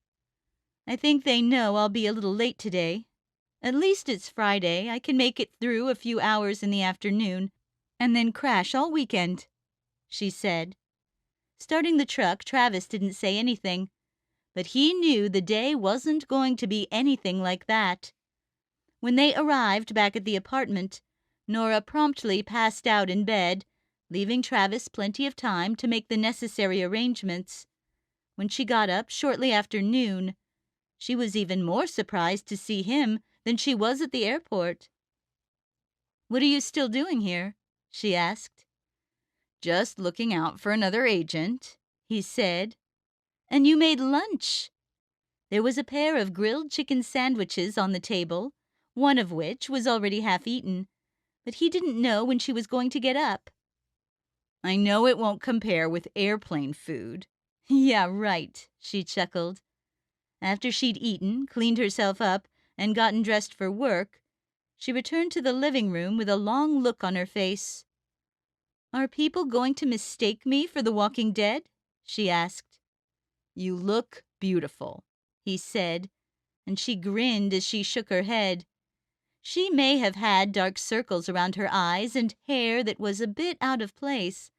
"I think they know I'll be a little late today. At least it's Friday. I can make it through a few hours in the afternoon and then crash all weekend," she said. Starting the truck, Travis didn't say anything, but he knew the day wasn't going to be anything like that. When they arrived back at the apartment, Nora promptly passed out in bed, leaving Travis plenty of time to make the necessary arrangements. When she got up shortly after noon, she was even more surprised to see him than she was at the airport. "What are you still doing here?" she asked. "Just looking out for another agent," he said. "And you made lunch." There was a pair of grilled chicken sandwiches on the table, one of which was already half eaten, but he didn't know when she was going to get up. "I know it won't compare with airplane food." "Yeah, right," she chuckled. After she'd eaten, cleaned herself up, and gotten dressed for work, she returned to the living room with a long look on her face. "Are people going to mistake me for the Walking Dead?" she asked. "You look beautiful," he said, and she grinned as she shook her head. She may have had dark circles around her eyes and hair that was a bit out of place,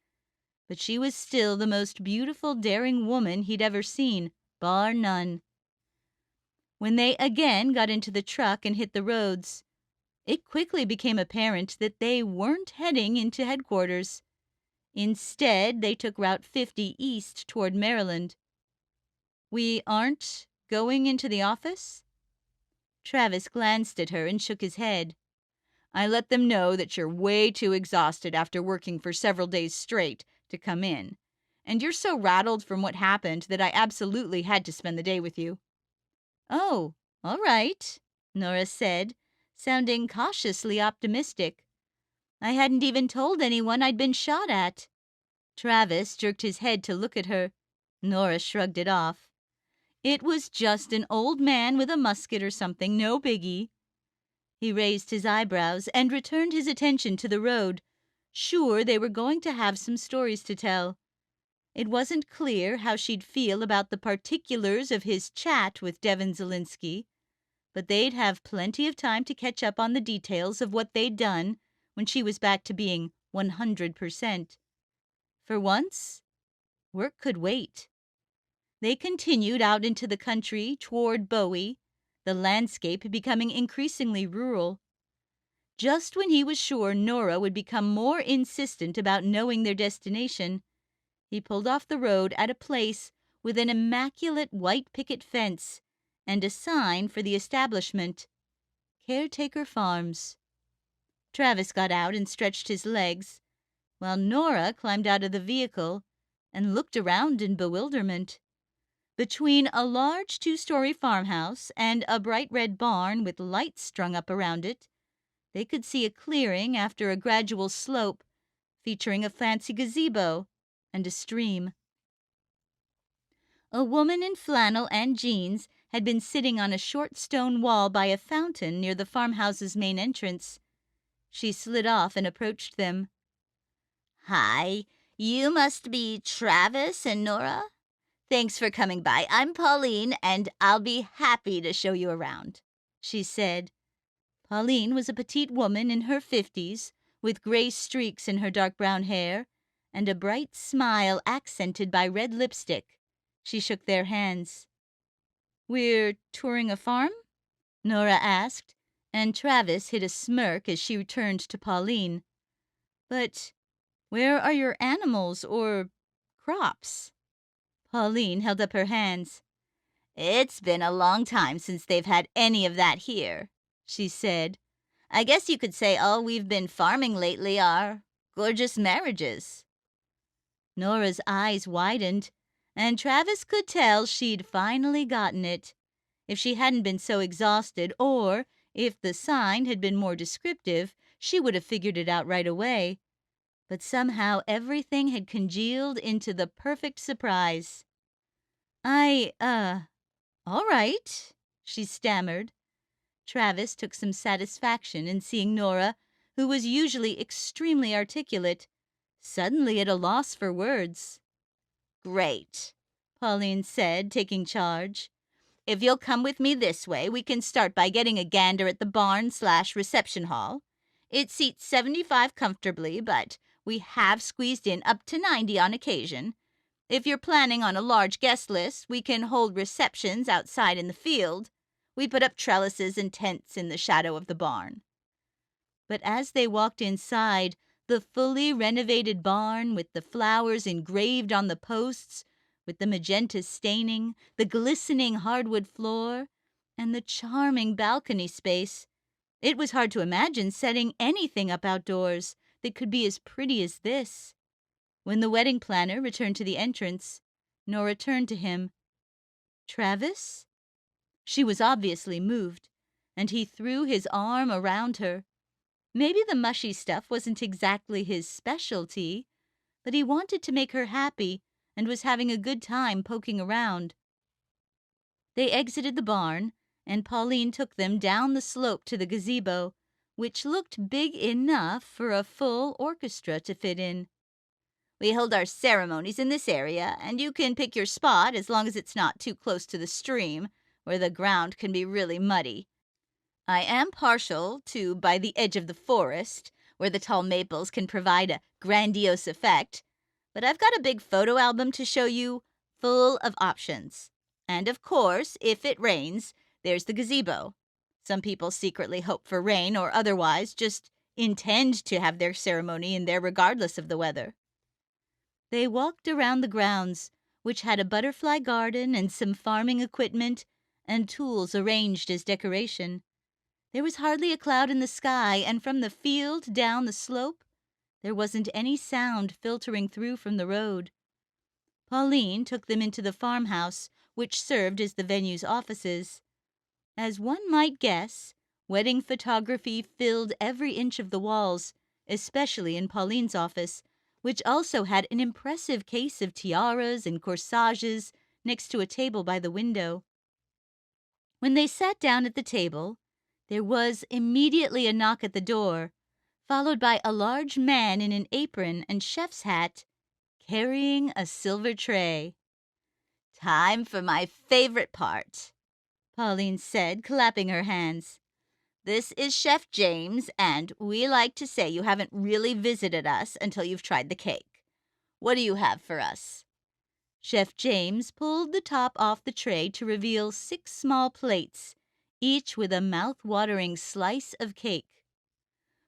but she was still the most beautiful, daring woman he'd ever seen, bar none. When they again got into the truck and hit the roads, it quickly became apparent that they weren't heading into headquarters. Instead, they took Route 50 east toward Maryland. "We aren't going into the office?" Travis glanced at her and shook his head. I let them know that you're way too exhausted after working for several days straight to come in, and you're so rattled from what happened that I absolutely had to spend the day with you." "Oh, all right," Nora said, sounding cautiously optimistic. "I hadn't even told anyone I'd been shot at." Travis jerked his head to look at her. Nora shrugged it off. "It was just an old man with a musket or something, no biggie." He raised his eyebrows and returned his attention to the road, sure they were going to have some stories to tell. It wasn't clear how she'd feel about the particulars of his chat with Devin Zelinsky, but they'd have plenty of time to catch up on the details of what they'd done when she was back to being 100%. For once, work could wait. They continued out into the country toward Bowie, the landscape becoming increasingly rural. Just when he was sure Nora would become more insistent about knowing their destination, he pulled off the road at a place with an immaculate white picket fence and a sign for the establishment, Caretaker Farms. Travis got out and stretched his legs, while Nora climbed out of the vehicle and looked around in bewilderment. Between a large 2-story farmhouse and a bright red barn with lights strung up around it, they could see a clearing after a gradual slope featuring a fancy gazebo and a stream. A woman in flannel and jeans had been sitting on a short stone wall by a fountain near the farmhouse's main entrance. She slid off and approached them. "Hi, you must be Travis and Nora? Thanks for coming by. I'm Pauline, and I'll be happy to show you around," she said. Pauline was a petite woman in her 50s, with gray streaks in her dark brown hair and a bright smile accented by red lipstick. She shook their hands. "We're touring a farm?" Nora asked, and Travis hid a smirk as she turned to Pauline. "But where are your animals or crops?" Pauline held up her hands. "It's been a long time since they've had any of that here," she said. "I guess you could say all we've been farming lately are gorgeous marriages." Nora's eyes widened, and Travis could tell she'd finally gotten it. If she hadn't been so exhausted, or if the sign had been more descriptive, she would have figured it out right away. But somehow everything had congealed into the perfect surprise. All right," she stammered. Travis took some satisfaction in seeing Nora, who was usually extremely articulate, suddenly at a loss for words. "Great," Pauline said, taking charge. "If you'll come with me this way, we can start by getting a gander at the barn/reception hall. It seats 75 comfortably, but we have squeezed in up to 90 on occasion. If you're planning on a large guest list, we can hold receptions outside in the field. We put up trellises and tents in the shadow of the barn." But as they walked inside, the fully renovated barn with the flowers engraved on the posts, with the magenta staining, the glistening hardwood floor, and the charming balcony space, it was hard to imagine setting anything up outdoors that could be as pretty as this. When the wedding planner returned to the entrance, Nora turned to him. "Travis?" She was obviously moved, and he threw his arm around her. Maybe the mushy stuff wasn't exactly his specialty, but he wanted to make her happy and was having a good time poking around. They exited the barn, and Pauline took them down the slope to the gazebo, which looked big enough for a full orchestra to fit in. "We hold our ceremonies in this area, and you can pick your spot as long as it's not too close to the stream, where the ground can be really muddy. I am partial to by the edge of the forest, where the tall maples can provide a grandiose effect, but I've got a big photo album to show you, full of options. And of course, if it rains, there's the gazebo. Some people secretly hope for rain or otherwise just intend to have their ceremony in there regardless of the weather." They walked around the grounds, which had a butterfly garden and some farming equipment and tools arranged as decoration. There was hardly a cloud in the sky, and from the field down the slope, there wasn't any sound filtering through from the road. Pauline took them into the farmhouse, which served as the venue's offices. As one might guess, wedding photography filled every inch of the walls, especially in Pauline's office, which also had an impressive case of tiaras and corsages next to a table by the window. When they sat down at the table, there was immediately a knock at the door, followed by a large man in an apron and chef's hat, carrying a silver tray. "Time for my favorite part," Pauline said, clapping her hands. "This is Chef James, and we like to say you haven't really visited us until you've tried the cake. What do you have for us?" Chef James pulled the top off the tray to reveal 6 small plates, each with a mouth-watering slice of cake.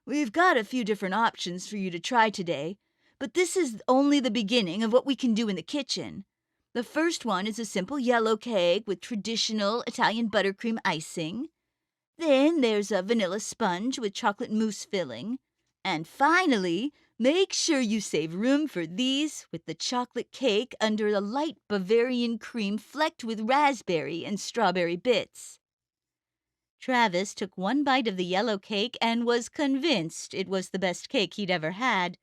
"We've got a few different options for you to try today, but this is only the beginning of what we can do in the kitchen. The first one is a simple yellow cake with traditional Italian buttercream icing. Then there's a vanilla sponge with chocolate mousse filling. And finally, make sure you save room for these with the chocolate cake under a light Bavarian cream flecked with raspberry and strawberry bits." Travis took one bite of the yellow cake and was convinced it was the best cake he'd ever had,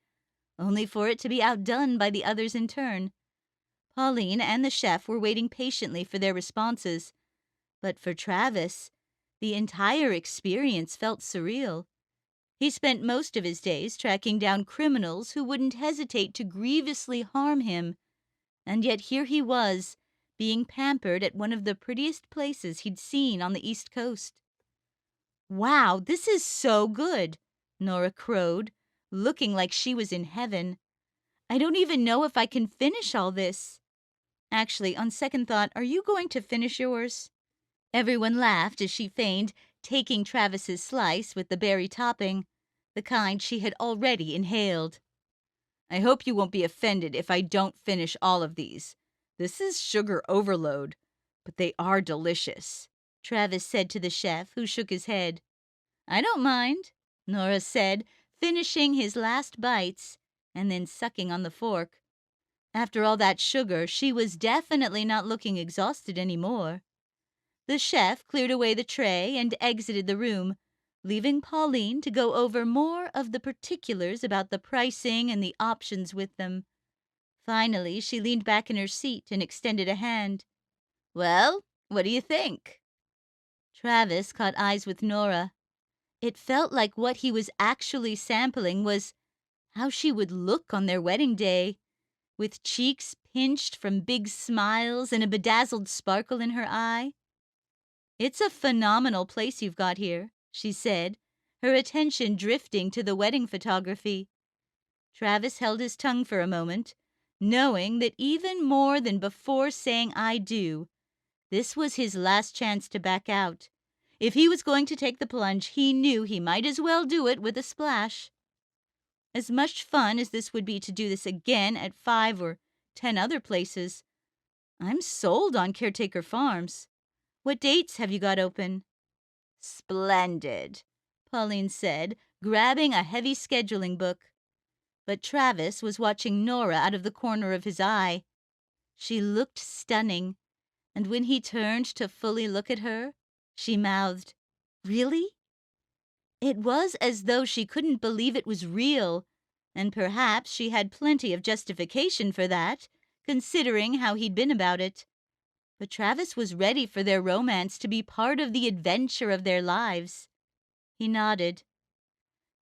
only for it to be outdone by the others in turn. Pauline and the chef were waiting patiently for their responses, but for Travis, the entire experience felt surreal. He spent most of his days tracking down criminals who wouldn't hesitate to grievously harm him, and yet here he was, being pampered at one of the prettiest places he'd seen on the East Coast. "Wow, this is so good," Nora crowed, looking like she was in heaven. "I don't even know if I can finish all this. Actually, on second thought, are you going to finish yours?" Everyone laughed as she feigned taking Travis's slice with the berry topping, the kind she had already inhaled. "I hope you won't be offended if I don't finish all of these. This is sugar overload, but they are delicious," Travis said to the chef, who shook his head. "I don't mind," Nora said, finishing his last bites and then sucking on the fork. After all that sugar, she was definitely not looking exhausted anymore. The chef cleared away the tray and exited the room, leaving Pauline to go over more of the particulars about the pricing and the options with them. Finally, she leaned back in her seat and extended a hand. "Well, what do you think?" Travis caught eyes with Nora. It felt like what he was actually sampling was how she would look on their wedding day, with cheeks pinched from big smiles and a bedazzled sparkle in her eye. "It's a phenomenal place you've got here," she said, her attention drifting to the wedding photography. Travis held his tongue for a moment, knowing that even more than before saying "I do," this was his last chance to back out. If he was going to take the plunge, he knew he might as well do it with a splash. As much fun as this would be to do this again at 5 or 10 other places, I'm sold on Caretaker Farms. What dates have you got open? "Splendid," Pauline said, grabbing a heavy scheduling book. But Travis was watching Nora out of the corner of his eye. She looked stunning, and when he turned to fully look at her, she mouthed, "Really?" It was as though she couldn't believe it was real, and perhaps she had plenty of justification for that, considering how he'd been about it. But Travis was ready for their romance to be part of the adventure of their lives. He nodded.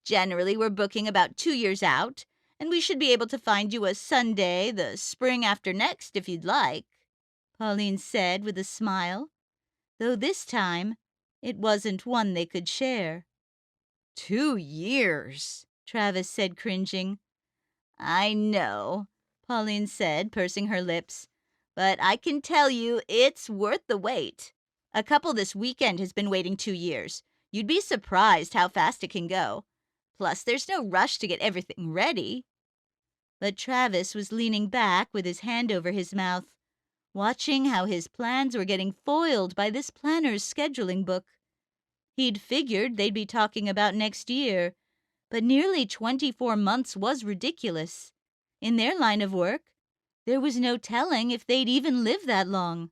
"Generally, we're booking about 2 years out, and we should be able to find you a Sunday the spring after next if you'd like," Pauline said with a smile, though this time it wasn't one they could share. 2 years, Travis said, cringing. "I know," Pauline said, pursing her lips, "but I can tell you it's worth the wait. A couple this weekend has been waiting 2 years. You'd be surprised how fast it can go. Plus, there's no rush to get everything ready." But Travis was leaning back with his hand over his mouth, watching how his plans were getting foiled by this planner's scheduling book. He'd figured they'd be talking about next year, but nearly 24 months was ridiculous. In their line of work, there was no telling if they'd even live that long.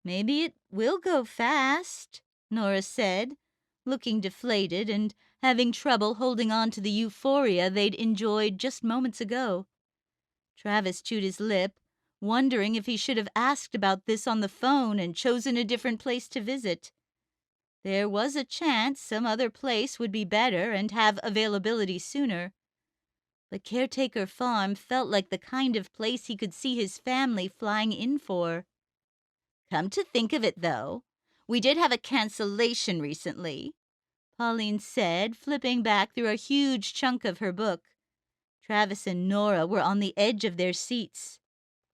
Maybe it will go fast, Nora said, looking deflated and having trouble holding on to the euphoria they'd enjoyed just moments ago. Travis chewed his lip, wondering if he should have asked about this on the phone and chosen a different place to visit. There was a chance some other place would be better and have availability sooner. But Caretaker Farm felt like the kind of place he could see his family flying in for. Come to think of it, though, we did have a cancellation recently, Pauline said, flipping back through a huge chunk of her book. Travis and Nora were on the edge of their seats.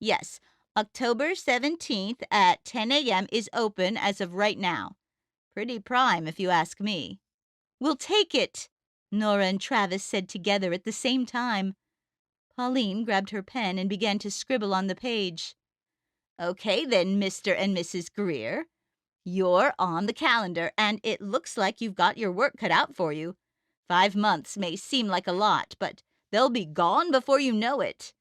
Yes, October 17th at 10 a.m. is open as of right now. Pretty prime, if you ask me. We'll take it, Nora and Travis said together at the same time. Pauline grabbed her pen and began to scribble on the page. Okay then, Mr. and Mrs. Greer. You're on the calendar, and it looks like you've got your work cut out for you. 5 months may seem like a lot, but they'll be gone before you know it.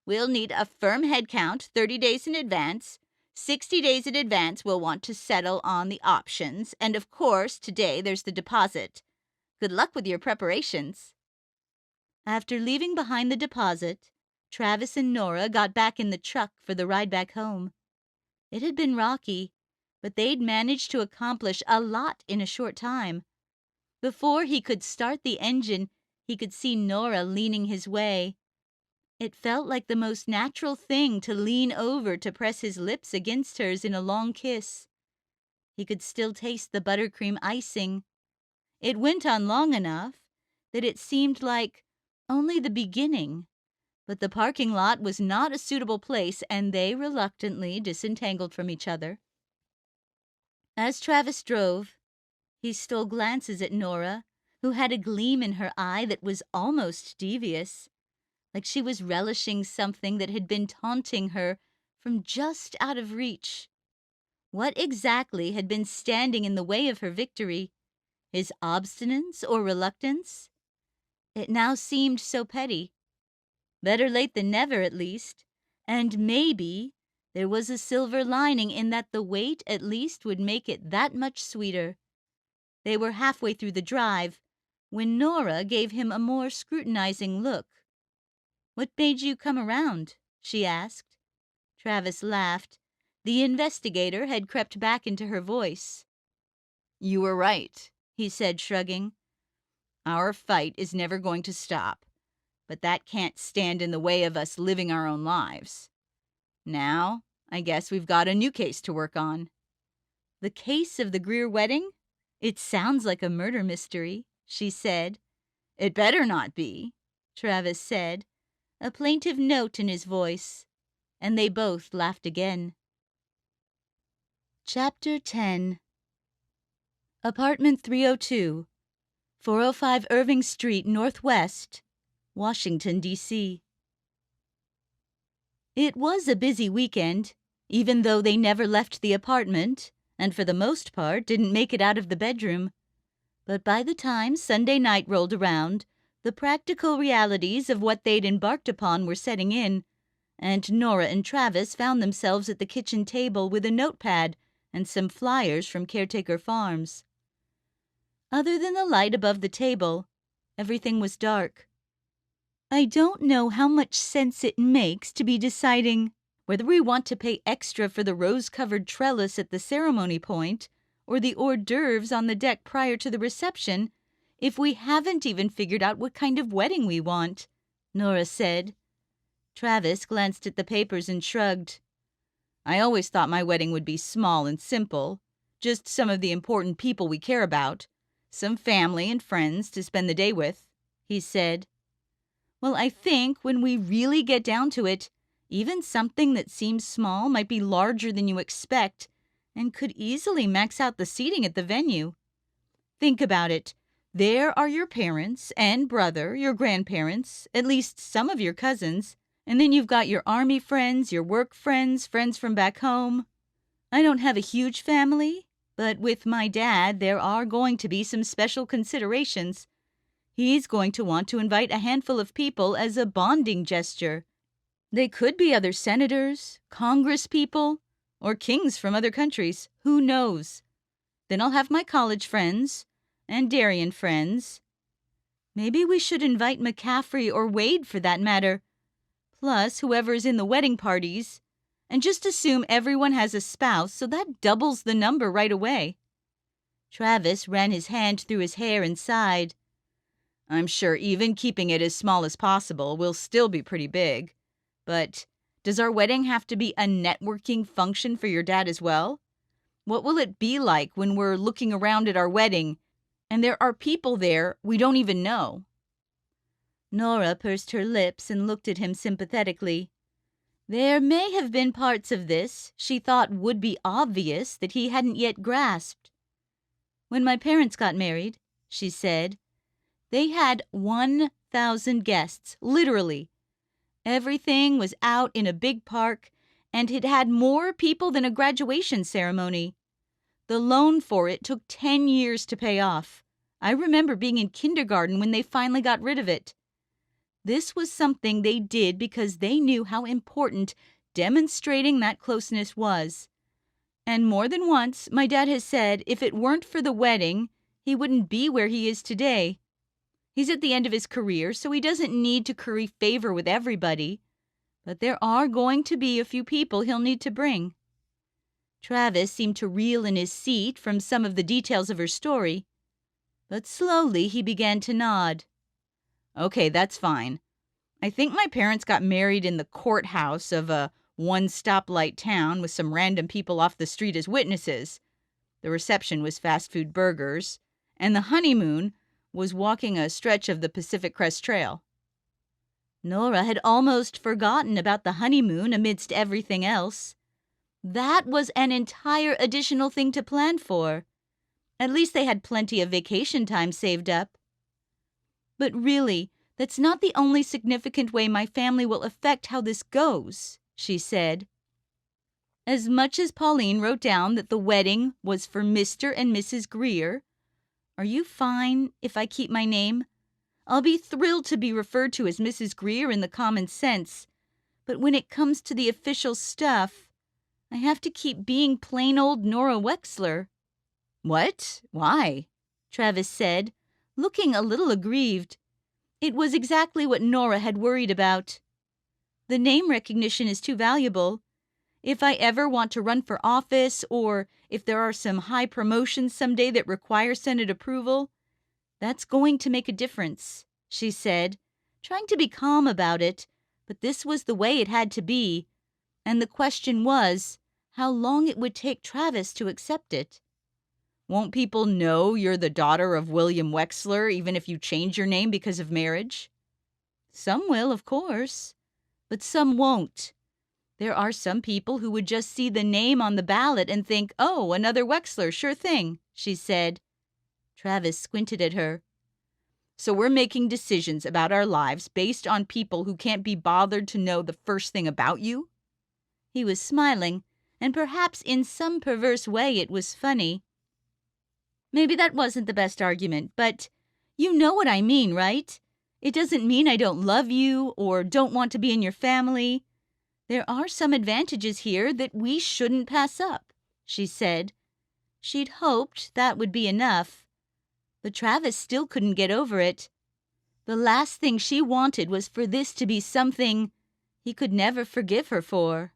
We'll need a firm head count 30 days in advance. 60 days in advance we'll want to settle on the options, and of course, today there's the deposit. Good luck with your preparations. After leaving behind the deposit, Travis and Nora got back in the truck for the ride back home. It had been rocky, but they'd managed to accomplish a lot in a short time. Before he could start the engine, he could see Nora leaning his way. It felt like the most natural thing to lean over to press his lips against hers in a long kiss. He could still taste the buttercream icing. It went on long enough that it seemed like only the beginning, but the parking lot was not a suitable place, and they reluctantly disentangled from each other. As Travis drove, he stole glances at Nora, who had a gleam in her eye that was almost devious, like she was relishing something that had been taunting her from just out of reach. What exactly had been standing in the way of her victory? His obstinance or reluctance? It now seemed so petty. Better late than never, at least. And maybe there was a silver lining in that the wait at least would make it that much sweeter. They were halfway through the drive when Nora gave him a more scrutinizing look. "What made you come around?" she asked. Travis laughed. The investigator had crept back into her voice. You were right, he said, shrugging. Our fight is never going to stop, but that can't stand in the way of us living our own lives. Now, I guess we've got a new case to work on. The case of the Greer wedding? It sounds like a murder mystery, she said. It better not be, Travis said, a plaintive note in his voice, and they both laughed again. Chapter 10. Apartment 302, 405 Irving Street, Northwest, Washington, D.C. It was a busy weekend, even though they never left the apartment, and for the most part didn't make it out of the bedroom. But by the time Sunday night rolled around, the practical realities of what they'd embarked upon were setting in, and Nora and Travis found themselves at the kitchen table with a notepad and some flyers from Caretaker Farms. Other than the light above the table, everything was dark. I don't know how much sense it makes to be deciding whether we want to pay extra for the rose-covered trellis at the ceremony point or the hors d'oeuvres on the deck prior to the reception if we haven't even figured out what kind of wedding we want, Nora said. Travis glanced at the papers and shrugged. I always thought my wedding would be small and simple, just some of the important people we care about, some family and friends to spend the day with, he said. Well, I think when we really get down to it, even something that seems small might be larger than you expect and could easily max out the seating at the venue. Think about it. There are your parents and brother, your grandparents, at least some of your cousins, and then you've got your army friends, your work friends, friends from back home. I don't have a huge family, But with my dad, there are going to be some special considerations. He's going to want to invite a handful of people as a bonding gesture. They could be other senators, congresspeople, or kings from other countries. Who knows? Then I'll have my college friends and Darien friends. Maybe we should invite McCaffrey or Wade for that matter, plus whoever's in the wedding parties, and just assume everyone has a spouse, so that doubles the number right away. Travis ran his hand through his hair and sighed. I'm sure even keeping it as small as possible will still be pretty big. But does our wedding have to be a networking function for your dad as well? What will it be like when we're looking around at our wedding and there are people there we don't even know? Nora pursed her lips and looked at him sympathetically. There may have been parts of this she thought would be obvious that he hadn't yet grasped. When my parents got married, she said, they had 1,000 guests, literally. Everything was out in a big park, and it had more people than a graduation ceremony. The loan for it took 10 years to pay off. I remember being in kindergarten when they finally got rid of it. This was something they did because they knew how important demonstrating that closeness was. And more than once, my dad has said if it weren't for the wedding, he wouldn't be where he is today. He's at the end of his career, so he doesn't need to curry favor with everybody. But there are going to be a few people he'll need to bring. Travis seemed to reel in his seat from some of the details of her story. But slowly he began to nod. Okay, that's fine. I think my parents got married in the courthouse of a one-stoplight town with some random people off the street as witnesses. The reception was fast food burgers, and the honeymoon was walking a stretch of the Pacific Crest Trail. Nora had almost forgotten about the honeymoon amidst everything else. That was an entire additional thing to plan for. At least they had plenty of vacation time saved up. But really, that's not the only significant way my family will affect how this goes, she said. As much as Pauline wrote down that the wedding was for Mr. and Mrs. Greer, are you fine if I keep my name? I'll be thrilled to be referred to as Mrs. Greer in the common sense, but when it comes to the official stuff, I have to keep being plain old Nora Wexler. What? Why? Travis said, looking a little aggrieved. It was exactly what Nora had worried about. The name recognition is too valuable. If I ever want to run for office, or if there are some high promotions someday that require Senate approval, that's going to make a difference, she said, trying to be calm about it, but this was the way it had to be, and the question was how long it would take Travis to accept it. Won't people know you're the daughter of William Wexler, even if you change your name because of marriage? Some will, of course, but some won't. There are some people who would just see the name on the ballot and think, oh, another Wexler, sure thing, she said. Travis squinted at her. So we're making decisions about our lives based on people who can't be bothered to know the first thing about you? He was smiling, and perhaps in some perverse way it was funny. Maybe that wasn't the best argument, but you know what I mean, right? It doesn't mean I don't love you or don't want to be in your family. There are some advantages here that we shouldn't pass up, she said. She'd hoped that would be enough. But Travis still couldn't get over it. The last thing she wanted was for this to be something he could never forgive her for.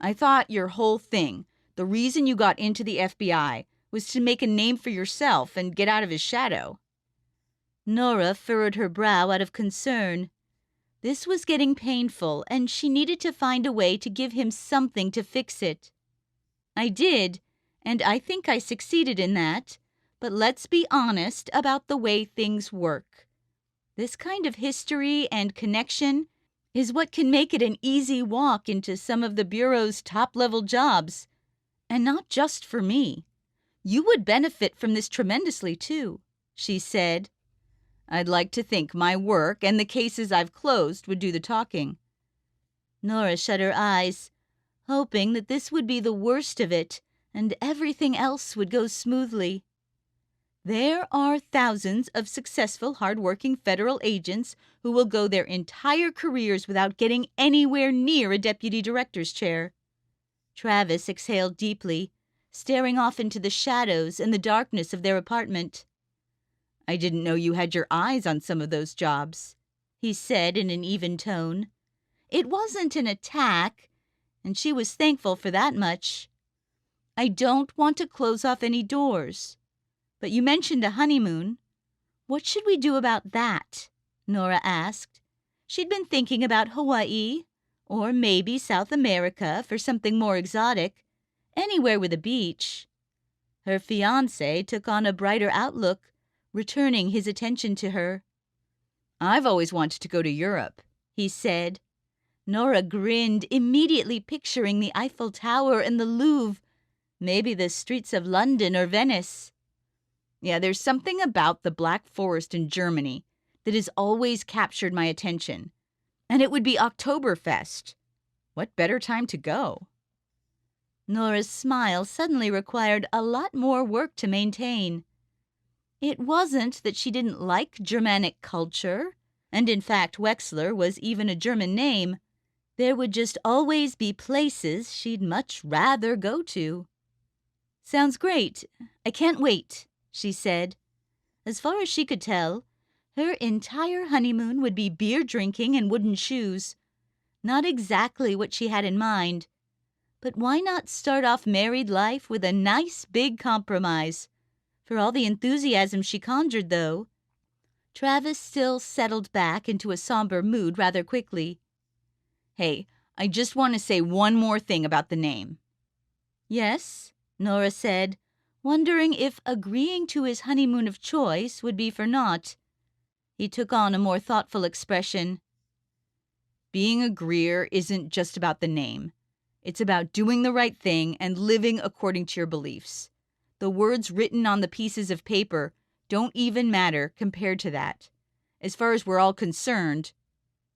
I thought your whole thing, the reason you got into the FBI, was to make a name for yourself and get out of his shadow. Nora furrowed her brow out of concern. This was getting painful, and she needed to find a way to give him something to fix it. I did, and I think I succeeded in that, but let's be honest about the way things work. This kind of history and connection is what can make it an easy walk into some of the Bureau's top-level jobs, and not just for me. You would benefit from this tremendously, too, she said. I'd like to think my work and the cases I've closed would do the talking. Nora shut her eyes, hoping that this would be the worst of it, and everything else would go smoothly. There are thousands of successful, hard-working federal agents who will go their entire careers without getting anywhere near a deputy director's chair. Travis exhaled deeply, staring off into the shadows and the darkness of their apartment. I didn't know you had your eyes on some of those jobs, he said in an even tone. It wasn't an attack, and she was thankful for that much. I don't want to close off any doors. But you mentioned a honeymoon. What should we do about that? Nora asked. She'd been thinking about Hawaii, or maybe South America for something more exotic, anywhere with a beach. Her fiancé took on a brighter outlook, returning his attention to her. I've always wanted to go to Europe, he said. Nora grinned, immediately picturing the Eiffel Tower and the Louvre, maybe the streets of London or Venice. Yeah, there's something about the Black Forest in Germany that has always captured my attention. And it would be Oktoberfest. What better time to go? Nora's smile suddenly required a lot more work to maintain. It wasn't that she didn't like Germanic culture, and in fact Wexler was even a German name. There would just always be places she'd much rather go to. Sounds great. I can't wait, she said. As far as she could tell, her entire honeymoon would be beer drinking and wooden shoes. Not exactly what she had in mind. But why not start off married life with a nice big compromise? For all the enthusiasm she conjured, though. Travis still settled back into a somber mood rather quickly. Hey, I just want to say one more thing about the name. Yes, Nora said, wondering if agreeing to his honeymoon of choice would be for naught. He took on a more thoughtful expression. Being a Greer isn't just about the name. It's about doing the right thing and living according to your beliefs. The words written on the pieces of paper don't even matter compared to that. As far as we're all concerned,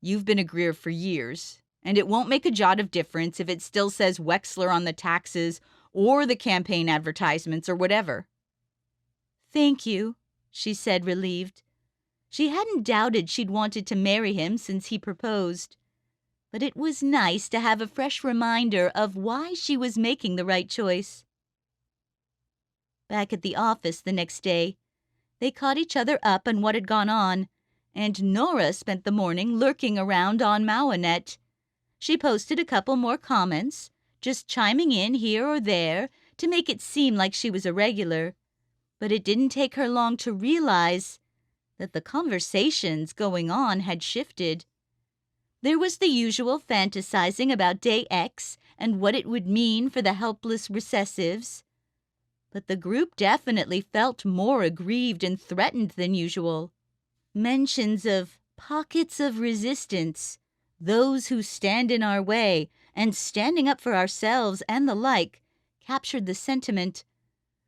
you've been a Greer for years, and it won't make a jot of difference if it still says Wexler on the taxes or the campaign advertisements or whatever. Thank you, she said, relieved. She hadn't doubted she'd wanted to marry him since he proposed. But it was nice to have a fresh reminder of why she was making the right choice. Back at the office the next day, they caught each other up on what had gone on, and Nora spent the morning lurking around on MauaNet. She posted a couple more comments, just chiming in here or there to make it seem like she was a regular. But it didn't take her long to realize that the conversations going on had shifted. There was the usual fantasizing about Day X and what it would mean for the helpless recessives. But the group definitely felt more aggrieved and threatened than usual. Mentions of pockets of resistance, those who stand in our way, and standing up for ourselves and the like, captured the sentiment.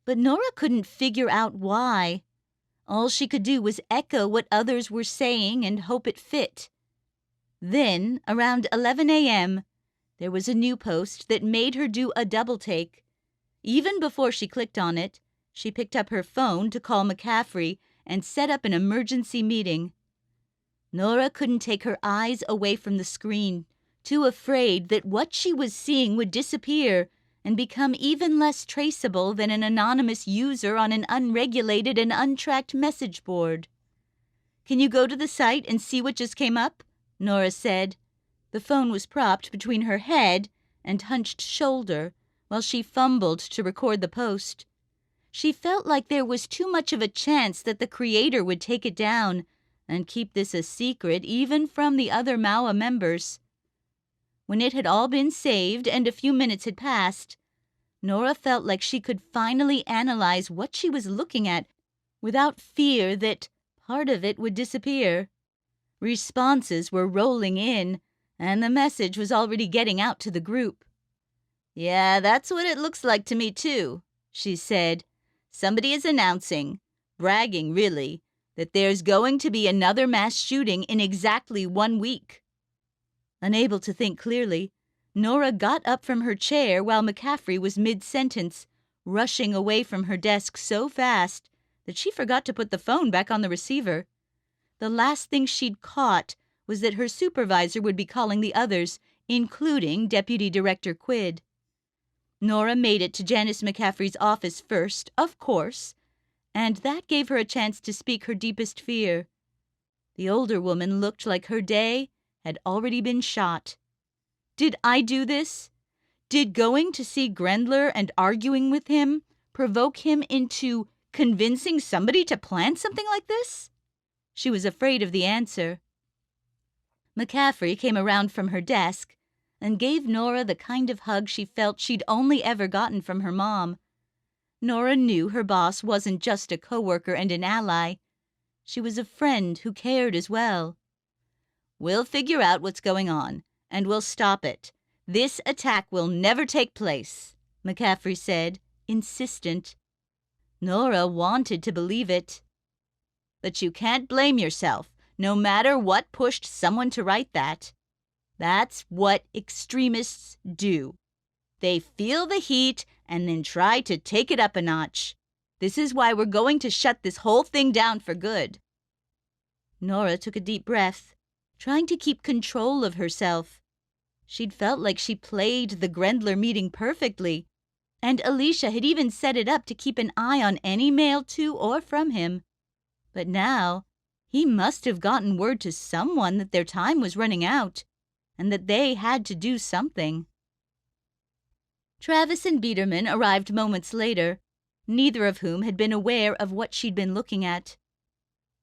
But Nora couldn't figure out why. All she could do was echo what others were saying and hope it fit. Then, around 11 a.m., there was a new post that made her do a double take. Even before she clicked on it, she picked up her phone to call McCaffrey and set up an emergency meeting. Nora couldn't take her eyes away from the screen, too afraid that what she was seeing would disappear and become even less traceable than an anonymous user on an unregulated and untracked message board. "Can you go to the site and see what just came up?" Nora said. The phone was propped between her head and hunched shoulder while she fumbled to record the post. She felt like there was too much of a chance that the creator would take it down and keep this a secret even from the other Maua members. When it had all been saved and a few minutes had passed, Nora felt like she could finally analyze what she was looking at without fear that part of it would disappear. Responses were rolling in, and the message was already getting out to the group. "Yeah, that's what it looks like to me, too," she said. "Somebody is announcing, bragging really, that there's going to be another mass shooting in exactly 1 week." Unable to think clearly, Nora got up from her chair while McCaffrey was mid-sentence, rushing away from her desk so fast that she forgot to put the phone back on the receiver. The last thing she'd caught was that her supervisor would be calling the others, including Deputy Director Quid. Nora made it to Janice McCaffrey's office first, of course, and that gave her a chance to speak her deepest fear. The older woman looked like her day had already been shot. Did I do this? Did going to see Grendler and arguing with him provoke him into convincing somebody to plan something like this? She was afraid of the answer. McCaffrey came around from her desk and gave Nora the kind of hug she felt she'd only ever gotten from her mom. Nora knew her boss wasn't just a coworker and an ally. She was a friend who cared as well. "We'll figure out what's going on, and we'll stop it. This attack will never take place," McCaffrey said, insistent. Nora wanted to believe it. "But you can't blame yourself, no matter what pushed someone to write that. That's what extremists do. They feel the heat and then try to take it up a notch. This is why we're going to shut this whole thing down for good." Nora took a deep breath, trying to keep control of herself. She'd felt like she played the Grendler meeting perfectly, and Alicia had even set it up to keep an eye on any mail to or from him. But now, he must have gotten word to someone that their time was running out, and that they had to do something. Travis and Biederman arrived moments later, neither of whom had been aware of what she'd been looking at.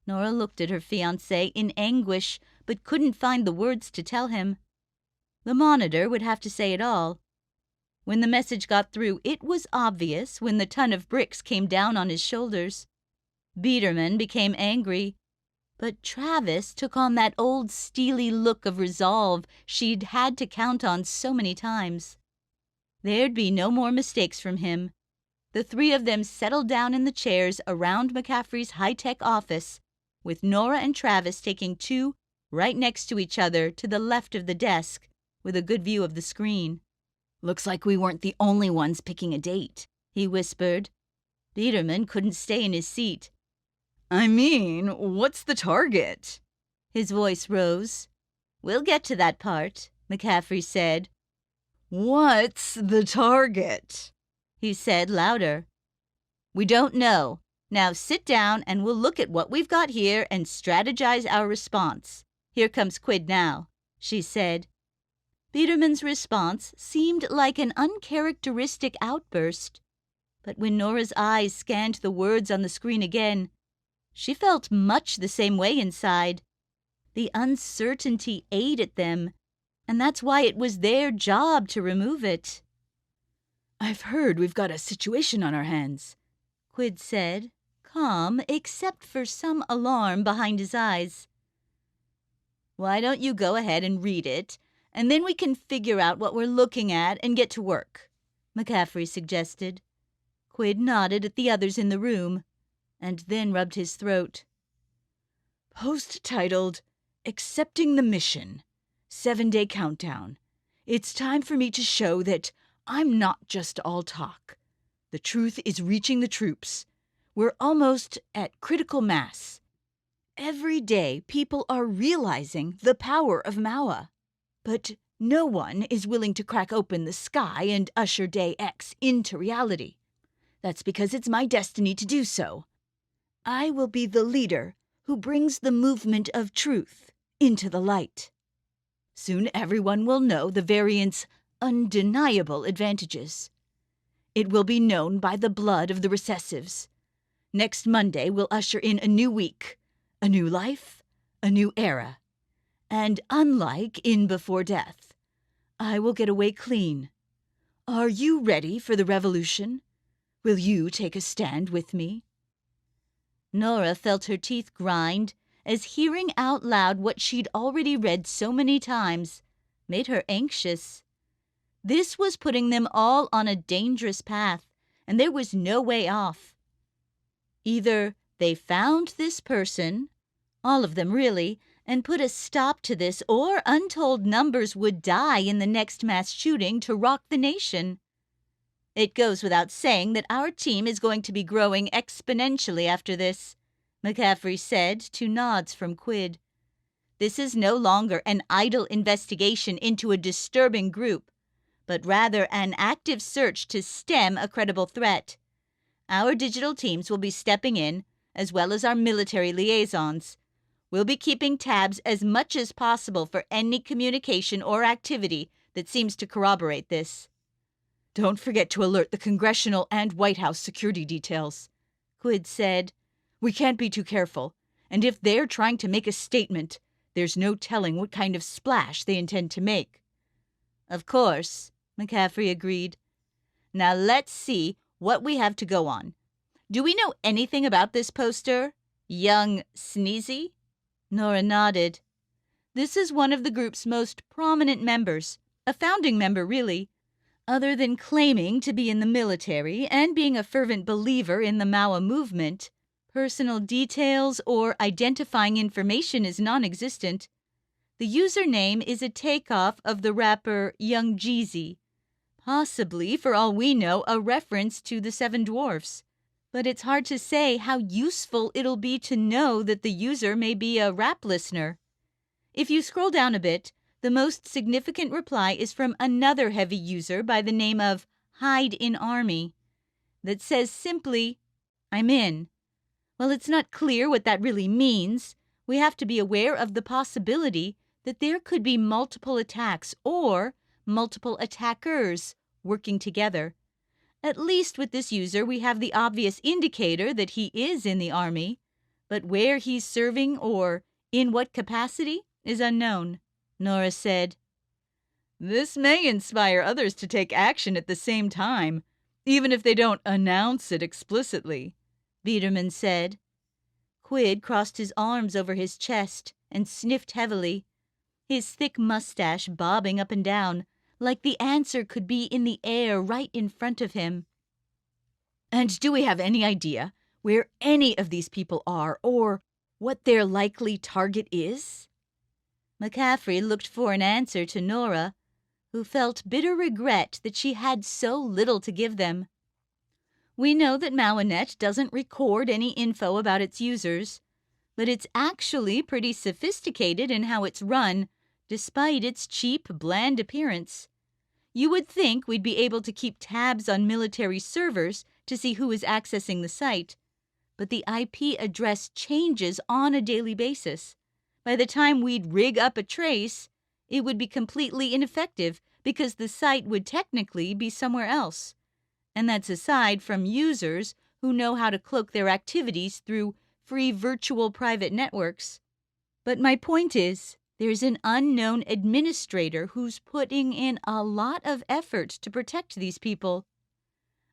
Nora looked at her fiancé in anguish, but couldn't find the words to tell him. The monitor would have to say it all. When the message got through, it was obvious when the ton of bricks came down on his shoulders. Biederman became angry, but Travis took on that old steely look of resolve she'd had to count on so many times. There'd be no more mistakes from him. The three of them settled down in the chairs around McCaffrey's high-tech office, with Nora and Travis taking two right next to each other to the left of the desk, with a good view of the screen. "Looks like we weren't the only ones picking a date," he whispered. Biederman couldn't stay in his seat. "I mean, what's the target?" His voice rose. "We'll get to that part," McCaffrey said. "What's the target?" he said louder. "We don't know. Now sit down and we'll look at what we've got here and strategize our response. Here comes Quid now," she said. Biederman's response seemed like an uncharacteristic outburst. But when Nora's eyes scanned the words on the screen again, she felt much the same way inside. The uncertainty ate at them, and that's why it was their job to remove it. "I've heard we've got a situation on our hands," Quid said, calm except for some alarm behind his eyes. "Why don't you go ahead and read it, and then we can figure out what we're looking at and get to work," McCaffrey suggested. Quid nodded at the others in the room, and then rubbed his throat. "Post titled, 'Accepting the Mission. 7-day countdown. It's time for me to show that I'm not just all talk. The truth is reaching the troops. We're almost at critical mass. Every day people are realizing the power of Maua. But no one is willing to crack open the sky and usher Day X into reality. That's because it's my destiny to do so. I will be the leader who brings the movement of truth into the light. Soon everyone will know the variant's undeniable advantages. It will be known by the blood of the recessives. Next Monday we'll usher in a new week, a new life, a new era. And unlike in Before Death, I will get away clean. Are you ready for the revolution? Will you take a stand with me?" Nora felt her teeth grind as hearing out loud what she'd already read so many times made her anxious. This was putting them all on a dangerous path, and there was no way off. Either they found this person, all of them really, and put a stop to this, or untold numbers would die in the next mass shooting to rock the nation. It goes without saying that our team is going to be growing exponentially after this, McCaffrey said to nods from Quid. This is no longer an idle investigation into a disturbing group, but rather an active search to stem a credible threat. Our digital teams will be stepping in, as well as our military liaisons. We'll be keeping tabs as much as possible for any communication or activity that seems to corroborate this. Don't forget to alert the congressional and White House security details, Quid said. We can't be too careful, and if they're trying to make a statement, there's no telling what kind of splash they intend to make. Of course, McCaffrey agreed. Now let's see what we have to go on. Do we know anything about this poster? Young Sneezy? Nora nodded. This is one of the group's most prominent members, a founding member, really. Other than claiming to be in the military and being a fervent believer in the Maoa movement, personal details or identifying information is non-existent. The username is a takeoff of the rapper Young Jeezy, possibly, for all we know, a reference to the Seven Dwarfs. But it's hard to say how useful it'll be to know that the user may be a rap listener. If you scroll down a bit, the most significant reply is from another heavy user by the name of Hide in Army that says simply, I'm in. While it's not clear what that really means, we have to be aware of the possibility that there could be multiple attacks or multiple attackers working together. At least with this user, we have the obvious indicator that he is in the army, but where he's serving or in what capacity is unknown, Nora said. This may inspire others to take action at the same time, even if they don't announce it explicitly, Biederman said. Quid crossed his arms over his chest and sniffed heavily, his thick mustache bobbing up and down, like the answer could be in the air right in front of him. And do we have any idea where any of these people are or what their likely target is? McCaffrey looked for an answer to Nora, who felt bitter regret that she had so little to give them. We know that MaoaNet doesn't record any info about its users, but it's actually pretty sophisticated in how it's run, despite its cheap, bland appearance. You would think we'd be able to keep tabs on military servers to see who is accessing the site, but the IP address changes on a daily basis. By the time we'd rig up a trace, it would be completely ineffective because the site would technically be somewhere else. And that's aside from users who know how to cloak their activities through free virtual private networks. But my point is, there's an unknown administrator who's putting in a lot of effort to protect these people.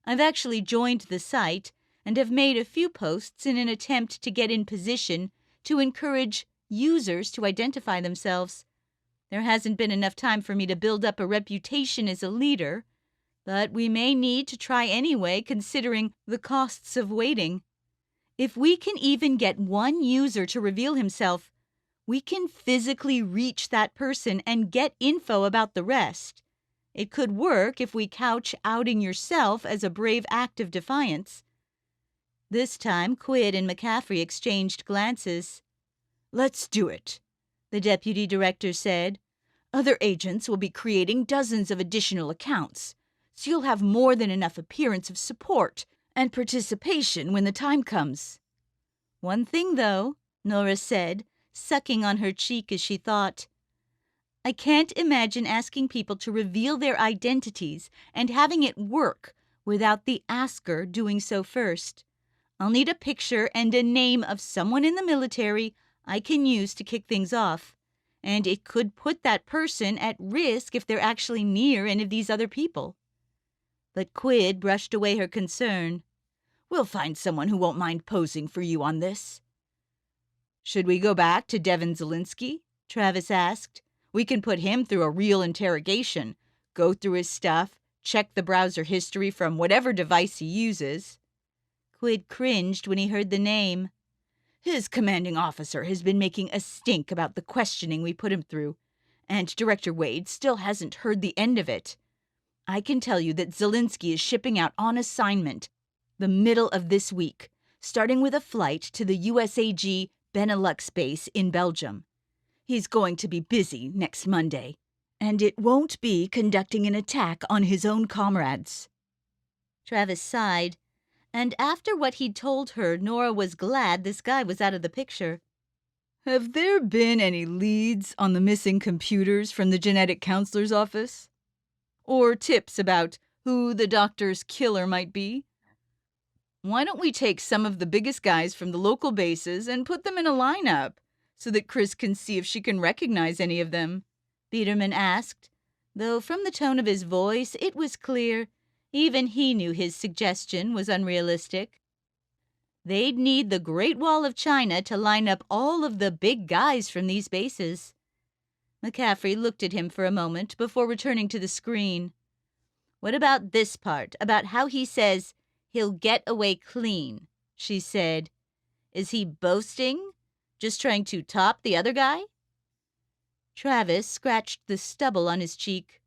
I've actually joined the site and have made a few posts in an attempt to get in position to encourage users to identify themselves. There hasn't been enough time for me to build up a reputation as a leader, but we may need to try anyway, considering the costs of waiting. If we can even get one user to reveal himself, we can physically reach that person and get info about the rest. It could work if we couch outing yourself as a brave act of defiance. This time, Quid and McCaffrey exchanged glances. Let's do it, the deputy director said. Other agents will be creating dozens of additional accounts, so you'll have more than enough appearance of support and participation when the time comes. One thing, though, Nora said, sucking on her cheek as she thought. I can't imagine asking people to reveal their identities and having it work without the asker doing so first. I'll need a picture and a name of someone in the military I can use to kick things off, and it could put that person at risk if they're actually near any of these other people. But Quid brushed away her concern. We'll find someone who won't mind posing for you on this. Should we go back to Devin Zelinsky? Travis asked. We can put him through a real interrogation, go through his stuff, check the browser history from whatever device he uses. Quid cringed when he heard the name. His commanding officer has been making a stink about the questioning we put him through, and Director Wade still hasn't heard the end of it. I can tell you that Zelensky is shipping out on assignment the middle of this week, starting with a flight to the USAG Benelux base in Belgium. He's going to be busy next Monday, and it won't be conducting an attack on his own comrades. Travis sighed, and after what he'd told her, Nora was glad this guy was out of the picture. Have there been any leads on the missing computers from the genetic counselor's office? Or tips about who the doctor's killer might be? Why don't we take some of the biggest guys from the local bases and put them in a lineup so that Chris can see if she can recognize any of them? Biederman asked, though from the tone of his voice it was clear even he knew his suggestion was unrealistic. They'd need the Great Wall of China to line up all of the big guys from these bases. McCaffrey looked at him for a moment before returning to the screen. What about this part, about how he says he'll get away clean, she said. Is he boasting? Just trying to top the other guy? Travis scratched the stubble on his cheek.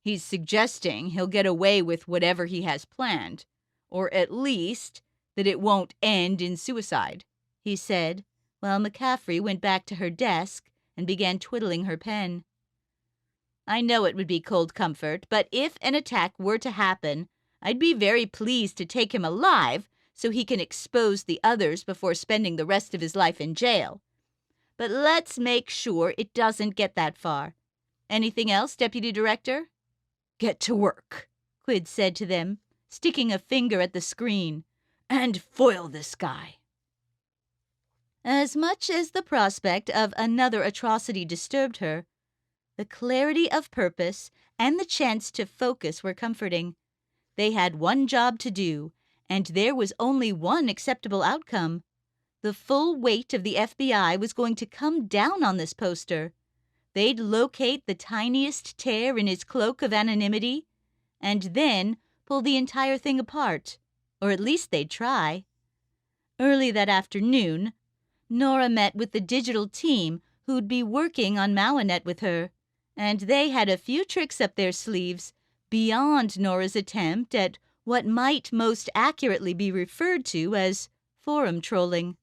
He's suggesting he'll get away with whatever he has planned, or at least that it won't end in suicide, he said, while McCaffrey went back to her desk and began twiddling her pen. I know it would be cold comfort, but if an attack were to happen, I'd be very pleased to take him alive so he can expose the others before spending the rest of his life in jail. But let's make sure it doesn't get that far. Anything else, Deputy Director? Get to work, Quid said to them, sticking a finger at the screen. And foil this guy. As much as the prospect of another atrocity disturbed her, the clarity of purpose and the chance to focus were comforting. They had one job to do, and there was only one acceptable outcome. The full weight of the FBI was going to come down on this poster. They'd locate the tiniest tear in his cloak of anonymity, and then pull the entire thing apart. Or at least they'd try. Early that afternoon, Nora met with the digital team who'd be working on Mawanet with her, and they had a few tricks up their sleeves beyond Nora's attempt at what might most accurately be referred to as forum trolling.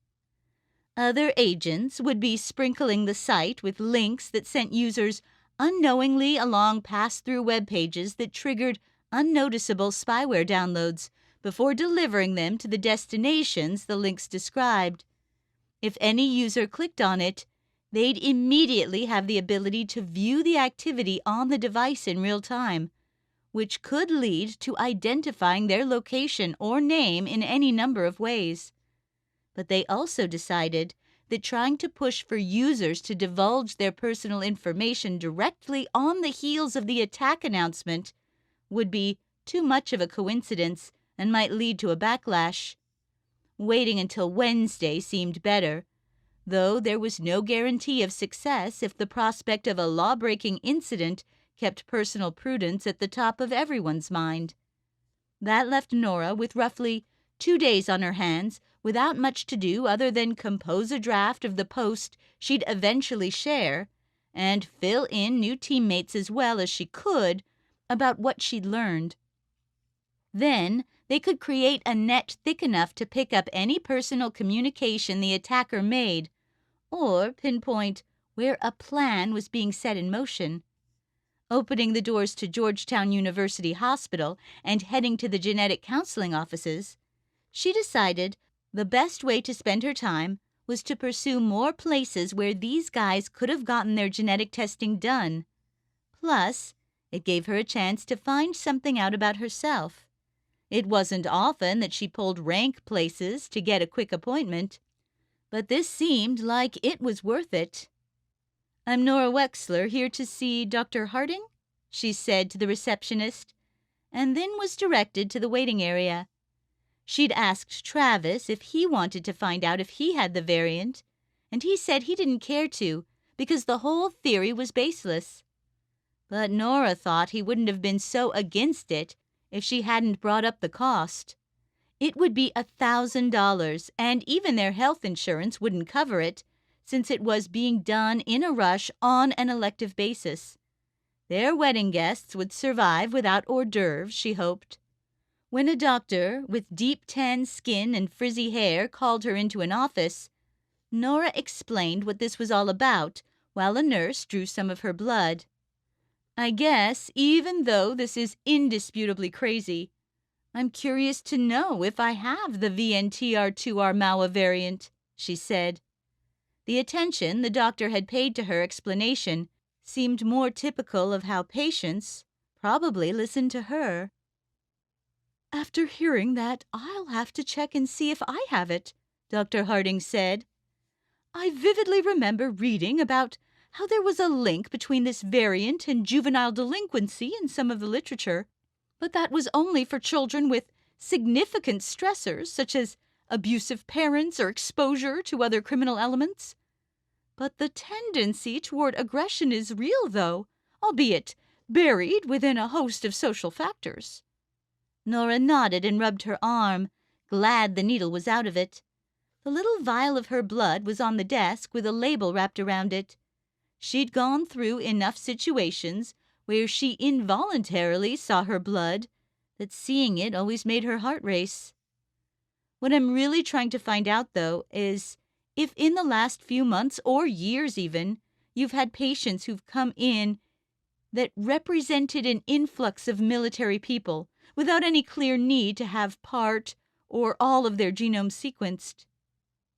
Other agents would be sprinkling the site with links that sent users unknowingly along pass-through web pages that triggered unnoticeable spyware downloads before delivering them to the destinations the links described. If any user clicked on it, they'd immediately have the ability to view the activity on the device in real time, which could lead to identifying their location or name in any number of ways. But they also decided that trying to push for users to divulge their personal information directly on the heels of the attack announcement would be too much of a coincidence and might lead to a backlash. Waiting until Wednesday seemed better, though there was no guarantee of success if the prospect of a law-breaking incident kept personal prudence at the top of everyone's mind. That left Nora with roughly 2 days on her hands without much to do other than compose a draft of the post she'd eventually share and fill in new teammates as well as she could about what she'd learned. Then they could create a net thick enough to pick up any personal communication the attacker made, or pinpoint where a plan was being set in motion. Opening the doors to Georgetown University Hospital and heading to the genetic counseling offices, she decided the best way to spend her time was to pursue more places where these guys could have gotten their genetic testing done. Plus, it gave her a chance to find something out about herself. It wasn't often that she pulled rank places to get a quick appointment, but this seemed like it was worth it. I'm Nora Wexler, here to see Dr. Harding, she said to the receptionist, and then was directed to the waiting area. She'd asked Travis if he wanted to find out if he had the variant, and he said he didn't care to because the whole theory was baseless. But Nora thought he wouldn't have been so against it if she hadn't brought up the cost. It would be $1,000, and even their health insurance wouldn't cover it, since it was being done in a rush on an elective basis. Their wedding guests would survive without hors d'oeuvres, she hoped. When a doctor with deep tan skin and frizzy hair called her into an office, Nora explained what this was all about while a nurse drew some of her blood. "I guess, even though this is indisputably crazy, I'm curious to know if I have the VNTR2R MAUA variant," she said. The attention the doctor had paid to her explanation seemed more typical of how patients probably listen to her. "After hearing that, I'll have to check and see if I have it," Dr. Harding said. "I vividly remember reading about how there was a link between this variant and juvenile delinquency in some of the literature, but that was only for children with significant stressors such as abusive parents or exposure to other criminal elements. But the tendency toward aggression is real, though, albeit buried within a host of social factors." Nora nodded and rubbed her arm, glad the needle was out of it. The little vial of her blood was on the desk with a label wrapped around it. She'd gone through enough situations where she involuntarily saw her blood that seeing it always made her heart race. What I'm really trying to find out, though, is if in the last few months or years even, you've had patients who've come in that represented an influx of military people without any clear need to have part or all of their genome sequenced.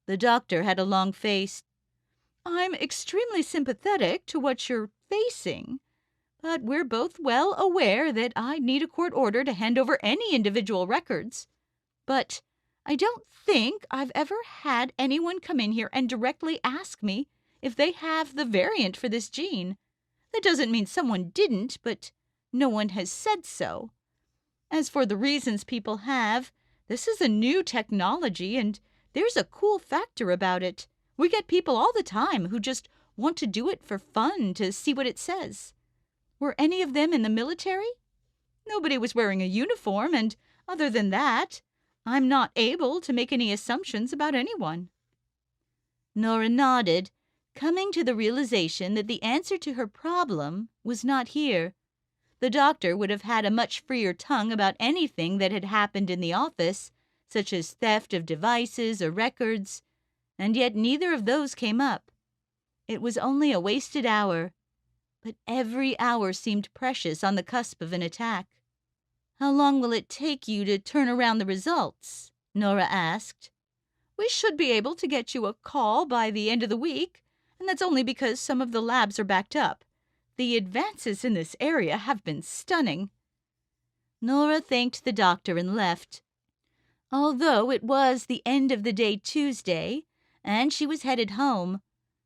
The doctor had a long face. "I'm extremely sympathetic to what you're facing, but we're both well aware that I'd need a court order to hand over any individual records. But I don't think I've ever had anyone come in here and directly ask me if they have the variant for this gene. That doesn't mean someone didn't, but no one has said so. As for the reasons people have, this is a new technology, and there's a cool factor about it. We get people all the time who just want to do it for fun to see what it says. Were any of them in the military? Nobody was wearing a uniform, and other than that, I'm not able to make any assumptions about anyone." Nora nodded, coming to the realization that the answer to her problem was not here. The doctor would have had a much freer tongue about anything that had happened in the office, such as theft of devices or records, and yet neither of those came up. It was only a wasted hour, but every hour seemed precious on the cusp of an attack. "How long will it take you to turn around the results?" Nora asked. "We should be able to get you a call by the end of the week, and that's only because some of the labs are backed up. The advances in this area have been stunning." Nora thanked the doctor and left. Although it was the end of the day Tuesday, and she was headed home,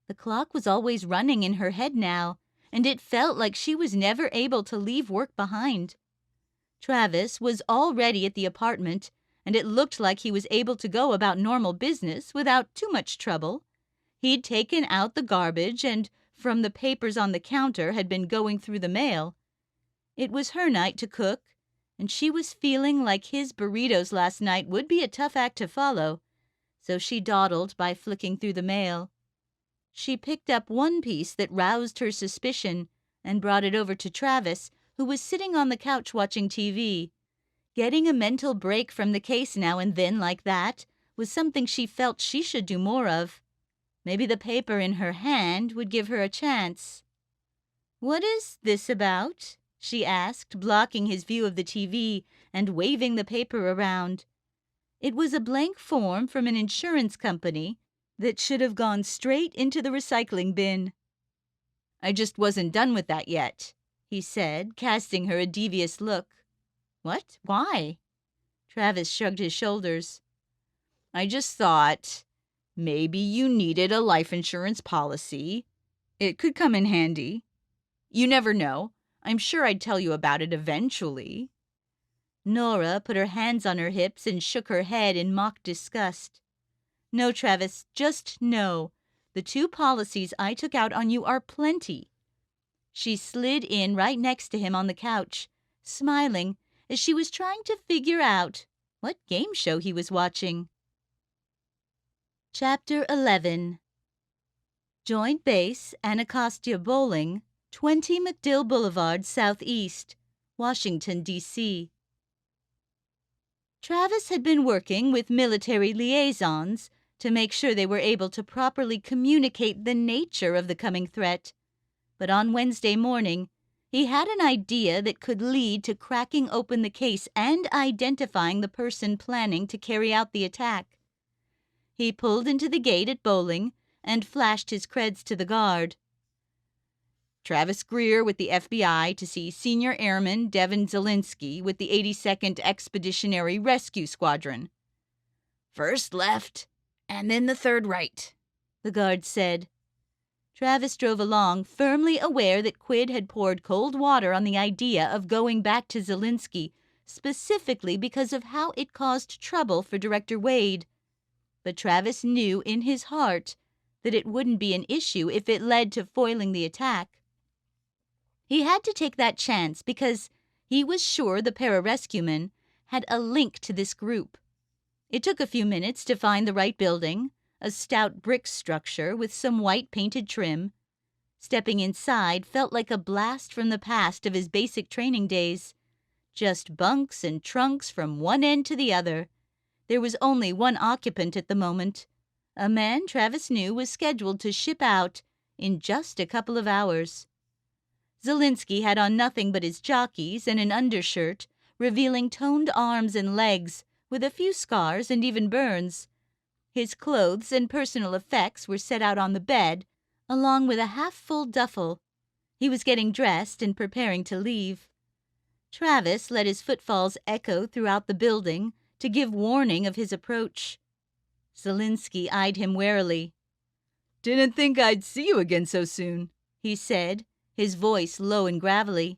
the clock was always running in her head now, and it felt like she was never able to leave work behind. Travis was already at the apartment, and it looked like he was able to go about normal business without too much trouble. He'd taken out the garbage and from the papers on the counter had been going through the mail. It was her night to cook, and she was feeling like his burritos last night would be a tough act to follow, so she dawdled by flicking through the mail. She picked up one piece that roused her suspicion and brought it over to Travis, who was sitting on the couch watching TV. Getting a mental break from the case now and then like that was something she felt she should do more of. Maybe the paper in her hand would give her a chance. "What is this about?" she asked, blocking his view of the TV and waving the paper around. It was a blank form from an insurance company that should have gone straight into the recycling bin. "I just wasn't done with that yet," he said, casting her a devious look. "What? Why?" Travis shrugged his shoulders. "I just thought maybe you needed a life insurance policy. It could come in handy. You never know. I'm sure I'd tell you about it eventually." Nora put her hands on her hips and shook her head in mock disgust. "No, Travis, just no. The 2 policies I took out on you are plenty." She slid in right next to him on the couch, smiling as she was trying to figure out what game show he was watching. Chapter 11. Joint Base Anacostia Bowling, 20 MacDill Boulevard, Southeast, Washington, D.C. Travis had been working with military liaisons to make sure they were able to properly communicate the nature of the coming threat. But on Wednesday morning, he had an idea that could lead to cracking open the case and identifying the person planning to carry out the attack. He pulled into the gate at Bowling and flashed his creds to the guard. Travis Greer with the FBI to see Senior Airman Devin Zielinski with the 82nd Expeditionary Rescue Squadron. First left, and then the third right, the guard said. Travis drove along, firmly aware that Quid had poured cold water on the idea of going back to Zielinski, specifically because of how it caused trouble for Director Wade. But Travis knew in his heart that it wouldn't be an issue if it led to foiling the attack. He had to take that chance because he was sure the pararescuemen had a link to this group. It took a few minutes to find the right building, a stout brick structure with some white painted trim. Stepping inside felt like a blast from the past of his basic training days. Just bunks and trunks from one end to the other. There was only one occupant at the moment, a man Travis knew was scheduled to ship out in just a couple of hours. Zielinski had on nothing but his jockeys and an undershirt, revealing toned arms and legs, with a few scars and even burns. His clothes and personal effects were set out on the bed, along with a half-full duffel. He was getting dressed and preparing to leave. Travis let his footfalls echo throughout the building to give warning of his approach. Zielinski eyed him warily. "Didn't think I'd see you again so soon," he said, his voice low and gravelly.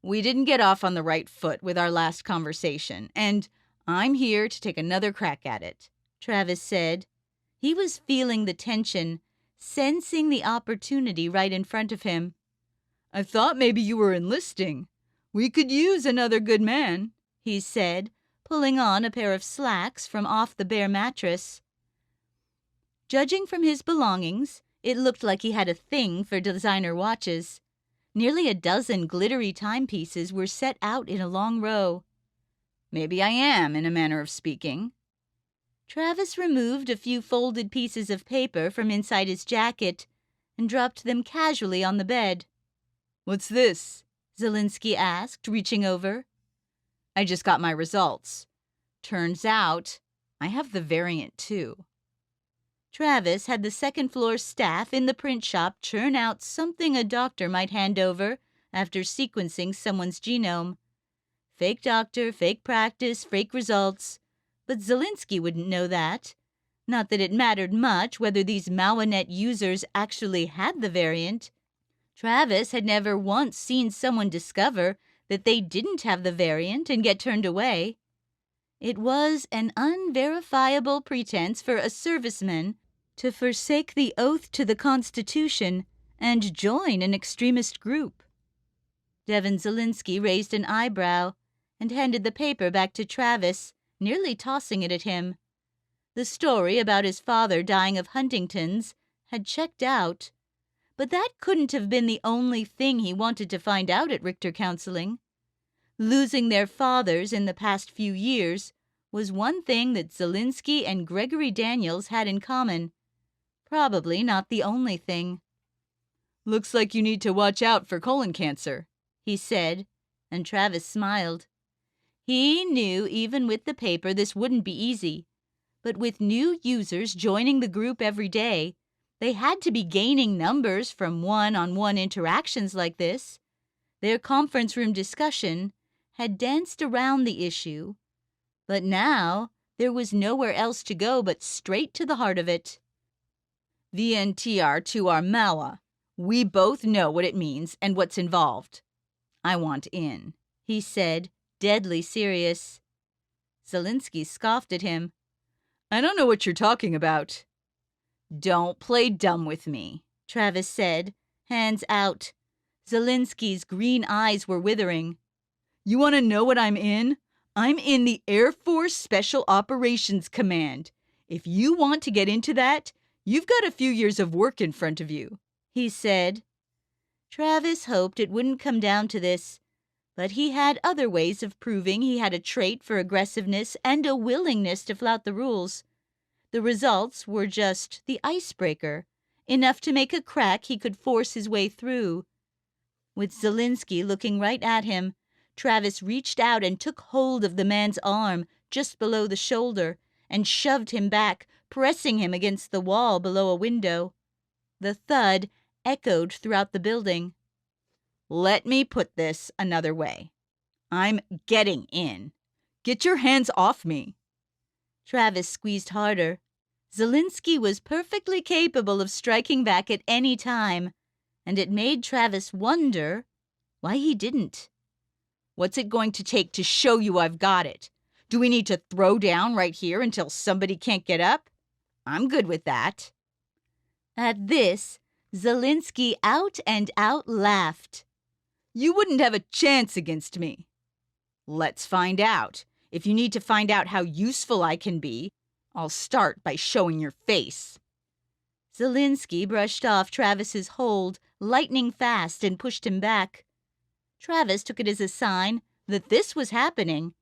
"We didn't get off on the right foot with our last conversation, and I'm here to take another crack at it," Travis said. He was feeling the tension, sensing the opportunity right in front of him. "I thought maybe you were enlisting. We could use another good man," he said, pulling on a pair of slacks from off the bare mattress. Judging from his belongings, it looked like he had a thing for designer watches. Nearly a dozen glittery timepieces were set out in a long row. "Maybe I am, in a manner of speaking." Travis removed a few folded pieces of paper from inside his jacket and dropped them casually on the bed. "What's this?" Zielinski asked, reaching over. "I just got my results. Turns out I have the variant too." Travis had the second-floor staff in the print shop churn out something a doctor might hand over after sequencing someone's genome. Fake doctor, fake practice, fake results. But Zielinski wouldn't know that. Not that it mattered much whether these Mawanet users actually had the variant. Travis had never once seen someone discover that they didn't have the variant and get turned away. It was an unverifiable pretense for a serviceman to forsake the oath to the Constitution and join an extremist group. Devin Zielinski raised an eyebrow and handed the paper back to Travis, nearly tossing it at him. The story about his father dying of Huntington's had checked out, but that couldn't have been the only thing he wanted to find out at Richter Counseling. Losing their fathers in the past few years was one thing that Zielinski and Gregory Daniels had in common. Probably not the only thing. "Looks like you need to watch out for colon cancer," he said, and Travis smiled. He knew even with the paper this wouldn't be easy, but with new users joining the group every day, they had to be gaining numbers from one-on-one interactions like this. Their conference room discussion had danced around the issue, but now there was nowhere else to go but straight to the heart of it. "VNTR to our Mawa. We both know what it means and what's involved. I want in," he said, deadly serious. Zielinski scoffed at him. "I don't know what you're talking about." "Don't play dumb with me," Travis said, hands out. Zielinski's green eyes were withering. "You want to know what I'm in? I'm in the Air Force Special Operations Command. If you want to get into that, you've got a few years of work in front of you," he said. Travis hoped it wouldn't come down to this, but he had other ways of proving he had a trait for aggressiveness and a willingness to flout the rules. The results were just the icebreaker, enough to make a crack he could force his way through. With Zielinski looking right at him, Travis reached out and took hold of the man's arm just below the shoulder and shoved him back, pressing him against the wall below a window. The thud echoed throughout the building. Let me put this another way. I'm getting in. Get your hands off me. Travis squeezed harder. Zielinski was perfectly capable of striking back at any time, and it made Travis wonder why he didn't. What's it going to take to show you I've got it? Do we need to throw down right here until somebody can't get up? I'm good with that. At this, Zielinski out and out laughed. You wouldn't have a chance against me. Let's find out. If you need to find out how useful I can be, I'll start by showing your face. Zielinski brushed off Travis's hold lightning fast and pushed him back. Travis took it as a sign that this was happening,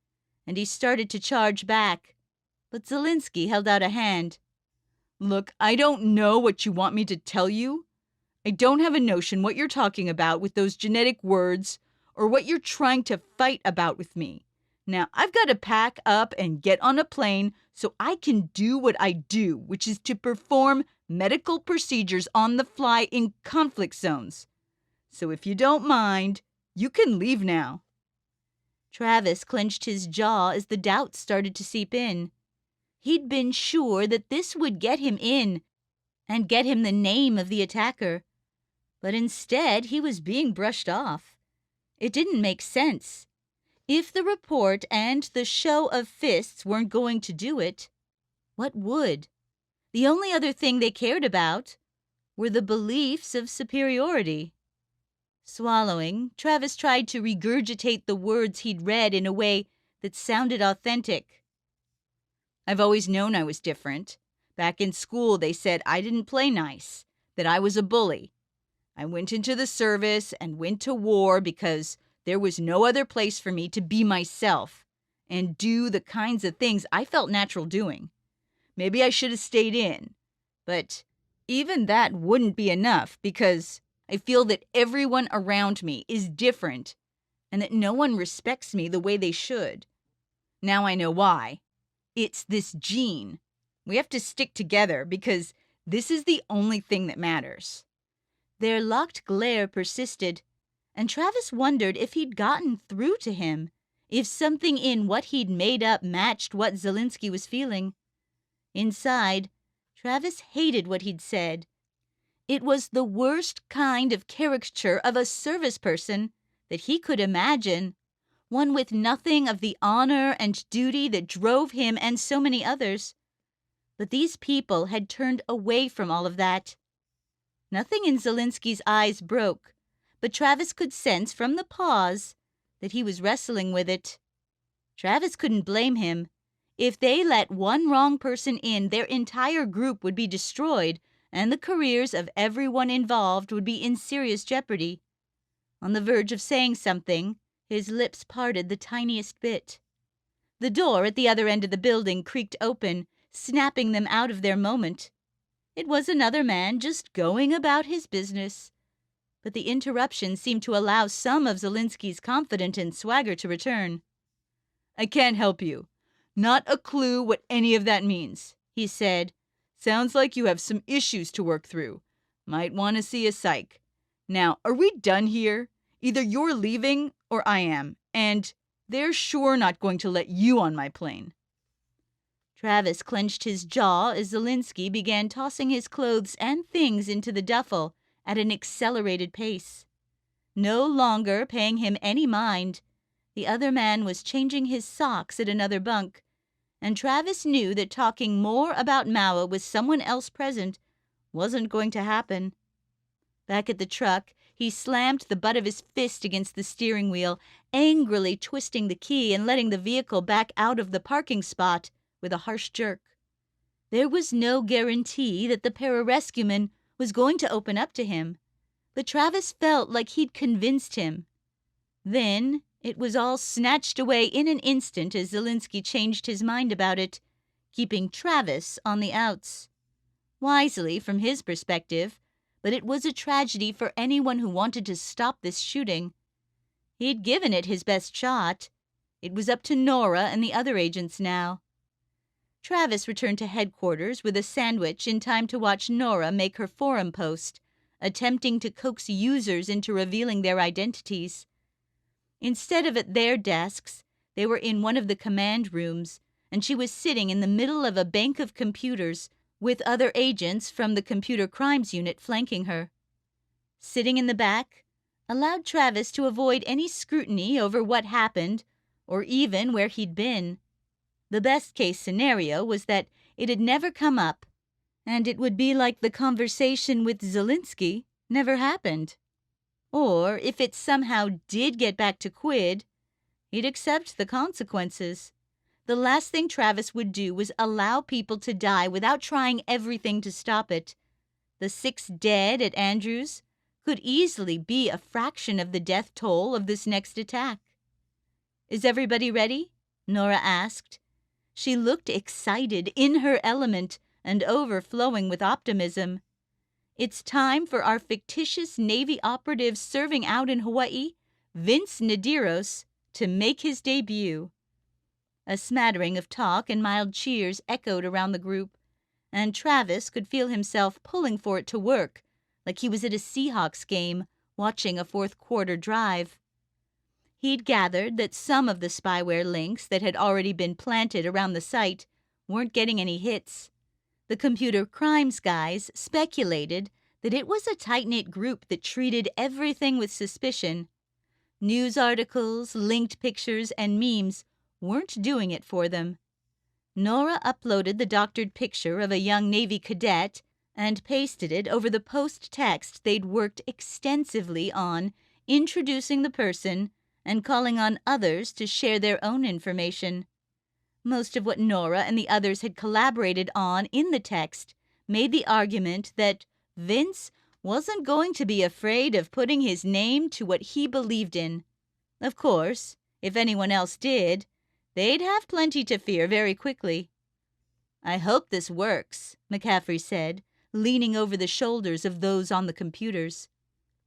and he started to charge back. But Zielinski held out a hand. Look, I don't know what you want me to tell you. I don't have a notion what you're talking about with those genetic words or what you're trying to fight about with me. Now, I've got to pack up and get on a plane so I can do what I do, which is to perform medical procedures on the fly in conflict zones. So if you don't mind, you can leave now. Travis clenched his jaw as the doubts started to seep in. He'd been sure that this would get him in and get him the name of the attacker. But instead, he was being brushed off. It didn't make sense. If the report and the show of fists weren't going to do it, what would? The only other thing they cared about were the beliefs of superiority. Swallowing, Travis tried to regurgitate the words he'd read in a way that sounded authentic. I've always known I was different. Back in school, they said I didn't play nice, that I was a bully. I went into the service and went to war because there was no other place for me to be myself and do the kinds of things I felt natural doing. Maybe I should have stayed in, but even that wouldn't be enough because I feel that everyone around me is different and that no one respects me the way they should. Now I know why. It's this gene. We have to stick together because this is the only thing that matters. Their locked glare persisted, and Travis wondered if he'd gotten through to him, if something in what he'd made up matched what Zielinski was feeling. Inside, Travis hated what he'd said. It was the worst kind of caricature of a service person that he could imagine, one with nothing of the honor and duty that drove him and so many others. But these people had turned away from all of that. Nothing in Zielinski's eyes broke, but Travis could sense from the pause that he was wrestling with it. Travis couldn't blame him. If they let one wrong person in, their entire group would be destroyed, and the careers of everyone involved would be in serious jeopardy. On the verge of saying something, his lips parted the tiniest bit. The door at the other end of the building creaked open, snapping them out of their moment. It was another man just going about his business. But the interruption seemed to allow some of Zielinski's confidence and swagger to return. I can't help you. Not a clue what any of that means, he said. Sounds like you have some issues to work through. Might want to see a psych. Now, are we done here? Either you're leaving or I am, and they're sure not going to let you on my plane. Travis clenched his jaw as Zielinski began tossing his clothes and things into the duffel at an accelerated pace. No longer paying him any mind, the other man was changing his socks at another bunk, and Travis knew that talking more about Maua with someone else present wasn't going to happen. Back at the truck, he slammed the butt of his fist against the steering wheel, angrily twisting the key and letting the vehicle back out of the parking spot with a harsh jerk. There was no guarantee that the pararescueman was going to open up to him, but Travis felt like he'd convinced him. Then it was all snatched away in an instant as Zielinski changed his mind about it, keeping Travis on the outs. Wisely from his perspective, but it was a tragedy for anyone who wanted to stop this shooting. He'd given it his best shot. It was up to Nora and the other agents now. Travis returned to headquarters with a sandwich in time to watch Nora make her forum post, attempting to coax users into revealing their identities. Instead of at their desks, they were in one of the command rooms, and she was sitting in the middle of a bank of computers with other agents from the computer crimes unit flanking her. Sitting in the back allowed Travis to avoid any scrutiny over what happened or even where he'd been. The best-case scenario was that it had never come up, and it would be like the conversation with Zielinski never happened. Or, if it somehow did get back to Quid, he'd accept the consequences. The last thing Travis would do was allow people to die without trying everything to stop it. The 6 dead at Andrews could easily be a fraction of the death toll of this next attack. "Is everybody ready?" Nora asked. She looked excited, in her element, and overflowing with optimism. "It's time for our fictitious Navy operative serving out in Hawaii, Vince Nadiros, to make his debut." A smattering of talk and mild cheers echoed around the group, and Travis could feel himself pulling for it to work, like he was at a Seahawks game, watching a fourth-quarter drive. He'd gathered that some of the spyware links that had already been planted around the site weren't getting any hits. The computer crimes guys speculated that it was a tight-knit group that treated everything with suspicion. News articles, linked pictures, and memes weren't doing it for them. Nora uploaded the doctored picture of a young Navy cadet and pasted it over the post text they'd worked extensively on, introducing the person and calling on others to share their own information. Most of what Nora and the others had collaborated on in the text made the argument that Vince wasn't going to be afraid of putting his name to what he believed in. Of course, if anyone else did, they'd have plenty to fear very quickly. "I hope this works," McCaffrey said, leaning over the shoulders of those on the computers.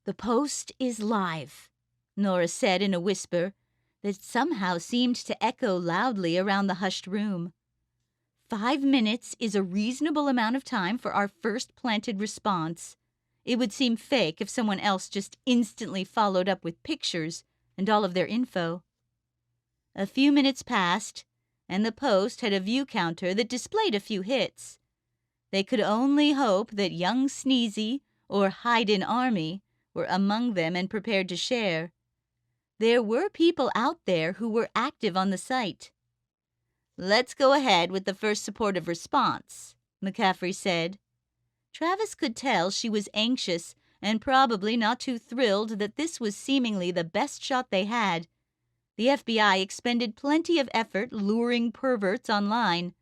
"The post is live," Nora said in a whisper that somehow seemed to echo loudly around the hushed room. 5 minutes is a reasonable amount of time for our first planted response. It would seem fake if someone else just instantly followed up with pictures and all of their info. A few minutes passed, and the post had a view counter that displayed a few hits. They could only hope that young Sneezy or Hide-In Army were among them and prepared to share. There were people out there who were active on the site. "Let's go ahead with the first supportive response," McCaffrey said. Travis could tell she was anxious and probably not too thrilled that this was seemingly the best shot they had. The FBI expended plenty of effort luring perverts online.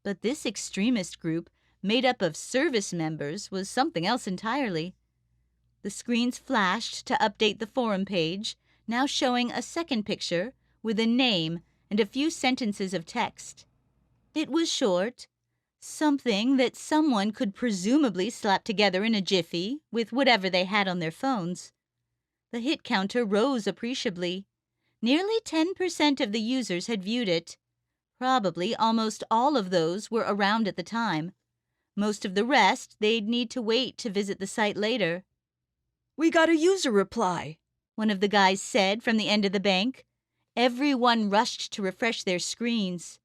But this extremist group, made up of service members, was something else entirely. The screens flashed to update the forum page, now showing a second picture with a name and a few sentences of text. It was short, something that someone could presumably slap together in a jiffy with whatever they had on their phones. The hit counter rose appreciably. Nearly 10% of the users had viewed it. Probably almost all of those were around at the time. Most of the rest they'd need to wait to visit the site later. "We got a user reply," one of the guys said from the end of the bank. Everyone rushed to refresh their screens.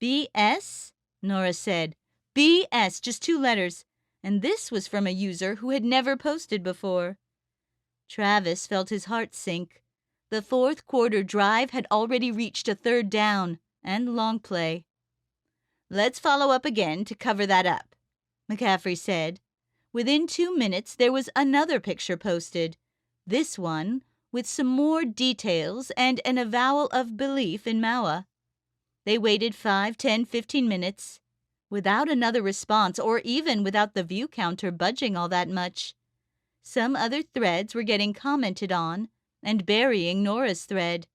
"BS?" Nora said. "BS, just 2 letters. And this was from a user who had never posted before." Travis felt his heart sink. The fourth-quarter drive had already reached a 3rd down and long play. "Let's follow up again to cover that up," McCaffrey said. Within 2 minutes, there was another picture posted. This one with some more details and an avowal of belief in Maua. They waited 5, 10, 15 minutes without another response or even without the view counter budging all that much. Some other threads were getting commented on and burying Nora's thread.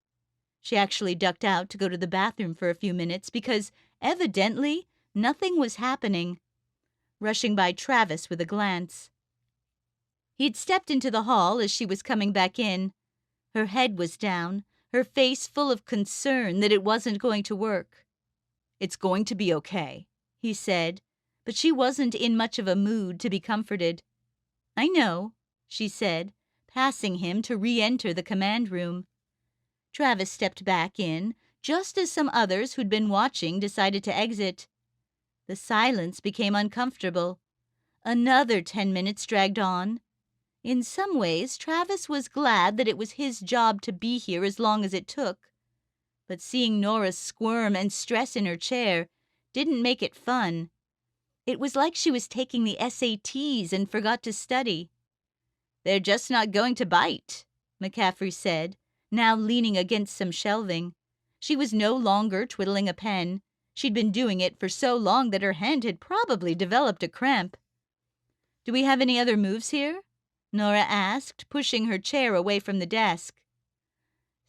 She actually ducked out to go to the bathroom for a few minutes because, evidently, nothing was happening, rushing by Travis with a glance. He'd stepped into the hall as she was coming back in. Her head was down, her face full of concern that it wasn't going to work. "It's going to be okay," he said, but she wasn't in much of a mood to be comforted. "I know," she said, passing him to re-enter the command room. Travis stepped back in, just as some others who'd been watching decided to exit. The silence became uncomfortable. Another 10 minutes dragged on. In some ways, Travis was glad that it was his job to be here as long as it took. But seeing Nora squirm and stress in her chair didn't make it fun. It was like she was taking the SATs and forgot to study. "They're just not going to bite," McCaffrey said, now leaning against some shelving. She was no longer twiddling a pen. She'd been doing it for so long that her hand had probably developed a cramp. "Do we have any other moves here?" Nora asked, pushing her chair away from the desk.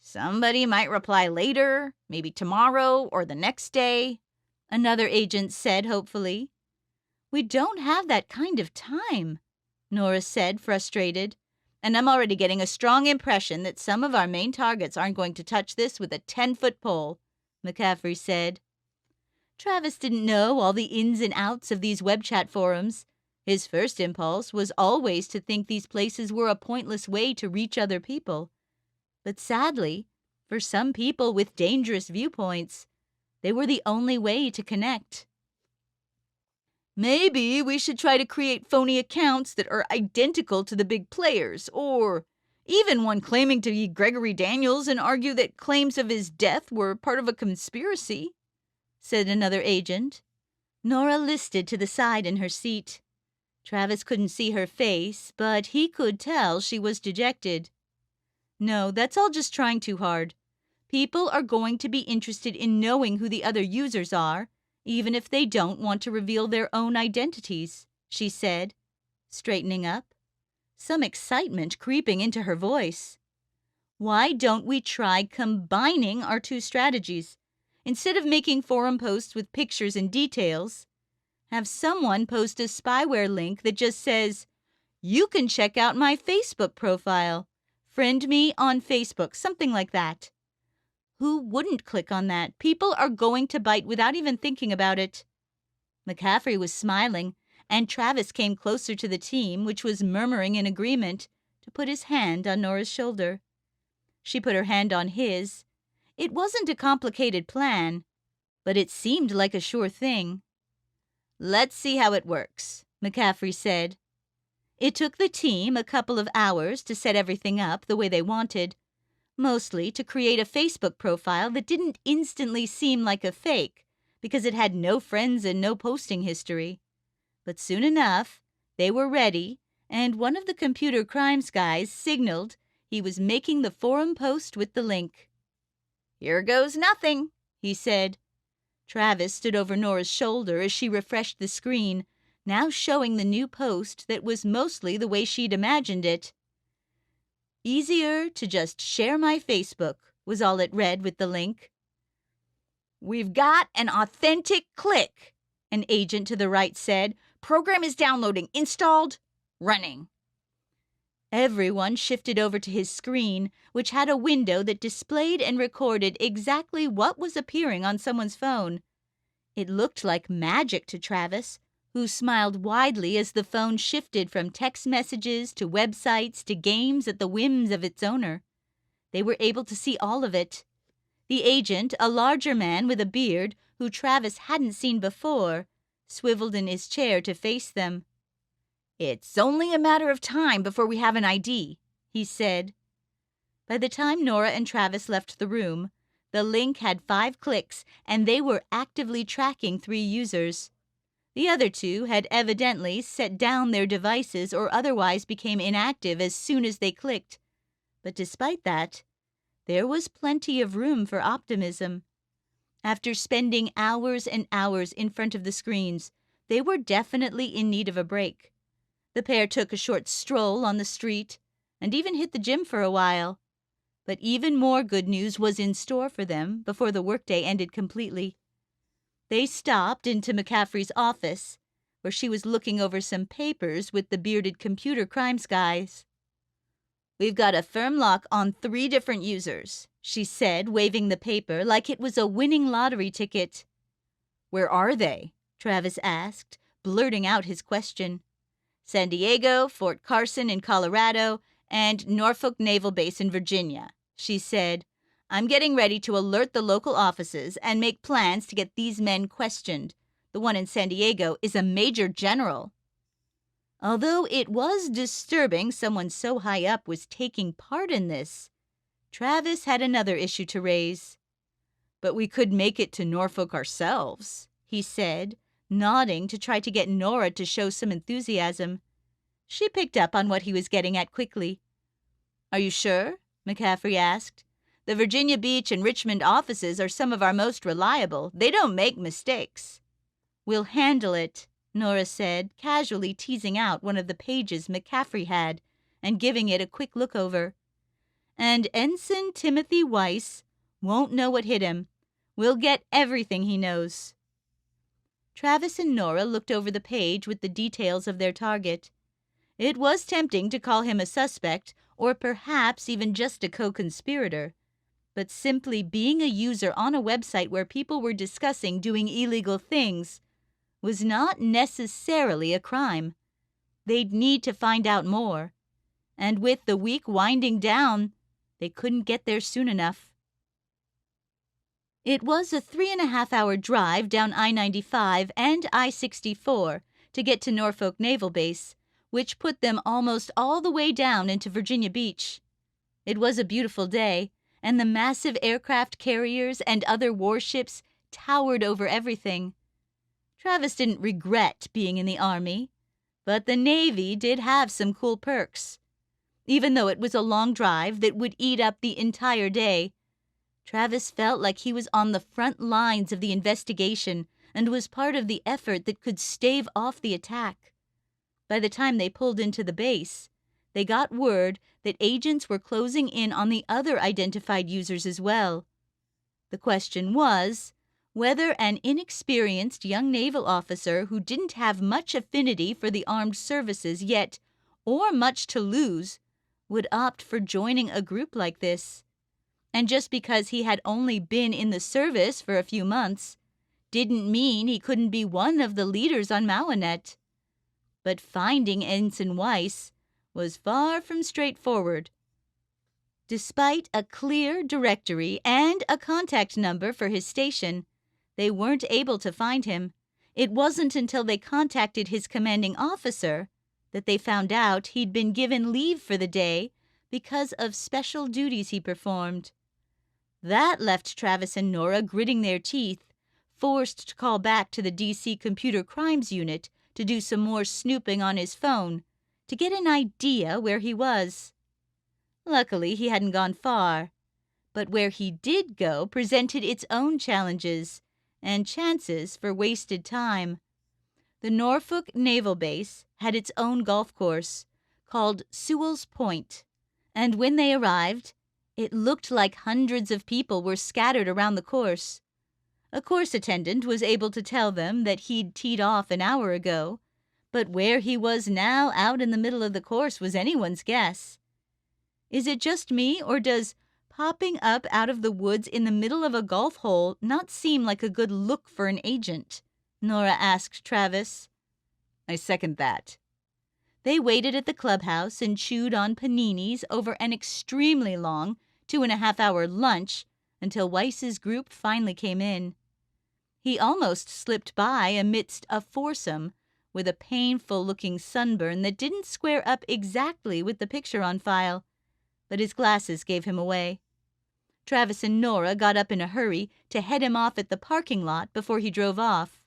"Somebody might reply later, maybe tomorrow or the next day," another agent said hopefully. "We don't have that kind of time," Nora said, frustrated. "And I'm already getting a strong impression that some of our main targets aren't going to touch this with a 10-foot pole," McCaffrey said. Travis didn't know all the ins and outs of these web chat forums. His first impulse was always to think these places were a pointless way to reach other people. But sadly, for some people with dangerous viewpoints, they were the only way to connect. "Maybe we should try to create phony accounts that are identical to the big players, or even one claiming to be Gregory Daniels and argue that claims of his death were part of a conspiracy," said another agent. Nora listed to the side in her seat. Travis couldn't see her face, but he could tell she was dejected. "No, that's all just trying too hard. People are going to be interested in knowing who the other users are, even if they don't want to reveal their own identities," she said, straightening up, some excitement creeping into her voice. "Why don't we try combining our two strategies? Instead of making forum posts with pictures and details, have someone post a spyware link that just says, 'You can check out my Facebook profile. Friend me on Facebook,' something like that. Who wouldn't click on that? People are going to bite without even thinking about it." McCaffrey was smiling, and Travis came closer to the team, which was murmuring in agreement, to put his hand on Nora's shoulder. She put her hand on his. It wasn't a complicated plan, but it seemed like a sure thing. "Let's see how it works," McCaffrey said. It took the team a couple of hours to set everything up the way they wanted, mostly to create a Facebook profile that didn't instantly seem like a fake because it had no friends and no posting history. But soon enough, they were ready, and one of the computer crimes guys signaled he was making the forum post with the link. "Here goes nothing," he said. Travis stood over Nora's shoulder as she refreshed the screen, now showing the new post that was mostly the way she'd imagined it. "Easier to just share my Facebook," was all it read with the link. "We've got an authentic click," an agent to the right said. "Program is downloading. Installed. Running." Everyone shifted over to his screen, which had a window that displayed and recorded exactly what was appearing on someone's phone. It looked like magic to Travis, who smiled widely as the phone shifted from text messages to websites to games at the whims of its owner. They were able to see all of it. The agent, a larger man with a beard who Travis hadn't seen before, swiveled in his chair to face them. "It's only a matter of time before we have an ID," he said. By the time Nora and Travis left the room, the link had 5 clicks, and they were actively tracking 3 users. The other 2 had evidently set down their devices or otherwise became inactive as soon as they clicked. But despite that, there was plenty of room for optimism. After spending hours and hours in front of the screens, they were definitely in need of a break. The pair took a short stroll on the street and even hit the gym for a while. But even more good news was in store for them before the workday ended completely. They stopped into McCaffrey's office, where she was looking over some papers with the bearded computer crimes guys. "We've got a firm lock on 3 different users," she said, waving the paper like it was a winning lottery ticket. "Where are they?" Travis asked, blurting out his question. "San Diego, Fort Carson in Colorado, and Norfolk Naval Base in Virginia," she said. "I'm getting ready to alert the local offices and make plans to get these men questioned. The one in San Diego is a major general." Although it was disturbing someone so high up was taking part in this, Travis had another issue to raise. "But we could make it to Norfolk ourselves," he said, nodding to try to get Nora to show some enthusiasm. She picked up on what he was getting at quickly. "Are you sure?" McCaffrey asked. "The Virginia Beach and Richmond offices are some of our most reliable. They don't make mistakes." "We'll handle it," Nora said, casually teasing out one of the pages McCaffrey had and giving it a quick look over. "And Ensign Timothy Weiss won't know what hit him. We'll get everything he knows." Travis and Nora looked over the page with the details of their target. It was tempting to call him a suspect, or perhaps even just a co-conspirator. But simply being a user on a website where people were discussing doing illegal things was not necessarily a crime. They'd need to find out more. And with the week winding down, they couldn't get there soon enough. It was a 3.5-hour drive down I-95 and I-64 to get to Norfolk Naval Base, which put them almost all the way down into Virginia Beach. It was a beautiful day, and the massive aircraft carriers and other warships towered over everything. Travis didn't regret being in the Army, but the Navy did have some cool perks. Even though it was a long drive that would eat up the entire day, Travis felt like he was on the front lines of the investigation and was part of the effort that could stave off the attack. By the time they pulled into the base, they got word that agents were closing in on the other identified users as well. The question was whether an inexperienced young naval officer who didn't have much affinity for the armed services yet, or much to lose, would opt for joining a group like this. And just because he had only been in the service for a few months didn't mean he couldn't be one of the leaders on Mauanet. But finding Ensign Weiss was far from straightforward. Despite a clear directory and a contact number for his station, they weren't able to find him. It wasn't until they contacted his commanding officer that they found out he'd been given leave for the day because of special duties he performed. That left Travis and Nora gritting their teeth, forced to call back to the DC Computer Crimes Unit to do some more snooping on his phone to get an idea where he was. Luckily, he hadn't gone far, but where he did go presented its own challenges and chances for wasted time. The Norfolk Naval Base had its own golf course, called Sewell's Point, and when they arrived, it looked like hundreds of people were scattered around the course. A course attendant was able to tell them that he'd teed off an hour ago, but where he was now out in the middle of the course was anyone's guess. Is it just me, or does popping up out of the woods in the middle of a golf hole not seem like a good look for an agent? Nora asked Travis. I second that. They waited at the clubhouse and chewed on paninis over an extremely long 2.5-hour lunch until Weiss's group finally came in. He almost slipped by amidst a foursome with a painful-looking sunburn that didn't square up exactly with the picture on file, but his glasses gave him away. Travis and Nora got up in a hurry to head him off at the parking lot before he drove off.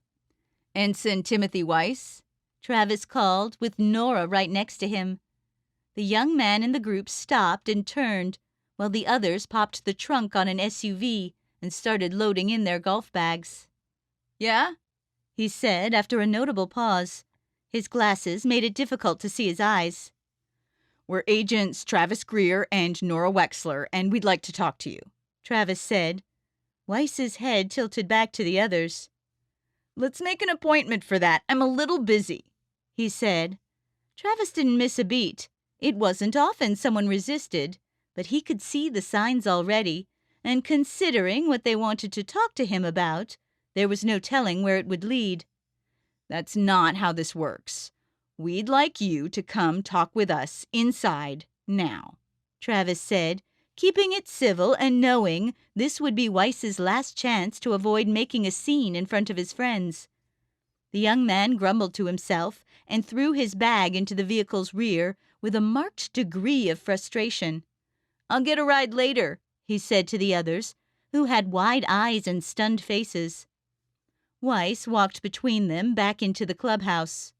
"Ensign Timothy Weiss?" Travis called, with Nora right next to him. The young man in the group stopped and turned, while the others popped the trunk on an SUV and started loading in their golf bags. "Yeah?" he said after a notable pause. His glasses made it difficult to see his eyes. "We're agents Travis Greer and Nora Wexler, and we'd like to talk to you," Travis said. Weiss's head tilted back to the others. "Let's make an appointment for that. I'm a little busy," he said. Travis didn't miss a beat. It wasn't often someone resisted, but he could see the signs already, and considering what they wanted to talk to him about, there was no telling where it would lead. "That's not how this works. We'd like you to come talk with us inside now," Travis said, keeping it civil and knowing this would be Weiss's last chance to avoid making a scene in front of his friends. The young man grumbled to himself and threw his bag into the vehicle's rear with a marked degree of frustration. "I'll get a ride later," he said to the others, who had wide eyes and stunned faces. Weiss walked between them back into the clubhouse.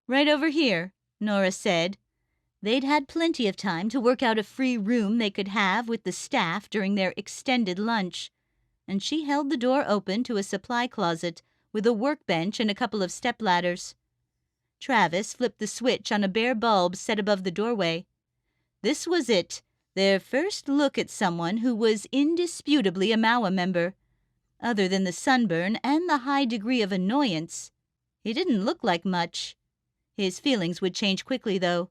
"Right over here," Nora said. They'd had plenty of time to work out a free room they could have with the staff during their extended lunch, and she held the door open to a supply closet with a workbench and a couple of stepladders. Travis flipped the switch on a bare bulb set above the doorway. This was it, their first look at someone who was indisputably a MAUA member. Other than the sunburn and the high degree of annoyance, he didn't look like much. His feelings would change quickly, though.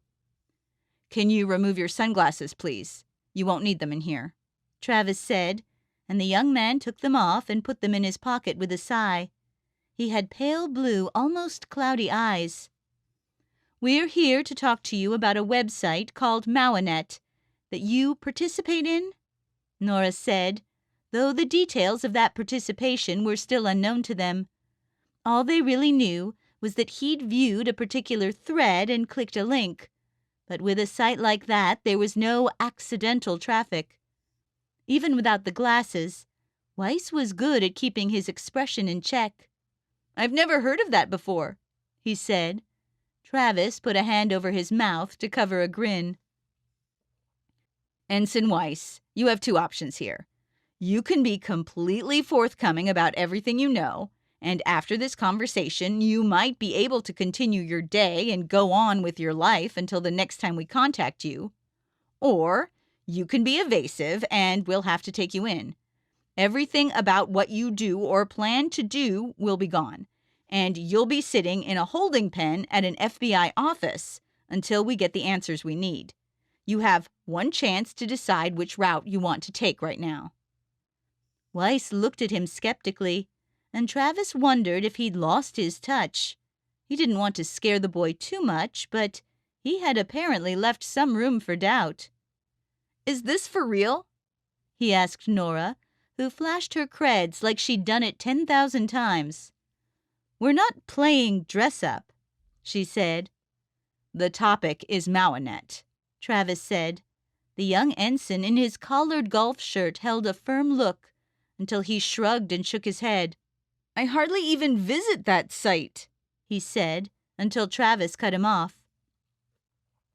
"Can you remove your sunglasses, please? You won't need them in here," Travis said, and the young man took them off and put them in his pocket with a sigh. He had pale blue, almost cloudy eyes. "We're here to talk to you about a website called MAUAnet that you participate in," Nora said, though the details of that participation were still unknown to them. All they really knew was that he'd viewed a particular thread and clicked a link. But with a site like that, there was no accidental traffic. Even without the glasses, Weiss was good at keeping his expression in check. "I've never heard of that before," he said. Travis put a hand over his mouth to cover a grin. "Ensign Weiss, you have two options here. You can be completely forthcoming about everything you know, and after this conversation, you might be able to continue your day and go on with your life until the next time we contact you. Or you can be evasive and we'll have to take you in. Everything about what you do or plan to do will be gone, and you'll be sitting in a holding pen at an FBI office until we get the answers we need. You have one chance to decide which route you want to take right now." Weiss looked at him skeptically, and Travis wondered if he'd lost his touch. He didn't want to scare the boy too much, but he had apparently left some room for doubt. "Is this for real?" he asked Nora, who flashed her creds like she'd done it 10,000 times. "We're not playing dress-up," she said. "The topic is MAUAnet," Travis said. The young ensign in his collared golf shirt held a firm look until he shrugged and shook his head. "I hardly even visit that site," he said, until Travis cut him off.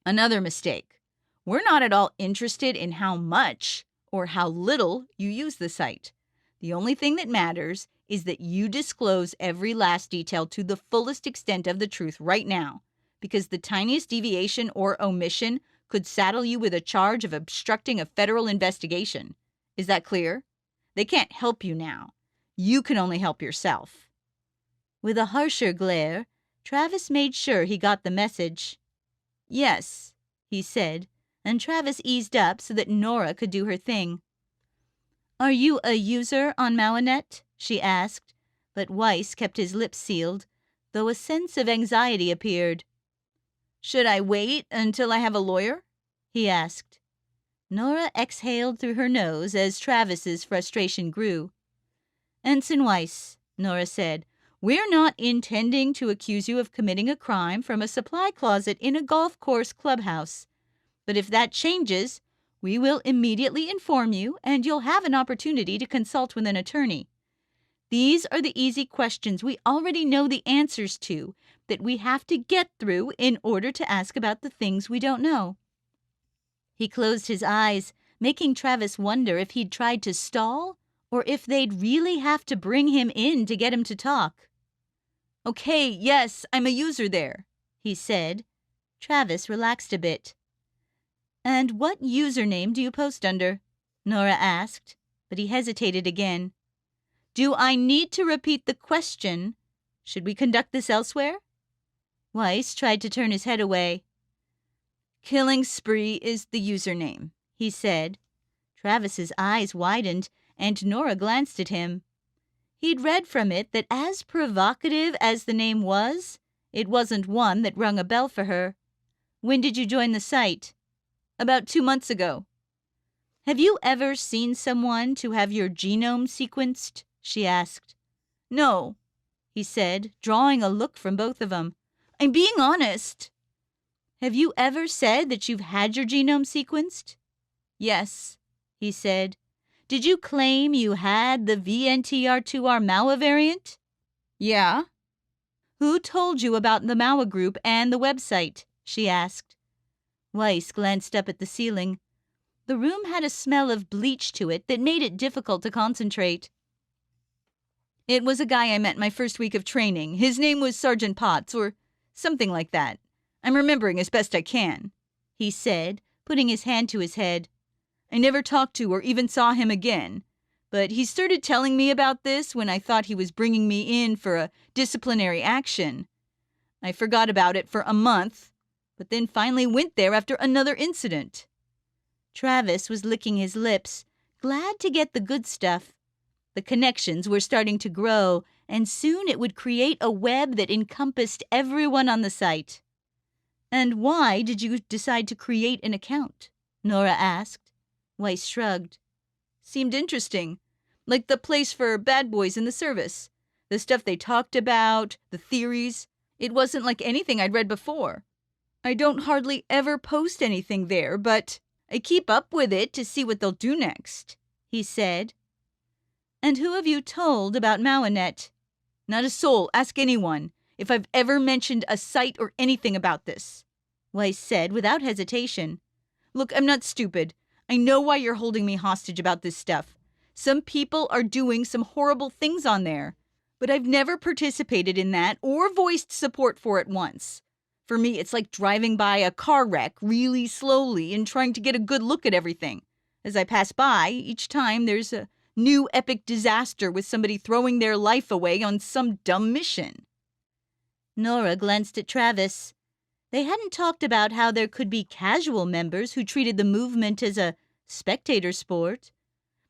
"Another mistake. We're not at all interested in how much or how little you use the site. The only thing that matters is that you disclose every last detail to the fullest extent of the truth right now, because the tiniest deviation or omission could saddle you with a charge of obstructing a federal investigation. Is that clear? They can't help you now. You can only help yourself." With a harsher glare, Travis made sure he got the message. "Yes," he said, and Travis eased up so that Nora could do her thing. "Are you a user on MAUAnet?" she asked, but Weiss kept his lips sealed, though a sense of anxiety appeared. "Should I wait until I have a lawyer?" he asked. Nora exhaled through her nose as Travis's frustration grew. "Ensign Weiss," Nora said, "we're not intending to accuse you of committing a crime from a supply closet in a golf course clubhouse. But if that changes, we will immediately inform you and you'll have an opportunity to consult with an attorney. These are the easy questions we already know the answers to that we have to get through in order to ask about the things we don't know." He closed his eyes, making Travis wonder if he'd tried to stall or if they'd really have to bring him in to get him to talk. "Okay, yes, I'm a user there," he said. Travis relaxed a bit. And what username do you post under? Nora asked, but he hesitated again. Do I need to repeat the question? Should we conduct this elsewhere? Weiss tried to turn his head away. Killing Spree is the username, he said. Travis's eyes widened, and Nora glanced at him. He'd read from it that as provocative as the name was, it wasn't one that rung a bell for her. When did you join the site? About 2 months ago. Have you ever seen someone to have your genome sequenced? She asked. No, he said, drawing a look from both of them. I'm being honest. Have you ever said that you've had your genome sequenced? Yes, he said. Did you claim you had the VNTR2R MAUA variant? Yeah. Who told you about the MAUA group and the website? She asked. Weiss glanced up at the ceiling. The room had a smell of bleach to it that made it difficult to concentrate. It was a guy I met my first week of training. His name was Sergeant Potts, or something like that. I'm remembering as best I can, he said, putting his hand to his head. I never talked to or even saw him again, but he started telling me about this when I thought he was bringing me in for a disciplinary action. I forgot about it for a month, but then finally went there after another incident. Travis was licking his lips, glad to get the good stuff. The connections were starting to grow, and soon it would create a web that encompassed everyone on the site. And why did you decide to create an account? Nora asked. Weiss shrugged. Seemed interesting, like the place for bad boys in the service. The stuff they talked about, the theories. It wasn't like anything I'd read before. I don't hardly ever post anything there, but I keep up with it to see what they'll do next, he said. And who have you told about MauaNet? Not a soul. Ask anyone if I've ever mentioned a site or anything about this, Weiss said without hesitation. Look, I'm not stupid. I know why you're holding me hostage about this stuff. Some people are doing some horrible things on there, but I've never participated in that or voiced support for it once. For me, it's like driving by a car wreck really slowly and trying to get a good look at everything. As I pass by, each time there's a new epic disaster with somebody throwing their life away on some dumb mission. Nora glanced at Travis. They hadn't talked about how there could be casual members who treated the movement as a spectator sport,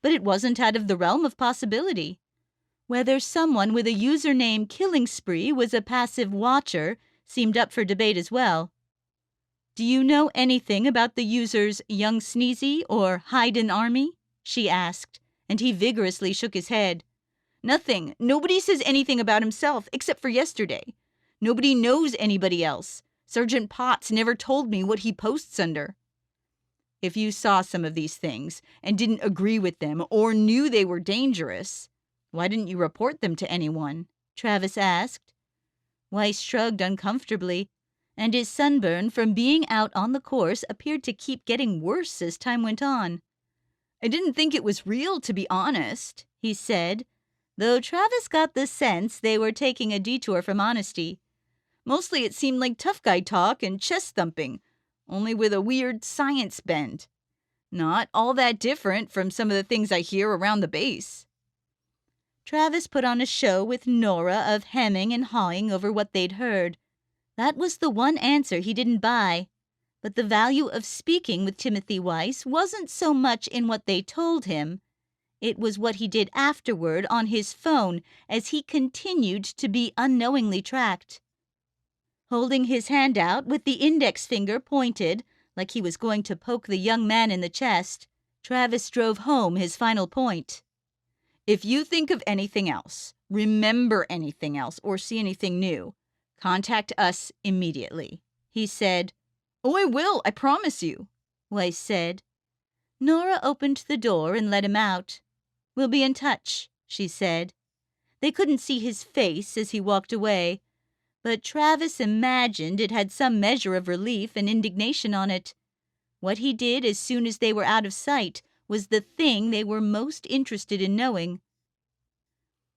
but it wasn't out of the realm of possibility. Whether someone with a username Killing Spree was a passive watcher seemed up for debate as well. Do you know anything about the users Young Sneezy or Hyden Army? She asked, and he vigorously shook his head. Nothing. Nobody says anything about himself except for yesterday. Nobody knows anybody else. Sergeant Potts never told me what he posts under. If you saw some of these things and didn't agree with them or knew they were dangerous, why didn't you report them to anyone? Travis asked. Weiss shrugged uncomfortably, and his sunburn from being out on the course appeared to keep getting worse as time went on. I didn't think it was real, to be honest, he said, though Travis got the sense they were taking a detour from honesty. Mostly it seemed like tough guy talk and chest thumping, only with a weird science bend. Not all that different from some of the things I hear around the base. Travis put on a show with Nora of hemming and hawing over what they'd heard. That was the one answer he didn't buy. But the value of speaking with Timothy Weiss wasn't so much in what they told him. It was what he did afterward on his phone as he continued to be unknowingly tracked. Holding his hand out with the index finger pointed, like he was going to poke the young man in the chest, Travis drove home his final point. If you think of anything else, remember anything else, or see anything new, contact us immediately, he said. Oh, I will, I promise you, Weiss said. Nora opened the door and let him out. We'll be in touch, she said. They couldn't see his face as he walked away, but Travis imagined it had some measure of relief and indignation on it. What he did as soon as they were out of sight was the thing they were most interested in knowing.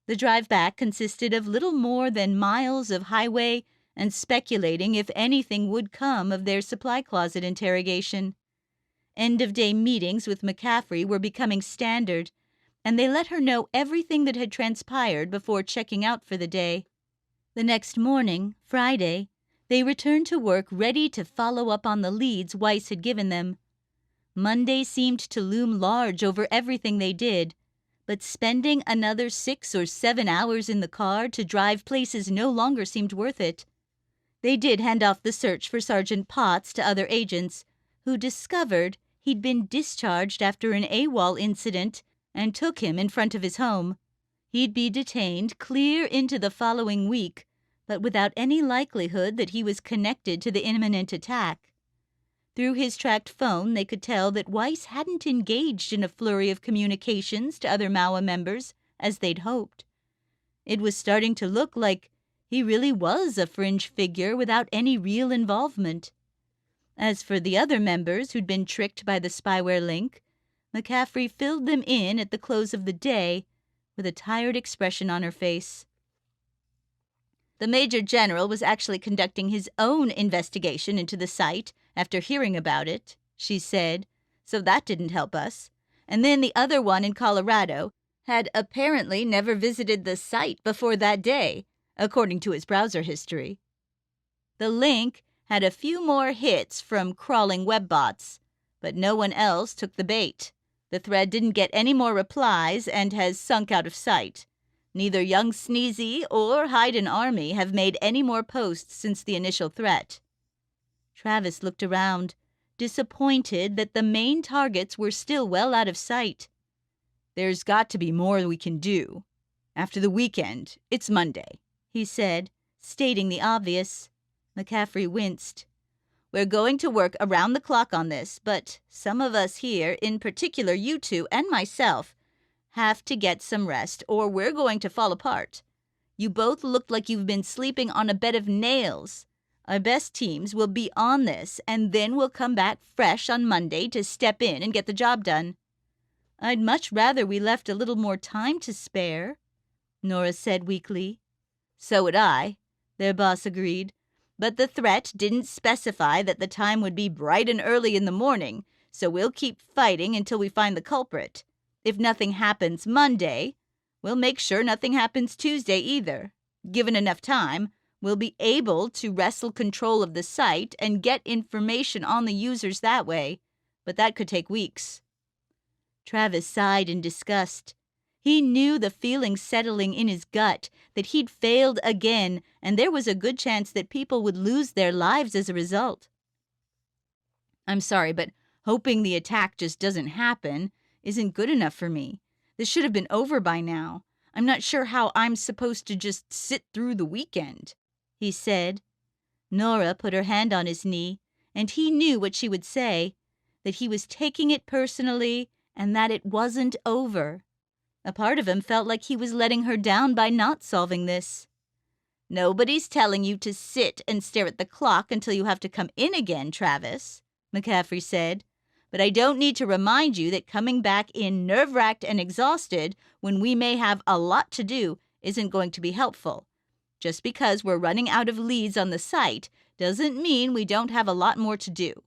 The drive back consisted of little more than miles of highway and speculating if anything would come of their supply closet interrogation. End-of-day meetings with McCaffrey were becoming standard, and they let her know everything that had transpired before checking out for the day. The next morning, Friday, they returned to work ready to follow up on the leads Weiss had given them. Monday seemed to loom large over everything they did, but spending another 6 or 7 hours in the car to drive places no longer seemed worth it. They did hand off the search for Sergeant Potts to other agents, who discovered he'd been discharged after an AWOL incident and took him in front of his home. He'd be detained clear into the following week, but without any likelihood that he was connected to the imminent attack. Through his tracked phone, they could tell that Weiss hadn't engaged in a flurry of communications to other MAUA members, as they'd hoped. It was starting to look like he really was a fringe figure without any real involvement. As for the other members who'd been tricked by the spyware link, McCaffrey filled them in at the close of the day with a tired expression on her face. The Major General was actually conducting his own investigation into the site after hearing about it, she said, so that didn't help us. And then the other one in Colorado had apparently never visited the site before that day, according to his browser history. The link had a few more hits from crawling web bots, but no one else took the bait. The thread didn't get any more replies and has sunk out of sight. Neither Young Sneezy or Hyden Army have made any more posts since the initial threat. Travis looked around, disappointed that the main targets were still well out of sight. "There's got to be more we can do. After the weekend, it's Monday," he said, stating the obvious. McCaffrey winced. "We're going to work around the clock on this, but some of us here, in particular you two and myself, have to get some rest or we're going to fall apart. You both look like you've been sleeping on a bed of nails. Our best teams will be on this, and then we'll come back fresh on Monday to step in and get the job done." "I'd much rather we left a little more time to spare," Nora said weakly. "So would I," their boss agreed. "But the threat didn't specify that the time would be bright and early in the morning, so we'll keep fighting until we find the culprit. If nothing happens Monday, we'll make sure nothing happens Tuesday either. Given enough time, we'll be able to wrestle control of the site and get information on the users that way, but that could take weeks." Travis sighed in disgust. He knew the feeling settling in his gut that he'd failed again, and there was a good chance that people would lose their lives as a result. "I'm sorry, but hoping the attack just doesn't happen isn't good enough for me. This should have been over by now. I'm not sure how I'm supposed to just sit through the weekend," he said. Nora put her hand on his knee, and he knew what she would say, that he was taking it personally and that it wasn't over. A part of him felt like he was letting her down by not solving this. "Nobody's telling you to sit and stare at the clock until you have to come in again, Travis," McCaffrey said. "But I don't need to remind you that coming back in nerve-wracked and exhausted when we may have a lot to do isn't going to be helpful. Just because we're running out of leads on the site doesn't mean we don't have a lot more to do."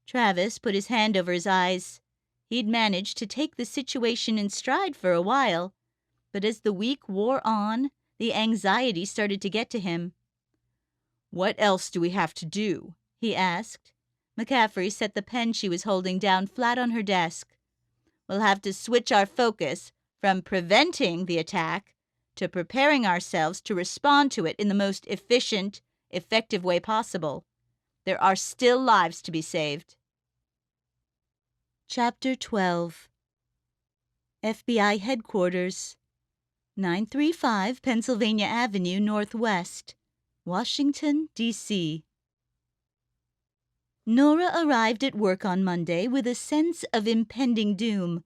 Travis put his hand over his eyes. He'd managed to take the situation in stride for a while, but as the week wore on, the anxiety started to get to him. "What else do we have to do?" he asked. McCaffrey set the pen she was holding down flat on her desk. "We'll have to switch our focus from preventing the attack to preparing ourselves to respond to it in the most efficient, effective way possible. There are still lives to be saved." Chapter 12. FBI Headquarters, 935 Pennsylvania Avenue Northwest, Washington, D.C. Nora arrived at work on Monday with a sense of impending doom.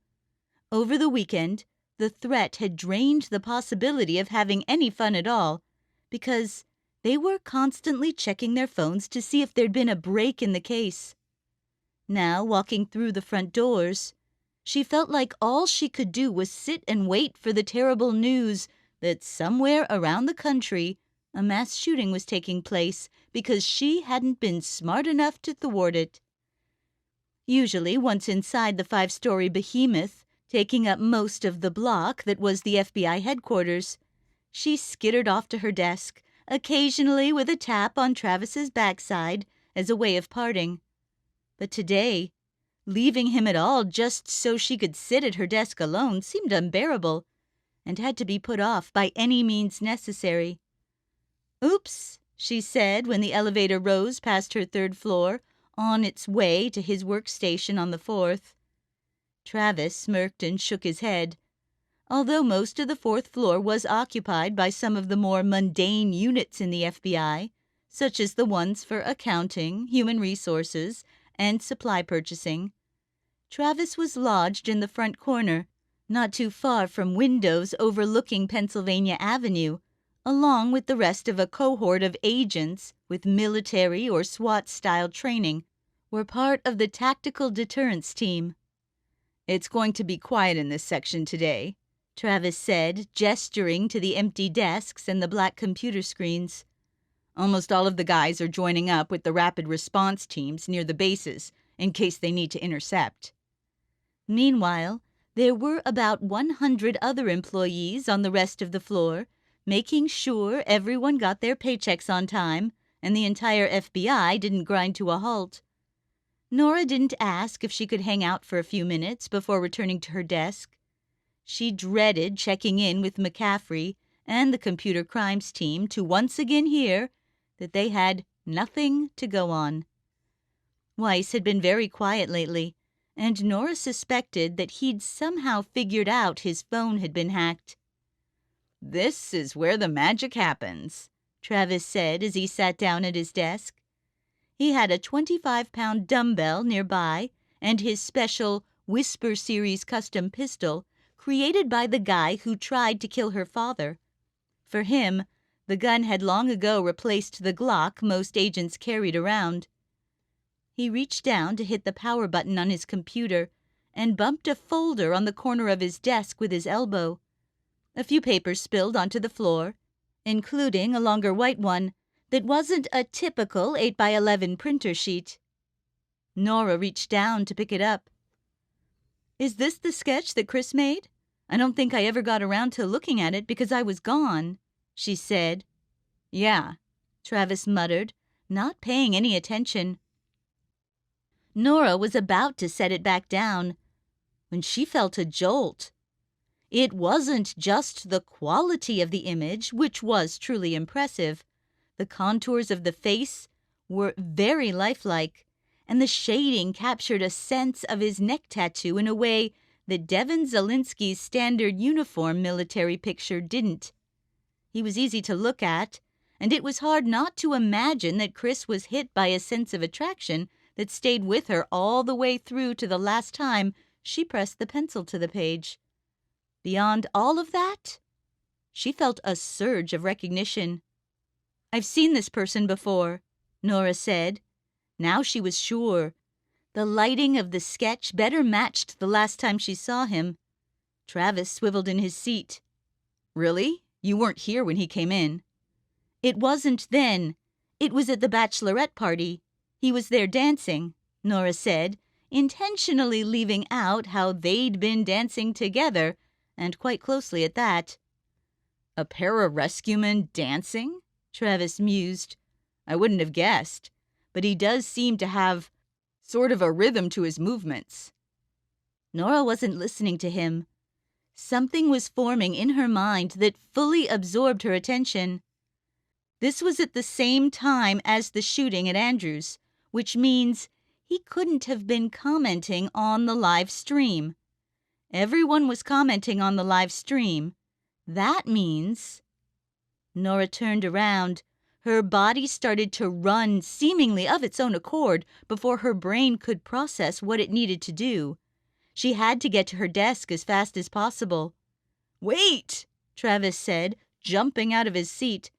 Over the weekend, the threat had drained the possibility of having any fun at all, because they were constantly checking their phones to see if there'd been a break in the case. Now, walking through the front doors, she felt like all she could do was sit and wait for the terrible news that somewhere around the country A mass shooting was taking place because she hadn't been smart enough to thwart it. Usually, once inside the 5-story behemoth, taking up most of the block that was the FBI headquarters, she skittered off to her desk, occasionally with a tap on Travis's backside as a way of parting. But today, leaving him at all just so she could sit at her desk alone seemed unbearable, and had to be put off by any means necessary. "Oops," she said when the elevator rose past her 3rd floor, on its way to his workstation on the 4th. Travis smirked and shook his head. Although most of the 4th floor was occupied by some of the more mundane units in the FBI, such as the ones for accounting, human resources, and supply purchasing, Travis was lodged in the front corner, not too far from windows overlooking Pennsylvania Avenue, along with the rest of a cohort of agents with military or SWAT-style training, were part of the tactical deterrence team. "It's going to be quiet in this section today," Travis said, gesturing to the empty desks and the black computer screens. "Almost all of the guys are joining up with the rapid response teams near the bases in case they need to intercept." Meanwhile, there were about 100 other employees on the rest of the floor, making sure everyone got their paychecks on time and the entire FBI didn't grind to a halt. Nora didn't ask if she could hang out for a few minutes before returning to her desk. She dreaded checking in with McCaffrey and the computer crimes team to once again hear that they had nothing to go on. Weiss had been very quiet lately, and Nora suspected that he'd somehow figured out his phone had been hacked. "This is where the magic happens," Travis said as he sat down at his desk. He had a 25-pound dumbbell nearby and his special Whisper Series custom pistol created by the guy who tried to kill her father. For him, the gun had long ago replaced the Glock most agents carried around. He reached down to hit the power button on his computer and bumped a folder on the corner of his desk with his elbow. A few papers spilled onto the floor, including a longer white one that wasn't a typical 8x11 printer sheet. Nora reached down to pick it up. "Is this the sketch that Chris made? I don't think I ever got around to looking at it because I was gone," she said. "Yeah," Travis muttered, not paying any attention. Nora was about to set it back down when she felt a jolt. It wasn't just the quality of the image, which was truly impressive. The contours of the face were very lifelike, and the shading captured a sense of his neck tattoo in a way that Devin Zelinsky's standard uniform military picture didn't. He was easy to look at, and it was hard not to imagine that Chris was hit by a sense of attraction that stayed with her all the way through to the last time she pressed the pencil to the page. Beyond all of that, she felt a surge of recognition. "I've seen this person before," Nora said. Now she was sure. The lighting of the sketch better matched the last time she saw him. Travis swiveled in his seat. "Really? You weren't here when he came in?" "It wasn't then. It was at the bachelorette party. He was there dancing," Nora said, intentionally leaving out how they'd been dancing together, and quite closely at that. "A para-rescueman dancing?" Travis mused. "I wouldn't have guessed, but he does seem to have sort of a rhythm to his movements." Nora wasn't listening to him. Something was forming in her mind that fully absorbed her attention. This was at the same time as the shooting at Andrews, which means he couldn't have been commenting on the live stream. Everyone was commenting on the live stream. That means... Nora turned around. Her body started to run seemingly of its own accord before her brain could process what it needed to do. She had to get to her desk as fast as possible. "Wait!" Travis said, jumping out of his seat.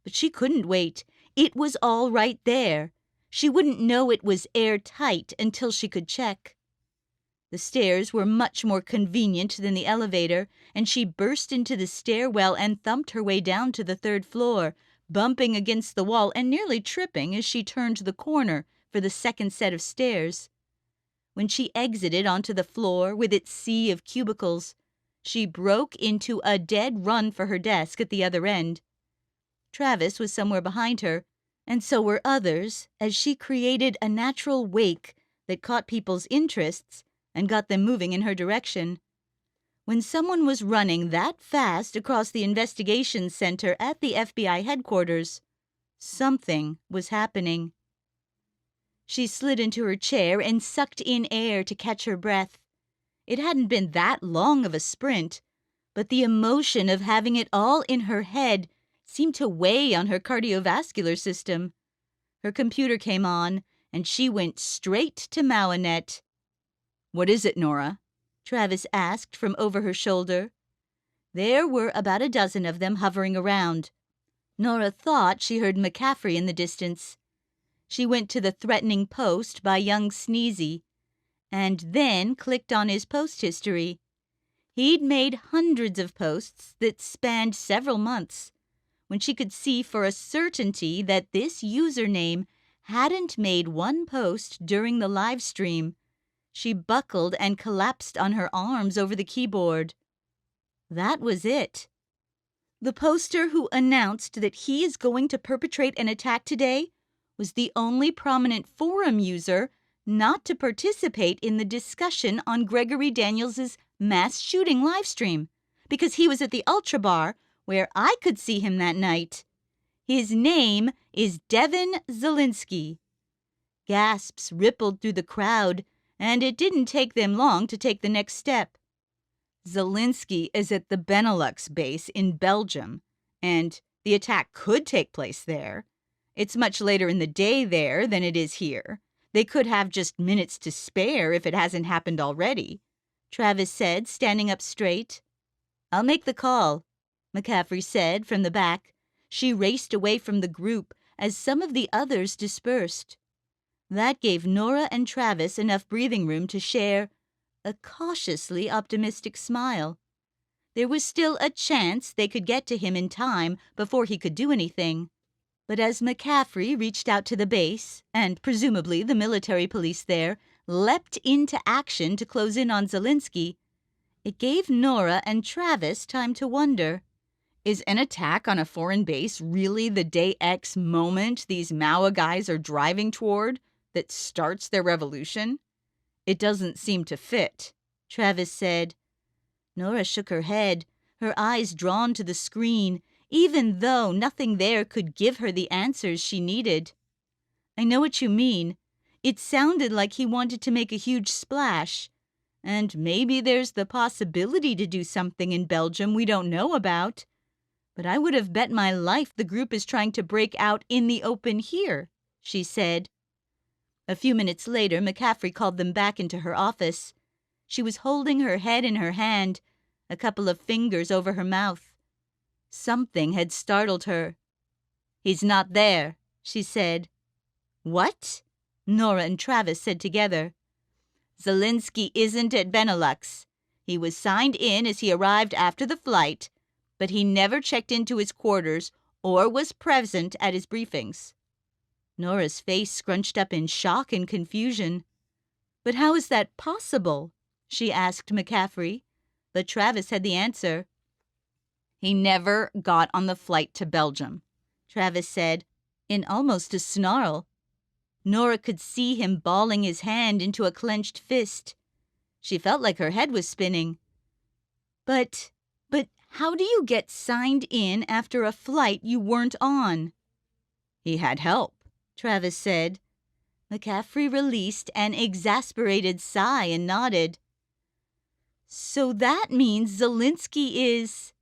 But she couldn't wait. It was all right there. She wouldn't know it was airtight until she could check. The stairs were much more convenient than the elevator, and she burst into the stairwell and thumped her way down to the 3rd floor, bumping against the wall and nearly tripping as she turned the corner for the second set of stairs. When she exited onto the floor with its sea of cubicles, she broke into a dead run for her desk at the other end. Travis was somewhere behind her, and so were others, as she created a natural wake that caught people's interests and got them moving in her direction. When someone was running that fast across the investigations center at the FBI headquarters, something was happening. She slid into her chair and sucked in air to catch her breath. It hadn't been that long of a sprint, but the emotion of having it all in her head seemed to weigh on her cardiovascular system. Her computer came on, and she went straight to Mawinet. "What is it, Nora?" Travis asked from over her shoulder. There were about a dozen of them hovering around. Nora thought she heard McCaffrey in the distance. She went to the threatening post by young Sneezy, and then clicked on his post history. He'd made hundreds of posts that spanned several months. When she could see for a certainty that this username hadn't made one post during the live stream, she buckled and collapsed on her arms over the keyboard. That was it. The poster who announced that he is going to perpetrate an attack today was the only prominent forum user not to participate in the discussion on Gregory Daniels' mass shooting livestream, because he was at the Ultra Bar where I could see him that night. His name is Devin Zelinsky. Gasps rippled through the crowd, and it didn't take them long to take the next step. Zelinsky is at the Benelux base in Belgium, and the attack could take place there. It's much later in the day there than it is here. They could have just minutes to spare if it hasn't happened already, Travis said, standing up straight. "I'll make the call," McCaffrey said from the back. She raced away from the group as some of the others dispersed. That gave Nora and Travis enough breathing room to share a cautiously optimistic smile. There was still a chance they could get to him in time before he could do anything. But as McCaffrey reached out to the base, and presumably the military police there leapt into action to close in on Zelinsky, it gave Nora and Travis time to wonder. Is an attack on a foreign base really the day X moment these Maoa guys are driving toward that starts their revolution? "It doesn't seem to fit," Travis said. Nora shook her head, her eyes drawn to the screen, even though nothing there could give her the answers she needed. "I know what you mean. It sounded like he wanted to make a huge splash. And maybe there's the possibility to do something in Belgium we don't know about. But I would have bet my life the group is trying to break out in the open here," she said. A few minutes later, McCaffrey called them back into her office. She was holding her head in her hand, a couple of fingers over her mouth. Something had startled her. "He's not there," she said. "What?" Nora and Travis said together. "Zelinsky isn't at Benelux. He was signed in as he arrived after the flight, but he never checked into his quarters or was present at his briefings." Nora's face scrunched up in shock and confusion. "But how is that possible?" she asked McCaffrey, but Travis had the answer. "He never got on the flight to Belgium," Travis said, in almost a snarl. Nora could see him balling his hand into a clenched fist. She felt like her head was spinning. But how do you get signed in after a flight you weren't on?" "He had help," Travis said. McCaffrey released an exasperated sigh and nodded. "So that means Zelinsky is..."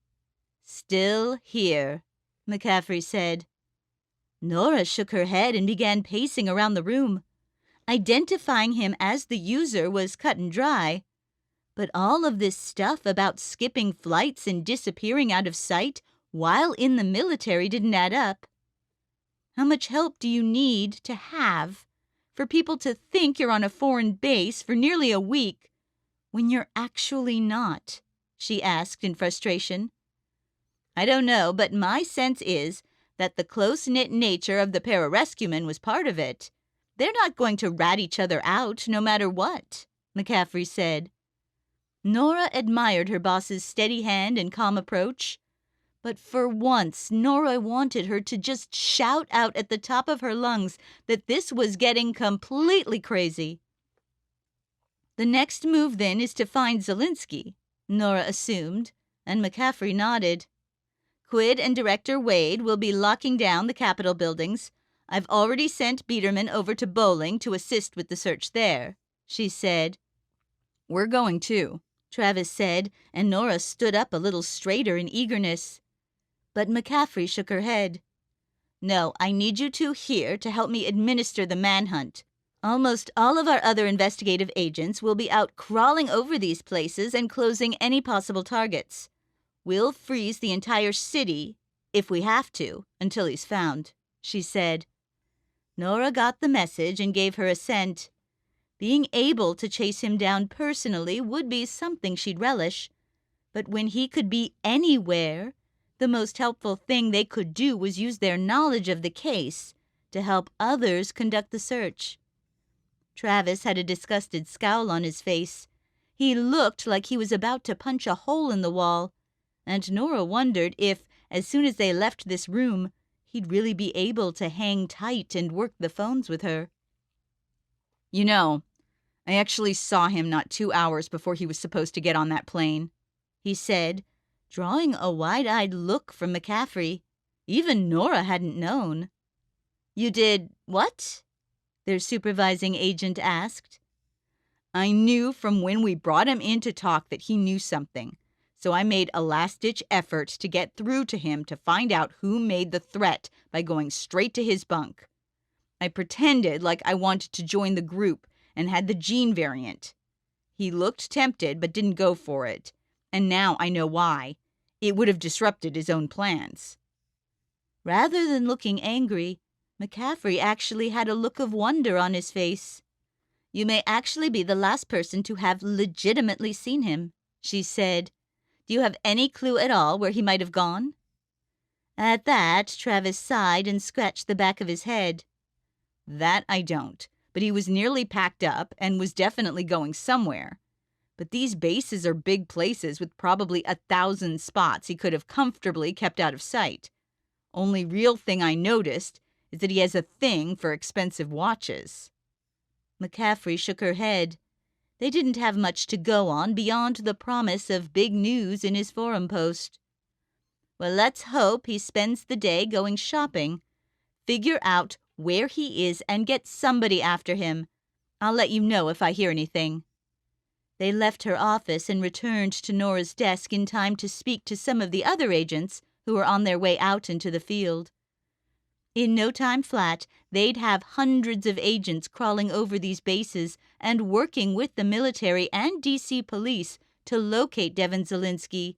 "Still here," McCaffrey said. Nora shook her head and began pacing around the room. Identifying him as the user was cut and dry. But all of this stuff about skipping flights and disappearing out of sight while in the military didn't add up. How much help do you need to have for people to think you're on a foreign base for nearly a week when you're actually not?" she asked in frustration. "I don't know, but my sense is that the close-knit nature of the pararescuemen was part of it. They're not going to rat each other out no matter what, McCaffrey said. Nora admired her boss's steady hand and calm approach. But for once, Nora wanted her to just shout out at the top of her lungs that this was getting completely crazy. The next move, then, is to find Zelinsky, Nora assumed, and McCaffrey nodded. Quid and Director Wade will be locking down the Capitol buildings. I've already sent Biederman over to Bowling to assist with the search there, she said. We're going too, Travis said, and Nora stood up a little straighter in eagerness. But McCaffrey shook her head. No, I need you two here to help me administer the manhunt. Almost all of our other investigative agents will be out crawling over these places and closing any possible targets. We'll freeze the entire city, if we have to, until he's found, she said. Nora got the message and gave her assent. Being able to chase him down personally would be something she'd relish. But when he could be anywhere, the most helpful thing they could do was use their knowledge of the case to help others conduct the search. Travis had a disgusted scowl on his face. He looked like he was about to punch a hole in the wall, and Nora wondered if, as soon as they left this room, he'd really be able to hang tight and work the phones with her. You know, I actually saw him not 2 hours before he was supposed to get on that plane, he said, drawing a wide-eyed look from McCaffrey. Even Nora hadn't known. You did what? Their supervising agent asked. I knew from when we brought him in to talk that he knew something, so I made a last-ditch effort to get through to him to find out who made the threat by going straight to his bunk. I pretended like I wanted to join the group and had the gene variant. He looked tempted but didn't go for it, and now I know why. It would have disrupted his own plans. Rather than looking angry, McCaffrey actually had a look of wonder on his face. You may actually be the last person to have legitimately seen him, she said. Do you have any clue at all where he might have gone? At that, Travis sighed and scratched the back of his head. That I don't, but he was nearly packed up and was definitely going somewhere. But these bases are big places with probably 1,000 spots he could have comfortably kept out of sight. Only real thing I noticed is that he has a thing for expensive watches. McCaffrey shook her head. They didn't have much to go on beyond the promise of big news in his forum post. Well, let's hope he spends the day going shopping. Figure out where he is and get somebody after him. I'll let you know if I hear anything. They left her office and returned to Nora's desk in time to speak to some of the other agents who were on their way out into the field. In no time flat, they'd have hundreds of agents crawling over these bases and working with the military and D.C. police to locate Devin Zelinsky.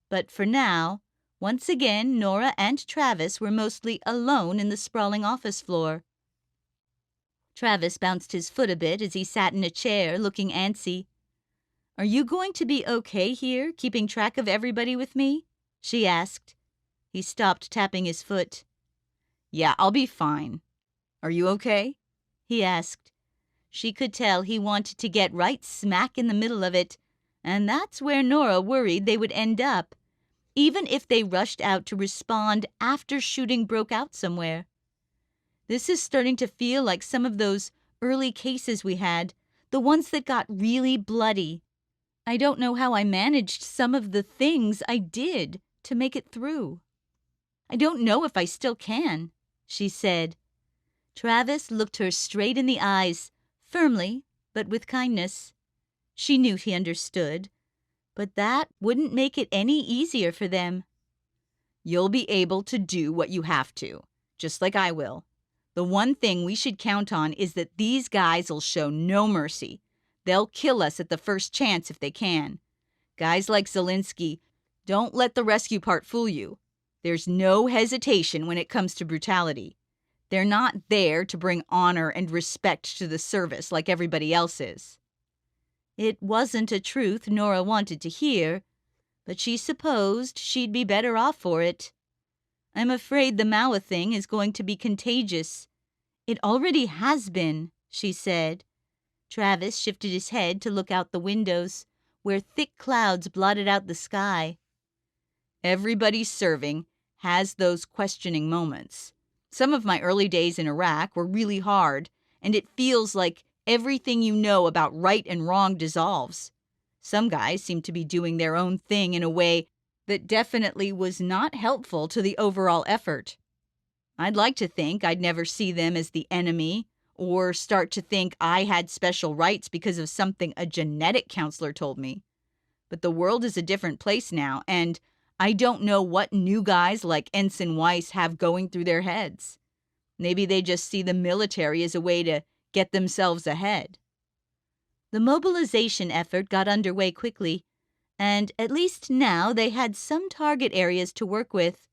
But for now, once again, Nora and Travis were mostly alone in the sprawling office floor. Travis bounced his foot a bit as he sat in a chair, looking antsy. Are you going to be okay here, keeping track of everybody with me? She asked. He stopped tapping his foot. Yeah, I'll be fine. Are you okay? He asked. She could tell he wanted to get right smack in the middle of it, and that's where Nora worried they would end up, even if they rushed out to respond after shooting broke out somewhere. This is starting to feel like some of those early cases we had, the ones that got really bloody. I don't know how I managed some of the things I did to make it through. I don't know if I still can, she said. Travis looked her straight in the eyes, firmly, but with kindness. She knew he understood, but that wouldn't make it any easier for them. You'll be able to do what you have to, just like I will. The one thing we should count on is that these guys will show no mercy. They'll kill us at the first chance if they can. Guys like Zelinsky, don't let the rescue part fool you. There's no hesitation when it comes to brutality. They're not there to bring honor and respect to the service like everybody else is. It wasn't a truth Nora wanted to hear, but she supposed she'd be better off for it. I'm afraid the Maua thing is going to be contagious. It already has been, she said. Travis shifted his head to look out the windows, where thick clouds blotted out the sky. Everybody serving has those questioning moments. Some of my early days in Iraq were really hard, and it feels like everything you know about right and wrong dissolves. Some guys seem to be doing their own thing in a way that definitely was not helpful to the overall effort. I'd like to think I'd never see them as the enemy or start to think I had special rights because of something a genetic counselor told me. But the world is a different place now, and I don't know what new guys like Ensign Weiss have going through their heads. Maybe they just see the military as a way to get themselves ahead. The mobilization effort got underway quickly, and at least now they had some target areas to work with.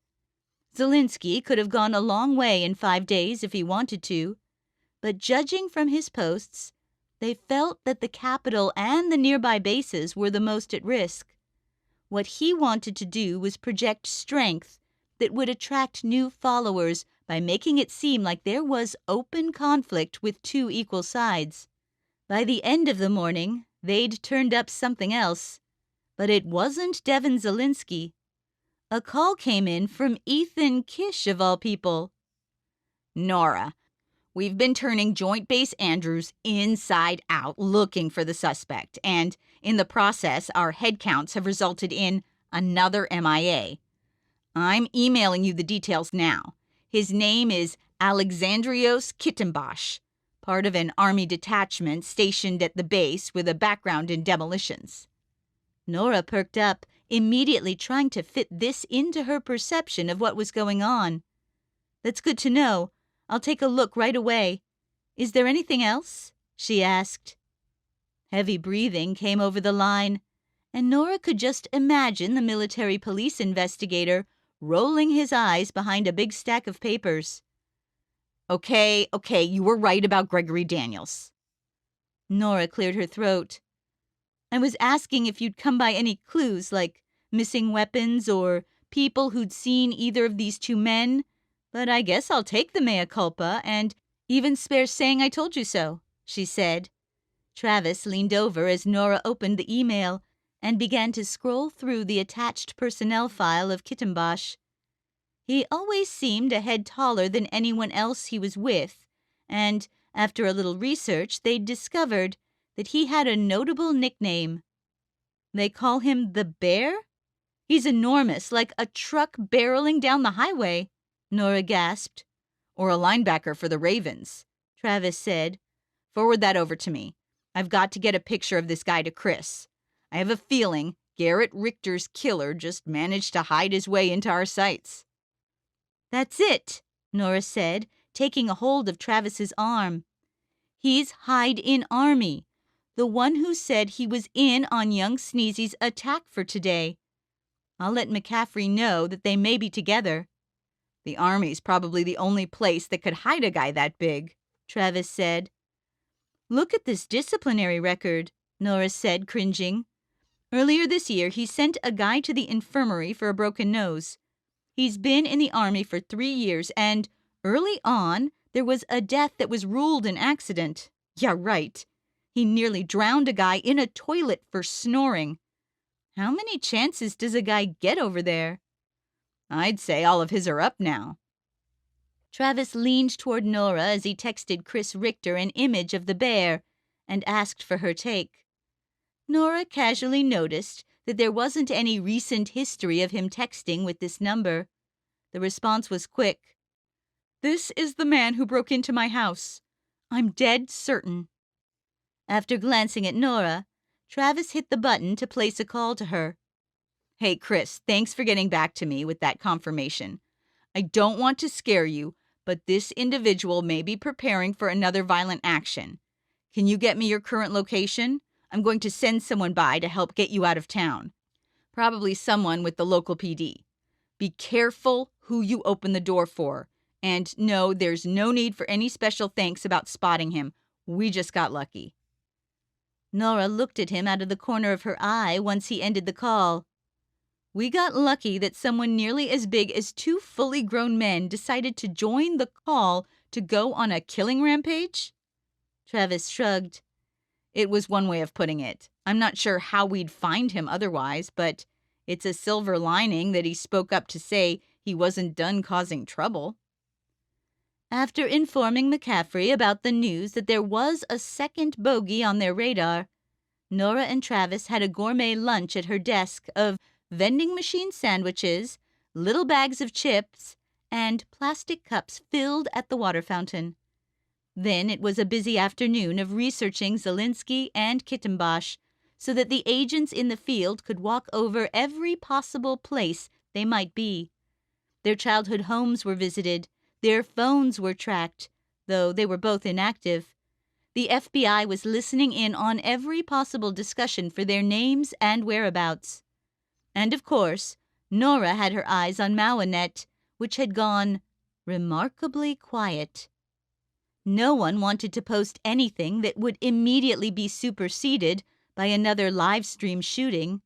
Zelensky could have gone a long way in 5 days if he wanted to, but judging from his posts, they felt that the capital and the nearby bases were the most at risk. What he wanted to do was project strength that would attract new followers by making it seem like there was open conflict with two equal sides. By the end of the morning, they'd turned up something else. But it wasn't Devin Zelensky. A call came in from Ethan Kish, of all people. Nora, we've been turning Joint Base Andrews inside out looking for the suspect, and in the process, our head counts have resulted in another MIA. I'm emailing you the details now. His name is Alexandrios Kittimbosh, part of an army detachment stationed at the base with a background in demolitions. Nora perked up, immediately trying to fit this into her perception of what was going on. That's good to know. I'll take a look right away. Is there anything else? She asked. Heavy breathing came over the line, and Nora could just imagine the military police investigator rolling his eyes behind a big stack of papers. Okay, you were right about Gregory Daniels. Nora cleared her throat. I was asking if you'd come by any clues, like missing weapons or people who'd seen either of these two men, but I guess I'll take the mea culpa and even spare saying I told you so, she said. Travis leaned over as Nora opened the email and began to scroll through the attached personnel file of Kittimbosh. He always seemed a head taller than anyone else he was with, and after a little research, they'd discovered that he had a notable nickname. They call him the Bear? He's enormous, like a truck barreling down the highway, Nora gasped. Or a linebacker for the Ravens, Travis said. Forward that over to me. I've got to get a picture of this guy to Chris. I have a feeling Garrett Richter's killer just managed to hide his way into our sights. That's it, Nora said, taking a hold of Travis's arm. He's Hide-In Army, the one who said he was in on young Sneezy's attack for today. I'll let McCaffrey know that they may be together. The Army's probably the only place that could hide a guy that big, Travis said. Look at this disciplinary record, Nora said, cringing. Earlier this year, he sent a guy to the infirmary for a broken nose. He's been in the Army for 3 years, and early on, there was a death that was ruled an accident. Yeah, right. He nearly drowned a guy in a toilet for snoring. How many chances does a guy get over there? I'd say all of his are up now. Travis leaned toward Nora as he texted Chris Richter an image of the bear and asked for her take. Nora casually noticed that there wasn't any recent history of him texting with this number. The response was quick. This is the man who broke into my house. I'm dead certain. After glancing at Nora, Travis hit the button to place a call to her. Hey, Chris, thanks for getting back to me with that confirmation. I don't want to scare you, but this individual may be preparing for another violent action. Can you get me your current location? I'm going to send someone by to help get you out of town. Probably someone with the local PD. Be careful who you open the door for. And no, there's no need for any special thanks about spotting him. We just got lucky. Nora looked at him out of the corner of her eye once he ended the call. We got lucky that someone nearly as big as 2 fully grown men decided to join the call to go on a killing rampage? Travis shrugged. It was one way of putting it. I'm not sure how we'd find him otherwise, but it's a silver lining that he spoke up to say he wasn't done causing trouble. After informing McCaffrey about the news that there was a second bogey on their radar, Nora and Travis had a gourmet lunch at her desk of vending machine sandwiches, little bags of chips, and plastic cups filled at the water fountain. Then it was a busy afternoon of researching Zelinsky and Kittenbosch so that the agents in the field could walk over every possible place they might be. Their childhood homes were visited, their phones were tracked, though they were both inactive. The FBI was listening in on every possible discussion for their names and whereabouts. And of course, Nora had her eyes on Mawinet, which had gone remarkably quiet. No one wanted to post anything that would immediately be superseded by another live stream shooting.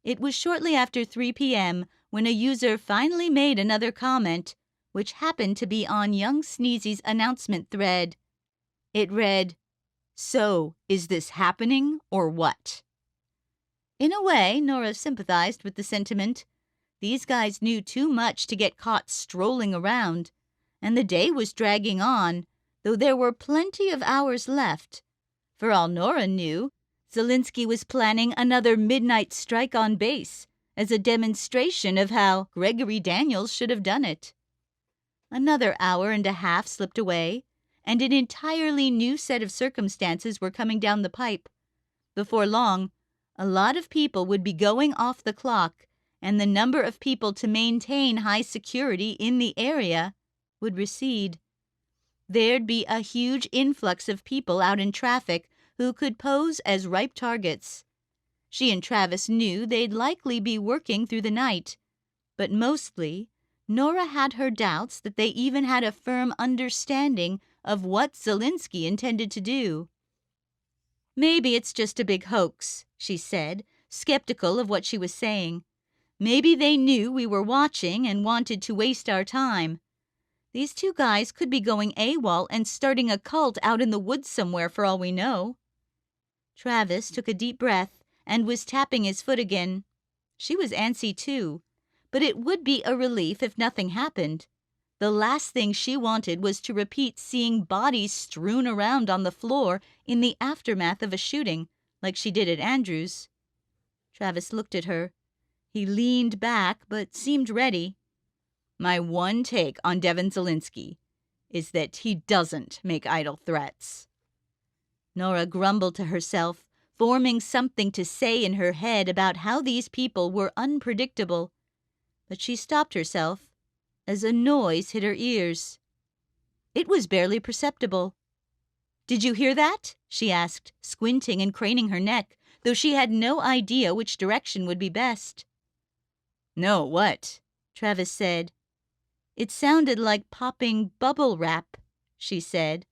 It was shortly after 3 p.m. when a user finally made another comment, which happened to be on Young Sneezy's announcement thread. It read, "So, is this happening or what?" In a way, Nora sympathized with the sentiment. These guys knew too much to get caught strolling around, and the day was dragging on, though there were plenty of hours left. For all Nora knew, Zelinsky was planning another midnight strike on base as a demonstration of how Gregory Daniels should have done it. Another hour and a half slipped away, and an entirely new set of circumstances were coming down the pipe. Before long, a lot of people would be going off the clock, and the number of people to maintain high security in the area would recede. There'd be a huge influx of people out in traffic who could pose as ripe targets. She and Travis knew they'd likely be working through the night, but mostly, Nora had her doubts that they even had a firm understanding of what Zelinsky intended to do. "Maybe it's just a big hoax," she said, skeptical of what she was saying. "Maybe they knew we were watching and wanted to waste our time. These 2 guys could be going AWOL and starting a cult out in the woods somewhere for all we know." Travis took a deep breath and was tapping his foot again. She was antsy too, but it would be a relief if nothing happened. The last thing she wanted was to repeat seeing bodies strewn around on the floor in the aftermath of a shooting, like she did at Andrews. Travis looked at her. He leaned back, but seemed ready. "My one take on Devin Zelinsky is that he doesn't make idle threats." Nora grumbled to herself, forming something to say in her head about how these people were unpredictable. But she stopped herself as a noise hit her ears. It was barely perceptible. "Did you hear that?" she asked, squinting and craning her neck, though she had no idea which direction would be best. "No, what?" Travis said. "It sounded like popping bubble wrap," she said.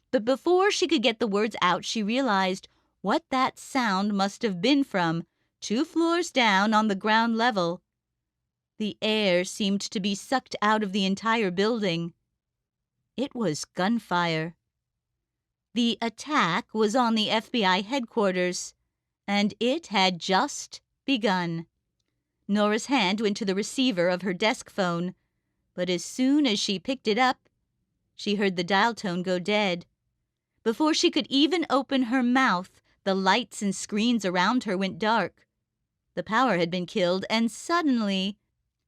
But before she could get the words out, she realized what that sound must have been from 2 floors down on the ground level. The air seemed to be sucked out of the entire building. It was gunfire. The attack was on the FBI headquarters, and it had just begun. Nora's hand went to the receiver of her desk phone, but as soon as she picked it up, she heard the dial tone go dead. Before she could even open her mouth, the lights and screens around her went dark. The power had been killed, and suddenly,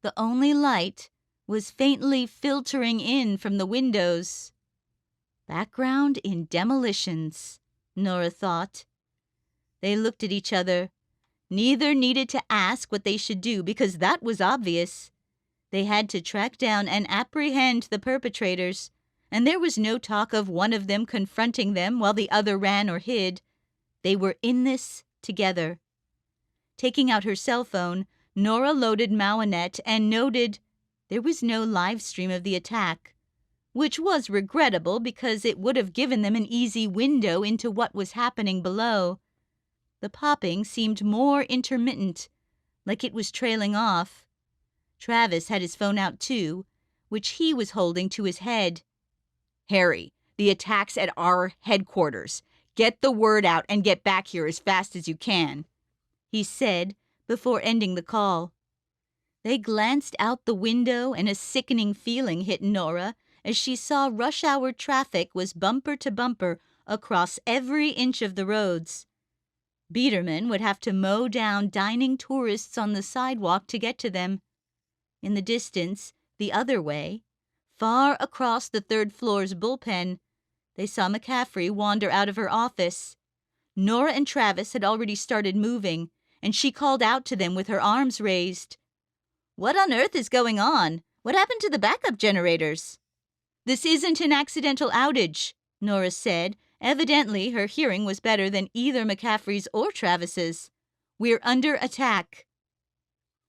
the only light was faintly filtering in from the windows. Background in demolitions, Nora thought. They looked at each other. Neither needed to ask what they should do because that was obvious. They had to track down and apprehend the perpetrators, and there was no talk of one of them confronting them while the other ran or hid. They were in this together. Taking out her cell phone, Nora loaded Mawinet and noted there was no live stream of the attack, which was regrettable because it would have given them an easy window into what was happening below. The popping seemed more intermittent, like it was trailing off. Travis had his phone out too, which he was holding to his head. Harry, the attack's at our headquarters. Get the word out and get back here as fast as you can, he said before ending the call. They glanced out the window and a sickening feeling hit Nora as she saw rush hour traffic was bumper to bumper across every inch of the roads. Biederman would have to mow down dining tourists on the sidewalk to get to them. In the distance, the other way, far across the third floor's bullpen, they saw McCaffrey wander out of her office. Nora and Travis had already started moving, and she called out to them with her arms raised. "What on earth is going on? What happened to the backup generators?" "This isn't an accidental outage," Nora said. Evidently, her hearing was better than either McCaffrey's or Travis's. "We're under attack."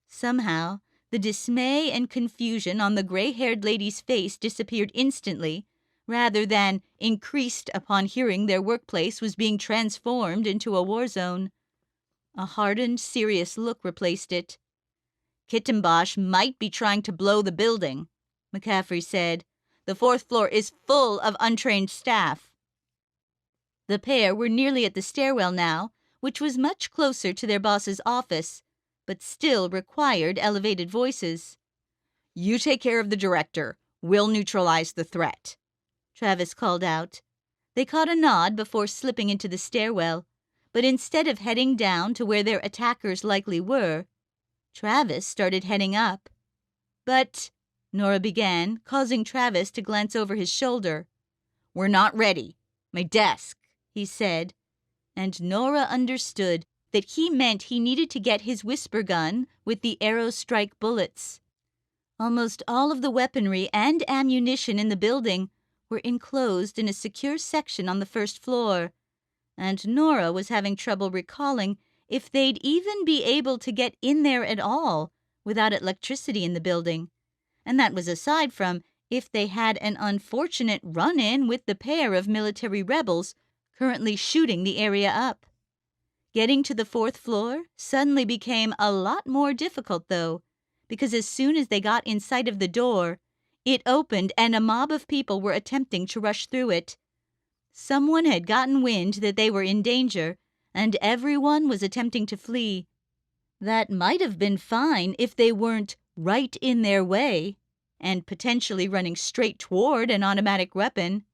Somehow, the dismay and confusion on the gray-haired lady's face disappeared instantly, rather than increased upon hearing their workplace was being transformed into a war zone. A hardened, serious look replaced it. "Kittenbosch might be trying to blow the building," McCaffrey said. "The fourth floor is full of untrained staff." The pair were nearly at the stairwell now, which was much closer to their boss's office, but still required elevated voices. "You take care of the director. We'll neutralize the threat," Travis called out. They caught a nod before slipping into the stairwell, but instead of heading down to where their attackers likely were, Travis started heading up. "But," Nora began, causing Travis to glance over his shoulder. "We're not ready. My desk," he said, and Nora understood that he meant he needed to get his whisper gun with the arrow strike bullets. Almost all of the weaponry and ammunition in the building were enclosed in a secure section on the first floor, and Nora was having trouble recalling if they'd even be able to get in there at all without electricity in the building, and that was aside from if they had an unfortunate run-in with the pair of military rebels currently shooting the area up. Getting to the fourth floor suddenly became a lot more difficult, though, because as soon as they got in sight of the door, it opened and a mob of people were attempting to rush through it. Someone had gotten wind that they were in danger, and everyone was attempting to flee. That might have been fine if they weren't right in their way and potentially running straight toward an automatic weapon.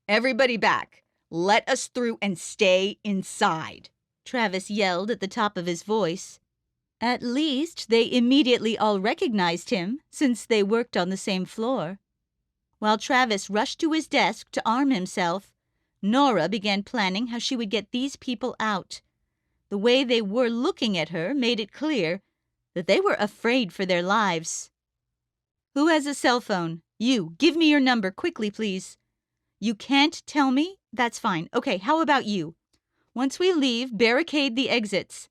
"Everybody back. Let us through and stay inside," Travis yelled at the top of his voice. At least they immediately all recognized him, since they worked on the same floor. While Travis rushed to his desk to arm himself, Nora began planning how she would get these people out. The way they were looking at her made it clear that they were afraid for their lives. "Who has a cell phone? You, give me your number quickly, please." "You can't tell me? That's fine. Okay, how about you? Once we leave, barricade the exits.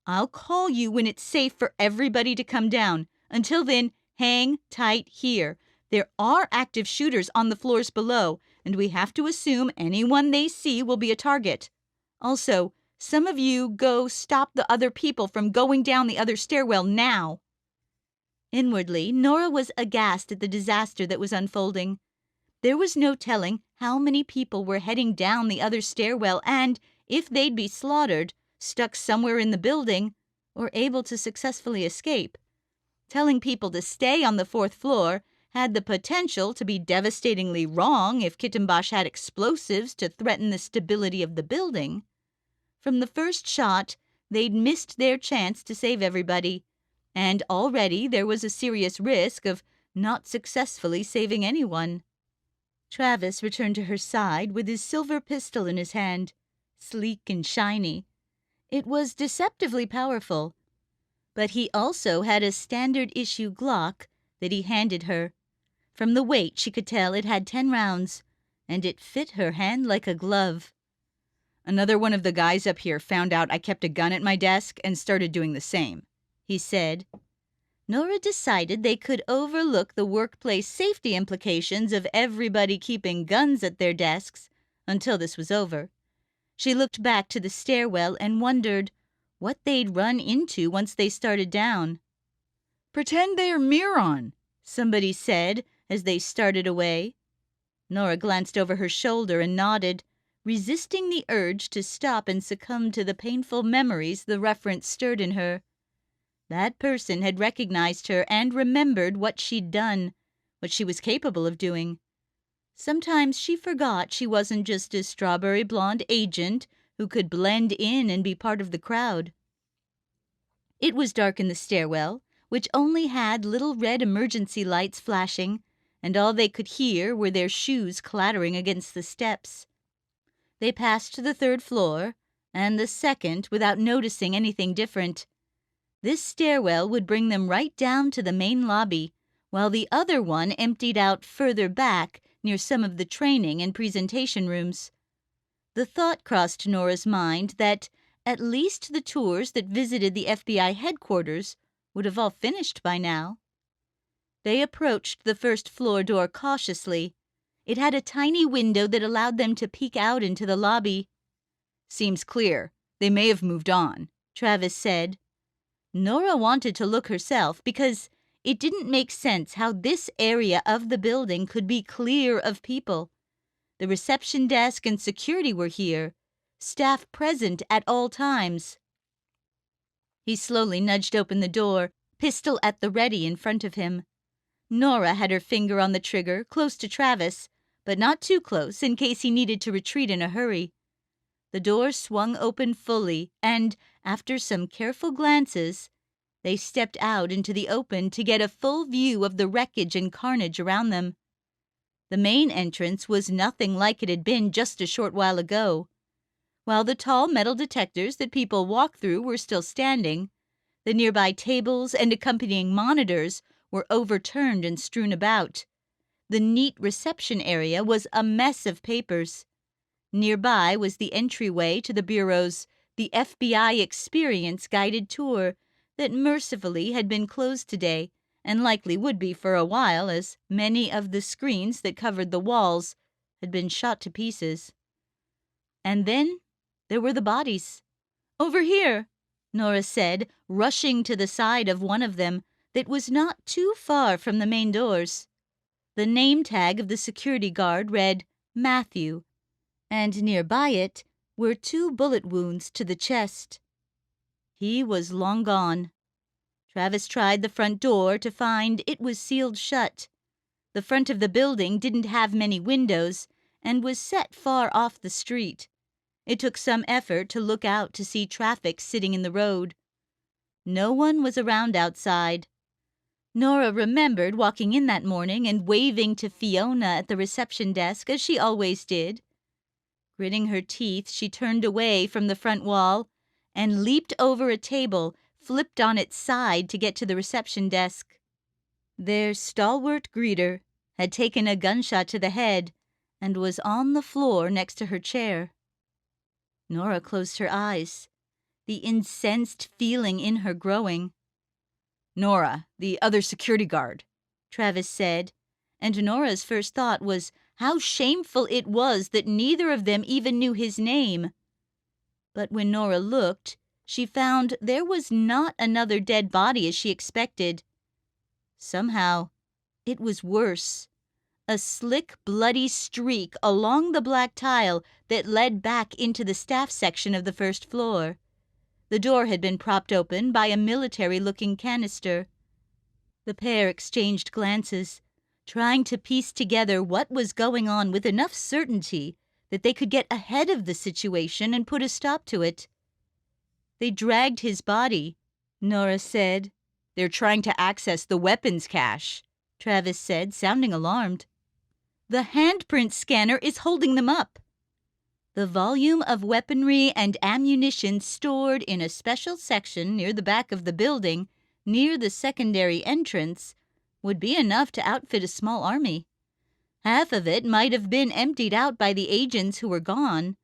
I'll call you when it's safe for everybody to come down. Until then, hang tight here. There are active shooters on the floors below, and we have to assume anyone they see will be a target. Also, some of you go stop the other people from going down the other stairwell now." Inwardly, Nora was aghast at the disaster that was unfolding. There was no telling how many people were heading down the other stairwell and, if they'd be slaughtered, stuck somewhere in the building, or able to successfully escape. Telling people to stay on the fourth floor had the potential to be devastatingly wrong if Kittenbosch had explosives to threaten the stability of the building. From the first shot, they'd missed their chance to save everybody, and already there was a serious risk of not successfully saving anyone. Travis returned to her side with his silver pistol in his hand, sleek and shiny. It was deceptively powerful, but he also had a standard-issue Glock that he handed her. From the weight, she could tell it had 10 rounds, and it fit her hand like a glove. "Another one of the guys up here found out I kept a gun at my desk and started doing the same," he said. Nora decided they could overlook the workplace safety implications of everybody keeping guns at their desks until this was over. She looked back to the stairwell and wondered what they'd run into once they started down. "Pretend they are Miron," somebody said as they started away. Nora glanced over her shoulder and nodded, resisting the urge to stop and succumb to the painful memories the reference stirred in her. That person had recognized her and remembered what she'd done, what she was capable of doing. Sometimes she forgot she wasn't just a strawberry blonde agent who could blend in and be part of the crowd. It was dark in the stairwell, which only had little red emergency lights flashing, and all they could hear were their shoes clattering against the steps. They passed the 3rd floor and the 2nd without noticing anything different. This stairwell would bring them right down to the main lobby, while the other one emptied out further back near some of the training and presentation rooms. The thought crossed Nora's mind that at least the tours that visited the FBI headquarters would have all finished by now. They approached the 1st floor door cautiously. It had a tiny window that allowed them to peek out into the lobby. "Seems clear. They may have moved on," Travis said. Nora wanted to look herself because it didn't make sense how this area of the building could be clear of people. The reception desk and security were here, staff present at all times. He slowly nudged open the door, pistol at the ready in front of him. Nora had her finger on the trigger, close to Travis, but not too close in case he needed to retreat in a hurry. The door swung open fully, and, after some careful glances, they stepped out into the open to get a full view of the wreckage and carnage around them. The main entrance was nothing like it had been just a short while ago. While the tall metal detectors that people walk through were still standing, the nearby tables and accompanying monitors were overturned and strewn about. The neat reception area was a mess of papers. Nearby was the entryway to the bureau's The FBI Experience guided tour that mercifully had been closed today and likely would be for a while, as many of the screens that covered the walls had been shot to pieces. And then there were the bodies. "Over here," Nora said, rushing to the side of one of them that was not too far from the main doors. The name tag of the security guard read Matthew, and nearby it were 2 bullet wounds to the chest. He was long gone. Travis tried the front door to find it was sealed shut. The front of the building didn't have many windows and was set far off the street. It took some effort to look out to see traffic sitting in the road. No one was around outside. Nora remembered walking in that morning and waving to Fiona at the reception desk, as she always did. Gritting her teeth, she turned away from the front wall and leaped over a table, flipped on its side to get to the reception desk. Their stalwart greeter had taken a gunshot to the head and was on the floor next to her chair. Nora closed her eyes, the incensed feeling in her growing. "Nora, the other security guard," Travis said, and Nora's first thought was how shameful it was that neither of them even knew his name. But when Nora looked, she found there was not another dead body as she expected. Somehow, it was worse. A slick, bloody streak along the black tile that led back into the staff section of the 1st floor. The door had been propped open by a military-looking canister. The pair exchanged glances, trying to piece together what was going on with enough certainty that they could get ahead of the situation and put a stop to it. "They dragged his body," Nora said. "They're trying to access the weapons cache," Travis said, sounding alarmed. "The handprint scanner is holding them up." The volume of weaponry and ammunition stored in a special section near the back of the building, near the secondary entrance, would be enough to outfit a small army. Half of it might have been emptied out by the agents who were gone,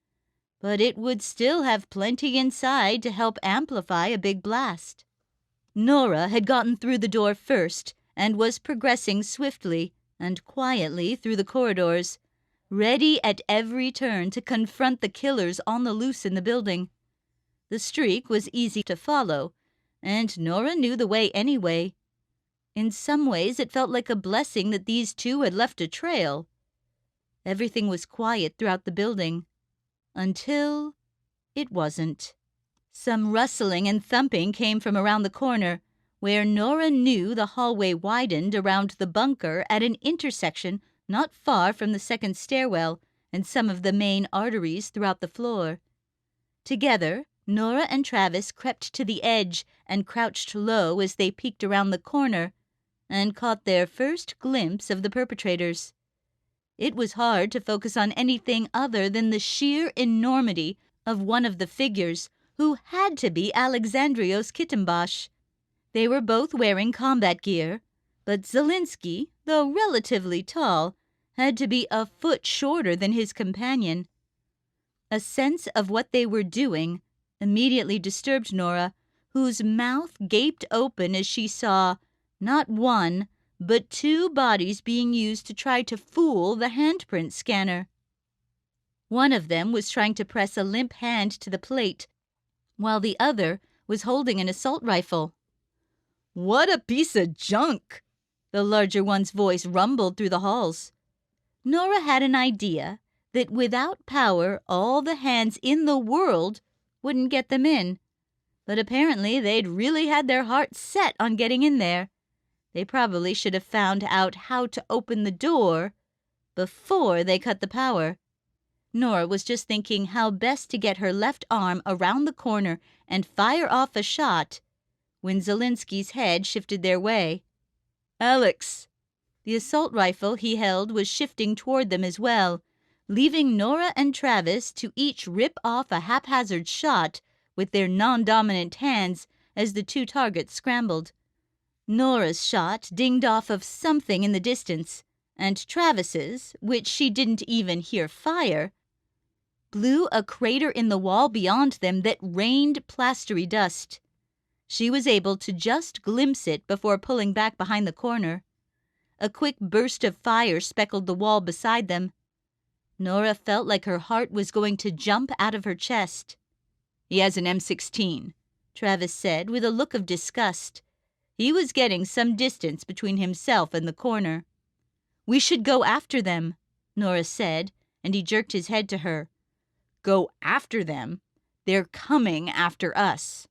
but it would still have plenty inside to help amplify a big blast. Nora had gotten through the door first and was progressing swiftly and quietly through the corridors, ready at every turn to confront the killers on the loose in the building. The streak was easy to follow, and Nora knew the way anyway. In some ways, it felt like a blessing that these two had left a trail. Everything was quiet throughout the building, until it wasn't. Some rustling and thumping came from around the corner, where Nora knew the hallway widened around the bunker at an intersection not far from the second stairwell and some of the main arteries throughout the floor. Together, Nora and Travis crept to the edge and crouched low as they peeked around the corner and caught their first glimpse of the perpetrators. It was hard to focus on anything other than the sheer enormity of one of the figures, who had to be Alexandrios Kittenbosch. They were both wearing combat gear, but Zielinski, though relatively tall, had to be a foot shorter than his companion. A sense of what they were doing immediately disturbed Nora, whose mouth gaped open as she saw not one, but two bodies being used to try to fool the handprint scanner. One of them was trying to press a limp hand to the plate, while the other was holding an assault rifle. "What a piece of junk!" The larger one's voice rumbled through the halls. Nora had an idea that without power, all the hands in the world wouldn't get them in. But apparently they'd really had their hearts set on getting in there. They probably should have found out how to open the door before they cut the power. Nora was just thinking how best to get her left arm around the corner and fire off a shot when Zielinski's head shifted their way. "Alex!" The assault rifle he held was shifting toward them as well, leaving Nora and Travis to each rip off a haphazard shot with their non-dominant hands as the two targets scrambled. Nora's shot dinged off of something in the distance, and Travis's, which she didn't even hear fire, blew a crater in the wall beyond them that rained plastery dust. She was able to just glimpse it before pulling back behind the corner. A quick burst of fire speckled the wall beside them. Nora felt like her heart was going to jump out of her chest. "He has an M16, Travis said with a look of disgust. He was getting some distance between himself and the corner. "We should go after them," Nora said, and he jerked his head to her. "Go after them? They're coming after us."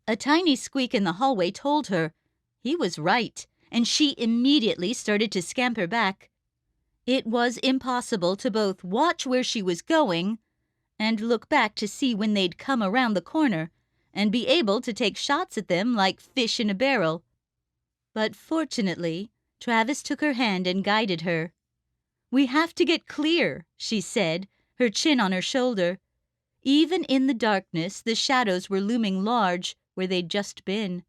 A tiny squeak in the hallway told her he was right, and she immediately started to scamper back. It was impossible to both watch where she was going and look back to see when they'd come around the corner and be able to take shots at them like fish in a barrel. But fortunately, Travis took her hand and guided her. "We have to get clear," she said, her chin on her shoulder. Even in the darkness, the shadows were looming large where they'd just been.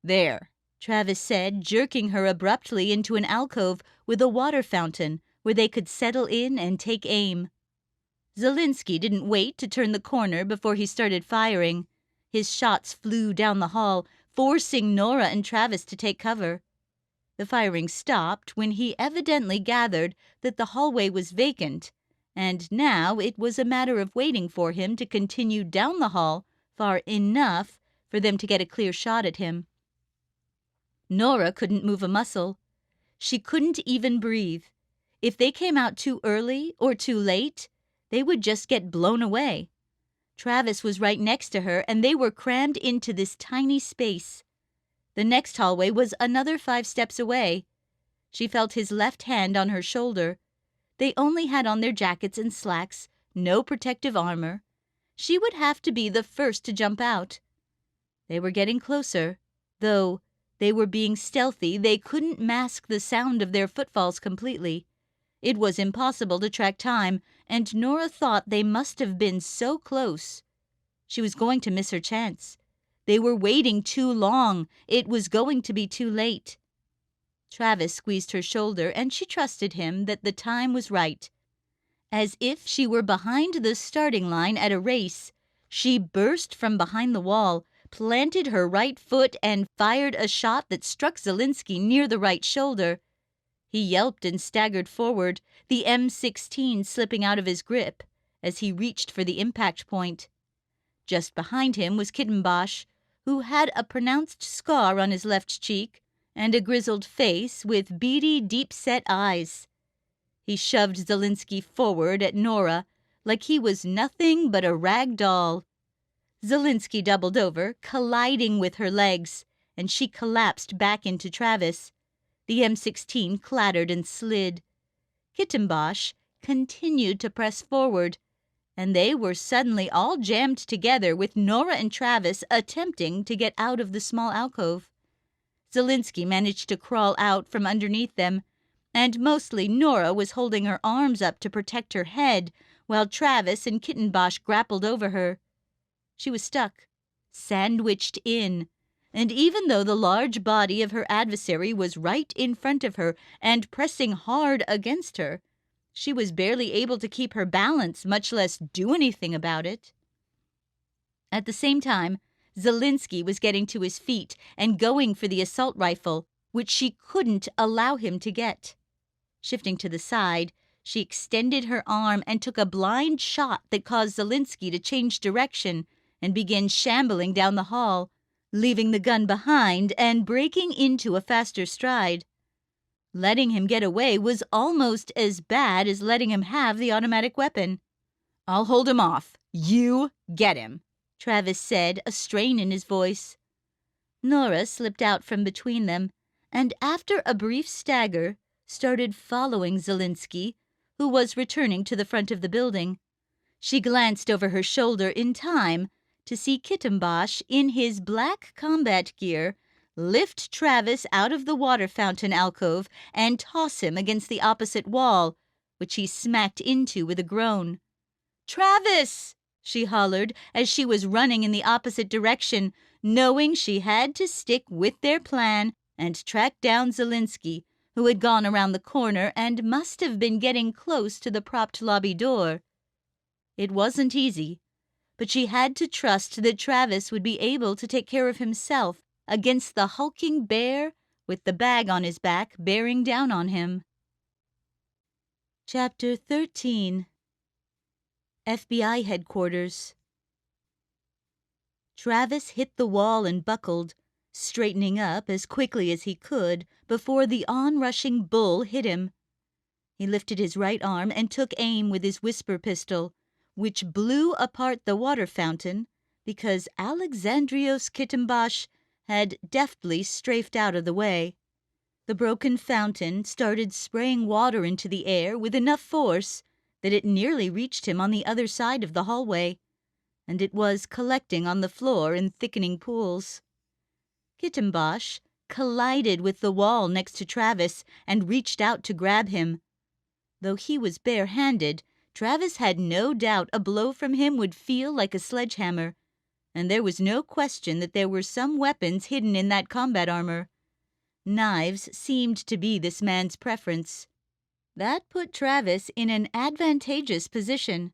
"There," Travis said, jerking her abruptly into an alcove with a water fountain where they could settle in and take aim. Zielinski didn't wait to turn the corner before he started firing. His shots flew down the hall, forcing Nora and Travis to take cover. The firing stopped when he evidently gathered that the hallway was vacant, and now it was a matter of waiting for him to continue down the hall far enough for them to get a clear shot at him. Nora couldn't move a muscle. She couldn't even breathe. If they came out too early or too late, they would just get blown away. Travis was right next to her, and they were crammed into this tiny space. The next hallway was another 5 steps away. She felt his left hand on her shoulder. They only had on their jackets and slacks, no protective armor. She would have to be the first to jump out. They were getting closer. Though they were being stealthy, they couldn't mask the sound of their footfalls completely. It was impossible to track time, and Nora thought they must have been so close. She was going to miss her chance. They were waiting too long. It was going to be too late. Travis squeezed her shoulder, and she trusted him that the time was right. As if she were behind the starting line at a race, she burst from behind the wall, planted her right foot, and fired a shot that struck Zielinski near the right shoulder. He yelped and staggered forward, the M16 slipping out of his grip as he reached for the impact point. Just behind him was Kittenbosch, who had a pronounced scar on his left cheek and a grizzled face with beady, deep-set eyes. He shoved Zielinski forward at Nora like he was nothing but a rag doll. Zielinski doubled over, colliding with her legs, and she collapsed back into Travis. The M16 clattered and slid. Kittenbosch continued to press forward, and they were suddenly all jammed together with Nora and Travis attempting to get out of the small alcove. Zielinski managed to crawl out from underneath them, and mostly Nora was holding her arms up to protect her head while Travis and Kittenbosch grappled over her. She was stuck, sandwiched in, and even though the large body of her adversary was right in front of her and pressing hard against her, she was barely able to keep her balance, much less do anything about it. At the same time, Zielinski was getting to his feet and going for the assault rifle, which she couldn't allow him to get. Shifting to the side, she extended her arm and took a blind shot that caused Zielinski to change direction and begin shambling down the hall, leaving the gun behind and breaking into a faster stride. Letting him get away was almost as bad as letting him have the automatic weapon. "I'll hold him off. You get him," Travis said, a strain in his voice. Nora slipped out from between them, and after a brief stagger, started following Zielinski, who was returning to the front of the building. She glanced over her shoulder in time to see Kittenbosch in his black combat gear lift Travis out of the water fountain alcove and toss him against the opposite wall, which he smacked into with a groan. "Travis!" she hollered as she was running in the opposite direction, knowing she had to stick with their plan and track down Zielinski, who had gone around the corner and must have been getting close to the propped lobby door. It wasn't easy, but she had to trust that Travis would be able to take care of himself against the hulking bear with the bag on his back bearing down on him. Chapter 13. FBI Headquarters. Travis hit the wall and buckled, straightening up as quickly as he could before the onrushing bull hit him. He lifted his right arm and took aim with his whisper pistol, which blew apart the water fountain because Alexandrios Kittenbosch had deftly strafed out of the way. The broken fountain started spraying water into the air with enough force that it nearly reached him on the other side of the hallway, and it was collecting on the floor in thickening pools. Kittenbosch collided with the wall next to Travis and reached out to grab him. Though he was bare-handed, Travis had no doubt a blow from him would feel like a sledgehammer, and there was no question that there were some weapons hidden in that combat armor. Knives seemed to be this man's preference. That put Travis in an advantageous position.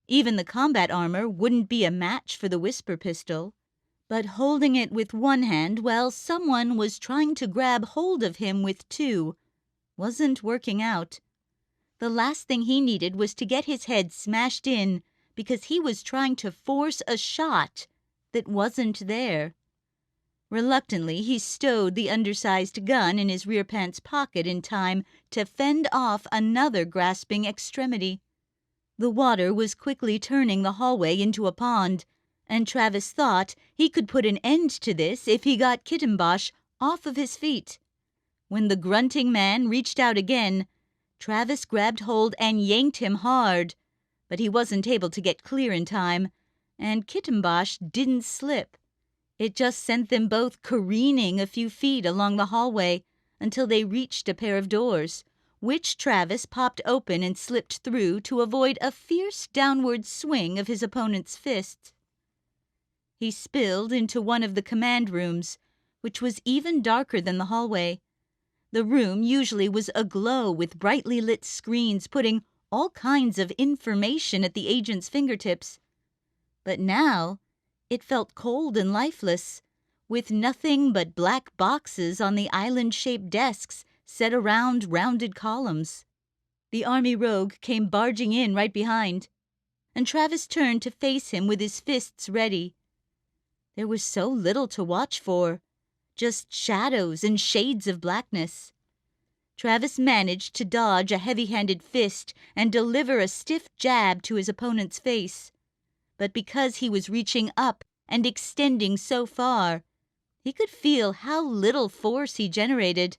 Even the combat armor wouldn't be a match for the whisper pistol, but holding it with one hand while someone was trying to grab hold of him with two wasn't working out. The last thing he needed was to get his head smashed in because he was trying to force a shot that wasn't there. Reluctantly, he stowed the undersized gun in his rear pants pocket in time to fend off another grasping extremity. The water was quickly turning the hallway into a pond, and Travis thought he could put an end to this if he got Kittenbosch off of his feet. When the grunting man reached out again, Travis grabbed hold and yanked him hard, but he wasn't able to get clear in time, and Kittenbosch didn't slip. It just sent them both careening a few feet along the hallway until they reached a pair of doors, which Travis popped open and slipped through to avoid a fierce downward swing of his opponent's fists. He spilled into one of the command rooms, which was even darker than the hallway. The room usually was aglow with brightly lit screens putting all kinds of information at the agent's fingertips. But now it felt cold and lifeless, with nothing but black boxes on the island-shaped desks set around rounded columns. The army rogue came barging in right behind. and Travis turned to face him with his fists ready. There was so little to watch for, just shadows and shades of blackness. Travis managed to dodge a heavy-handed fist and deliver a stiff jab to his opponent's face. But because he was reaching up and extending so far, he could feel how little force he generated.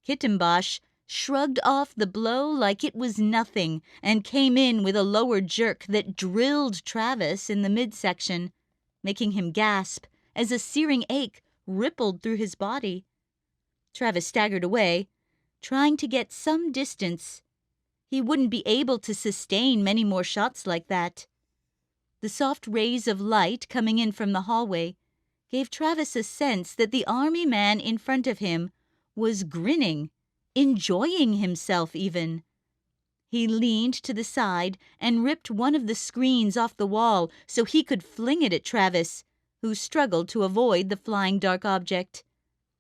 Kittenbosch shrugged off the blow like it was nothing and came in with a lower jerk that drilled Travis in the midsection, making him gasp as a searing ache rippled through his body. Travis staggered away, trying to get some distance. He wouldn't be able to sustain many more shots like that. The soft rays of light coming in from the hallway gave Travis a sense that the army man in front of him was grinning, enjoying himself even. He leaned to the side and ripped one of the screens off the wall so he could fling it at Travis, who struggled to avoid the flying dark object.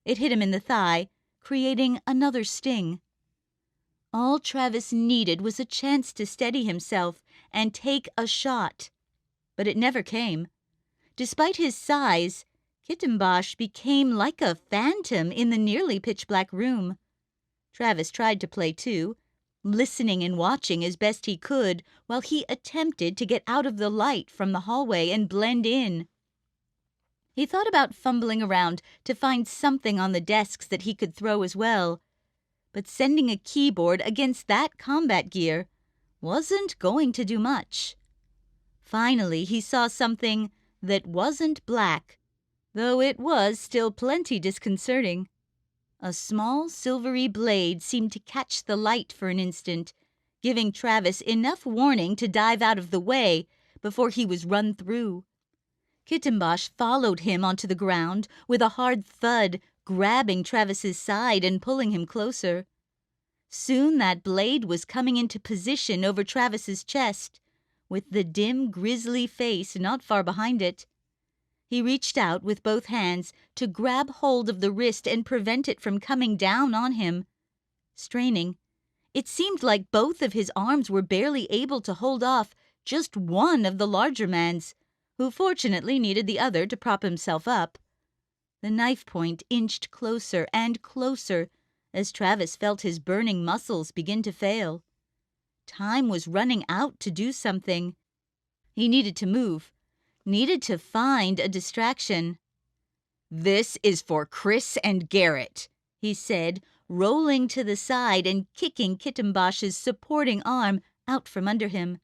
It hit him in the thigh, creating another sting. All Travis needed was a chance to steady himself and take a shot, but it never came. Despite his size, Kittenbosch became like a phantom in the nearly pitch-black room. Travis tried to play too, listening and watching as best he could while he attempted to get out of the light from the hallway and blend in. He thought about fumbling around to find something on the desks that he could throw as well, but sending a keyboard against that combat gear wasn't going to do much. Finally, he saw something that wasn't black, though it was still plenty disconcerting. A small silvery blade seemed to catch the light for an instant, giving Travis enough warning to dive out of the way before he was run through. Kittenbosch followed him onto the ground with a hard thud, grabbing Travis's side and pulling him closer. Soon that blade was coming into position over Travis's chest, with the dim, grisly face not far behind it. He reached out with both hands to grab hold of the wrist and prevent it from coming down on him. Straining, it seemed like both of his arms were barely able to hold off just one of the larger man's, who fortunately needed the other to prop himself up. The knife point inched closer and closer as Travis felt his burning muscles begin to fail. Time was running out to do something. He needed to move, needed to find a distraction. "This is for Chris and Garrett," he said, rolling to the side and kicking Kittenbosch's supporting arm out from under him.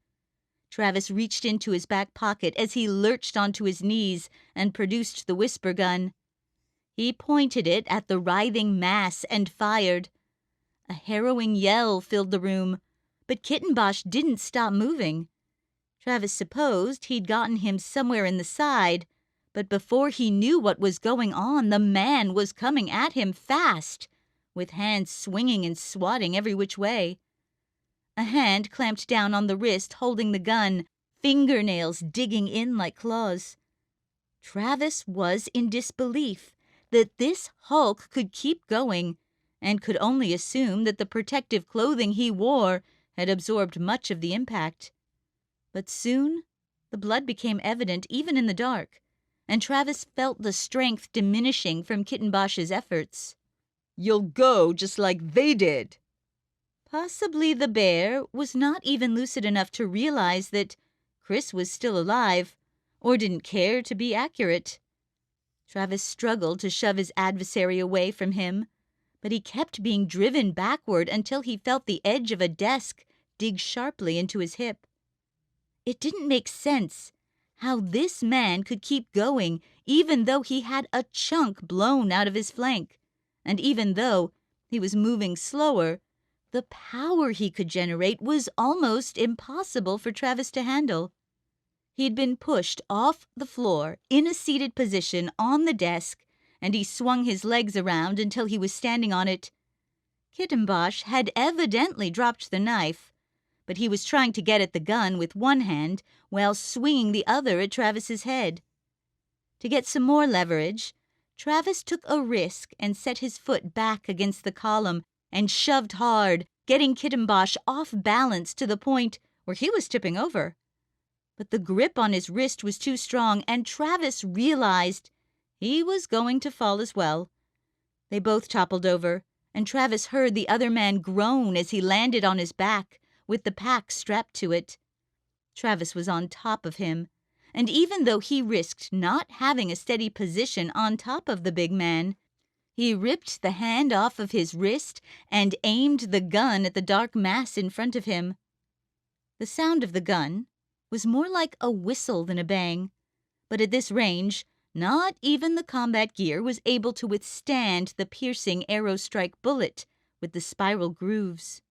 Travis reached into his back pocket as he lurched onto his knees and produced the whisper gun. He pointed it at the writhing mass and fired. A harrowing yell filled the room, but Kittenbosch didn't stop moving. Travis supposed he'd gotten him somewhere in the side, but before he knew what was going on, the man was coming at him fast, with hands swinging and swatting every which way. A hand clamped down on the wrist holding the gun, fingernails digging in like claws. Travis was in disbelief that this Hulk could keep going, and could only assume that the protective clothing he wore had absorbed much of the impact. But soon the blood became evident even in the dark, and Travis felt the strength diminishing from Kittenbosch's efforts. "You'll go just like they did." Possibly the bear was not even lucid enough to realize that Chris was still alive, or didn't care to be accurate. Travis struggled to shove his adversary away from him, but he kept being driven backward until he felt the edge of a desk dig sharply into his hip. It didn't make sense how this man could keep going even though he had a chunk blown out of his flank, and even though he was moving slower, the power he could generate was almost impossible for Travis to handle. He'd been pushed off the floor in a seated position on the desk, and he swung his legs around until he was standing on it. Kittenbosch had evidently dropped the knife, but he was trying to get at the gun with one hand while swinging the other at Travis's head. To get some more leverage, Travis took a risk and set his foot back against the column and shoved hard, getting Kittenbosch off balance to the point where he was tipping over. But the grip on his wrist was too strong, and Travis realized he was going to fall as well. They both toppled over, and Travis heard the other man groan as he landed on his back, with the pack strapped to it. Travis was on top of him, and even though he risked not having a steady position on top of the big man, he ripped the hand off of his wrist and aimed the gun at the dark mass in front of him. The sound of the gun was more like a whistle than a bang, but at this range, not even the combat gear was able to withstand the piercing arrow-strike bullet with the spiral grooves.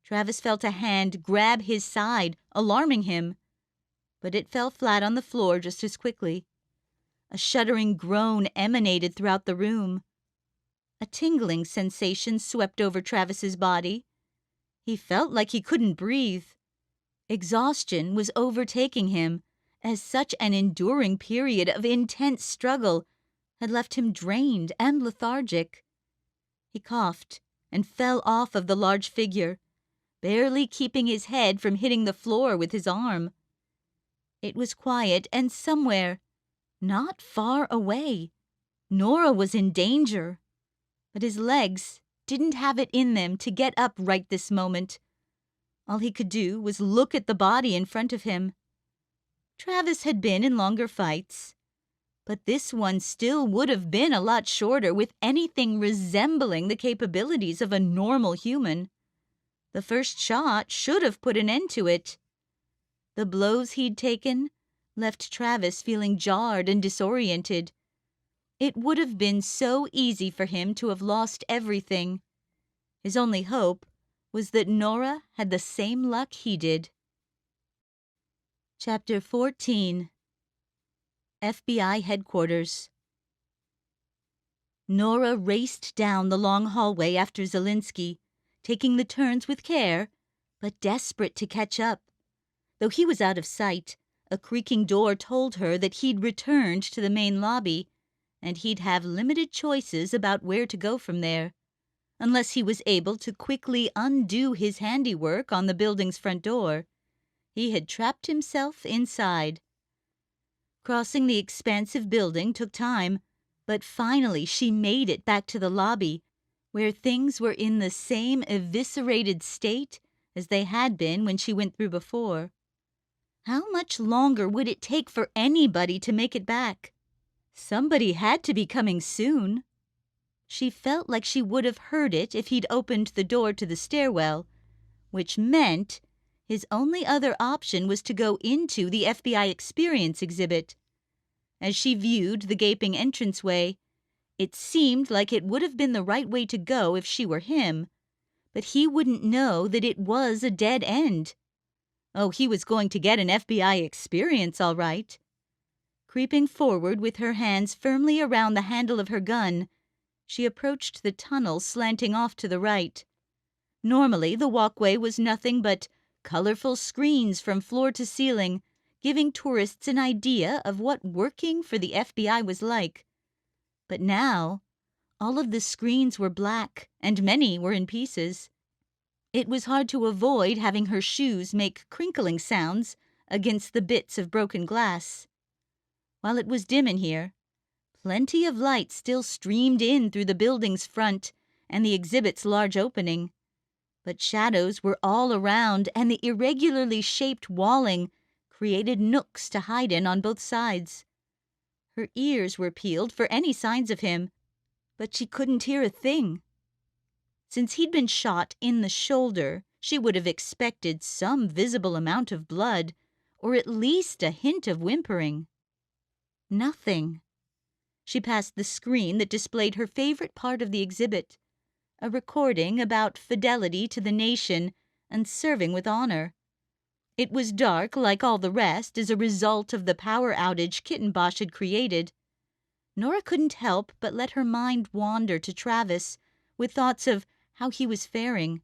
Travis felt a hand grab his side, alarming him, but it fell flat on the floor just as quickly. A shuddering groan emanated throughout the room. A tingling sensation swept over Travis's body. He felt like he couldn't breathe. Exhaustion was overtaking him, as such an enduring period of intense struggle had left him drained and lethargic. He coughed and fell off of the large figure, barely keeping his head from hitting the floor with his arm. It was quiet, and somewhere, not far away, Nora was in danger. But his legs didn't have it in them to get up right this moment. All he could do was look at the body in front of him. Travis had been in longer fights, but this one still would have been a lot shorter with anything resembling the capabilities of a normal human. The first shot should have put an end to it. The blows he'd taken left Travis feeling jarred and disoriented. It would have been so easy for him to have lost everything. His only hope was that Nora had the same luck he did. Chapter 14. FBI Headquarters. Nora raced down the long hallway after Zielinski, taking the turns with care, but desperate to catch up. Though he was out of sight, a creaking door told her that he'd returned to the main lobby, and he'd have limited choices about where to go from there, unless he was able to quickly undo his handiwork on the building's front door. He had trapped himself inside. Crossing the expansive building took time, but finally she made it back to the lobby, where things were in the same eviscerated state as they had been when she went through before. How much longer would it take for anybody to make it back? Somebody had to be coming soon. She felt like she would have heard it if he'd opened the door to the stairwell, which meant his only other option was to go into the FBI Experience exhibit. As she viewed the gaping entranceway, it seemed like it would have been the right way to go if she were him, but he wouldn't know that it was a dead end. Oh, he was going to get an FBI Experience, all right. Creeping forward with her hands firmly around the handle of her gun, she approached the tunnel slanting off to the right. Normally, the walkway was nothing but colorful screens from floor to ceiling, giving tourists an idea of what working for the FBI was like. But now, all of the screens were black, and many were in pieces. It was hard to avoid having her shoes make crinkling sounds against the bits of broken glass. While it was dim in here, plenty of light still streamed in through the building's front and the exhibit's large opening. But shadows were all around, and the irregularly shaped walling created nooks to hide in on both sides. Her ears were peeled for any signs of him, but she couldn't hear a thing. Since he'd been shot in the shoulder, she would have expected some visible amount of blood, or at least a hint of whimpering. Nothing. She passed the screen that displayed her favorite part of the exhibit, a recording about fidelity to the nation and serving with honor. It was dark like all the rest as a result of the power outage Kittenbosch had created. Nora couldn't help but let her mind wander to Travis with thoughts of how he was faring.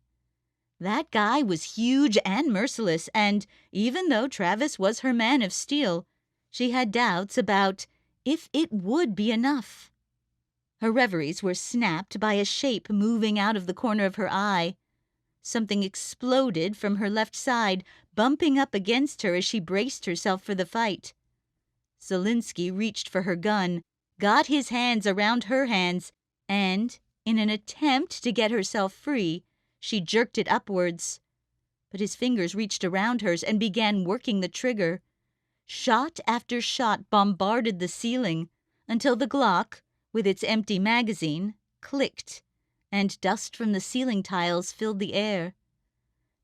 That guy was huge and merciless, and even though Travis was her man of steel, she had doubts about if it would be enough. Her reveries were snapped by a shape moving out of the corner of her eye. Something exploded from her left side, bumping up against her as she braced herself for the fight. Zelinsky reached for her gun, got his hands around her hands, and, in an attempt to get herself free, she jerked it upwards. But his fingers reached around hers and began working the trigger. Shot after shot bombarded the ceiling until the Glock, with its empty magazine, clicked, and dust from the ceiling tiles filled the air.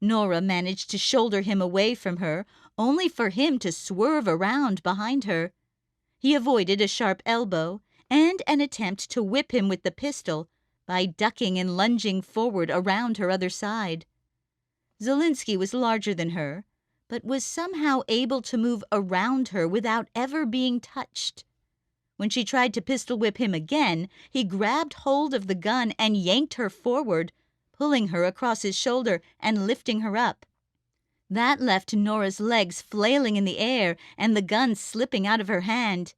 Nora managed to shoulder him away from her, only for him to swerve around behind her. He avoided a sharp elbow and an attempt to whip him with the pistol by ducking and lunging forward around her other side. Zelinsky was larger than her, but was somehow able to move around her without ever being touched. When she tried to pistol whip him again, he grabbed hold of the gun and yanked her forward, pulling her across his shoulder and lifting her up. That left Nora's legs flailing in the air and the gun slipping out of her hand.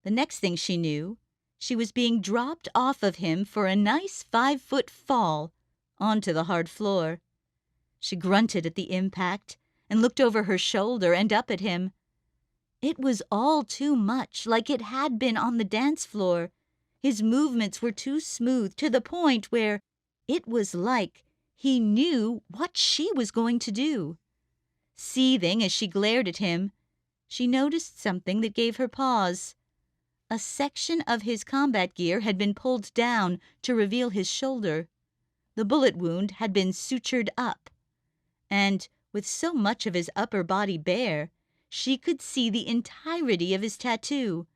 The next thing she knew, she was being dropped off of him for a nice 5-foot fall onto the hard floor. She grunted at the impact and looked over her shoulder and up at him. It was all too much like it had been on the dance floor. His movements were too smooth, to the point where it was like he knew what she was going to do. Seething as she glared at him, she noticed something that gave her pause. A section of his combat gear had been pulled down to reveal his shoulder. The bullet wound had been sutured up, and with so much of his upper body bare, she could see the entirety of his tattoo.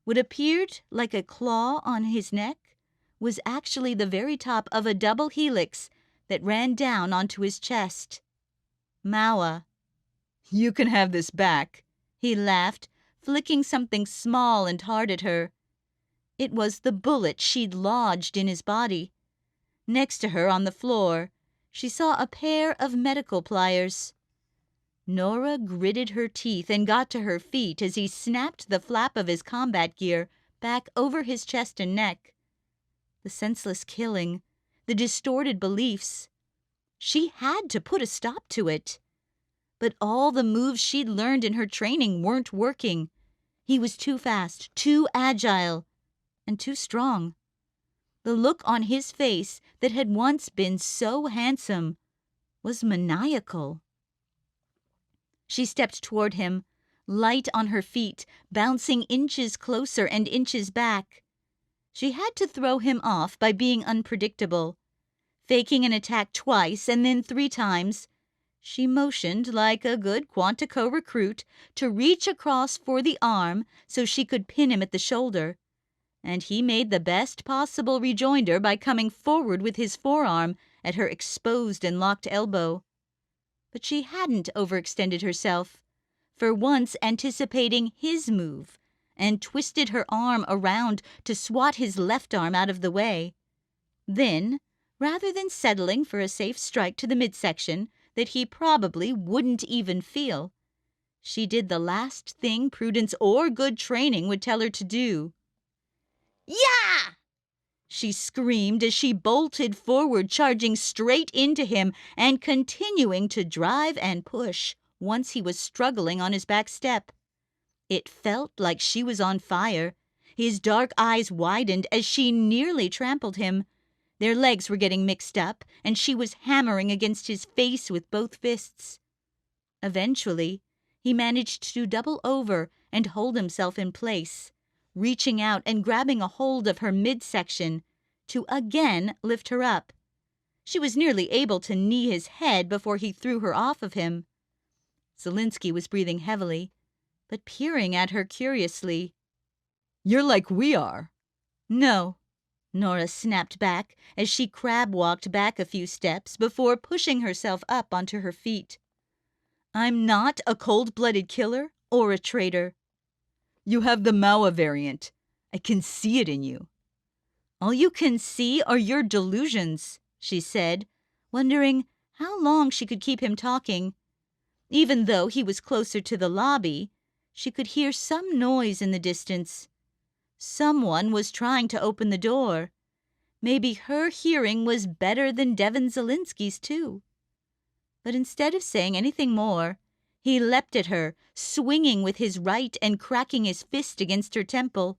What appeared like a claw on his neck was actually the very top of a double helix that ran down onto his chest. Maua. "You can have this back," he laughed, flicking something small and hard at her. It was the bullet she'd lodged in his body. Next to her on the floor, she saw a pair of medical pliers. Nora gritted her teeth and got to her feet as he snapped the flap of his combat gear back over his chest and neck. The senseless killing, the distorted beliefs. She had to put a stop to it. But all the moves she'd learned in her training weren't working. He was too fast, too agile, and too strong. The look on his face that had once been so handsome was maniacal. She stepped toward him, light on her feet, bouncing inches closer and inches back. She had to throw him off by being unpredictable. Faking an attack twice and then 3 times, she motioned like a good Quantico recruit to reach across for the arm so she could pin him at the shoulder. And he made the best possible rejoinder by coming forward with his forearm at her exposed and locked elbow. But she hadn't overextended herself, for once anticipating his move, and twisted her arm around to swat his left arm out of the way. Then, rather than settling for a safe strike to the midsection that he probably wouldn't even feel, she did the last thing prudence or good training would tell her to do. Yeah! She screamed as she bolted forward, charging straight into him and continuing to drive and push once he was struggling on his back step. It felt like she was on fire. His dark eyes widened as she nearly trampled him. Their legs were getting mixed up, and she was hammering against his face with both fists. Eventually, he managed to double over and hold himself in place, reaching out and grabbing a hold of her midsection to again lift her up. She was nearly able to knee his head before he threw her off of him. Zelinsky was breathing heavily, but peering at her curiously. "You're like we are." "No," Nora snapped back as she crab-walked back a few steps before pushing herself up onto her feet. "I'm not a cold-blooded killer or a traitor." "You have the Maua variant. I can see it in you." "All you can see are your delusions," she said, wondering how long she could keep him talking. Even though he was closer to the lobby, she could hear some noise in the distance. Someone was trying to open the door. Maybe her hearing was better than Devin Zelinsky's, too. But instead of saying anything more, he leapt at her, swinging with his right and cracking his fist against her temple.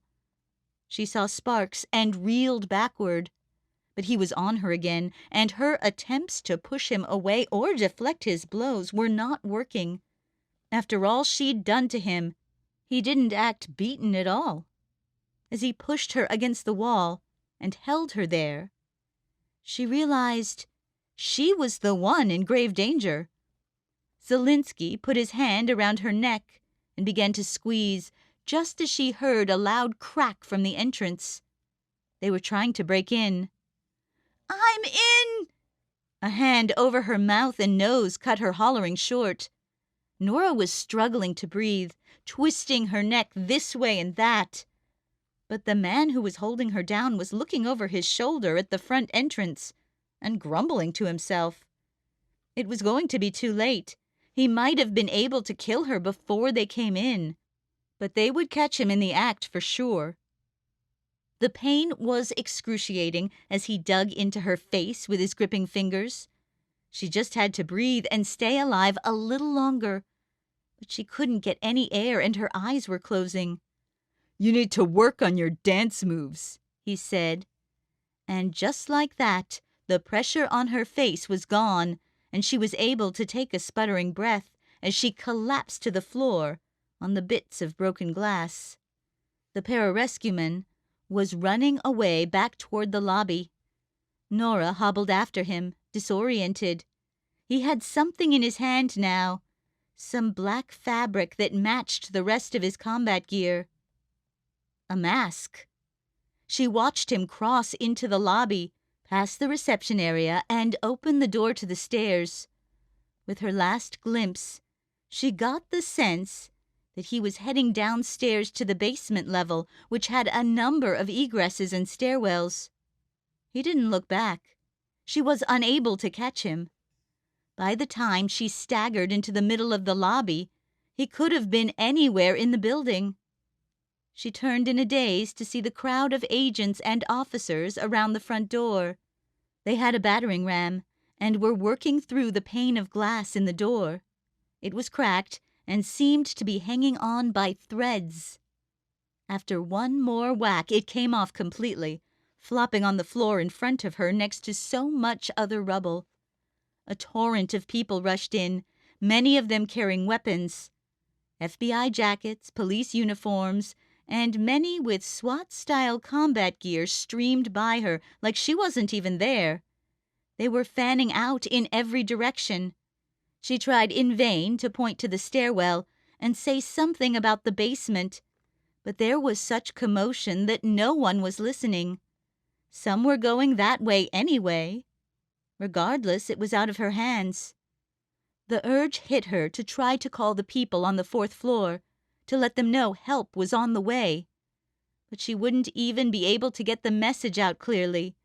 She saw sparks and reeled backward. But he was on her again, and her attempts to push him away or deflect his blows were not working. After all she'd done to him, he didn't act beaten at all. As he pushed her against the wall and held her there, she realized she was the one in grave danger. Zelinsky put his hand around her neck and began to squeeze, just as she heard a loud crack from the entrance. They were trying to break in. "I'm in!" A hand over her mouth and nose cut her hollering short. Nora was struggling to breathe, twisting her neck this way and that. But the man who was holding her down was looking over his shoulder at the front entrance and grumbling to himself. It was going to be too late. He might have been able to kill her before they came in, but they would catch him in the act for sure. The pain was excruciating as he dug into her face with his gripping fingers. She just had to breathe and stay alive a little longer, but she couldn't get any air and her eyes were closing. "You need to work on your dance moves," he said. And just like that, the pressure on her face was gone, and she was able to take a sputtering breath as she collapsed to the floor on the bits of broken glass. The pararescueman was running away back toward the lobby. Nora hobbled after him, disoriented. He had something in his hand now, some black fabric that matched the rest of his combat gear. A mask. She watched him cross into the lobby, past the reception area, and open the door to the stairs. With her last glimpse, she got the sense that he was heading downstairs to the basement level, which had a number of egresses and stairwells. He didn't look back. She was unable to catch him. By the time she staggered into the middle of the lobby, he could have been anywhere in the building. She turned in a daze to see the crowd of agents and officers around the front door. They had a battering ram and were working through the pane of glass in the door. It was cracked and seemed to be hanging on by threads. After one more whack, it came off completely, flopping on the floor in front of her next to so much other rubble. A torrent of people rushed in, many of them carrying weapons. FBI jackets, police uniforms, and many with SWAT-style combat gear streamed by her like she wasn't even there. They were fanning out in every direction. She tried in vain to point to the stairwell and say something about the basement, but there was such commotion that no one was listening. Some were going that way anyway. Regardless, it was out of her hands. The urge hit her to try to call the people on the 4th floor, to let them know help was on the way. But she wouldn't even be able to get the message out clearly.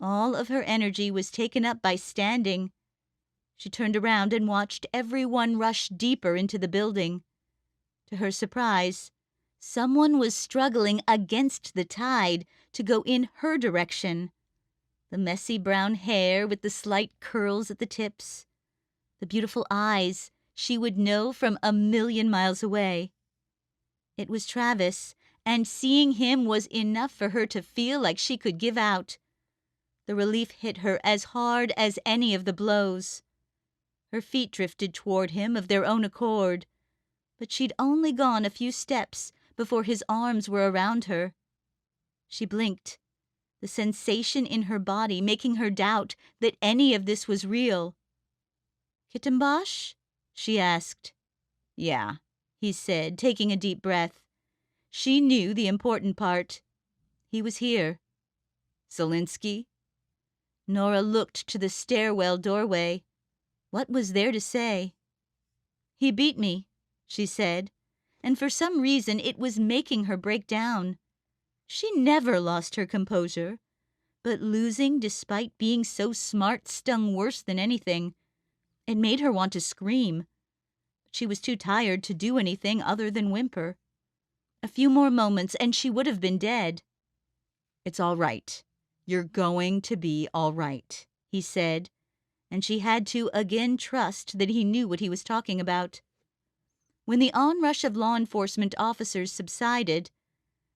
All of her energy was taken up by standing. She turned around and watched everyone rush deeper into the building. To her surprise, someone was struggling against the tide to go in her direction. The messy brown hair with the slight curls at the tips. The beautiful eyes she would know from a million miles away. It was Travis, and seeing him was enough for her to feel like she could give out. The relief hit her as hard as any of the blows. Her feet drifted toward him of their own accord, but she'd only gone a few steps before his arms were around her. She blinked, the sensation in her body making her doubt that any of this was real. "Kittenbosch?" she asked. "Yeah," he said, taking a deep breath. She knew the important part. He was here. "Zelinsky?" Nora looked to the stairwell doorway. What was there to say? "He beat me," she said, and for some reason it was making her break down. She never lost her composure, but losing despite being so smart stung worse than anything. It made her want to scream. She was too tired to do anything other than whimper. A few more moments and she would have been dead. "It's all right. You're going to be all right," he said, and she had to again trust that he knew what he was talking about. When the onrush of law enforcement officers subsided,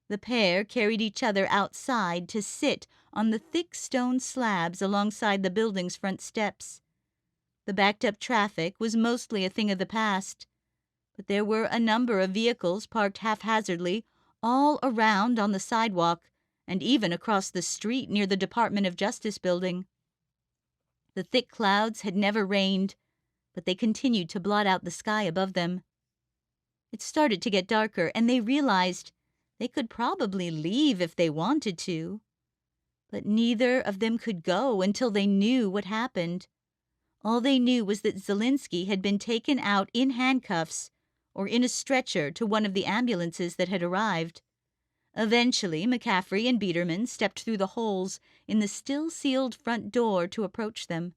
the pair carried each other outside to sit on the thick stone slabs alongside the building's front steps. The backed-up traffic was mostly a thing of the past, but there were a number of vehicles parked haphazardly all around on the sidewalk and even across the street near the Department of Justice building. The thick clouds had never rained, but they continued to blot out the sky above them. It started to get darker, and they realized they could probably leave if they wanted to. But neither of them could go until they knew what happened. All they knew was that Zielinski had been taken out in handcuffs or in a stretcher to one of the ambulances that had arrived. Eventually, McCaffrey and Biederman stepped through the holes in the still-sealed front door to approach them.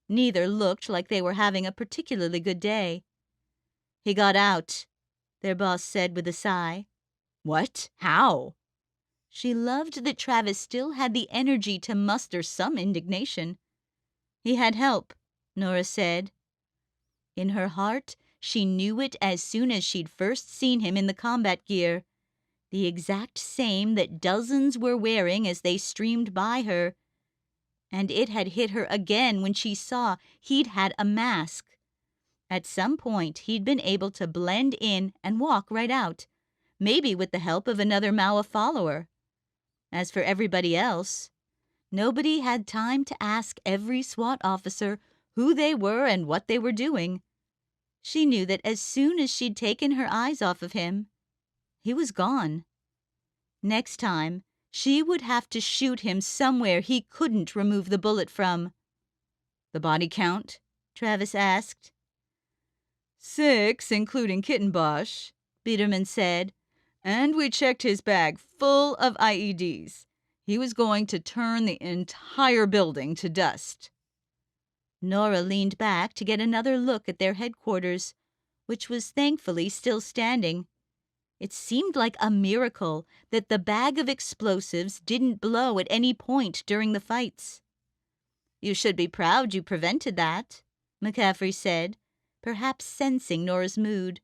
Neither looked like they were having a particularly good day. "He got out," their boss said with a sigh. "What? How?" She loved that Travis still had the energy to muster some indignation. "He had help," Nora said. In her heart, she knew it as soon as she'd first seen him in the combat gear, the exact same that dozens were wearing as they streamed by her. And it had hit her again when she saw he'd had a mask. At some point, he'd been able to blend in and walk right out, maybe with the help of another Maua follower. As for everybody else, nobody had time to ask every SWAT officer who they were and what they were doing. She knew that as soon as she'd taken her eyes off of him, he was gone. Next time, she would have to shoot him somewhere he couldn't remove the bullet from. "The body count?" Travis asked. 6, including Kittenbosch, Biederman said, and we checked his bag full of IEDs. He was going to turn the entire building to dust. Nora leaned back to get another look at their headquarters, which was thankfully still standing. It seemed like a miracle that the bag of explosives didn't blow at any point during the fights. "You should be proud you prevented that," McCaffrey said, perhaps sensing Nora's mood.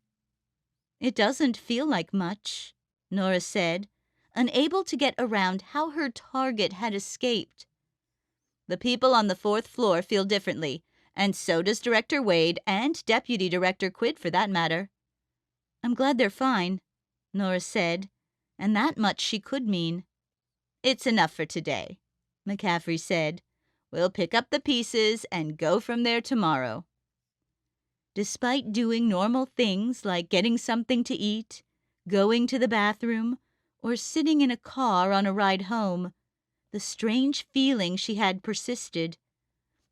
"It doesn't feel like much," Nora said, unable to get around how her target had escaped. "The people on the 4th floor feel differently, and so does Director Wade and Deputy Director Quid for that matter." "I'm glad they're fine," Nora said, and that much she could mean. "It's enough for today," McCaffrey said. "We'll pick up the pieces and go from there tomorrow." Despite doing normal things like getting something to eat, going to the bathroom, or sitting in a car on a ride home, the strange feeling she had persisted.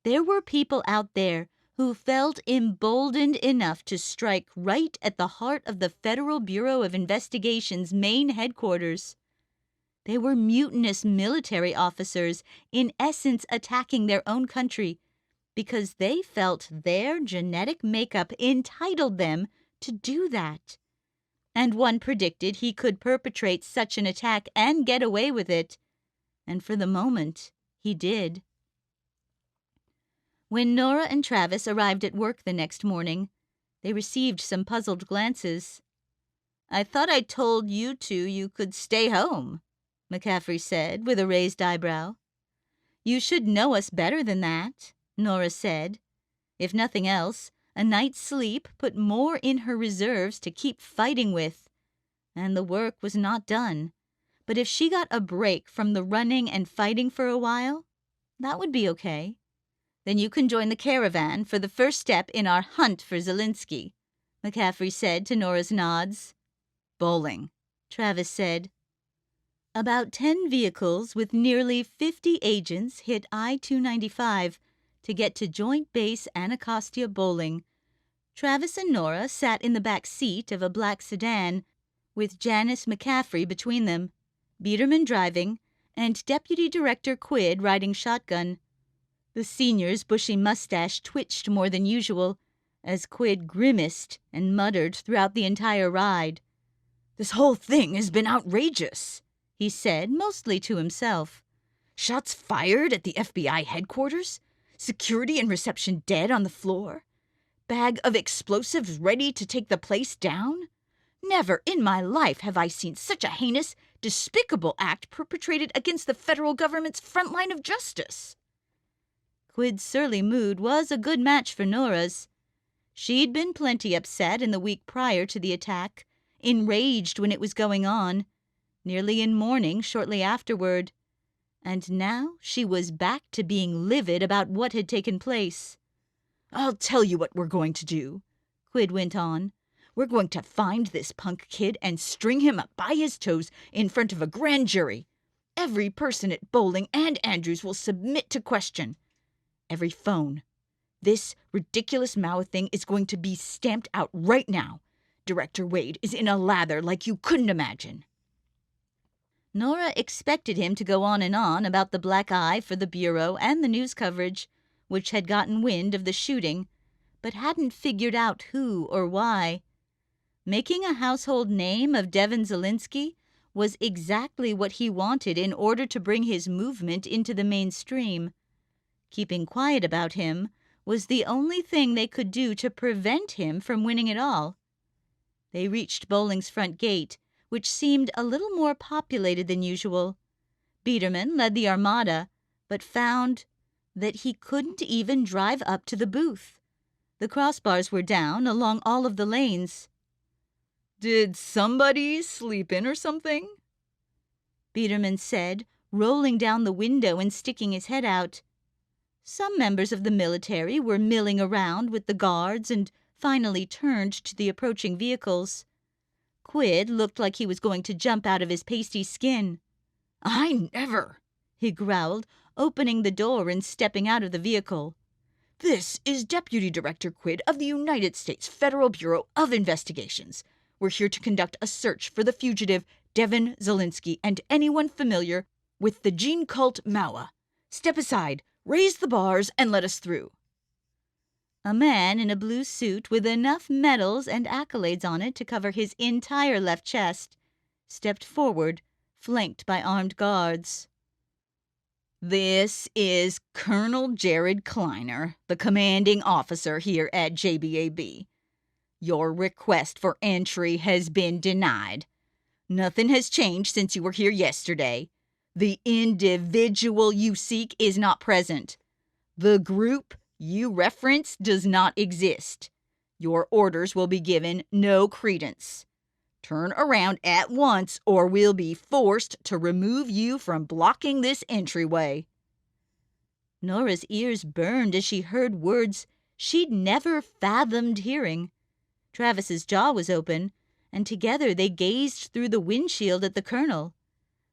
There were people out there who felt emboldened enough to strike right at the heart of the Federal Bureau of Investigation's main headquarters. They were mutinous military officers, in essence attacking their own country, because they felt their genetic makeup entitled them to do that. And one predicted he could perpetrate such an attack and get away with it. And for the moment, he did. When Nora and Travis arrived at work the next morning, they received some puzzled glances. "I thought I told you two you could stay home," McCaffrey said with a raised eyebrow. "You should know us better than that," Nora said. If nothing else, a night's sleep put more in her reserves to keep fighting with. And the work was not done. But if she got a break from the running and fighting for a while, that would be okay. "Then you can join the caravan for the first step in our hunt for Zielinski," McCaffrey said to Nora's nods. "Bowling," Travis said. About 10 vehicles with nearly 50 agents hit I-295 to get to Joint Base Anacostia Bowling. Travis and Nora sat in the back seat of a black sedan, with Janice McCaffrey between them, Biederman driving, and Deputy Director Quid riding shotgun. The senior's bushy mustache twitched more than usual, as Quid grimaced and muttered throughout the entire ride. "This whole thing has been outrageous," he said, mostly to himself. "Shots fired at the FBI headquarters? Security and reception dead on the floor? Bag of explosives ready to take the place down? Never in my life have I seen such a heinous, despicable act perpetrated against the federal government's front line of justice. Quid's surly mood was a good match for Nora's. She'd been plenty upset in the week prior to the attack, enraged when it was going on, nearly in mourning shortly afterward. And now she was back to being livid about what had taken place. "I'll tell you what we're going to do," Quid went on. "We're going to find this punk kid and string him up by his toes in front of a grand jury. Every person at Bowling and Andrews will submit to question. Every phone. This ridiculous Mao thing is going to be stamped out right now. Director Wade is in a lather like you couldn't imagine." Nora expected him to go on and on about the black eye for the Bureau and the news coverage, which had gotten wind of the shooting, but hadn't figured out who or why. Making a household name of Devin Zelinsky was exactly what he wanted in order to bring his movement into the mainstream. Keeping quiet about him was the only thing they could do to prevent him from winning it all. They reached Bowling's front gate, which seemed a little more populated than usual. Biederman led the armada, but found that he couldn't even drive up to the booth. The crossbars were down along all of the lanes. "Did somebody sleep in or something?" Biederman said, rolling down the window and sticking his head out. Some members of the military were milling around with the guards and finally turned to the approaching vehicles. Quid looked like he was going to jump out of his pasty skin. "I never," he growled, opening the door and stepping out of the vehicle. "This is Deputy Director Quid of the United States Federal Bureau of Investigations. We're here to conduct a search for the fugitive Devin Zelinsky and anyone familiar with the gene cult Maua. Step aside, raise the bars, and let us through." A man in a blue suit with enough medals and accolades on it to cover his entire left chest stepped forward, flanked by armed guards. "This is Colonel Jared Kleiner, the commanding officer here at JBAB. Your request for entry has been denied. Nothing has changed since you were here yesterday. The individual you seek is not present. The group you reference does not exist. Your orders will be given no credence. Turn around at once or we'll be forced to remove you from blocking this entryway." Nora's ears burned as she heard words she'd never fathomed hearing. Travis's jaw was open, and together they gazed through the windshield at the colonel.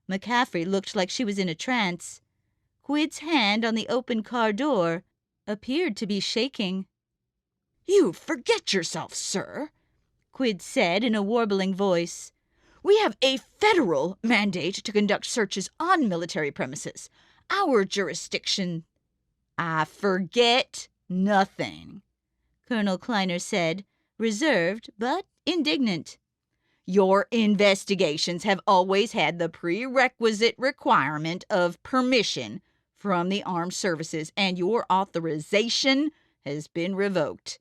McCaffrey looked like she was in a trance. Quid's hand on the open car door appeared to be shaking. "You forget yourself, sir," Quid said in a warbling voice. "We have a federal mandate to conduct searches on military premises. Our jurisdiction—" "I forget nothing," Colonel Kleiner said, reserved but indignant. "Your investigations have always had the prerequisite requirement of permission from the armed services, and your authorization has been revoked.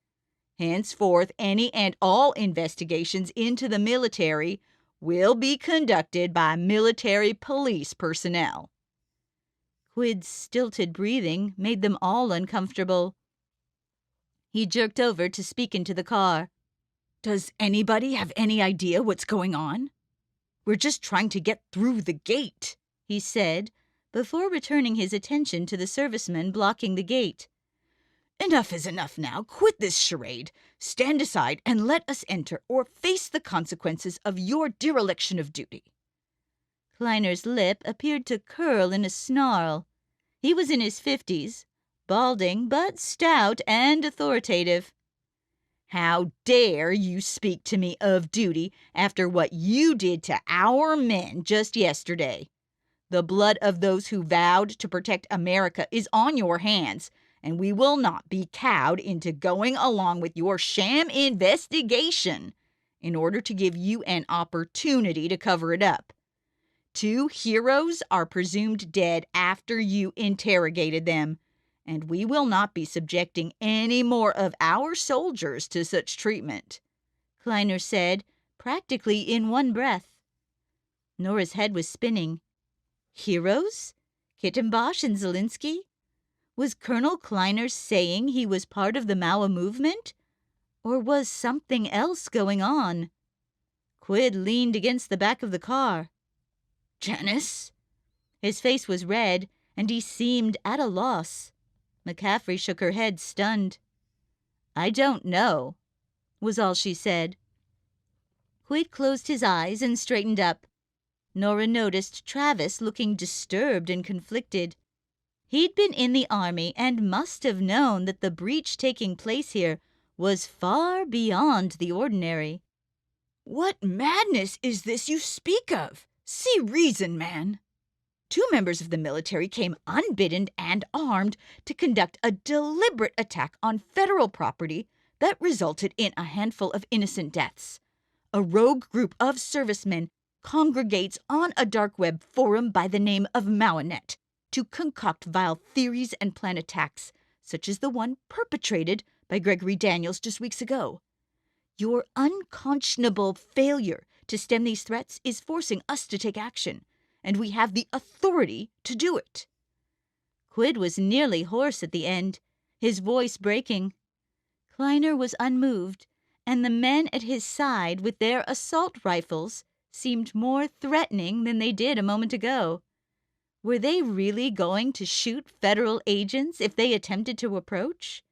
Henceforth, any and all investigations into the military will be conducted by military police personnel." Quid's stilted breathing made them all uncomfortable. He jerked over to speak into the car. "Does anybody have any idea what's going on? We're just trying to get through the gate," he said, before returning his attention to the servicemen blocking the gate. "Enough is enough now. Quit this charade. Stand aside and let us enter or face the consequences of your dereliction of duty." Kleiner's lip appeared to curl in a snarl. He was in his 50s, balding but stout and authoritative. "How dare you speak to me of duty after what you did to our men just yesterday? The blood of those who vowed to protect America is on your hands, and we will not be cowed into going along with your sham investigation in order to give you an opportunity to cover it up. 2 heroes are presumed dead after you interrogated them, and we will not be subjecting any more of our soldiers to such treatment," Kleiner said, practically in one breath. Nora's head was spinning. Heroes? Kittenbosch and Zelinsky? Was Colonel Kleiner saying he was part of the Mao movement? Or was something else going on? Quid leaned against the back of the car. "Janice?" His face was red, and he seemed at a loss. McCaffrey shook her head, stunned. "I don't know," was all she said. Quid closed his eyes and straightened up. Nora noticed Travis looking disturbed and conflicted. He'd been in the army and must have known that the breach taking place here was far beyond the ordinary. "What madness is this you speak of? See reason, man. 2 members of the military came unbidden and armed to conduct a deliberate attack on federal property that resulted in a handful of innocent deaths. A rogue group of servicemen congregates on a dark web forum by the name of Maonet to concoct vile theories and plan attacks, such as the one perpetrated by Gregory Daniels just weeks ago. Your unconscionable failure to stem these threats is forcing us to take action, and we have the authority to do it." Quid was nearly hoarse at the end, his voice breaking. Kleiner was unmoved, and the men at his side with their assault rifles seemed more threatening than they did a moment ago. Were they really going to shoot federal agents if they attempted to approach?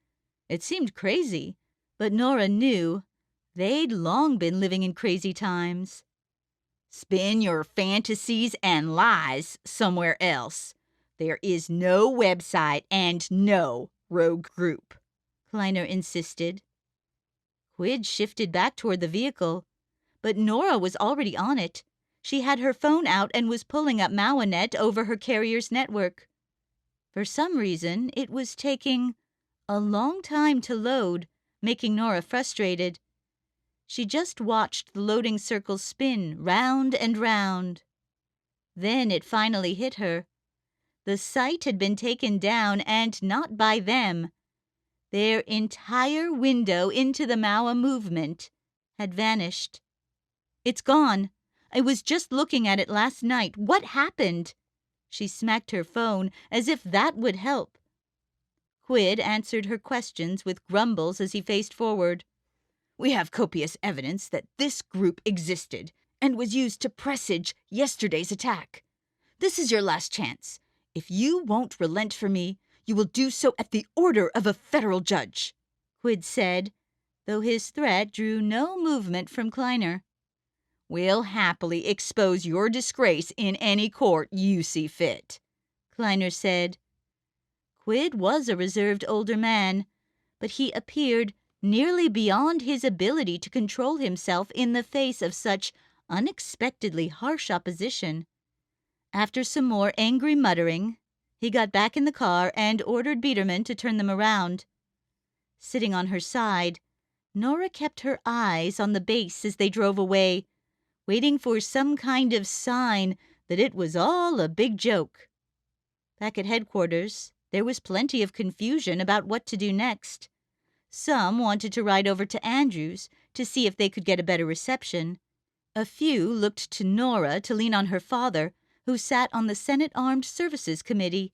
It seemed crazy, but Nora knew they'd long been living in crazy times. "Spin your fantasies and lies somewhere else. There is no website and no rogue group," Kleiner insisted. Quid shifted back toward the vehicle, but Nora was already on it. She had her phone out and was pulling up Maonet over her carrier's network. For some reason, it was taking a long time to load, making Nora frustrated. She just watched the loading circle spin round and round. Then it finally hit her. The site had been taken down, and not by them. Their entire window into the Mao movement had vanished. "It's gone. I was just looking at it last night. What happened?" She smacked her phone, as if that would help. Quid answered her questions with grumbles as he faced forward. "We have copious evidence that this group existed and was used to presage yesterday's attack. This is your last chance. If you won't relent for me, you will do so at the order of a federal judge," Quid said, though his threat drew no movement from Kleiner. "We'll happily expose your disgrace in any court you see fit," Kleiner said. Quid was a reserved older man, but he appeared nearly beyond his ability to control himself in the face of such unexpectedly harsh opposition. After some more angry muttering, he got back in the car and ordered Biederman to turn them around. Sitting on her side, Nora kept her eyes on the base as they drove away, waiting for some kind of sign that it was all a big joke. Back at headquarters, there was plenty of confusion about what to do next. Some wanted to ride over to Andrews to see if they could get a better reception. A few looked to Nora to lean on her father, who sat on the Senate Armed Services Committee.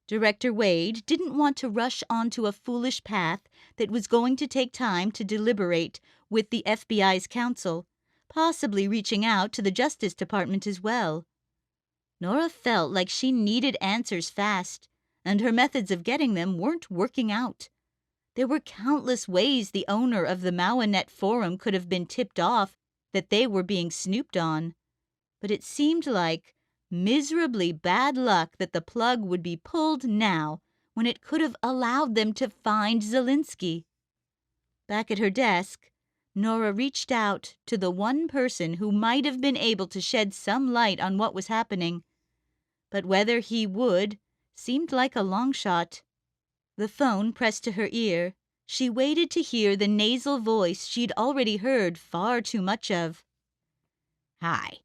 Director Wade didn't want to rush onto a foolish path that was going to take time to deliberate with the FBI's counsel, possibly reaching out to the Justice Department as well. Nora felt like she needed answers fast, and her methods of getting them weren't working out. There were countless ways the owner of the Maonet forum could have been tipped off that they were being snooped on, but it seemed like miserably bad luck that the plug would be pulled now when it could have allowed them to find Zelinsky. Back at her desk, Nora reached out to the one person who might have been able to shed some light on what was happening, but whether he would seemed like a long shot. The phone pressed to her ear. She waited to hear the nasal voice she'd already heard far too much of. "Hi.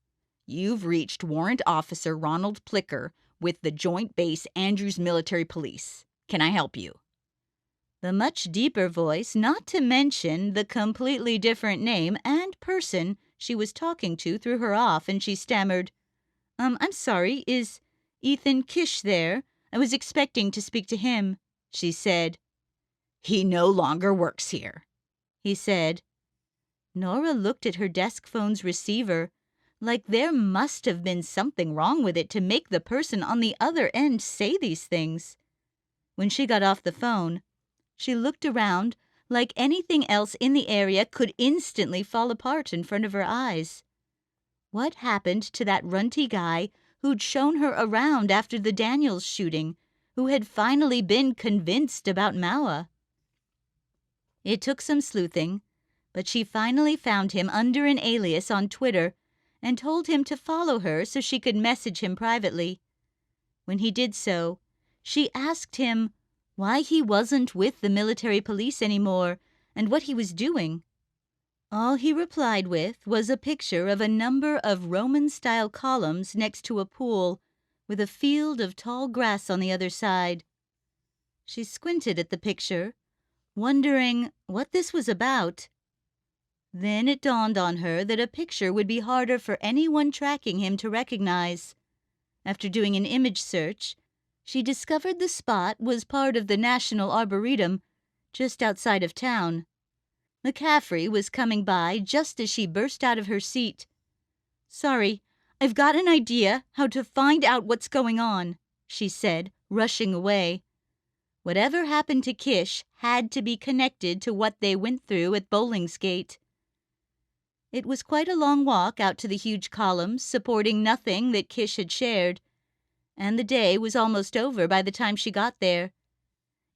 You've reached Warrant Officer Ronald Plicker with the Joint Base Andrews Military Police. can I help you?" The much deeper voice, not to mention the completely different name and person she was talking to, threw her off, and she stammered, I'm sorry, is Ethan Kish there? I was expecting to speak to him," she said. "He no longer works here," he said. Nora looked at her desk phone's receiver, like there must have been something wrong with it to make the person on the other end say these things. When she got off the phone, she looked around like anything else in the area could instantly fall apart in front of her eyes. What happened to that runty guy who'd shown her around after the Daniels shooting, who had finally been convinced about Maua? It took some sleuthing, but she finally found him under an alias on Twitter and told him to follow her so she could message him privately. When he did so, she asked him why he wasn't with the military police anymore and what he was doing. All he replied with was a picture of a number of Roman-style columns next to a pool with a field of tall grass on the other side. She squinted at the picture, wondering what this was about. Then it dawned on her that a picture would be harder for anyone tracking him to recognize. After doing an image search, she discovered the spot was part of the National Arboretum, just outside of town. McCaffrey was coming by just as she burst out of her seat. "Sorry, I've got an idea how to find out what's going on," she said, rushing away. Whatever happened to Kish had to be connected to what they went through at Bollingsgate. It was quite a long walk out to the huge columns supporting nothing that Kish had shared, and the day was almost over by the time she got there.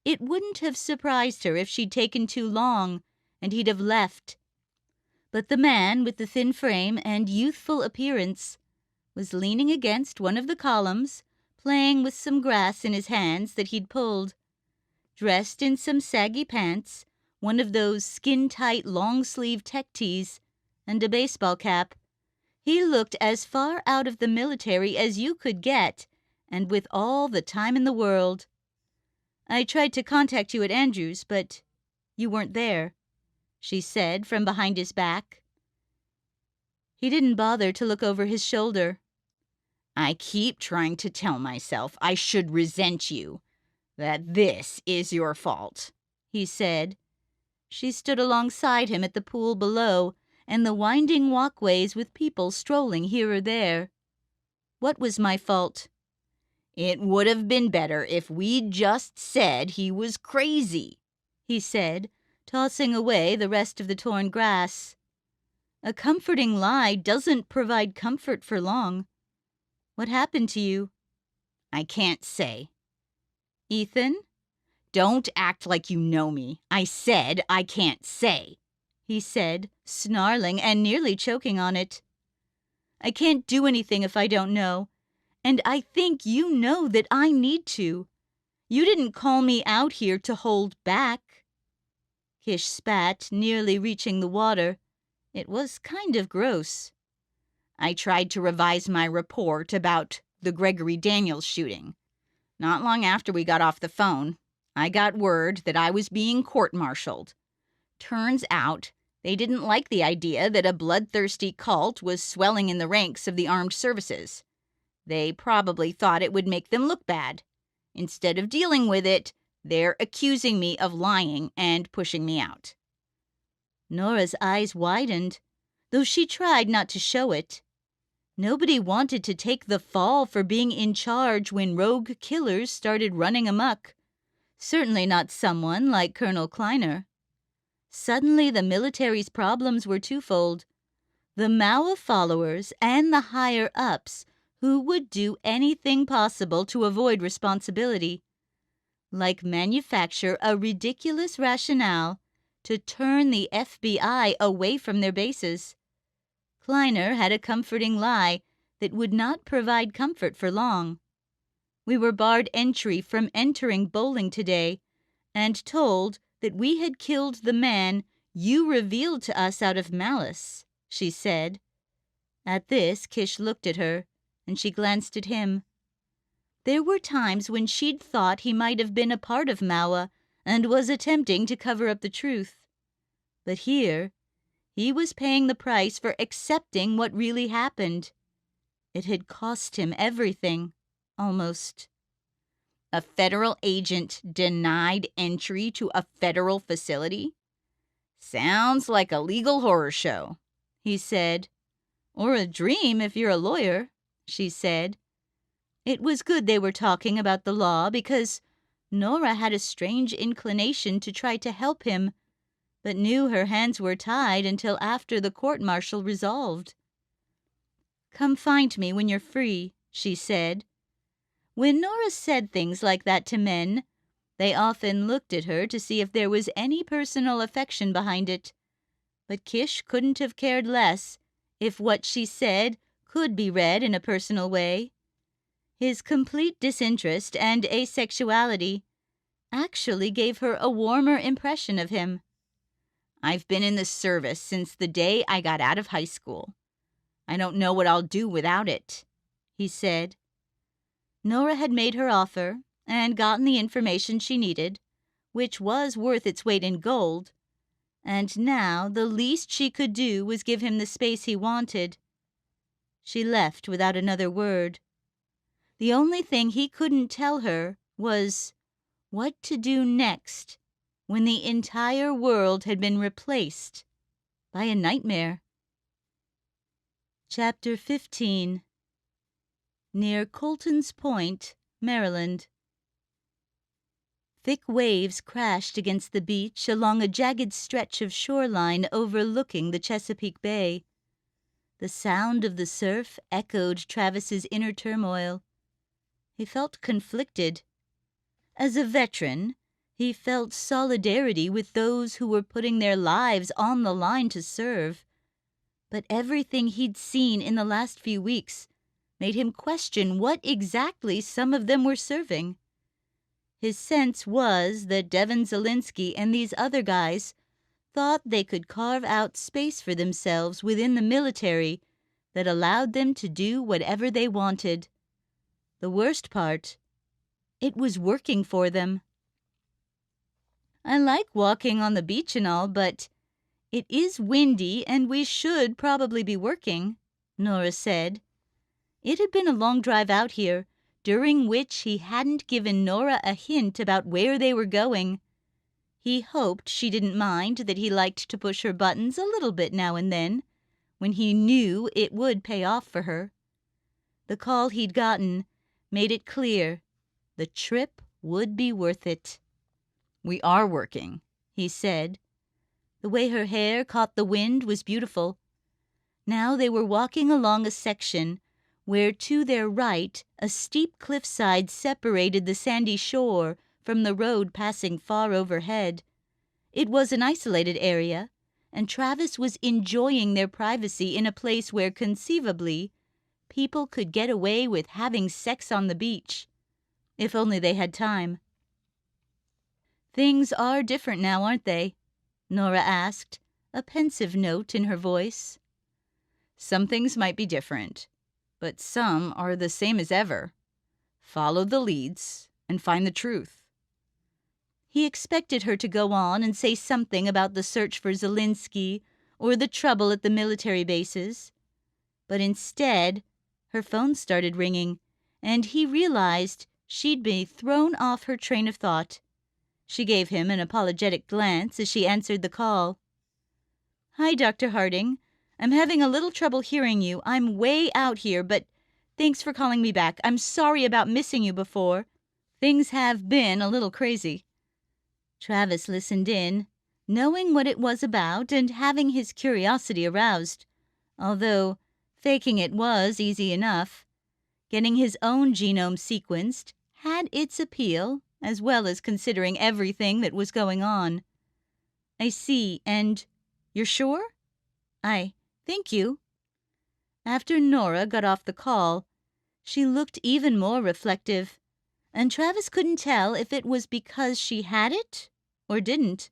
It wouldn't have surprised her if she'd taken too long, and he'd have left. But the man with the thin frame and youthful appearance was leaning against one of the columns, playing with some grass in his hands that he'd pulled. Dressed in some saggy pants, one of those skin-tight long-sleeve tech tees, and a baseball cap, he looked as far out of the military as you could get, and with all the time in the world. "I tried to contact you at Andrews, but you weren't there," she said from behind his back. He didn't bother to look over his shoulder. "I keep trying to tell myself I should resent you, that this is your fault," he said. She stood alongside him at the pool below and the winding walkways with people strolling here or there. "What was my fault?" "It would have been better if we'd just said he was crazy," he said, tossing away the rest of the torn grass. A comforting lie doesn't provide comfort for long. "What happened to you?" "I can't say." "Ethan?" "Don't act like you know me. I said I can't say," he said, snarling and nearly choking on it. "I can't do anything if I don't know. And I think you know that I need to. You didn't call me out here to hold back." Kish spat, nearly reaching the water. It was kind of gross. "I tried to revise my report about the Gregory Daniels shooting. Not long after we got off the phone, I got word that I was being court-martialed. Turns out they didn't like the idea that a bloodthirsty cult was swelling in the ranks of the armed services. They probably thought it would make them look bad. Instead of dealing with it, they're accusing me of lying and pushing me out." Nora's eyes widened, though she tried not to show it. Nobody wanted to take the fall for being in charge when rogue killers started running amok. Certainly not someone like Colonel Kleiner. Suddenly the military's problems were twofold. The Maua followers and the higher-ups who would do anything possible to avoid responsibility, like manufacture a ridiculous rationale to turn the FBI away from their bases. Kleiner had a comforting lie that would not provide comfort for long. "We were barred entry from entering bowling today and told that we had killed the man you revealed to us out of malice," she said. At this, Kish looked at her, and she glanced at him. There were times when she'd thought he might have been a part of Maua and was attempting to cover up the truth. But here, he was paying the price for accepting what really happened. It had cost him everything, almost. A federal agent denied entry to a federal facility? Sounds like a legal horror show, he said. Or a dream if you're a lawyer, she said. It was good they were talking about the law because Nora had a strange inclination to try to help him, but knew her hands were tied until after the court-martial resolved. Come find me when you're free, she said. When Nora said things like that to men, they often looked at her to see if there was any personal affection behind it. But Kish couldn't have cared less if what she said could be read in a personal way. His complete disinterest and asexuality actually gave her a warmer impression of him. I've been in the service since the day I got out of high school. I don't know what I'll do without it, he said. Nora had made her offer and gotten the information she needed, which was worth its weight in gold, and now the least she could do was give him the space he wanted. She left without another word. The only thing he couldn't tell her was what to do next when the entire world had been replaced by a nightmare. Chapter 15. Near Colton's Point, Maryland. Thick waves crashed against the beach along a jagged stretch of shoreline overlooking the Chesapeake Bay. The sound of the surf echoed Travis's inner turmoil. He felt conflicted. As a veteran, he felt solidarity with those who were putting their lives on the line to serve. But everything he'd seen in the last few weeks made him question what exactly some of them were serving. His sense was that Devin Zelinsky and these other guys thought they could carve out space for themselves within the military that allowed them to do whatever they wanted. The worst part, it was working for them. I like walking on the beach and all, but it is windy and we should probably be working, Nora said. It had been a long drive out here, during which he hadn't given Nora a hint about where they were going. He hoped she didn't mind that he liked to push her buttons a little bit now and then, when he knew it would pay off for her. The call he'd gotten made it clear the trip would be worth it. We are working, he said. The way her hair caught the wind was beautiful. Now they were walking along a section where to their right a steep cliffside separated the sandy shore from the road passing far overhead. It was an isolated area, and Travis was enjoying their privacy in a place where conceivably people could get away with having sex on the beach, if only they had time. Things are different now, aren't they? Nora asked, a pensive note in her voice. Some things might be different, but some are the same as ever. Follow the leads and find the truth. He expected her to go on and say something about the search for Zelinsky or the trouble at the military bases. But instead, her phone started ringing, and he realized she'd been thrown off her train of thought. She gave him an apologetic glance as she answered the call. Hi, Dr. Harding. I'm having a little trouble hearing you. I'm way out here, but thanks for calling me back. I'm sorry about missing you before. Things have been a little crazy. Travis listened in, knowing what it was about and having his curiosity aroused, although faking it was easy enough. Getting his own genome sequenced had its appeal, as well as considering everything that was going on. I see, and you're sure? Thank you. After Nora got off the call, she looked even more reflective, and Travis couldn't tell if it was because she had it or didn't.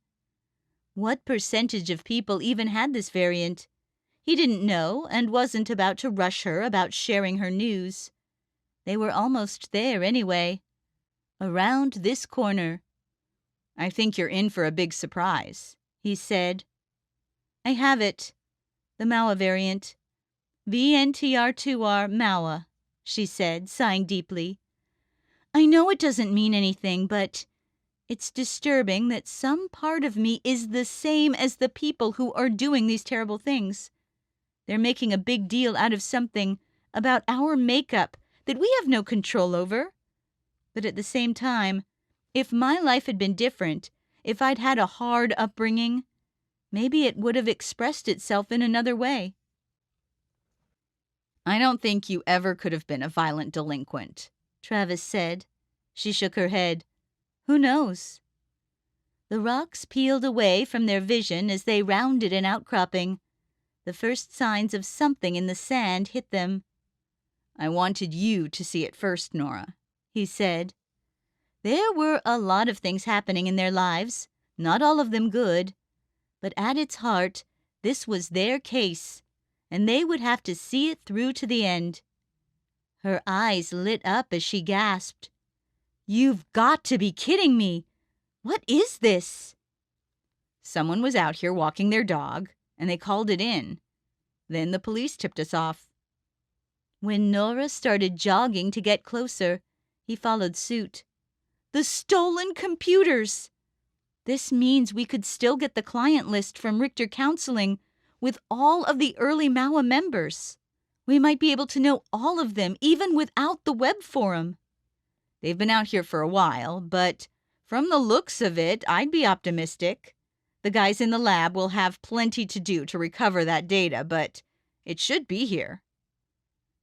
What percentage of people even had this variant? He didn't know and wasn't about to rush her about sharing her news. They were almost there anyway. Around this corner. "I think you're in for a big surprise," he said. I have it. The Maua variant. VNTR2R Maua, she said, sighing deeply. I know it doesn't mean anything, but it's disturbing that some part of me is the same as the people who are doing these terrible things. They're making a big deal out of something about our makeup that we have no control over. But at the same time, if my life had been different, if I'd had a hard upbringing, maybe it would have expressed itself in another way. "I don't think you ever could have been a violent delinquent," Travis said. She shook her head. Who knows? The rocks peeled away from their vision as they rounded an outcropping. The first signs of something in the sand hit them. "I wanted you to see it first, Nora," he said. There were a lot of things happening in their lives, not all of them good. But at its heart, this was their case, and they would have to see it through to the end. Her eyes lit up as she gasped. You've got to be kidding me! What is this? "Someone was out here walking their dog, and they called it in. Then the police tipped us off." When Nora started jogging to get closer, he followed suit. The stolen computers! This means we could still get the client list from Richter Counseling with all of the early Maua members. We might be able to know all of them, even without the web forum. "They've been out here for a while, but from the looks of it, I'd be optimistic. The guys in the lab will have plenty to do to recover that data, but it should be here."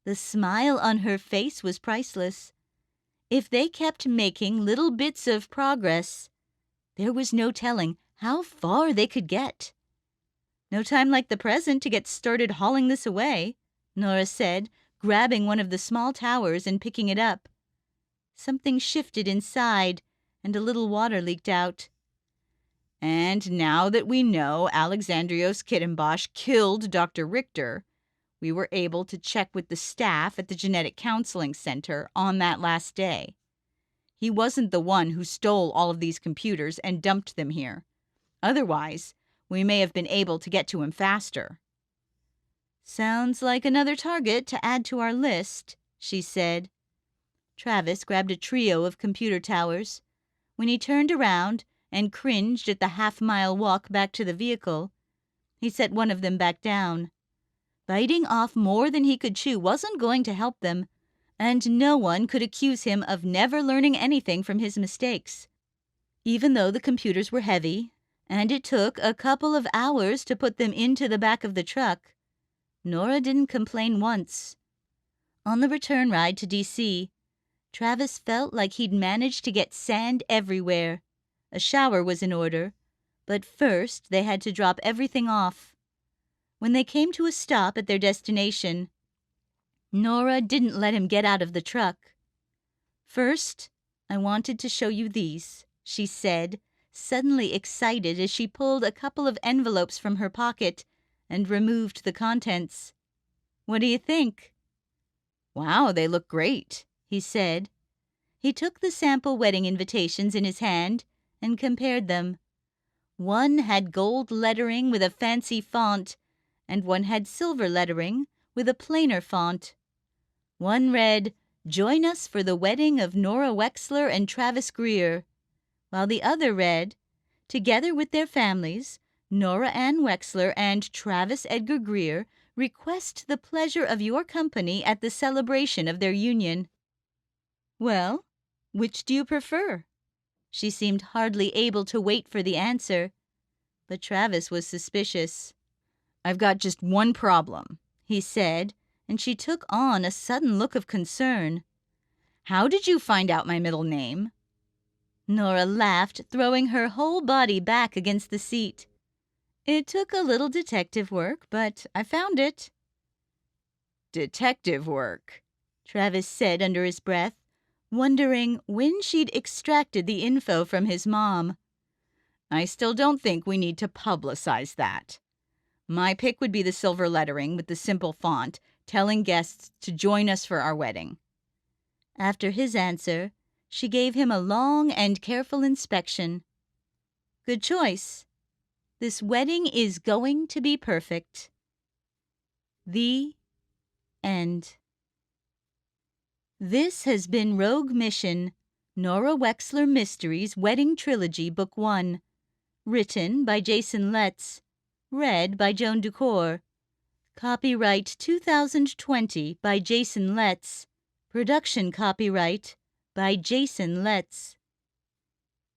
The smile on her face was priceless. If they kept making little bits of progress, there was no telling how far they could get. No time like the present to get started hauling this away, Nora said, grabbing one of the small towers and picking it up. Something shifted inside, and a little water leaked out. "And now that we know Alexandrios Kittenbosch killed Dr. Richter, we were able to check with the staff at the Genetic Counseling Center on that last day. He wasn't the one who stole all of these computers and dumped them here. Otherwise, we may have been able to get to him faster." Sounds like another target to add to our list, she said. Travis grabbed a trio of computer towers. When he turned around and cringed at the half-mile walk back to the vehicle, he set one of them back down. Biting off more than he could chew wasn't going to help them, and no one could accuse him of never learning anything from his mistakes. Even though the computers were heavy, and it took a couple of hours to put them into the back of the truck, Nora didn't complain once. On the return ride to D.C., Travis felt like he'd managed to get sand everywhere. A shower was in order, but first they had to drop everything off. When they came to a stop at their destination, Nora didn't let him get out of the truck. First, I wanted to show you these, she said, suddenly excited as she pulled a couple of envelopes from her pocket and removed the contents. What do you think? "Wow, they look great," he said. He took the sample wedding invitations in his hand and compared them. One had gold lettering with a fancy font, and one had silver lettering with a plainer font. One read, "Join us for the wedding of Nora Wexler and Travis Greer," while the other read, "Together with their families, Nora Ann Wexler and Travis Edgar Greer request the pleasure of your company at the celebration of their union." Well, which do you prefer? She seemed hardly able to wait for the answer, but Travis was suspicious. "I've got just one problem," he said, and she took on a sudden look of concern. "How did you find out my middle name?" Nora laughed, throwing her whole body back against the seat. "It took a little detective work, but I found it." "Detective work," Travis said under his breath, wondering when she'd extracted the info from his mom. "I still don't think we need to publicize that. My pick would be the silver lettering with the simple font, telling guests to join us for our wedding." After his answer, she gave him a long and careful inspection. Good choice. This wedding is going to be perfect. The end. This has been Rogue Mission, Nora Wexler Mysteries Wedding Trilogy Book 1. Written by Jason Letts. Read by Joan Dukore. Copyright 2020 by Jason Letts. Production copyright by Jason Letts.